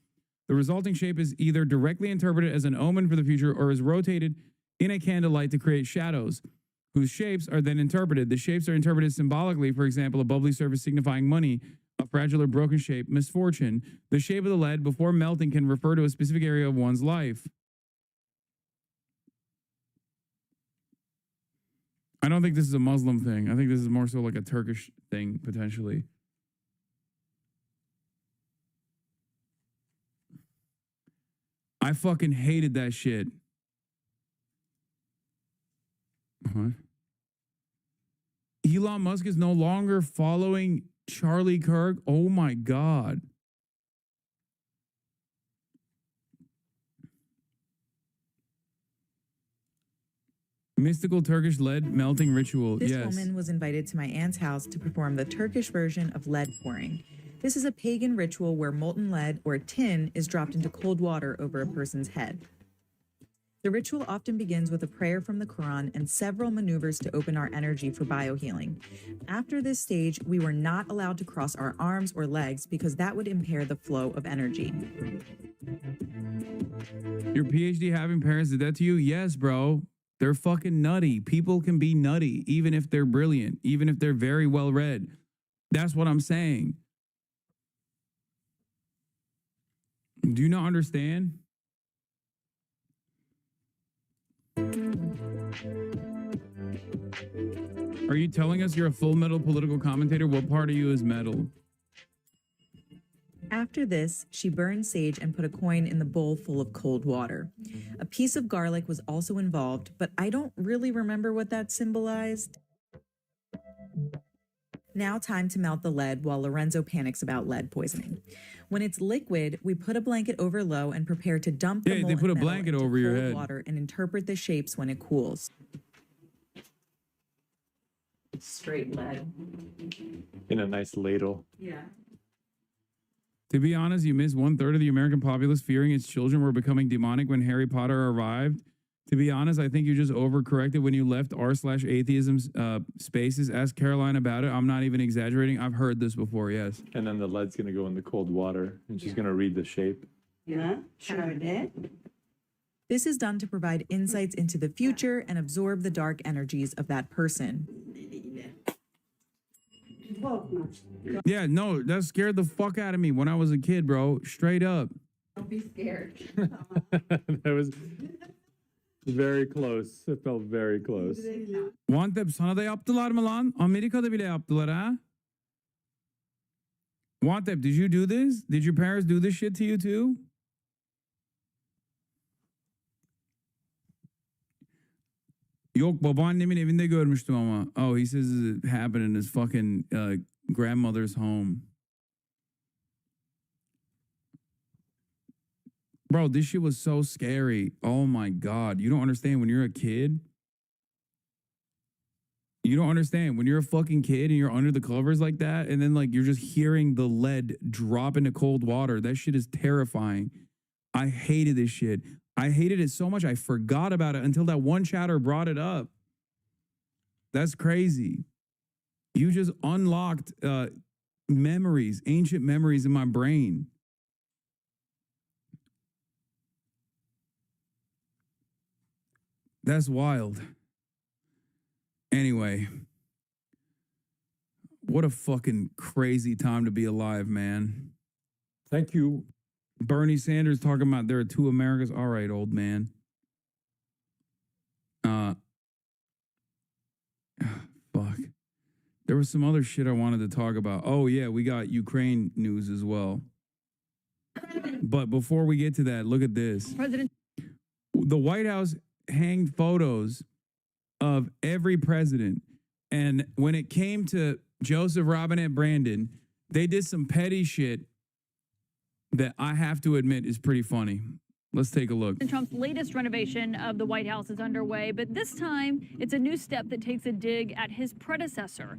Speaker 1: The resulting shape is either directly interpreted as an omen for the future or is rotated in a candlelight to create shadows, whose shapes are then interpreted. The shapes are interpreted symbolically, for example, a bubbly surface signifying money, a fragile or broken shape, misfortune. The shape of the lead before melting can refer to a specific area of one's life. I don't think this is a Muslim thing. I think this is more so like a Turkish thing, potentially. I fucking hated that shit. Elon Musk is no longer following Charlie Kirk. Oh my God. Mystical Turkish lead melting ritual.
Speaker 18: This
Speaker 1: Yes.
Speaker 18: woman was invited to my aunt's house to perform the Turkish version of lead pouring. This is a pagan ritual where molten lead or tin is dropped into cold water over a person's head. The ritual often begins with a prayer from the Quran and several maneuvers to open our energy for biohealing. After this stage, we were not allowed to cross our arms or legs because that would impair the flow of energy.
Speaker 1: Your PhD having parents did that to you? Yes, bro. They're fucking nutty. People can be nutty, even if they're brilliant, even if they're very well read. That's what I'm saying. Do you not understand? Are you telling us you're a full metal political commentator? What part of you is metal?
Speaker 18: After this, she burned sage and put a coin in the bowl full of cold water. A piece of garlic was also involved, but I don't really remember what that symbolized. Now time to melt the lead while Lorenzo panics about lead poisoning. When it's liquid, we put a blanket over low and prepare to dump the
Speaker 1: Yeah, they
Speaker 18: molten
Speaker 1: put a
Speaker 18: metal
Speaker 1: blanket
Speaker 18: into
Speaker 1: over your
Speaker 18: cold
Speaker 1: head.
Speaker 18: water and interpret the shapes when it cools. Straight lead.
Speaker 14: In a nice ladle.
Speaker 18: Yeah.
Speaker 1: To be honest, you missed 1/3 of the American populace fearing its children were becoming demonic when Harry Potter arrived. To be honest, I think you just overcorrected when you left r/atheism spaces. Ask Caroline about it. I'm not even exaggerating. I've heard this before, yes.
Speaker 14: And then the lead's going to go in the cold water and she's going to read the shape.
Speaker 18: Yeah, sure did. This is done to provide insights into the future and absorb the dark energies of that person.
Speaker 1: Yeah, no, that scared the fuck out of me when I was a kid, bro. Straight up.
Speaker 18: Don't be scared.
Speaker 14: That was very close. It felt very close.
Speaker 1: Vantep sana da yaptılar mı lan? Amerika'da bile yaptılar ha? Vantep, did you do this? Did your parents do this shit to you too? Yok, babaannemin evinde görmüştüm ama. Oh, he says it happened in his fucking grandmother's home. Bro, this shit was so scary. Oh my God. You don't understand when you're a kid. You don't understand when you're a fucking kid and you're under the covers like that. And then like you're just hearing the lead drop into cold water. That shit is terrifying. I hated this shit. I hated it so much I forgot about it until that one chatter brought it up. That's crazy. You just unlocked memories, ancient memories in my brain. That's wild. Anyway, what a fucking crazy time to be alive, man.
Speaker 14: Thank you.
Speaker 1: Bernie Sanders talking about there are two Americas. All right, old man. Fuck. There was some other shit I wanted to talk about. Oh, yeah, we got Ukraine news as well. But before we get to that, look at this. The White House hanged photos of every president. And when it came to Joseph Robinette Brandon, they did some petty shit that I have to admit is pretty funny. Let's take a look.
Speaker 19: Trump's latest renovation of the White House is underway, but this time it's a new step that takes a dig at his predecessor.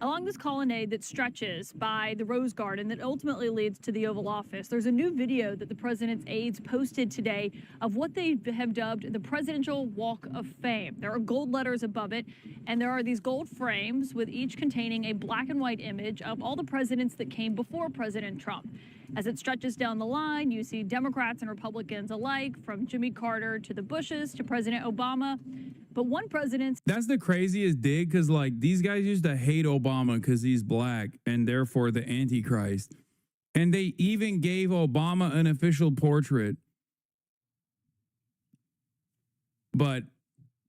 Speaker 19: Along this colonnade that stretches by the Rose Garden that ultimately leads to the Oval Office, there's a new video that the president's aides posted today of what they have dubbed the Presidential Walk of Fame. There are gold letters above it, and there are these gold frames with each containing a black and white image of all the presidents that came before President Trump. As it stretches down the line, you see Democrats and Republicans alike, from Jimmy Carter to the Bushes to President Obama. But one president...
Speaker 1: That's the craziest dig, because, like, these guys used to hate Obama because he's black and therefore the Antichrist. And they even gave Obama an official portrait. But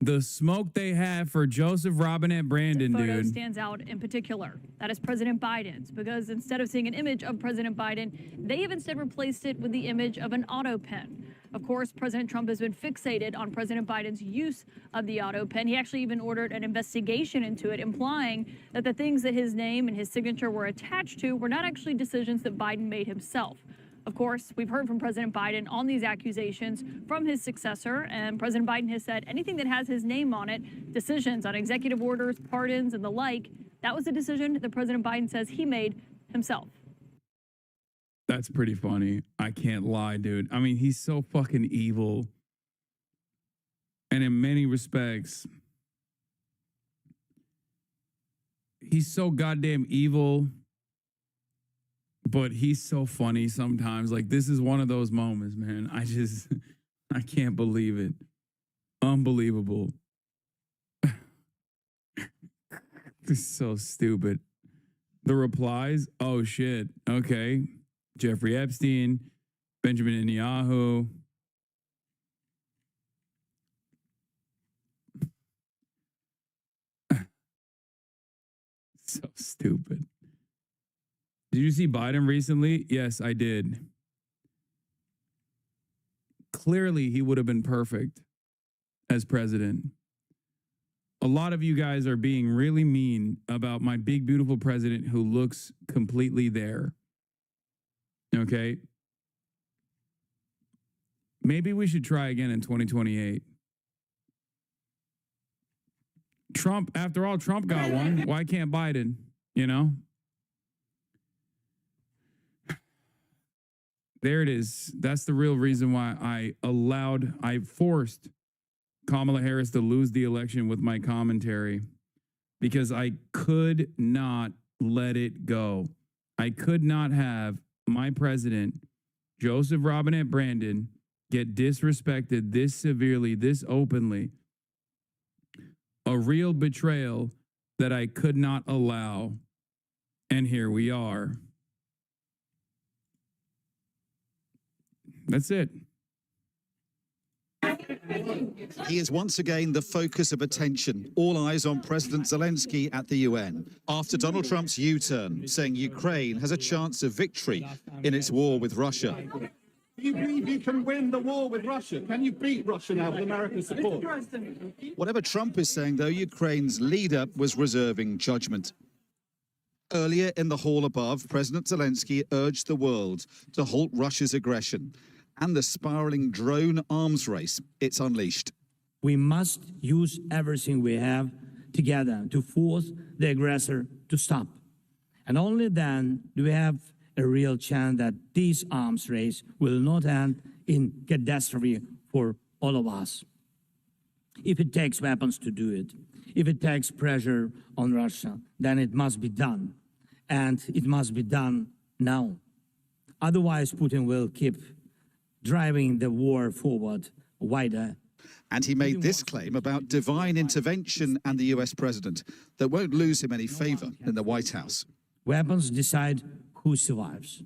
Speaker 1: the smoke they have for Joseph Robinette Brandon,
Speaker 19: photo
Speaker 1: dude.
Speaker 19: stands out in particular. That is President Biden's, because instead of seeing an image of President Biden, they have instead replaced it with the image of an auto pen. Of course, President Trump has been fixated on President Biden's use of the auto pen. He actually even ordered an investigation into it, implying that the things that his name and his signature were attached to were not actually decisions that Biden made himself. Of course, we've heard from President Biden on these accusations from his successor, and President Biden has said anything that has his name on it, decisions on executive orders, pardons, and the like, that was a decision that President Biden says he made himself.
Speaker 1: That's pretty funny. I can't lie, dude. I mean, he's so fucking evil. And in many respects, he's so goddamn evil. But he's so funny sometimes. Like, this is one of those moments, man. I can't believe it. Unbelievable. This is so stupid. The replies, oh shit, okay. Jeffrey Epstein, Benjamin Netanyahu. So stupid. Did you see Biden recently? Yes, I did. Clearly, he would have been perfect as president. A lot of you guys are being really mean about my big, beautiful president who looks completely there. Okay? Maybe we should try again in 2028. Trump, after all, Trump got one. Why can't Biden? You know? There it is. That's the real reason why I forced Kamala Harris to lose the election with my commentary, because I could not let it go. I could not have my president, Joseph Robinette Brandon, get disrespected this severely, this openly. A real betrayal that I could not allow. And here we are. That's it.
Speaker 20: He is once again the focus of attention. All eyes on President Zelensky at the UN after Donald Trump's U-turn, saying Ukraine has a chance of victory in its war with Russia.
Speaker 21: Do you believe you can win the war with Russia? Can you beat Russia now with American support?
Speaker 20: Whatever Trump is saying, though, Ukraine's leader was reserving judgment. Earlier in the hall above, President Zelensky urged the world to halt Russia's aggression and the spiraling drone arms race it's unleashed.
Speaker 22: We must use everything we have together to force the aggressor to stop. And only then do we have a real chance that this arms race will not end in catastrophe for all of us. If it takes weapons to do it, if it takes pressure on Russia, then it must be done. And it must be done now. Otherwise, Putin will keep driving the war forward wider.
Speaker 20: And he made this claim about divine intervention and the US president that won't lose him any favor in the White House.
Speaker 22: Weapons decide who survives.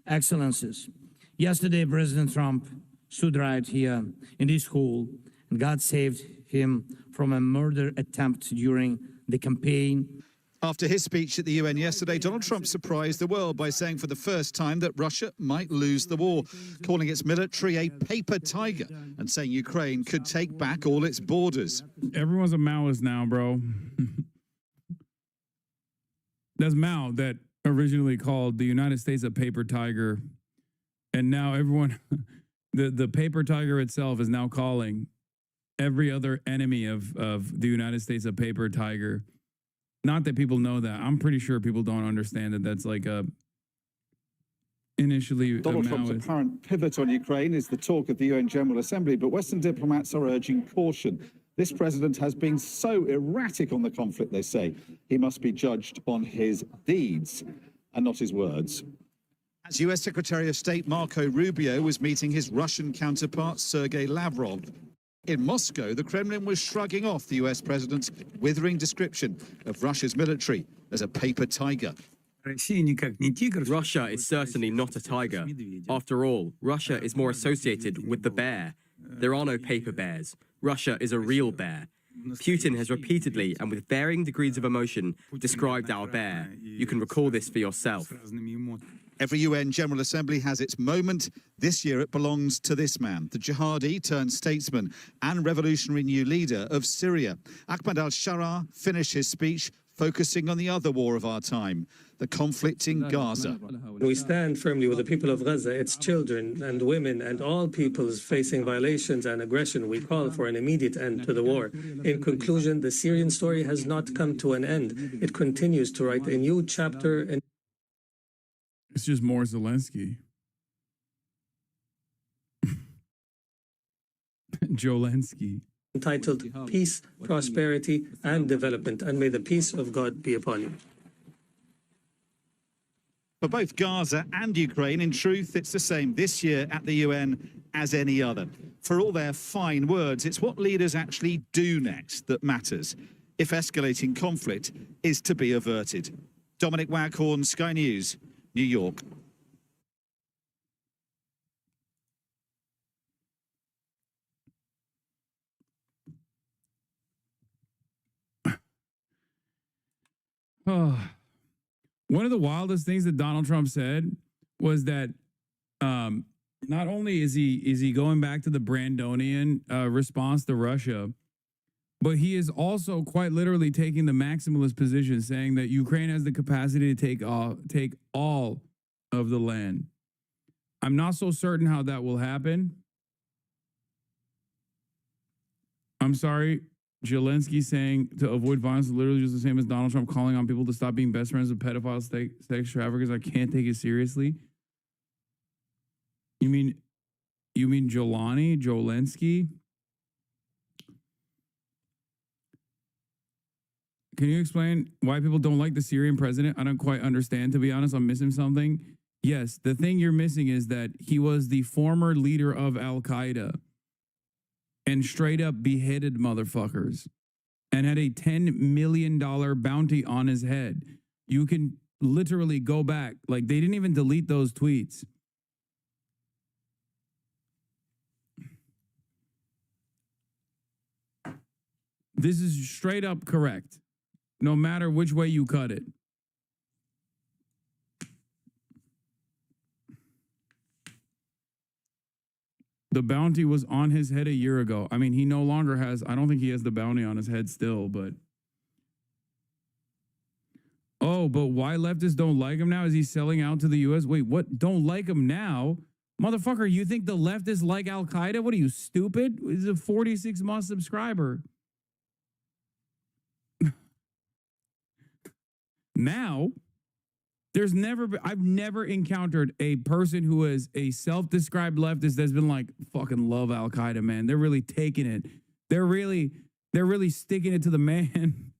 Speaker 22: Excellencies, yesterday President Trump stood right here in this hall, and God saved him from a murder attempt during the campaign.
Speaker 20: After his speech at the UN yesterday, Donald Trump surprised the world by saying for the first time that Russia might lose the war, calling its military a paper tiger and saying Ukraine could take back all its borders.
Speaker 1: Everyone's a Maoist now, bro. That's Mao that originally called the United States a paper tiger. And now everyone, the paper tiger itself is now calling every other enemy of the United States a paper tiger. Not that people know that. I'm pretty sure people don't understand that that's like a initially
Speaker 20: Donald Trump's apparent pivot on Ukraine is the talk of the UN General Assembly, but Western diplomats are urging caution. This president has been so erratic on the conflict, they say. He must be judged on his deeds and not his words. As US Secretary of State Marco Rubio was meeting his Russian counterpart Sergei Lavrov. In Moscow, the Kremlin was shrugging off the US president's withering description of Russia's military as a paper tiger.
Speaker 7: Russia is certainly not a tiger. After all, Russia is more associated with the bear. There are no paper bears. Russia is a real bear. Putin has repeatedly and with varying degrees of emotion described our bear. You can recall this for yourself.
Speaker 20: Every UN General Assembly has its moment. This year it belongs to this man, the jihadi turned statesman and revolutionary new leader of Syria. Ahmad al-Sharaa finished his speech focusing on the other war of our time, the conflict in Gaza.
Speaker 12: We stand firmly with the people of Gaza, its children and women and all peoples facing violations and aggression. We call for an immediate end to the war. In conclusion, the Syrian story has not come to an end. It continues to write a new chapter. And
Speaker 1: it's just more Zelensky. Jolensky.
Speaker 12: Entitled Peace, Prosperity, and Development, and may the peace of God be upon you.
Speaker 20: For both Gaza and Ukraine, in truth, it's the same this year at the UN as any other. For all their fine words, it's what leaders actually do next that matters, if escalating conflict is to be averted. Dominic Waghorn, Sky News, New York.
Speaker 1: Oh. One of the wildest things that Donald Trump said was that not only is he going back to the Brandonian response to Russia, but he is also quite literally taking the maximalist position, saying that Ukraine has the capacity to take all of the land. I'm not so certain how that will happen. I'm sorry. Zelensky saying to avoid violence is literally just the same as Donald Trump calling on people to stop being best friends with pedophiles, sex traffickers. I can't take it seriously. You mean Jolensky? Can you explain why people don't like the Syrian president? I don't quite understand, to be honest. I'm missing something. Yes, the thing you're missing is that he was the former leader of Al-Qaeda and straight up beheaded motherfuckers and had a $10 million bounty on his head. You can literally go back. Like, they didn't even delete those tweets. This is straight up correct, no matter which way you cut it. The bounty was on his head a year ago. I mean, he no longer has, I don't think he has the bounty on his head still, but. Oh, but why leftists don't like him now? Is he selling out to the U.S.? Wait, what? Don't like him now? Motherfucker, you think the leftists like Al-Qaeda? What are you, stupid? He's a 46-month subscriber. Now, I've never encountered a person who is a self-described leftist that's been like, fucking love Al-Qaeda, man. They're really taking it. They're really sticking it to the man.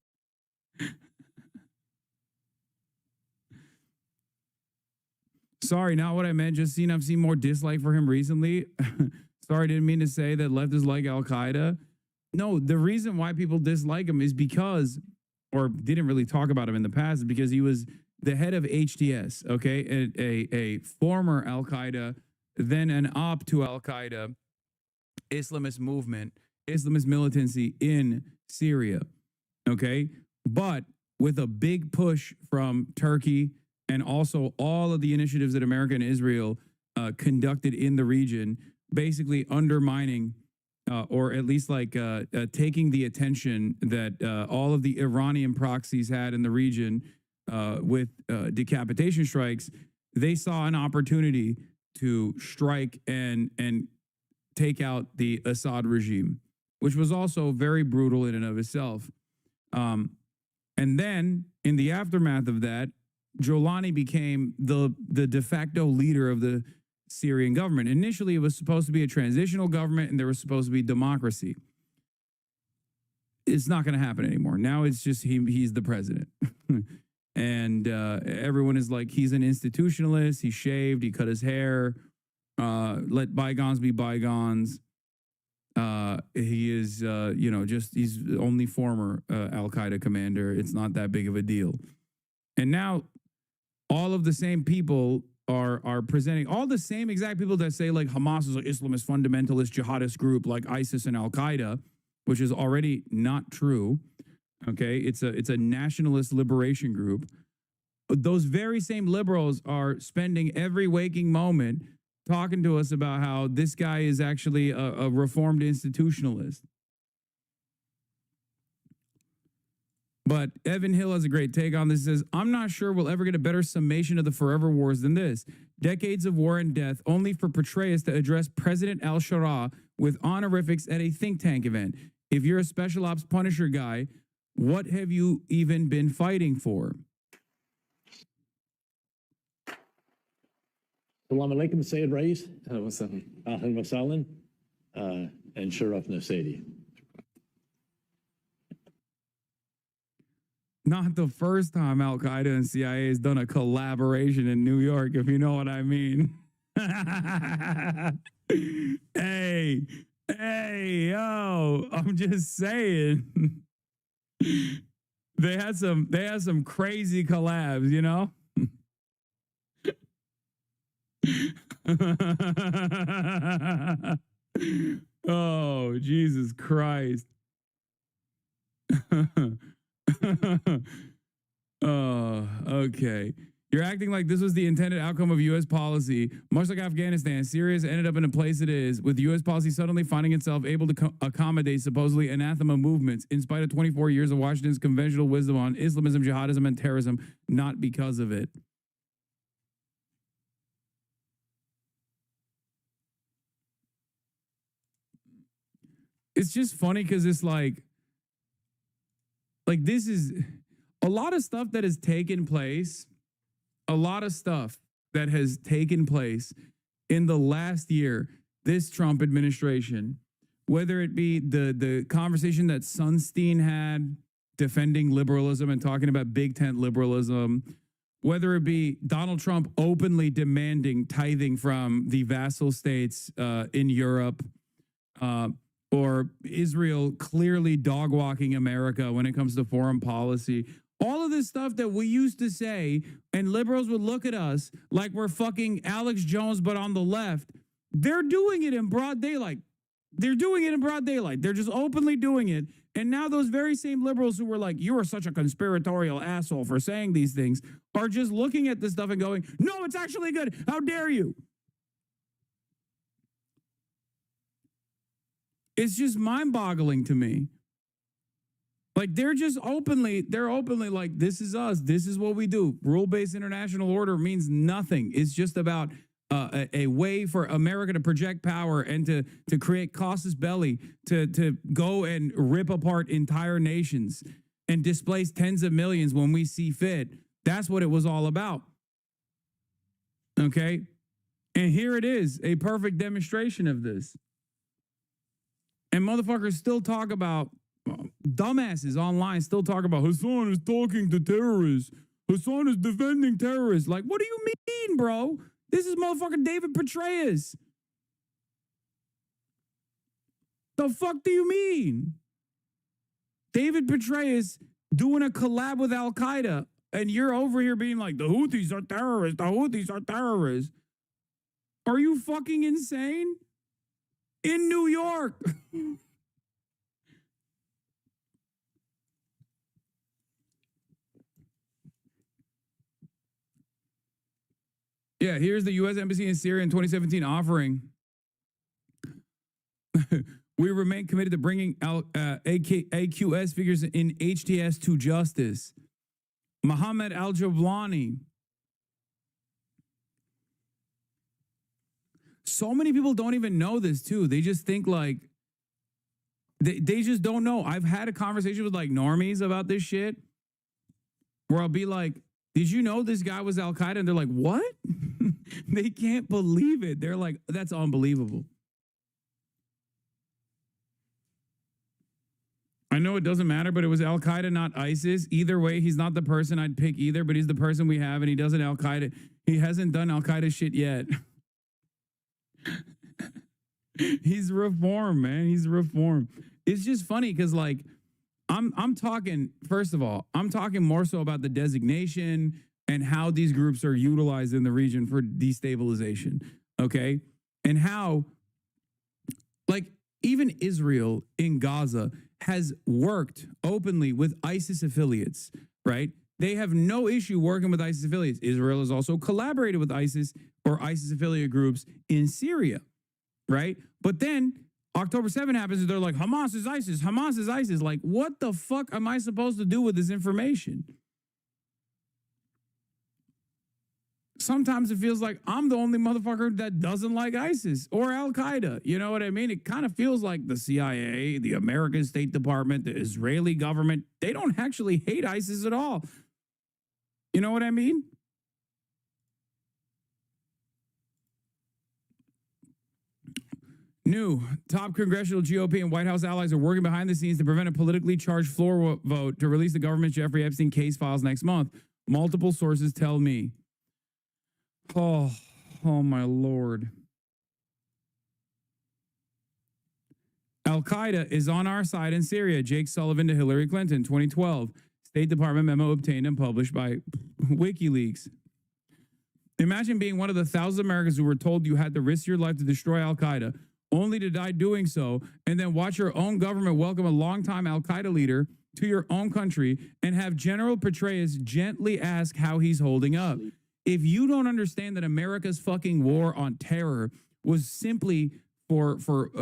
Speaker 1: Sorry, not what I meant. Just I've seen more dislike for him recently. Sorry, didn't mean to say that leftists like Al-Qaeda. No, the reason why people dislike him is because, or didn't really talk about him in the past, is because he was the head of HTS, okay, a former Al-Qaeda, then an op to Al-Qaeda, Islamist movement, Islamist militancy in Syria, okay? But with a big push from Turkey and also all of the initiatives that America and Israel conducted in the region, basically undermining or at least like taking the attention that all of the Iranian proxies had in the region with decapitation strikes. They saw an opportunity to strike and take out the Assad regime, which was also very brutal in and of itself. And then in the aftermath of that, Jolani became the de facto leader of the Syrian government. Initially, it was supposed to be a transitional government and there was supposed to be democracy. It's not going to happen anymore. Now it's just he's the president. And everyone is like, he's an institutionalist. He shaved. He cut his hair. Let bygones be bygones. He is, he's only former Al-Qaeda commander. It's not that big of a deal. And now all of the same people are presenting, all the same exact people that say like Hamas is an Islamist, fundamentalist, jihadist group like ISIS and Al-Qaeda, which is already not true. Okay, it's a nationalist liberation group. Those very same liberals are spending every waking moment talking to us about how this guy is actually a reformed institutionalist. But Evan Hill has a great take on this. He says, I'm not sure we'll ever get a better summation of the forever wars than this. Decades of war and death only for Petraeus to address President al-Shara with honorifics at a think tank event. If you're a special ops Punisher guy, what have you even been fighting for?
Speaker 4: Salam alaikum, Sayyid Rais. Ahlan wa sahlan. And Sharaf Nasadi.
Speaker 1: Not the first time Al-Qaeda and CIA has done a collaboration in New York, if you know what I mean. Hey, yo, I'm just saying. They had some crazy collabs, you know? Oh, Jesus Christ. Oh, okay. You're acting like this was the intended outcome of U.S. policy. Much like Afghanistan, Syria ended up in a place it is, with U.S. policy suddenly finding itself able to accommodate supposedly anathema movements in spite of 24 years of Washington's conventional wisdom on Islamism, jihadism, and terrorism, not because of it. It's just funny because it's like this is a lot of stuff that has taken place. A lot of stuff that has taken place in the last year, this Trump administration, whether it be the conversation that Sunstein had defending liberalism and talking about big tent liberalism, whether it be Donald Trump openly demanding tithing from the vassal states in Europe, or Israel clearly dog-walking America when it comes to foreign policy. All of this stuff that we used to say, and liberals would look at us like we're fucking Alex Jones, but on the left. They're doing it in broad daylight. They're doing it in broad daylight. They're just openly doing it. And now those very same liberals who were like, you are such a conspiratorial asshole for saying these things, are just looking at this stuff and going, no, it's actually good. How dare you? It's just mind-boggling to me. Like they're openly like, this is us. This is what we do. Rule-based international order means nothing. It's just about a way for America to project power and to create casus belli, to go and rip apart entire nations and displace tens of millions when we see fit. That's what it was all about. Okay? And here it is, a perfect demonstration of this. And motherfuckers still talk about, dumbasses online still talk about Hassan is talking to terrorists. Hassan is defending terrorists. Like, what do you mean, bro? This is motherfucking David Petraeus. The fuck do you mean? David Petraeus doing a collab with Al-Qaeda, and you're over here being like, the Houthis are terrorists. The Houthis are terrorists. Are you fucking insane? In New York. Yeah, here's the U.S. Embassy in Syria in 2017 offering. We remain committed to bringing out AQS figures in HTS to justice. Mohammed al-Jablani. So many people don't even know this, too. They just think like, they just don't know. I've had a conversation with like normies about this shit. where I'll be like, did you know this guy was Al-Qaeda? And they're like, what? They can't believe it. They're like, that's unbelievable. I know it doesn't matter, but it was Al-Qaeda, not ISIS. Either way, he's not the person I'd pick either, but he's the person we have, and he doesn't Al-Qaeda. He hasn't done Al-Qaeda shit yet. He's reformed, man. He's reformed. It's just funny because, like, I'm talking, first of all, I'm talking more so about the designation and how these groups are utilized in the region for destabilization, okay? And how, like, even Israel in Gaza has worked openly with ISIS affiliates, right? They have no issue working with ISIS affiliates. Israel has also collaborated with ISIS or ISIS affiliate groups in Syria, right? But then October 7 happens and they're like, Hamas is ISIS, Hamas is ISIS. Like, what the fuck am I supposed to do with this information? Sometimes it feels like I'm the only motherfucker that doesn't like ISIS or Al-Qaeda. You know what I mean? It kind of feels like the CIA, the American State Department, the Israeli government, they don't actually hate ISIS at all. You know what I mean? New top congressional GOP and White House allies are working behind the scenes to prevent a politically charged floor vote to release the government's Jeffrey Epstein case files next month. Multiple sources tell me. Oh my Lord. Al-Qaeda is on our side in Syria. Jake Sullivan to Hillary Clinton, 2012. State Department memo obtained and published by WikiLeaks. Imagine being one of the thousands of Americans who were told you had to risk your life to destroy Al-Qaeda, only to die doing so, and then watch your own government welcome a longtime Al-Qaeda leader to your own country and have General Petraeus gently ask how he's holding up. If you don't understand that America's fucking war on terror was simply for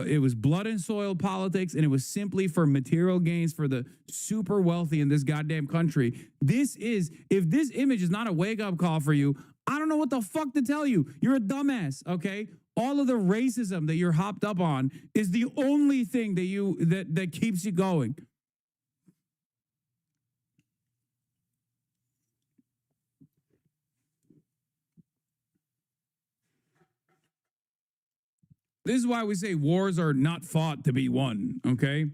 Speaker 1: it was blood and soil politics, and it was simply for material gains for the super wealthy in this goddamn country. If this image is not a wake-up call for you, I don't know what the fuck to tell you. You're a dumbass, okay? All of the racism that you're hopped up on is the only thing that keeps you going. This is why we say wars are not fought to be won, okay?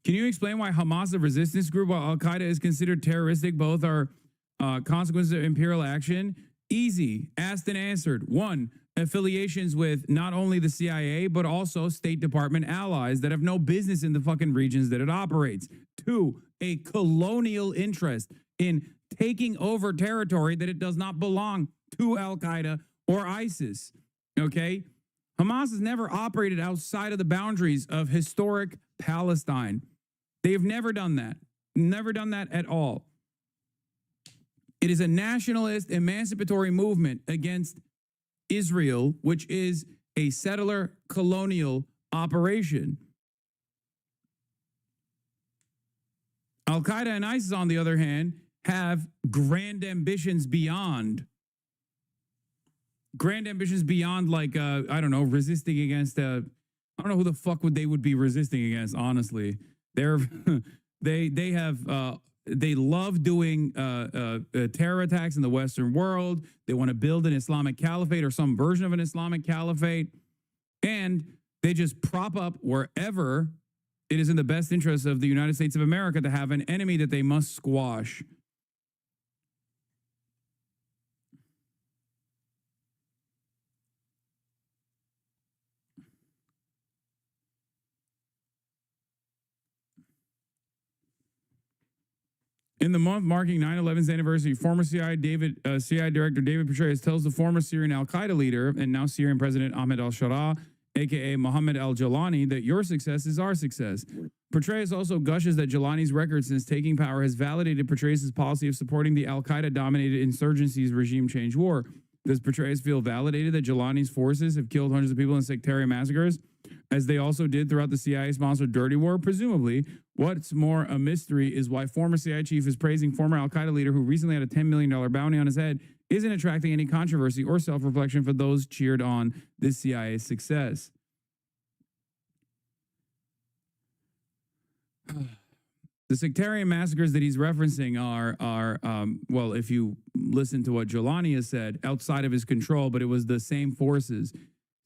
Speaker 1: Can you explain why Hamas, a resistance group, while Al-Qaeda is considered terroristic, both are consequences of imperial action? Easy, asked and answered. 1, affiliations with not only the CIA, but also State Department allies that have no business in the fucking regions that it operates. 2, a colonial interest in taking over territory that it does not belong to Al-Qaeda or ISIS, okay? Hamas has never operated outside of the boundaries of historic Palestine. They've never done that at all. It is a nationalist, emancipatory movement against Israel, which is a settler colonial operation. Al-Qaeda and ISIS, on the other hand, have grand ambitions beyond like, I don't know, resisting against, I don't know who the fuck they would be resisting against, honestly. They love doing terror attacks in the Western world. They want to build an Islamic caliphate or some version of an Islamic caliphate. And they just prop up wherever it is in the best interest of the United States of America to have an enemy that they must squash. In the month marking 9/11's anniversary, former CIA Director David Petraeus tells the former Syrian al-Qaeda leader and now Syrian President Ahmed al-Sharaa, a.k.a. Mohammed al-Jalani, that your success is our success. Petraeus also gushes that Jalani's record since taking power has validated Petraeus' policy of supporting the al-Qaeda-dominated insurgency's regime change war. Does Petraeus feel validated that Jalani's forces have killed hundreds of people in sectarian massacres, as they also did throughout the CIA-sponsored Dirty War? Presumably. What's more a mystery is why former CIA chief is praising former al-Qaeda leader who recently had a $10 million bounty on his head isn't attracting any controversy or self-reflection for those cheered on this CIA success. The sectarian massacres that he's referencing are well, if you listen to what Jelani has said, outside of his control, but it was the same forces.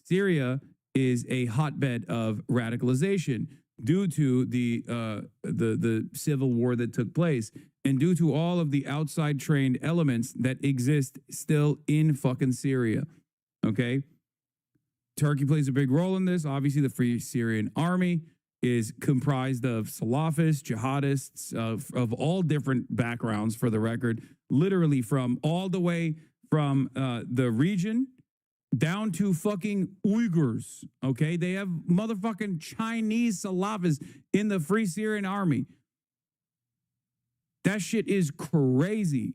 Speaker 1: Syria is a hotbed of radicalization due to the civil war that took place and due to all of the outside trained elements that exist still in fucking Syria. Okay? Turkey plays a big role in this. Obviously, the Free Syrian Army is comprised of Salafists, jihadists of all different backgrounds, for the record, literally from all the way from the region down to fucking Uyghurs, okay? They have motherfucking Chinese Salafists in the Free Syrian Army. That shit is crazy.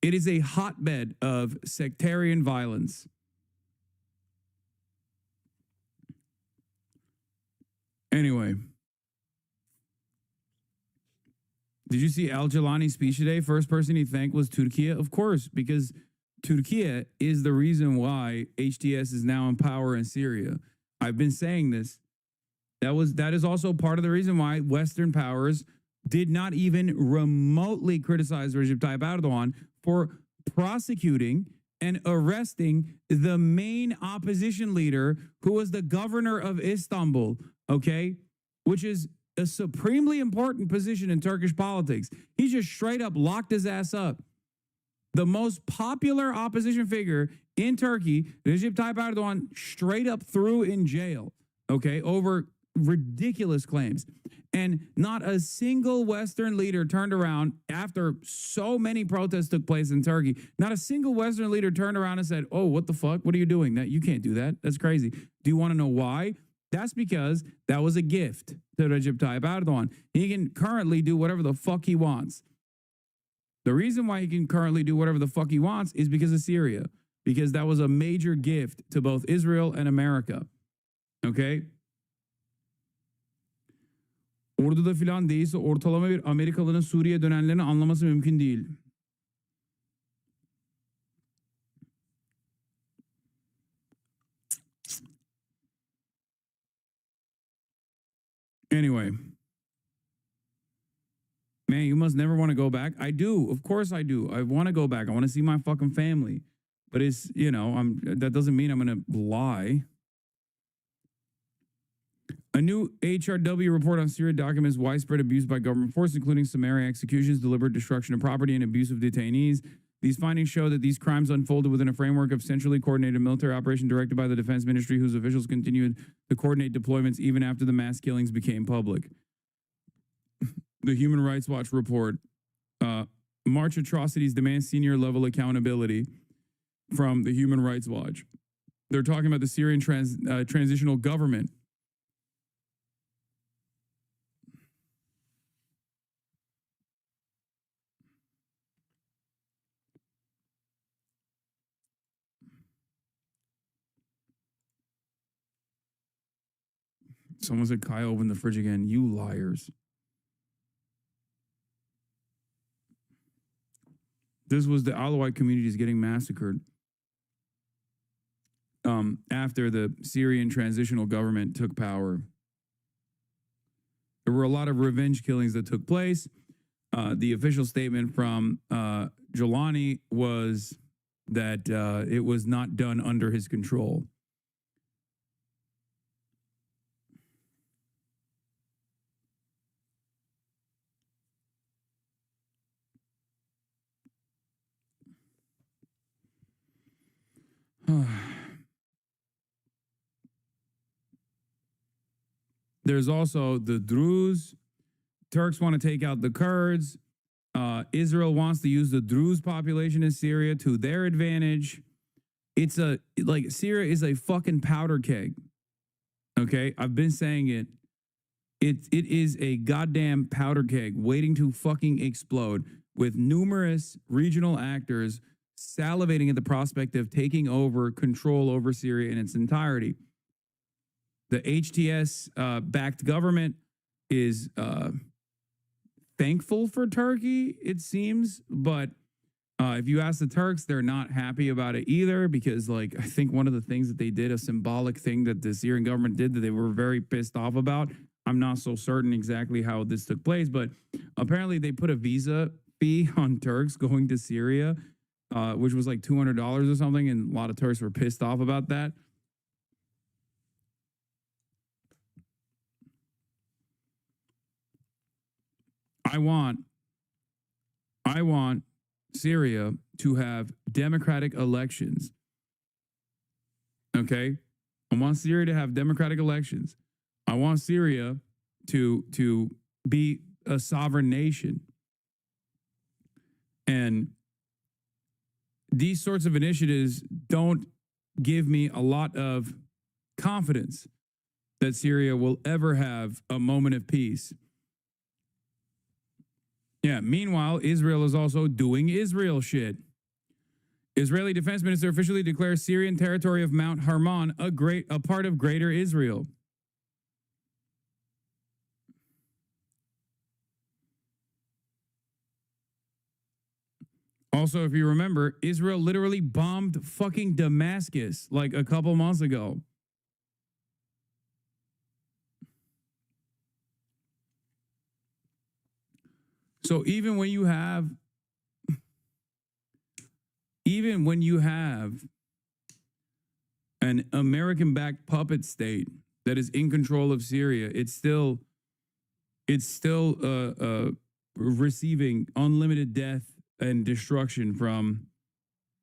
Speaker 1: It is a hotbed of sectarian violence. Anyway, did you see Al-Jilani's speech today? First person he thanked was Turkey, of course, because Turkey is the reason why HTS is now in power in Syria. I've been saying this. That is also part of the reason why Western powers did not even remotely criticize Recep Tayyip Erdogan for prosecuting and arresting the main opposition leader, who was the governor of Istanbul, okay, which is a supremely important position in Turkish politics. He just straight up locked his ass up. The most popular opposition figure in Turkey, Recep Tayyip Erdogan, straight up threw in jail, okay, over ridiculous claims. And not a single Western leader turned around after so many protests took place in Turkey. Not a single Western leader turned around and said, "Oh, what the fuck? What are you doing? That you can't do that. That's crazy." Do you want to know why? That's because that was a gift to Recep Tayyip Erdogan. He can currently do whatever the fuck he wants. The reason why he can currently do whatever the fuck he wants is because of Syria, because that was a major gift to both Israel and America. Okay? Ordu'da filan değilse ortalama bir Amerikalı'nın Suriye dönenlerini anlaması mümkün değil. Anyway. Man, you must never want to go back. I do. Of course I do. I want to go back. I want to see my fucking family. But it's, you know, that doesn't mean I'm going to lie. A new HRW report on Syria documents widespread abuse by government forces, including summary executions, deliberate destruction of property, and abuse of detainees. These findings show that these crimes unfolded within a framework of centrally coordinated military operation directed by the Defense Ministry, whose officials continued to coordinate deployments even after the mass killings became public. The Human Rights Watch report, March atrocities demand senior level accountability from the Human Rights Watch. They're talking about the Syrian transitional government. Someone said, Kai opened the fridge again. You liars. This was the Alawite communities getting massacred after the Syrian transitional government took power. There were a lot of revenge killings that took place. The official statement from Jelani was that it was not done under his control. There's also the Druze. Turks want to take out the Kurds. Israel wants to use the Druze population in Syria to their advantage. It's Syria is a fucking powder keg. Okay, I've been saying it. It is a goddamn powder keg waiting to fucking explode, with numerous regional actors salivating at the prospect of taking over control over Syria in its entirety. The HTS-backed government is thankful for Turkey, it seems, but If you ask the Turks, they're not happy about it either because, like, I think one of the things that they did, a symbolic thing that the Syrian government did that they were very pissed off about. I'm not so certain exactly how this took place, but apparently they put a visa fee on Turks going to Syria, which was like $200 or something, and a lot of Turks were pissed off about that. I want Syria to have democratic elections. Okay? I want Syria to have democratic elections. I want Syria to be a sovereign nation. And these sorts of initiatives don't give me a lot of confidence that Syria will ever have a moment of peace. Yeah, meanwhile, Israel is also doing Israel shit. Israeli defense minister officially declares Syrian territory of Mount Hermon a part of Greater Israel. Also, if you remember, Israel literally bombed fucking Damascus like a couple months ago. So even when you have an American-backed puppet state that is in control of Syria, it's still receiving unlimited death and destruction from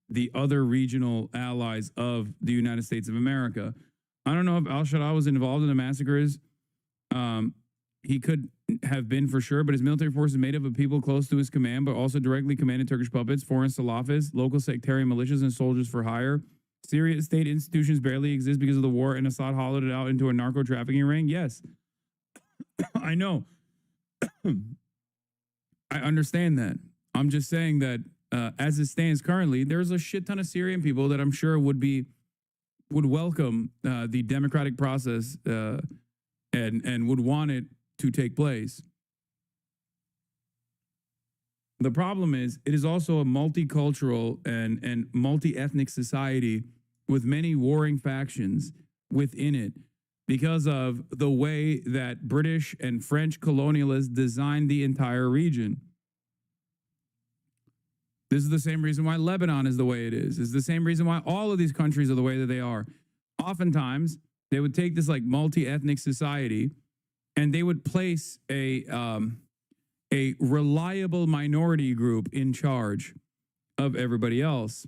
Speaker 1: the other regional allies of the United States of America. I don't know if al-Shaddad was involved in the massacres. He could have been for sure, but his military force is made up of people close to his command, but also directly commanded Turkish puppets, foreign Salafists, local sectarian militias, and soldiers for hire. Syria's state institutions barely exist because of the war, and Assad hollowed it out into a narco trafficking ring. Yes, I know. I understand that. I'm just saying that as it stands currently, there's a shit ton of Syrian people that I'm sure would welcome the democratic process and would want it to take place. The problem is, it is also a multicultural and multi-ethnic society with many warring factions within it because of the way that British and French colonialists designed the entire region. This is the same reason why Lebanon is the way it is. It's the same reason why all of these countries are the way that they are. Oftentimes, they would take this like multi-ethnic society and they would place a reliable minority group in charge of everybody else.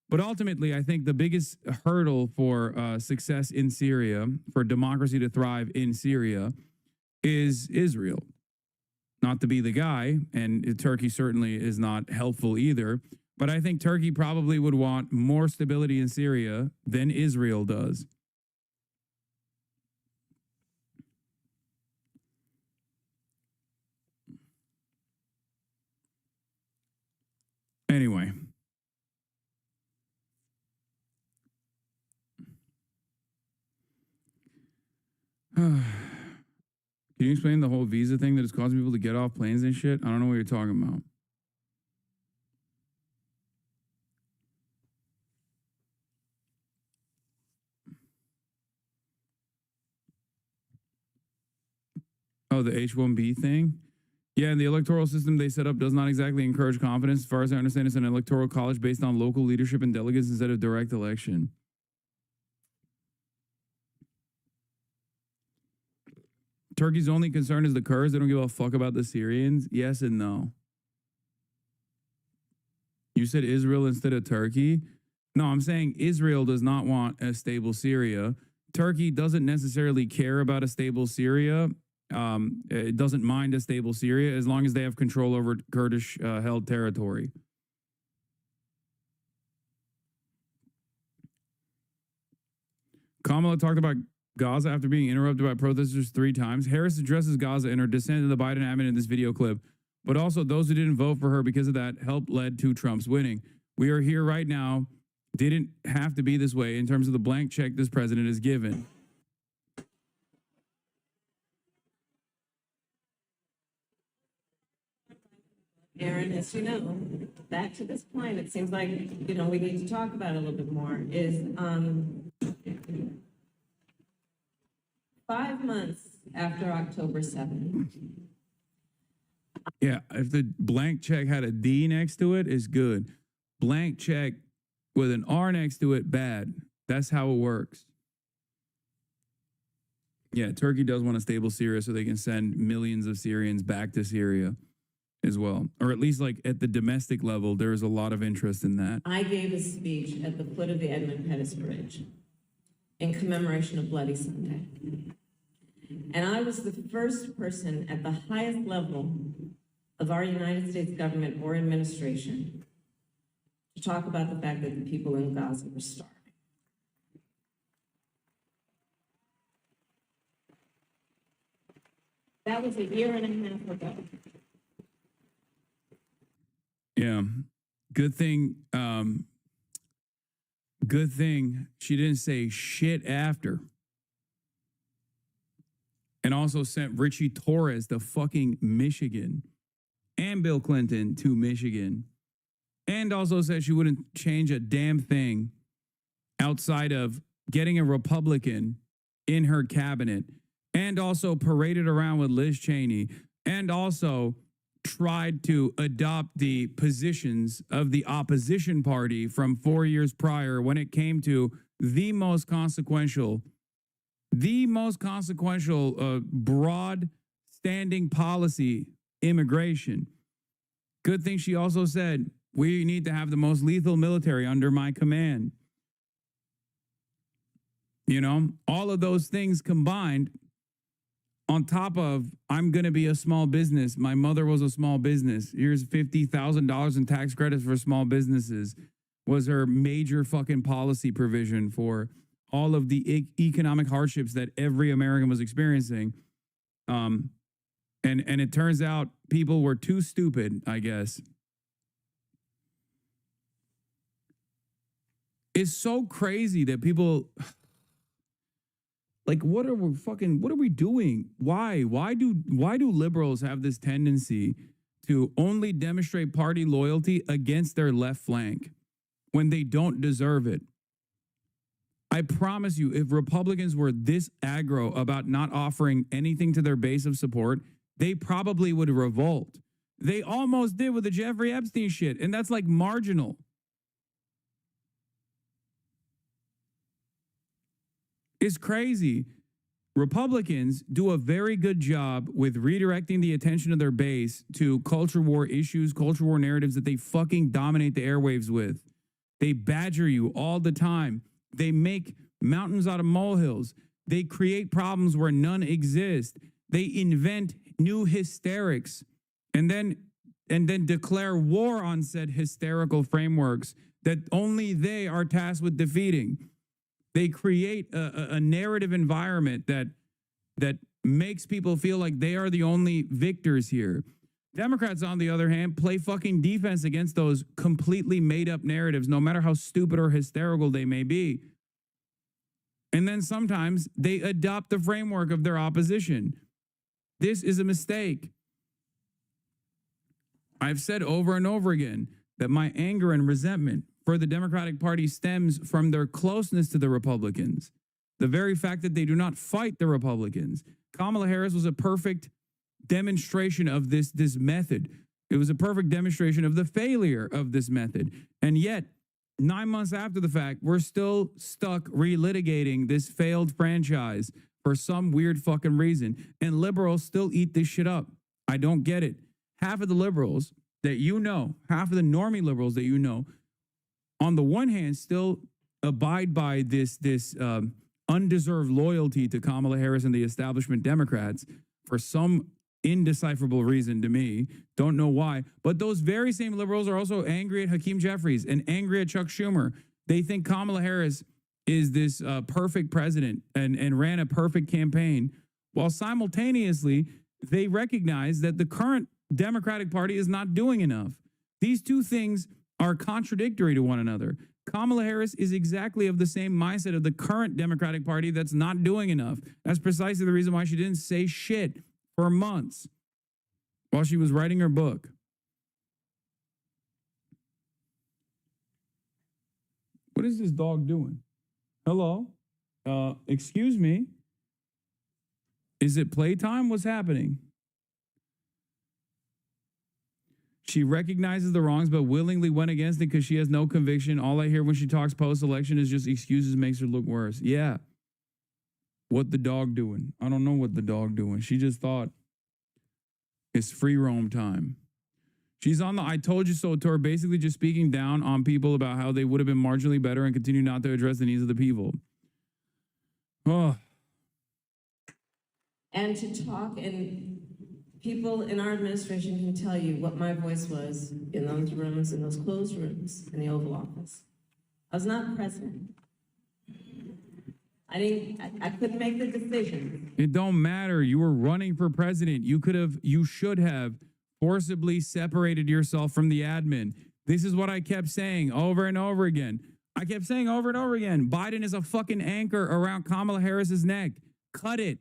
Speaker 1: But ultimately, I think the biggest hurdle for success in Syria, for democracy to thrive in Syria, is Israel. Not to be the guy, and Turkey certainly is not helpful either, but I think Turkey probably would want more stability in Syria than Israel does. Anyway. Can you explain the whole visa thing that is causing people to get off planes and shit? I don't know what you're talking about. Oh, the H-1B thing? Yeah, and the electoral system they set up does not exactly encourage confidence. As far as I understand, it's an electoral college based on local leadership and delegates instead of direct election. Turkey's only concern is the Kurds. They don't give a fuck about the Syrians. Yes and no. You said Israel instead of Turkey? No, I'm saying Israel does not want a stable Syria. Turkey doesn't necessarily care about a stable Syria. It doesn't mind a stable Syria as long as they have control over Kurdish held territory. Kamala talked about Gaza after being interrupted by protesters 3 times. Harris addresses Gaza in her dissent to the Biden admin in this video clip, but also those who didn't vote for her because of that helped led to Trump's winning. We are here right now. Didn't have to be this way in terms of the blank check this president is given.
Speaker 8: Aaron, as you know, back to this point, it seems like, we need to talk about it a little bit more, is 5 months after October 7th.
Speaker 1: Yeah, if the blank check had a D next to it, it's good. Blank check with an R next to it, bad. That's how it works. Yeah, Turkey does want to stable Syria so they can send millions of Syrians back to Syria as well. Or at least like at the domestic level, there is a lot of interest in that.
Speaker 8: I gave a speech at the foot of the Edmund Pettus Bridge in commemoration of Bloody Sunday. And I was the first person at the highest level of our United States government or administration to talk about the fact that the people in Gaza were starving. That was a year and a half ago.
Speaker 1: Yeah. Good thing she didn't say shit after. And also sent Richie Torres to fucking Michigan and Bill Clinton to Michigan. And also said she wouldn't change a damn thing outside of getting a Republican in her cabinet. And also paraded around with Liz Cheney. And also tried to adopt the positions of the opposition party from 4 years prior when it came to the most consequential broad standing policy, immigration. Good thing she also said, we need to have the most lethal military under my command. All of those things combined on top of, I'm going to be a small business. My mother was a small business. Here's $50,000 in tax credits for small businesses was her major fucking policy provision for all of the economic hardships that every American was experiencing. And it turns out people were too stupid, I guess. It's so crazy that people, like, what are we doing? Why do liberals have this tendency to only demonstrate party loyalty against their left flank when they don't deserve it? I promise you, if Republicans were this aggro about not offering anything to their base of support, they probably would revolt. They almost did with the Jeffrey Epstein shit, and that's like marginal. It's crazy. Republicans do a very good job with redirecting the attention of their base to culture war issues, culture war narratives that they fucking dominate the airwaves with. They badger you all the time. They make mountains out of molehills. They create problems where none exist. They invent new hysterics and then declare war on said hysterical frameworks that only they are tasked with defeating. They create a narrative environment that makes people feel like they are the only victors here. Democrats, on the other hand, play fucking defense against those completely made up narratives, no matter how stupid or hysterical they may be. And then sometimes they adopt the framework of their opposition. This is a mistake. I've said over and over again that my anger and resentment for the Democratic Party stems from their closeness to the Republicans. The very fact that they do not fight the Republicans. Kamala Harris was a perfect demonstration of this method. It was a perfect demonstration of the failure of this method. And yet, 9 months after the fact, we're still stuck relitigating this failed franchise for some weird fucking reason. And liberals still eat this shit up. I don't get it. Half of the liberals that you know, half of the normie liberals that you know, on the one hand, still abide by this undeserved loyalty to Kamala Harris and the establishment Democrats for some indecipherable reason to me. Don't know why. But those very same liberals are also angry at Hakeem Jeffries and angry at Chuck Schumer. They think Kamala Harris is this perfect president and ran a perfect campaign, while simultaneously they recognize that the current Democratic Party is not doing enough. These two things are contradictory to one another. Kamala Harris is exactly of the same mindset of the current Democratic Party that's not doing enough. That's precisely the reason why she didn't say shit for months while she was writing her book. is this dog doing? Hello? Excuse me? Is it playtime? What's happening? She recognizes the wrongs, but willingly went against it because she has no conviction. All I hear when she talks post-election is just excuses, makes her look worse. Yeah. What the dog doing? I don't know what the dog doing. She just thought it's free roam time. She's on the I told you so tour, basically just speaking down on people about how they would have been marginally better and continue not to address the needs of the people. Oh.
Speaker 8: And to talk, and people in our administration can tell you what my voice was in those rooms, in those closed rooms, in the Oval Office. I was not president. I couldn't make the decision.
Speaker 1: It don't matter. You were running for president. You should have forcibly separated yourself from the admin. This is what I kept saying over and over again. I kept saying over and over again, Biden is a fucking anchor around Kamala Harris's neck. Cut it.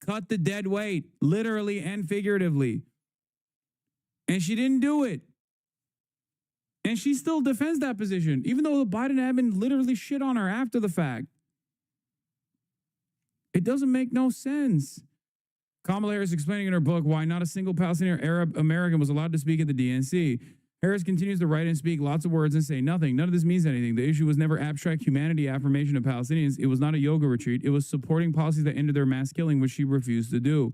Speaker 1: Cut the dead weight, literally and figuratively. And she didn't do it. And she still defends that position, even though the Biden admin literally shit on her after the fact. It doesn't make no sense. Kamala Harris explaining in her book why not a single Palestinian or Arab American was allowed to speak at the DNC. Harris continues to write and speak lots of words and say nothing. None of this means anything. The issue was never abstract humanity affirmation of Palestinians. It was not a yoga retreat. It was supporting policies that ended their mass killing, which she refused to do.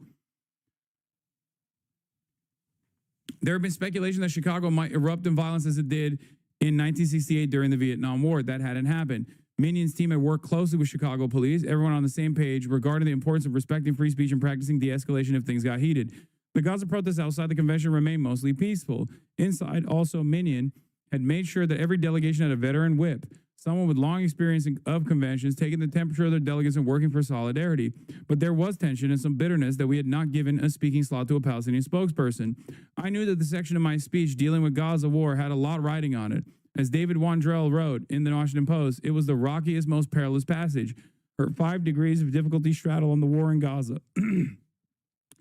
Speaker 1: There have been speculation that Chicago might erupt in violence as it did in 1968 during the Vietnam War. That hadn't happened. Minion's team had worked closely with Chicago police, everyone on the same page regarding the importance of respecting free speech and practicing de-escalation if things got heated. The Gaza protests outside the convention remained mostly peaceful. Inside, also, Minion had made sure that every delegation had a veteran whip, someone with long experience of conventions, taking the temperature of their delegates and working for solidarity. But there was tension and some bitterness that we had not given a speaking slot to a Palestinian spokesperson. I knew that the section of my speech dealing with Gaza war had a lot riding on it. As David Wandrell wrote in the Washington Post, it was the rockiest, most perilous passage. Her 5 degrees of difficulty straddle on the war in Gaza.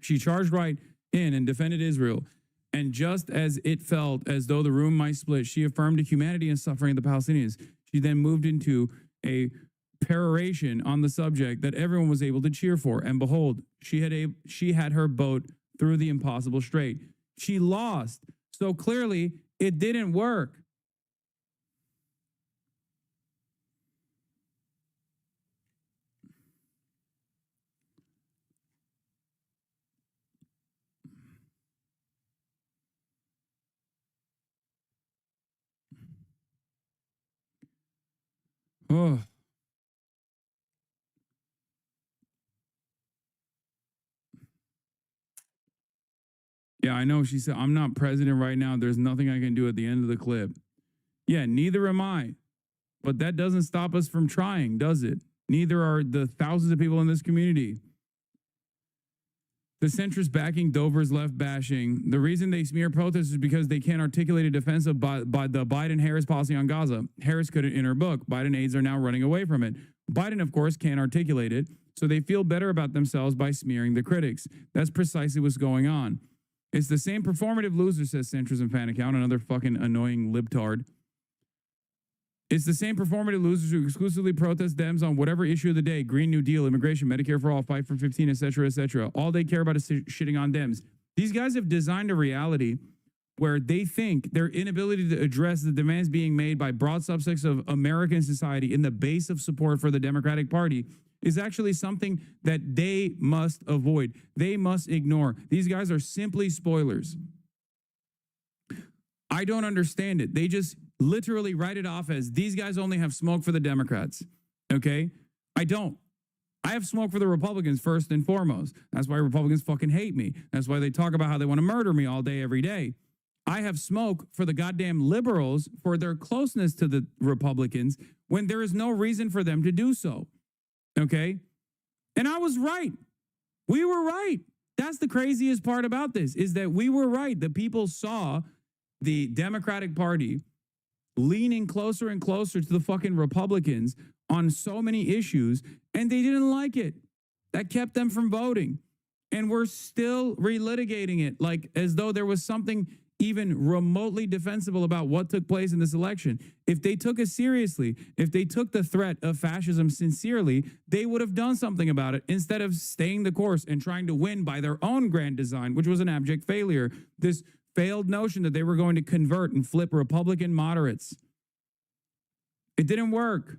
Speaker 1: She charged right in and defended Israel. And just as it felt as though the room might split, she affirmed the humanity and suffering of the Palestinians. She then moved into a peroration on the subject that everyone was able to cheer for. And behold, she had her boat through the impossible strait. She lost. So clearly, it didn't work. Oh. Yeah, I know. She said, I'm not president right now. There's nothing I can do at the end of the clip. Yeah, neither am I. But that doesn't stop us from trying, does it? Neither are the thousands of people in this community. The centrist backing Dover's left bashing. The reason they smear protests is because they can't articulate a defense of by the Biden-Harris policy on Gaza. Harris couldn't in her book. Biden aides are now running away from it. Biden, of course, can't articulate it, so they feel better about themselves by smearing the critics. That's precisely what's going on. It's the same performative loser, says centrism fan account, another fucking annoying libtard. It's the same performative losers who exclusively protest Dems on whatever issue of the day, Green New Deal, immigration, Medicare for all, fight for 15, etc., etc. All they care about is shitting on Dems. These guys have designed a reality where they think their inability to address the demands being made by broad subsects of American society in the base of support for the Democratic Party is actually something that they must avoid. They must ignore. These guys are simply spoilers. I don't understand it. They just literally write it off as these guys only have smoke for the Democrats. Okay? I don't. I have smoke for the Republicans first and foremost. That's why Republicans fucking hate me. That's why they talk about how they want to murder me all day, every day. I have smoke for the goddamn liberals for their closeness to the Republicans when there is no reason for them to do so. Okay? And I was right. We were right. That's the craziest part about this, is that we were right. The people saw the Democratic Party leaning closer and closer to the fucking Republicans on so many issues, and they didn't like it. That kept them from voting. And we're still relitigating it, like as though there was something even remotely defensible about what took place in this election. If they took it seriously, if they took the threat of fascism sincerely, they would have done something about it instead of staying the course and trying to win by their own grand design, which was an abject failure. This failed notion that they were going to convert and flip Republican moderates. It didn't work.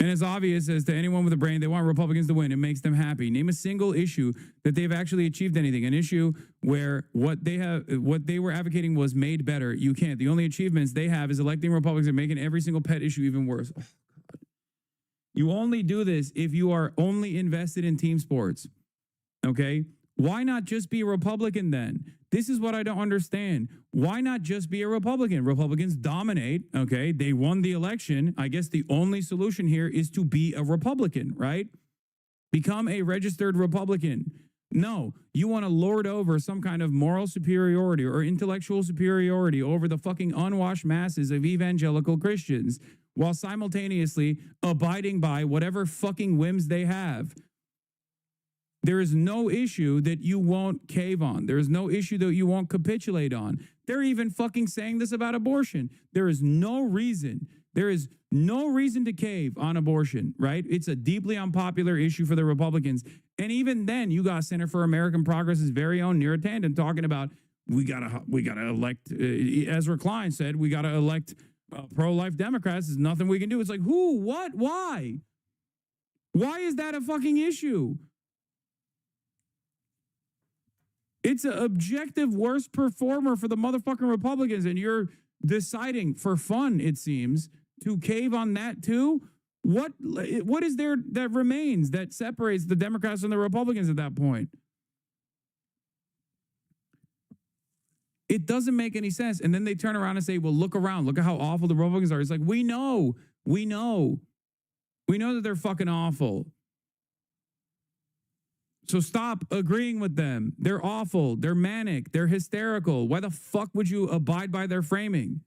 Speaker 1: And it's obvious as to anyone with a brain, they want Republicans to win. It makes them happy. Name a single issue that they've actually achieved anything. An issue where what they were advocating was made better. You can't. The only achievements they have is electing Republicans and making every single pet issue even worse. Oh, God. You only do this if you are only invested in team sports. Okay? Why not just be a Republican then? This is what I don't understand. Why not just be a Republican? Republicans dominate, okay? They won the election. I guess the only solution here is to be a Republican, right? Become a registered Republican. No, you want to lord over some kind of moral superiority or intellectual superiority over the fucking unwashed masses of evangelical Christians while simultaneously abiding by whatever fucking whims they have. There is no issue that you won't cave on. There is no issue that you won't capitulate on. They're even fucking saying this about abortion. There is no reason to cave on abortion, right? It's a deeply unpopular issue for the Republicans. And even then, you got Center for American Progress's very own Neera Tanden talking about we gotta elect, Ezra Klein said, we gotta elect pro-life Democrats. There's nothing we can do. It's like, who, what, why? Why is that a fucking issue? It's an objective worst performer for the motherfucking Republicans, and you're deciding for fun, it seems, to cave on that too? What is there that remains that separates the Democrats and the Republicans at that point? It doesn't make any sense. And then they turn around and say, well, look around. Look at how awful the Republicans are. It's like, we know that they're fucking awful. So stop agreeing with them. They're awful. They're manic. They're hysterical. Why the fuck would you abide by their framing?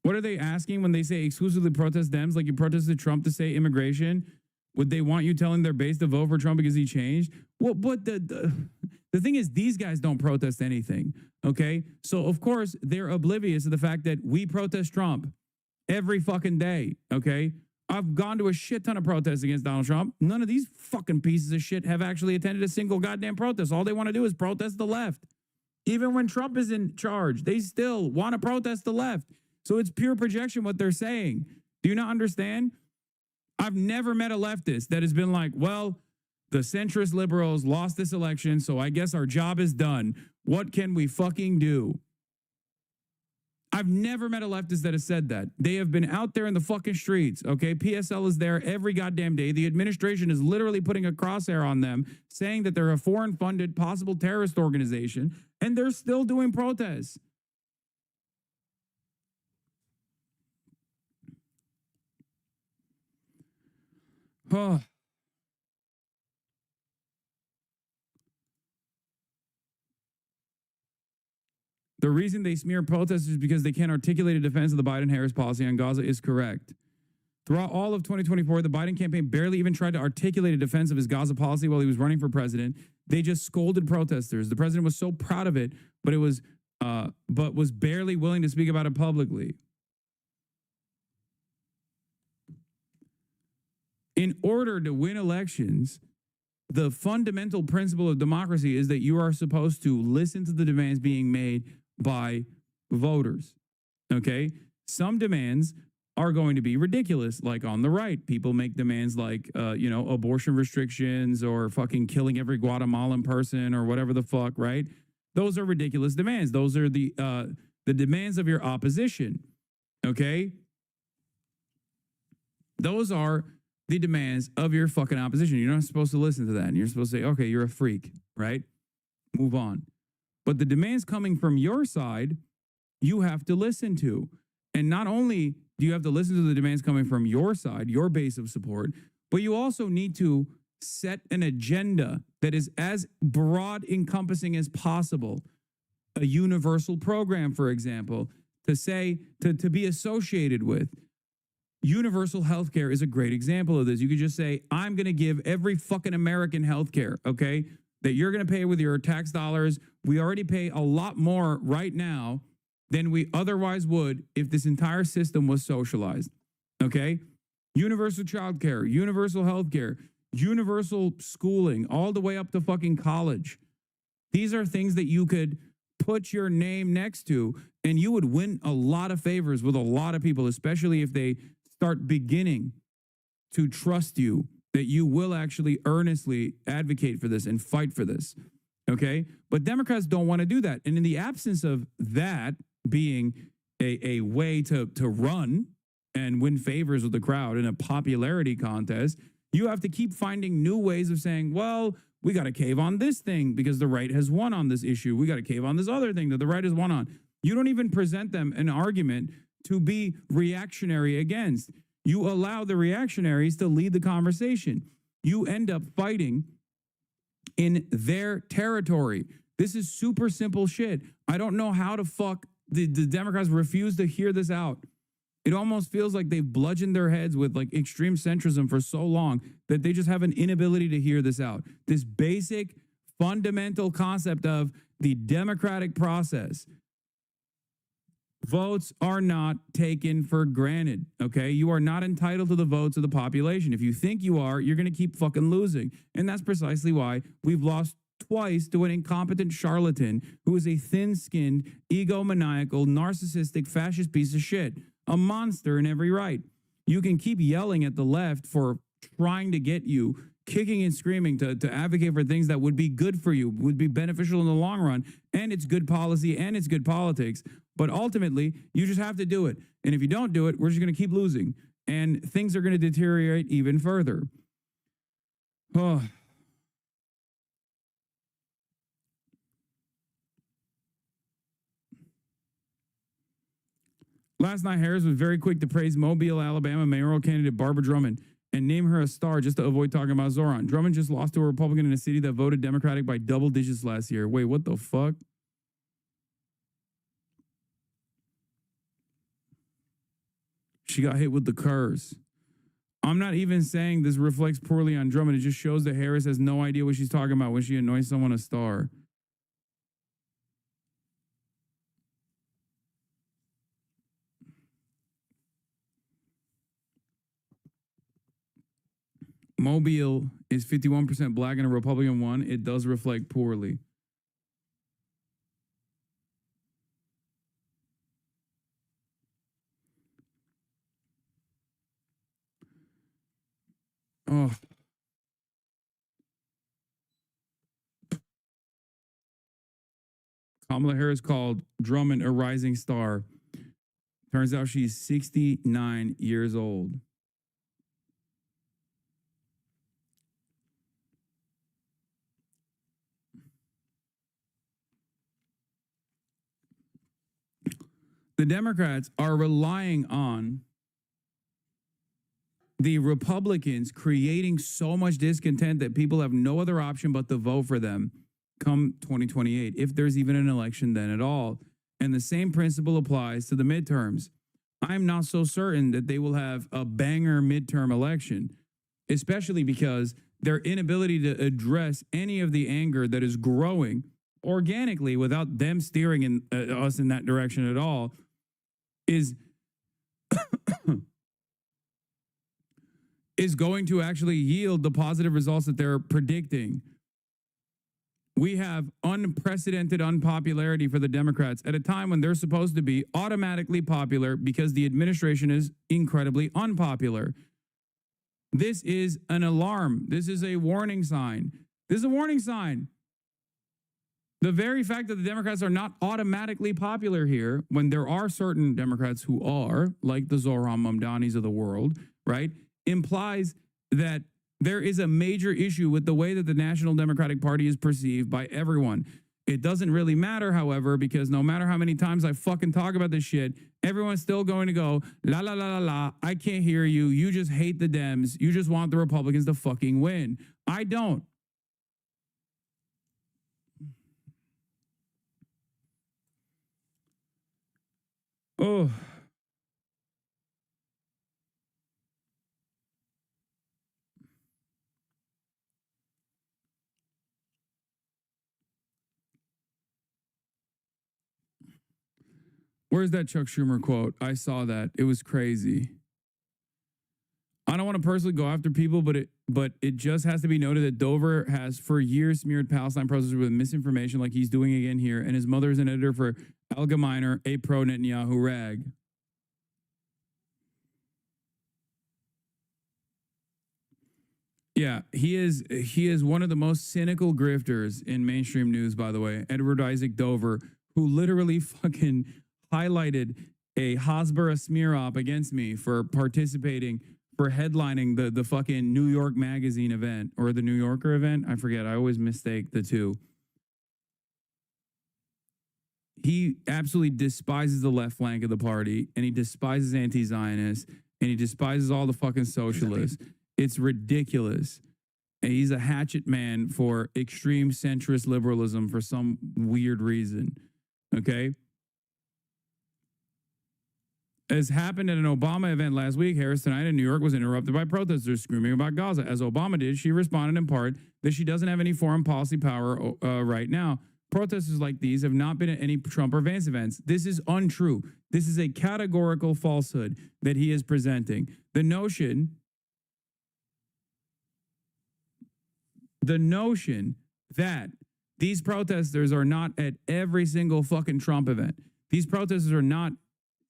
Speaker 1: What are they asking when they say exclusively protest Dems, like you protested Trump to say immigration? Would they want you telling their base to vote for Trump because he changed? Well, but the thing is, these guys don't protest anything, okay? So, of course, they're oblivious to the fact that we protest Trump every fucking day, okay? I've gone to a shit ton of protests against Donald Trump. None of these fucking pieces of shit have actually attended a single goddamn protest. All they want to do is protest the left. Even when Trump is in charge, they still want to protest the left. So it's pure projection what they're saying. Do you not understand? I've never met a leftist that has been like, well, the centrist liberals lost this election, so I guess our job is done. What can we fucking do? I've never met a leftist that has said that. They have been out there in the fucking streets, okay? PSL is there every goddamn day. The administration is literally putting a crosshair on them, saying that they're a foreign-funded, possible terrorist organization, and they're still doing protests. Oh. The reason they smear protesters is because they can't articulate a defense of the Biden-Harris policy on Gaza is correct. Throughout all of 2024, the Biden campaign barely even tried to articulate a defense of his Gaza policy while he was running for president. They just scolded protesters. The president was so proud of it, but was barely willing to speak about it publicly. In order to win elections, the fundamental principle of democracy is that you are supposed to listen to the demands being made by voters, okay? Some demands are going to be ridiculous, like on the right. People make demands like, abortion restrictions or fucking killing every Guatemalan person or whatever the fuck, right? Those are ridiculous demands. Those are the demands of your opposition, okay? Those are the demands of your fucking opposition. You're not supposed to listen to that. And you're supposed to say, okay, you're a freak, right? Move on. But the demands coming from your side, you have to listen to. And not only do you have to listen to the demands coming from your side, your base of support, but you also need to set an agenda that is as broad encompassing as possible. A universal program, for example, to say, to be associated with. Universal health care is a great example of this. You could just say, I'm going to give every fucking American health care, okay, that you're going to pay with your tax dollars. We already pay a lot more right now than we otherwise would if this entire system was socialized, okay? Universal child care, universal health care, universal schooling, all the way up to fucking college. These are things that you could put your name next to, and you would win a lot of favors with a lot of people, especially if they start beginning to trust you, that you will actually earnestly advocate for this and fight for this, okay? But Democrats don't want to do that. And in the absence of that being a way to run and win favors with the crowd in a popularity contest, you have to keep finding new ways of saying, well, we got to cave on this thing because the right has won on this issue. We got to cave on this other thing that the right has won on. You don't even present them an argument to be reactionary against. You allow the reactionaries to lead the conversation. You end up fighting in their territory. This is super simple shit. I don't know how the fuck the Democrats refuse to hear this out. It almost feels like they've bludgeoned their heads with like extreme centrism for so long that they just have an inability to hear this out. This basic fundamental concept of the democratic process. Votes are not taken for granted, okay? You are not entitled to the votes of the population. If you think you are, you're going to keep fucking losing. And that's precisely why we've lost twice to an incompetent charlatan who is a thin-skinned, egomaniacal, narcissistic, fascist piece of shit. A monster in every right. You can keep yelling at the left for trying to get you, kicking and screaming to advocate for things that would be good for you, would be beneficial in the long run, and it's good policy and it's good politics. But ultimately, you just have to do it. And if you don't do it, we're just going to keep losing. And things are going to deteriorate even further. Oh. Last night, Harris was very quick to praise Mobile, Alabama mayoral candidate Barbara Drummond and name her a star just to avoid talking about Zoran. Drummond just lost to a Republican in a city that voted Democratic by double digits last year. Wait, what the fuck? She got hit with the curse. I'm not even saying this reflects poorly on Drummond. It just shows that Harris has no idea what she's talking about when she anoints someone a star. Mobile is 51% black and a Republican won. It does reflect poorly. Oh. Kamala Harris called Drummond a rising star. Turns out she's 69 years old. The Democrats are relying on the Republicans creating so much discontent that people have no other option but to vote for them come 2028, if there's even an election then at all. And the same principle applies to the midterms. I'm not so certain that they will have a banger midterm election, especially because their inability to address any of the anger that is growing organically without them steering us in that direction at all is going to actually yield the positive results that they're predicting. We have unprecedented unpopularity for the Democrats at a time when they're supposed to be automatically popular because the administration is incredibly unpopular. This is an alarm. This is a warning sign. This is a warning sign. The very fact that the Democrats are not automatically popular here, when there are certain Democrats who are, like the Zohran Mamdanis of the world, right, implies that there is a major issue with the way that the National Democratic Party is perceived by everyone. It doesn't really matter, however, because no matter how many times I fucking talk about this shit, everyone's still going to go, la, la, la, la, la, I can't hear you. You just hate the Dems. You just want the Republicans to fucking win. I don't. Oh. Where's that Chuck Schumer quote? I saw that. It was crazy. I don't want to personally go after people, but it just has to be noted that Dover has for years smeared Palestine protesters with misinformation like he's doing again here, and his mother is an editor for Al-Gemeiner, a pro-Netanyahu rag. Yeah, he is one of the most cynical grifters in mainstream news, by the way. Edward Isaac Dover, who literally fucking highlighted a Hasbara smear op against me for participating, for headlining the fucking New York Magazine event or the New Yorker event. I forget. I always mistake the two. He absolutely despises the left flank of the party, and he despises anti-Zionists, and he despises all the fucking socialists. It's ridiculous. And he's a hatchet man for extreme centrist liberalism for some weird reason. Okay? As happened at an Obama event last week, Harris tonight in New York was interrupted by protesters screaming about Gaza. As Obama did, she responded in part that she doesn't have any foreign policy power right now. Protesters like these have not been at any Trump or Vance events. This is untrue. This is a categorical falsehood that he is presenting. The notion that these protesters are not at every single fucking Trump event. These protesters are not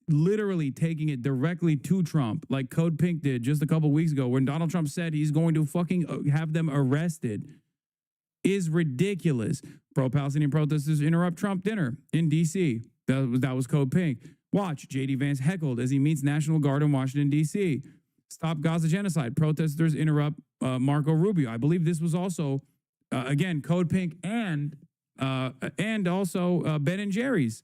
Speaker 1: literally taking it directly to Trump, like Code Pink did just a couple weeks ago when Donald Trump said he's going to fucking have them arrested, is ridiculous. Pro-Palestinian protesters interrupt Trump dinner in D.C. That was Code Pink. Watch, J.D. Vance heckled as he meets National Guard in Washington, D.C. Stop Gaza genocide. Protesters interrupt Marco Rubio. I believe this was also, again, Code Pink and also Ben and Jerry's.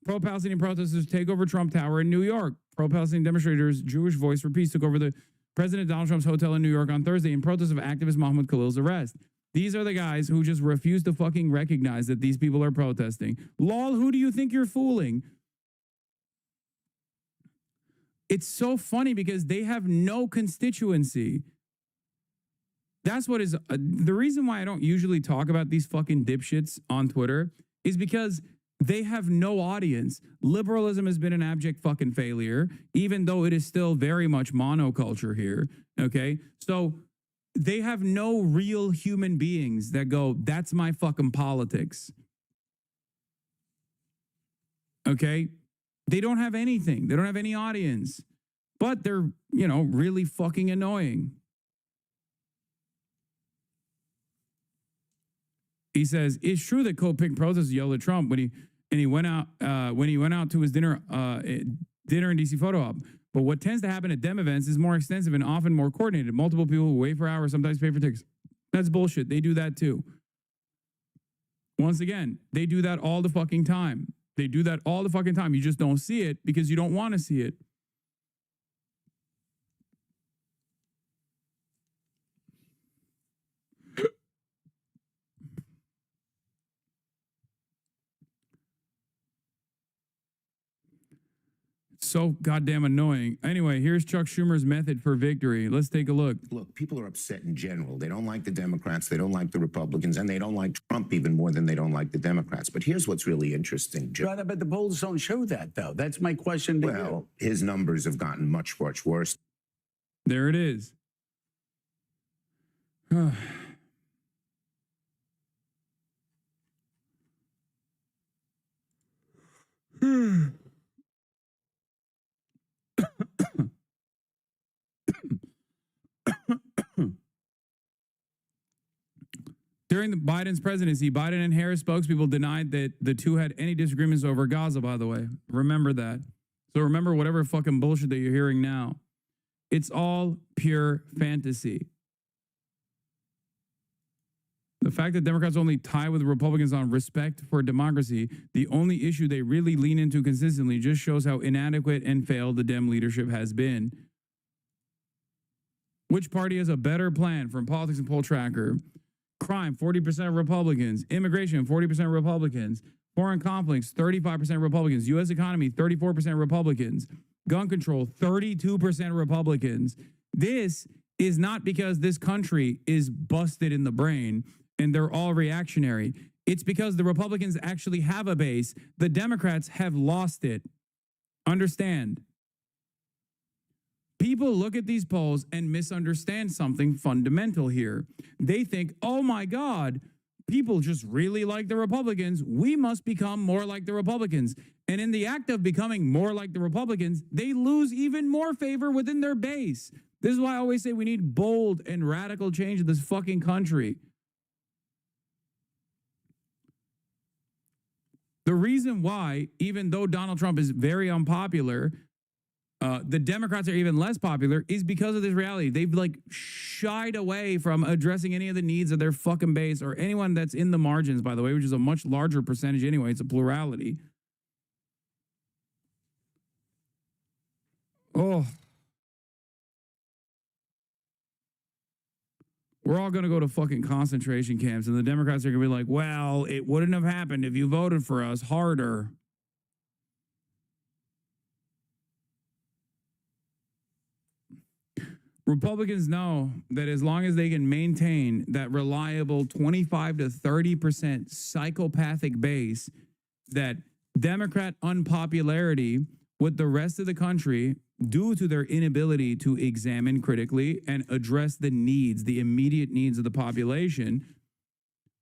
Speaker 1: Pro-Palestinian protesters take over Trump Tower in New York. Pro-Palestinian demonstrators, Jewish Voice for Peace, took over the President Donald Trump's hotel in New York on Thursday in protest of activist Mahmoud Khalil's arrest. These are the guys who just refuse to fucking recognize that these people are protesting. Lol, who do you think you're fooling? It's so funny because they have no constituency. That's what is the reason why I don't usually talk about these fucking dipshits on Twitter is because they have no audience. Liberalism has been an abject fucking failure, even though it is still very much monoculture here. Okay. So they have no real human beings that go, that's my fucking politics. Okay. They don't have anything. They don't have any audience, but they're, really fucking annoying. He says, it's true that Code Pink protesters yelled at Trump when he went out to his dinner in DC photo op. But what tends to happen at dem events is more extensive and often more coordinated. Multiple people who wait for hours, sometimes pay for tickets. That's bullshit. They do that too. Once again, they do that all the fucking time. They do that all the fucking time. You just don't see it because you don't want to see it. So goddamn annoying. Anyway, here's Chuck Schumer's method for victory. Let's take a look.
Speaker 11: Look, people are upset in general. They don't like the Democrats, they don't like the Republicans, and they don't like Trump even more than they don't like the Democrats. But here's what's really interesting, Joe.
Speaker 13: Right, but the polls don't show that, though. That's my question to you.
Speaker 11: Well, his numbers have gotten much, much worse.
Speaker 1: There it is. During Biden's presidency, Biden and Harris spokespeople denied that the two had any disagreements over Gaza, by the way. Remember that. So remember whatever fucking bullshit that you're hearing now. It's all pure fantasy. The fact that Democrats only tie with Republicans on respect for democracy, the only issue they really lean into consistently, just shows how inadequate and failed the Dem leadership has been. Which party has a better plan from Politics and Poll Tracker? Crime, 40% Republicans. Immigration, 40% Republicans. Foreign conflicts, 35% Republicans. U.S. economy, 34% Republicans. Gun control, 32% Republicans. This is not because this country is busted in the brain and they're all reactionary. It's because the Republicans actually have a base. The Democrats have lost it. Understand. People look at these polls and misunderstand something fundamental here. They think, oh my God, people just really like the Republicans. We must become more like the Republicans. And in the act of becoming more like the Republicans, they lose even more favor within their base. This is why I always say we need bold and radical change in this fucking country. The reason why, even though Donald Trump is very unpopular, the Democrats are even less popular is because of this reality. They've like shied away from addressing any of the needs of their fucking base or anyone that's in the margins, by the way, which is a much larger percentage anyway. It's a plurality. Oh. We're all going to go to fucking concentration camps, and the Democrats are going to be like, well, it wouldn't have happened if you voted for us harder. Republicans know that as long as they can maintain that reliable 25 to 30% psychopathic base, that Democrat unpopularity with the rest of the country, due to their inability to examine critically and address the needs, the immediate needs of the population,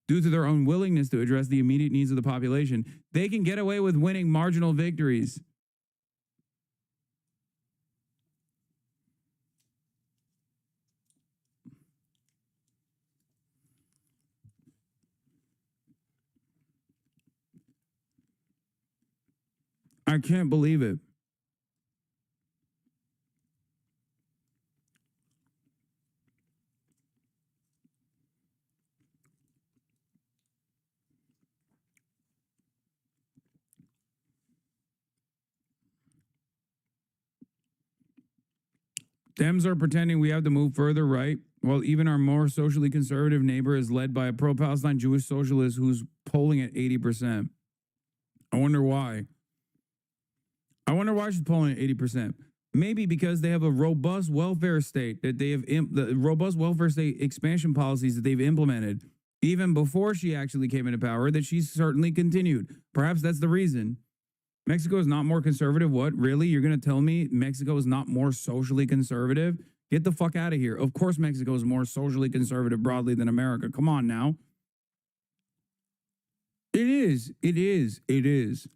Speaker 1: due to their unwillingness to address the immediate needs of the population, they can get away with winning marginal victories. I can't believe it. Dems are pretending we have to move further right, while even our more socially conservative neighbor is led by a pro-Palestine Jewish socialist who's polling at 80%. I wonder why. I wonder why she's polling at 80%. Maybe because they have a robust welfare state, that they have the robust welfare state expansion policies that they've implemented even before she actually came into power, that she's certainly continued. Perhaps that's the reason. Mexico is not more conservative. What? Really? You're going to tell me Mexico is not more socially conservative? Get the fuck out of here. Of course Mexico is more socially conservative broadly than America. Come on now. It is. It is. It is.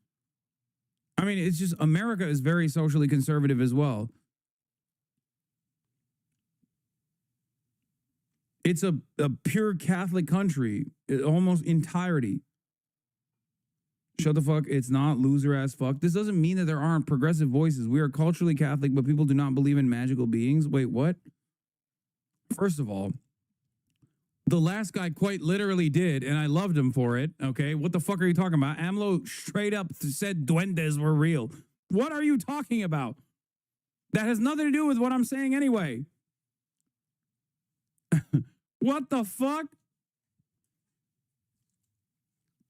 Speaker 1: I mean, it's just America is very socially conservative as well. It's a pure Catholic country, almost entirety. Shut the fuck. It's not loser ass fuck. This doesn't mean that there aren't progressive voices. We are culturally Catholic, but people do not believe in magical beings. Wait, what? First of all, the last guy quite literally did, and I loved him for it, okay? What the fuck are you talking about? AMLO straight up said duendes were real. What are you talking about? That has nothing to do with what I'm saying anyway. What the fuck?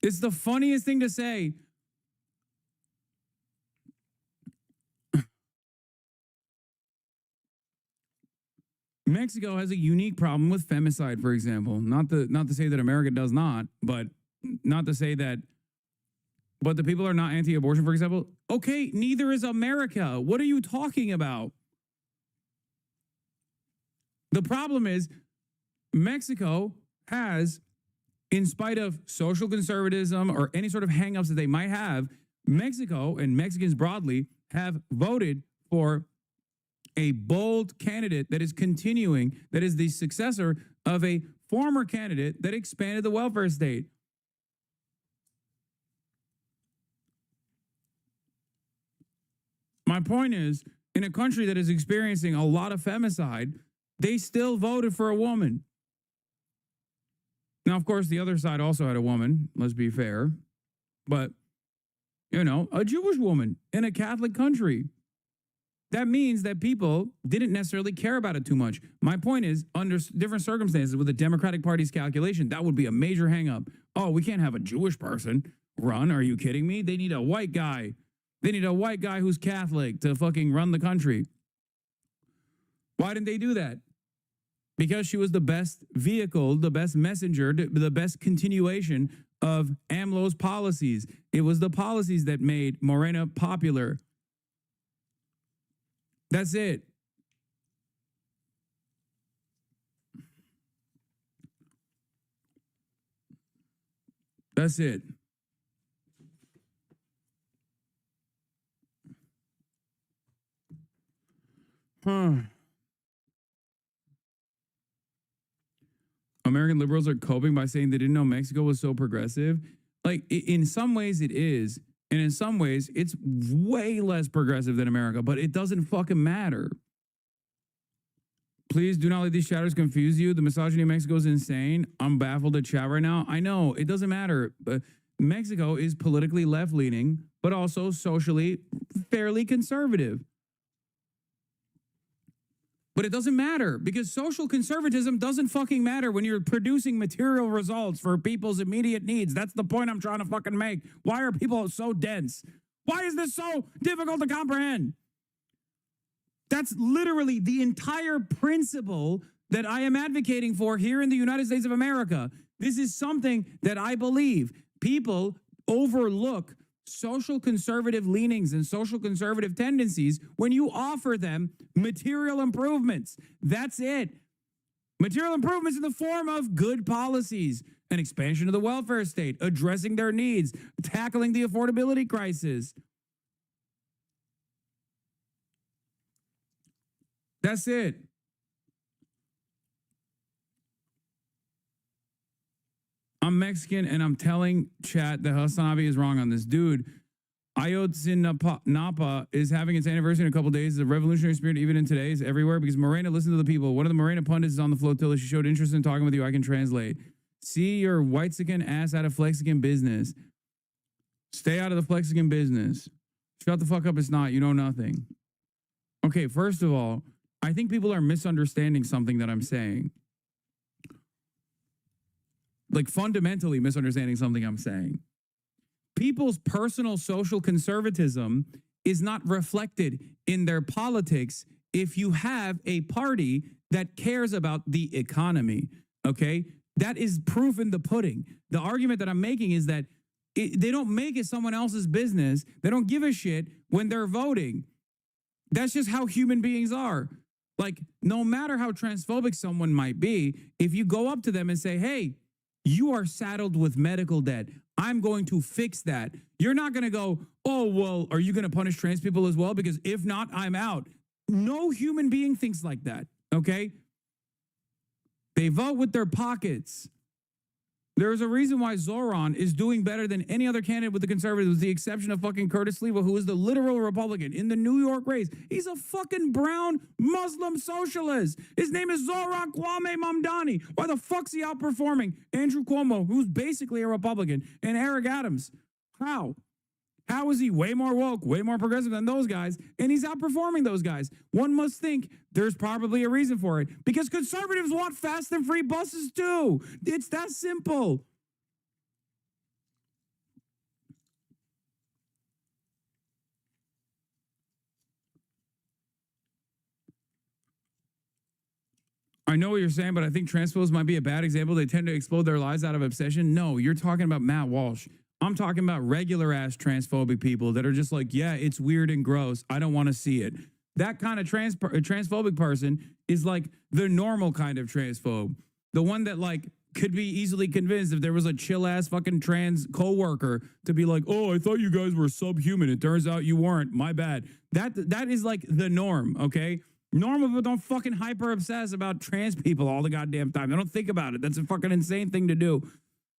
Speaker 1: It's the funniest thing to say. Mexico has a unique problem with femicide, for example. Not to say that America does not, but not to say that. But the people are not anti-abortion, for example. Okay, neither is America. What are you talking about? The problem is Mexico has, in spite of social conservatism or any sort of hangups that they might have, Mexico and Mexicans broadly have voted for a bold candidate that is continuing, that is the successor of a former candidate that expanded the welfare state. My point is, in a country that is experiencing a lot of femicide, they still voted for a woman. Now, of course, the other side also had a woman, let's be fair. But, you know, a Jewish woman in a Catholic country. That means that people didn't necessarily care about it too much. My point is, under different circumstances with the Democratic Party's calculation, that would be a major hang-up. Oh, we can't have a Jewish person run. Are you kidding me? They need a white guy. They need a white guy who's Catholic to fucking run the country. Why didn't they do that? Because she was the best vehicle, the best messenger, the best continuation of AMLO's policies. It was the policies that made Morena popular. That's it. That's it. American liberals are coping by saying they didn't know Mexico was so progressive. Like, in some ways it is, and in some ways it's way less progressive than America, but it doesn't fucking matter. Please do not let these shadows confuse you. The misogyny in Mexico is insane. I'm baffled at chat right now. I know, it doesn't matter. But Mexico is politically left-leaning, but also socially fairly conservative. But it doesn't matter because social conservatism doesn't fucking matter when you're producing material results for people's immediate needs. That's the point I'm trying to fucking make. Why are people so dense? Why is this so difficult to comprehend? That's literally the entire principle that I am advocating for here in the United States of America. This is something that I believe people overlook social conservative leanings and social conservative tendencies when you offer them material improvements. That's it. Material improvements in the form of good policies, an expansion of the welfare state, addressing their needs, tackling the affordability crisis. That's it. I'm Mexican, and I'm telling chat that Hasanabi is wrong on this. Dude, Ayotzinapa is having its anniversary in a couple days. The revolutionary spirit, even in today, is everywhere because Morena, listen to the people. One of the Morena pundits is on the flotilla. She showed interest in talking with you. I can translate. See your white-sican ass out of Flexican business. Stay out of the Flexican business. Shut the fuck up. It's not. You know nothing. Okay, first of all, I think people are misunderstanding something that I'm saying. Like fundamentally misunderstanding something I'm saying. People's personal social conservatism is not reflected in their politics if you have a party that cares about the economy, okay? That is proof in the pudding. The argument that I'm making is that they don't make it someone else's business. They don't give a shit when they're voting. That's just how human beings are. Like, no matter how transphobic someone might be, if you go up to them and say, hey, you are saddled with medical debt. I'm going to fix that. You're not going to go, oh, well, are you going to punish trans people as well? Because if not, I'm out. No human being thinks like that, okay? They vote with their pockets. There's a reason why Zoran is doing better than any other candidate with the conservatives, with the exception of fucking Curtis Sliwa, who is the literal Republican in the New York race. He's a fucking brown Muslim socialist. His name is Zoran Kwame Mamdani. Why the fuck's he outperforming Andrew Cuomo, who's basically a Republican, and Eric Adams? How? How is he way more woke, way more progressive than those guys, and he's outperforming those guys? One must think there's probably a reason for it, because conservatives want fast and free buses too. It's that simple. I know what you're saying, but I think transphobes might be a bad example. They tend to explode their lives out of obsession. No, you're talking about Matt Walsh. I'm talking about regular ass transphobic people that are just like, yeah, it's weird and gross. I don't want to see it. That kind of transphobic person is like the normal kind of transphobe. The one that like could be easily convinced if there was a chill ass fucking trans coworker to be like, oh, I thought you guys were subhuman. It turns out you weren't. My bad. That is like the norm. Okay. Normal people don't fucking hyper obsess about trans people all the goddamn time. They don't think about it. That's a fucking insane thing to do.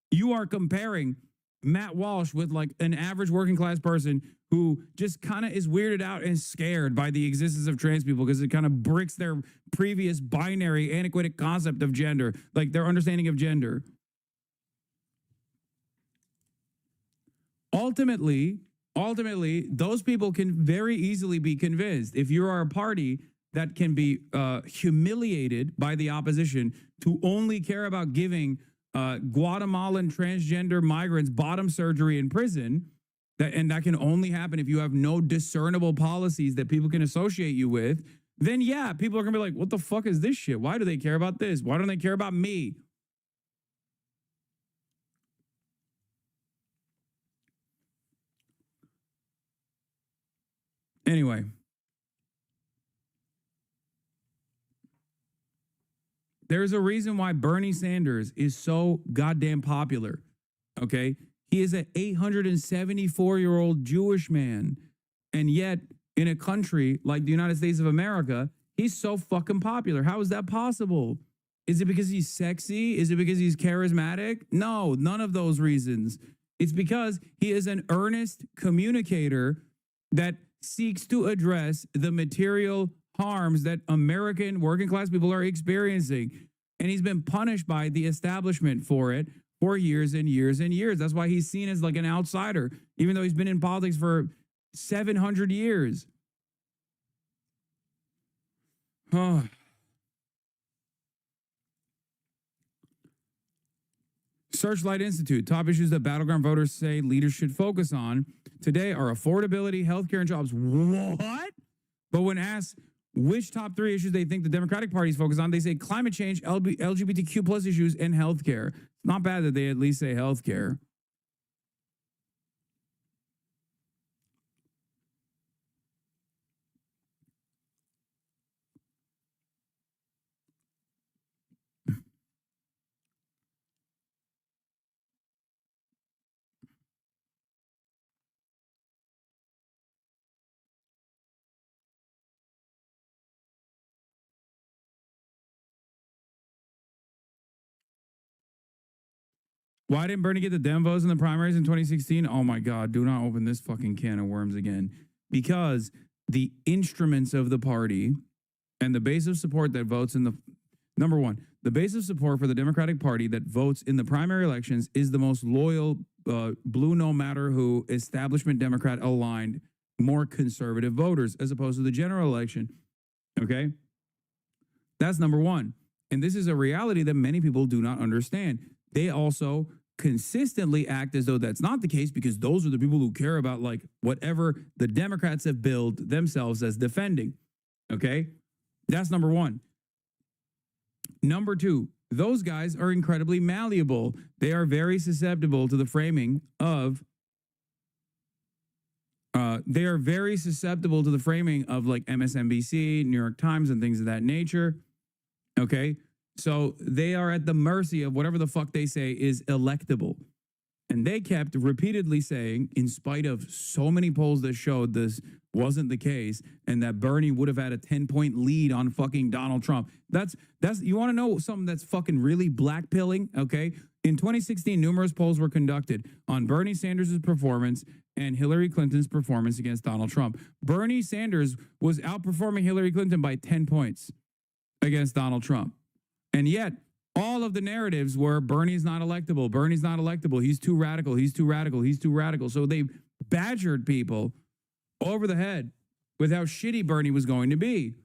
Speaker 1: You are comparing Matt Walsh with like an average working class person who just kind of is weirded out and scared by the existence of trans people because it kind of bricks their previous binary antiquated concept of gender, like their understanding of gender. Ultimately, those people can very easily be convinced if you are a party that can be humiliated by the opposition to only care about giving Guatemalan transgender migrants bottom surgery in prison, and that can only happen if you have no discernible policies that people can associate you with, then yeah, people are gonna be like, what the fuck is this shit? Why do they care about this? Why don't they care about me? Anyway. There's a reason why Bernie Sanders is so goddamn popular. Okay? He is an 874-year-old Jewish man. And yet, in a country like the United States of America, he's so fucking popular. How is that possible? Is it because he's sexy? Is it because he's charismatic? No, none of those reasons. It's because he is an earnest communicator that seeks to address the material harms that American working class people are experiencing. And he's been punished by the establishment for it for years and years and years. That's why he's seen as like an outsider, even though he's been in politics for 700 years. Oh. Searchlight Institute, top issues that battleground voters say leaders should focus on today are affordability, healthcare, and jobs. What? But when asked which top 3 issues they think the Democratic Party is focused on, they say climate change, LGBTQ plus issues, and healthcare. It's not bad that they at least say healthcare. Why didn't Bernie get the Dem votes in the primaries in 2016? Oh my God, do not open this fucking can of worms again. Because the instruments of the party and the base of support that votes in the, number one, the base of support for the Democratic Party that votes in the primary elections is the most loyal, blue no matter who, establishment Democrat aligned, more conservative voters as opposed to the general election. Okay? That's number one. And this is a reality that many people do not understand. They also consistently act as though that's not the case because those are the people who care about like whatever the Democrats have billed themselves as defending. Okay? That's number one. Number two, those guys are incredibly malleable. They are very susceptible to the framing of like MSNBC, New York Times, and things of that nature. Okay? So they are at the mercy of whatever the fuck they say is electable. And they kept repeatedly saying, in spite of so many polls that showed this wasn't the case and that Bernie would have had a 10-point lead on fucking Donald Trump. That's you want to know something that's fucking really blackpilling, okay? In 2016, numerous polls were conducted on Bernie Sanders' performance and Hillary Clinton's performance against Donald Trump. Bernie Sanders was outperforming Hillary Clinton by 10 points against Donald Trump. And yet, all of the narratives were Bernie's not electable. Bernie's not electable. He's too radical. He's too radical. He's too radical. So they badgered people over the head with how shitty Bernie was going to be.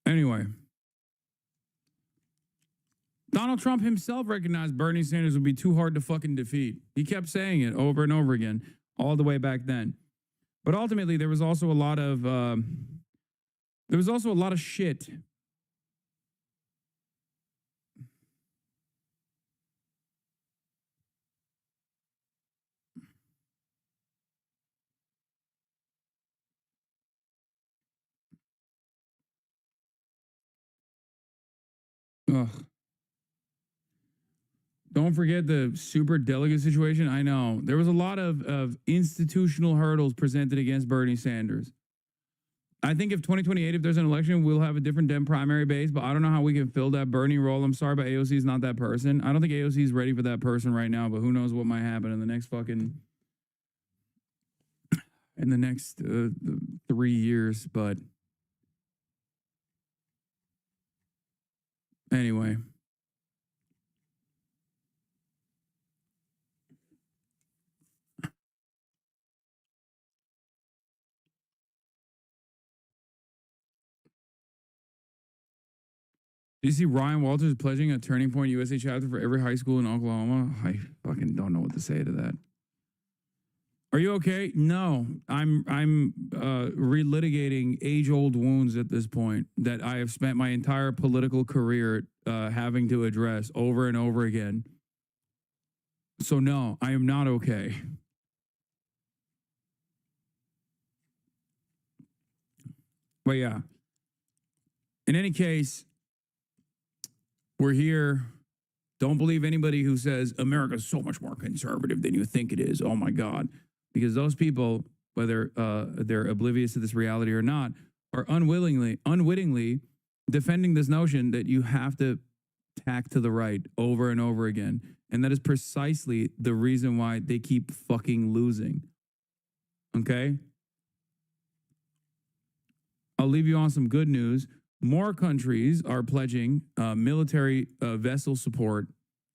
Speaker 1: Anyway. Donald Trump himself recognized Bernie Sanders would be too hard to fucking defeat. He kept saying it over and over again, all the way back then. But ultimately, there was also a lot of shit. Ugh. Don't forget the super delegate situation. I know. There was a lot of institutional hurdles presented against Bernie Sanders. I think if 2028, if there's an election, we'll have a different Dem primary base, but I don't know how we can fill that Bernie role. I'm sorry, but AOC is not that person. I don't think AOC is ready for that person right now, but who knows what might happen in the next 3 years. But anyway. Do you see Ryan Walters pledging a Turning Point USA chapter for every high school in Oklahoma? I fucking don't know what to say to that. Are you okay? No, I'm relitigating age-old wounds at this point that I have spent my entire political career having to address over and over again. So no, I am not okay. But yeah, in any case, we're here. Don't believe anybody who says America's so much more conservative than you think it is. Oh my God. Because those people, whether they're oblivious to this reality or not, are unwittingly defending this notion that you have to tack to the right over and over again. And that is precisely the reason why they keep fucking losing. Okay? I'll leave you on some good news. More countries are pledging military vessel support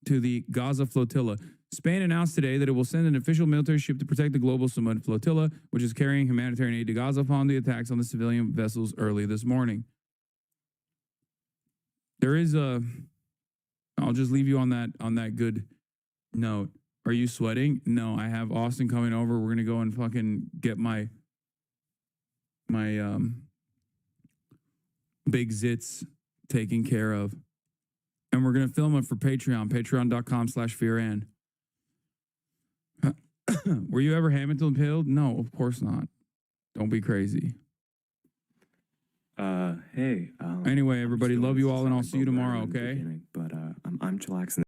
Speaker 1: to the Gaza flotilla. Spain announced today that it will send an official military ship to protect the global Samud flotilla, which is carrying humanitarian aid to Gaza following the attacks on the civilian vessels early this morning. There is I'll just leave you on that good note. Are you sweating? No, I have Austin coming over. We're gonna go and fucking get my big zits taken care of. And we're going to film it for Patreon, patreon.com/fearan. Were you ever Hamilton pilled? No, of course not. Don't be crazy.
Speaker 10: Hey.
Speaker 1: Anyway, everybody, love you all, and I'll see you tomorrow, okay?
Speaker 10: But I'm chillaxing.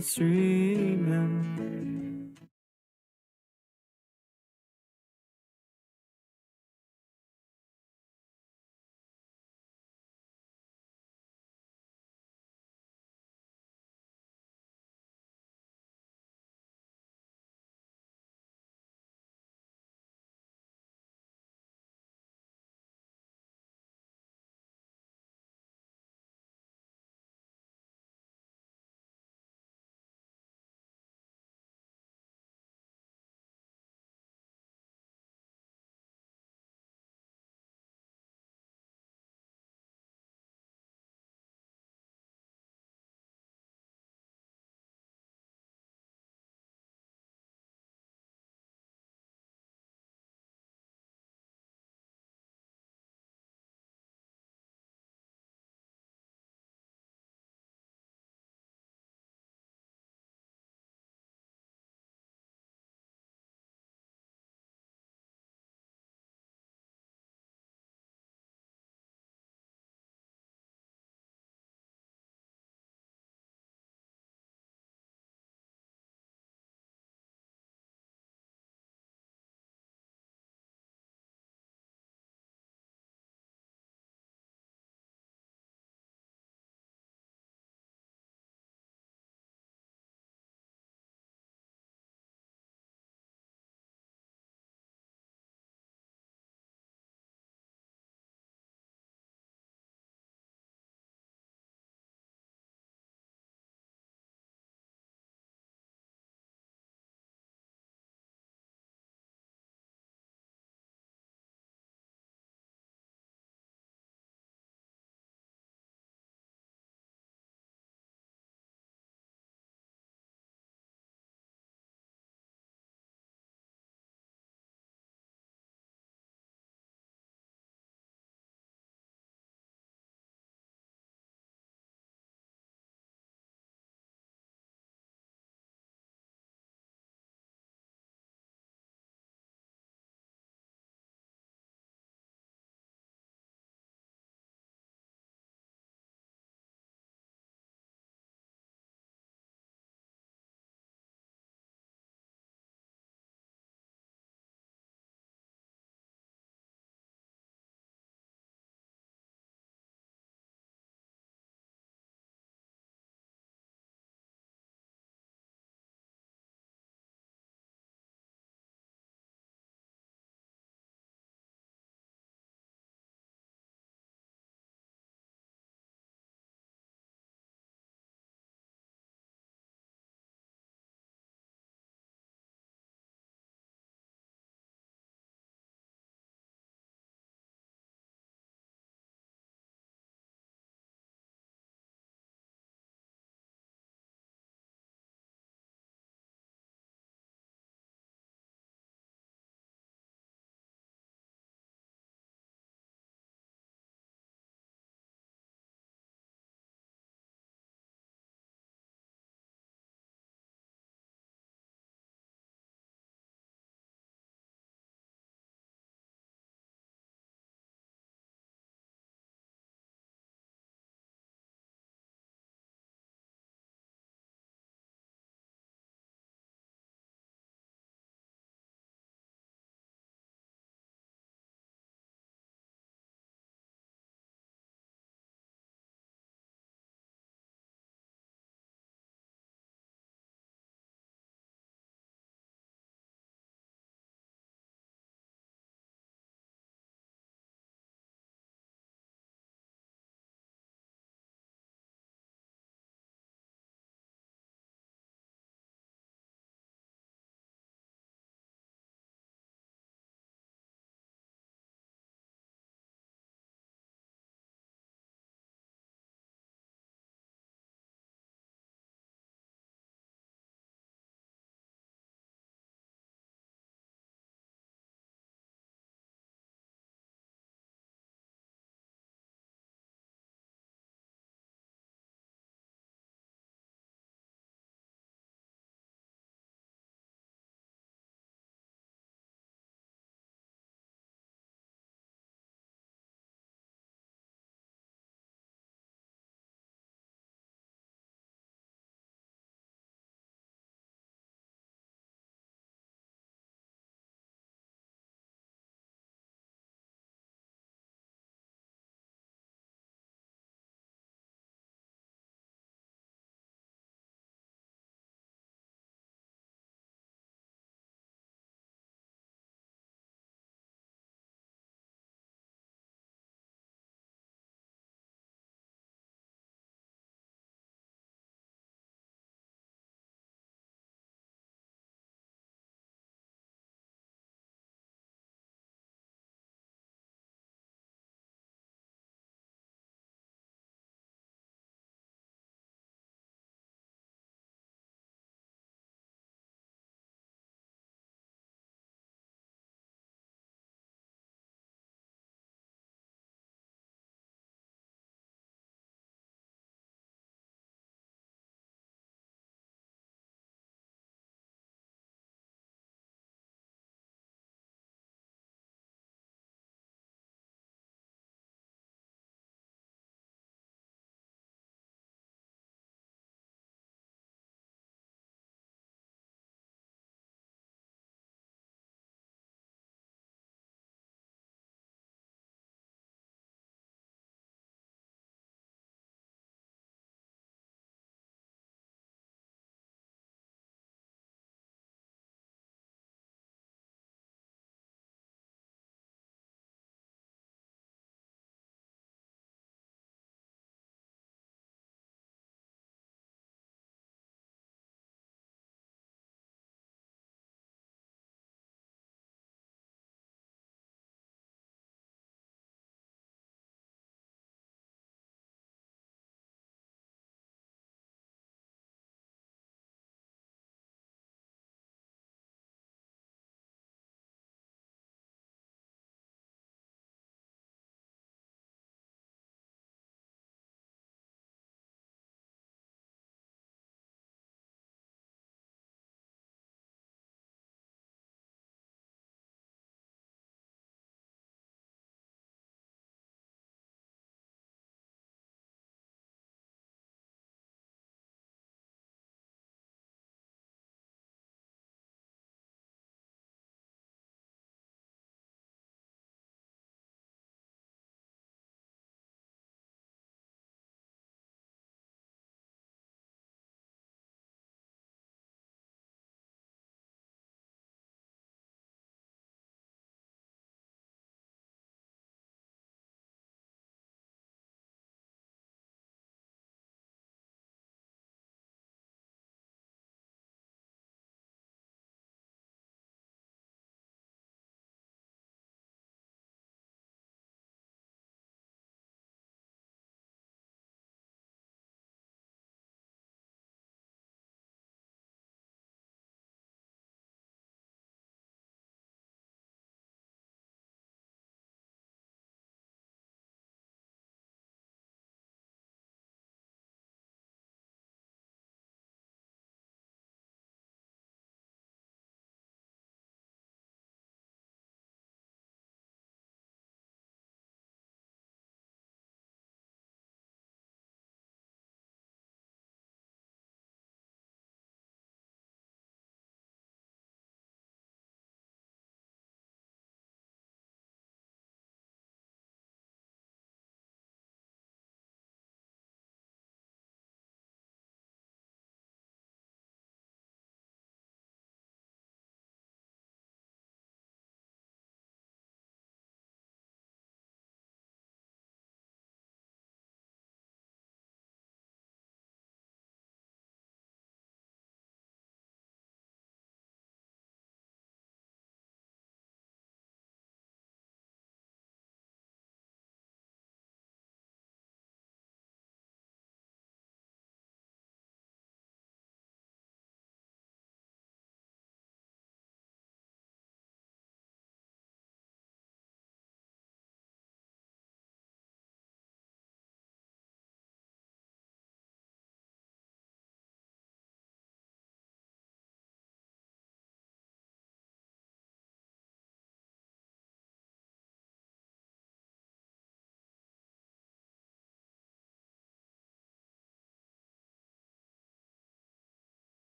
Speaker 10: streaming.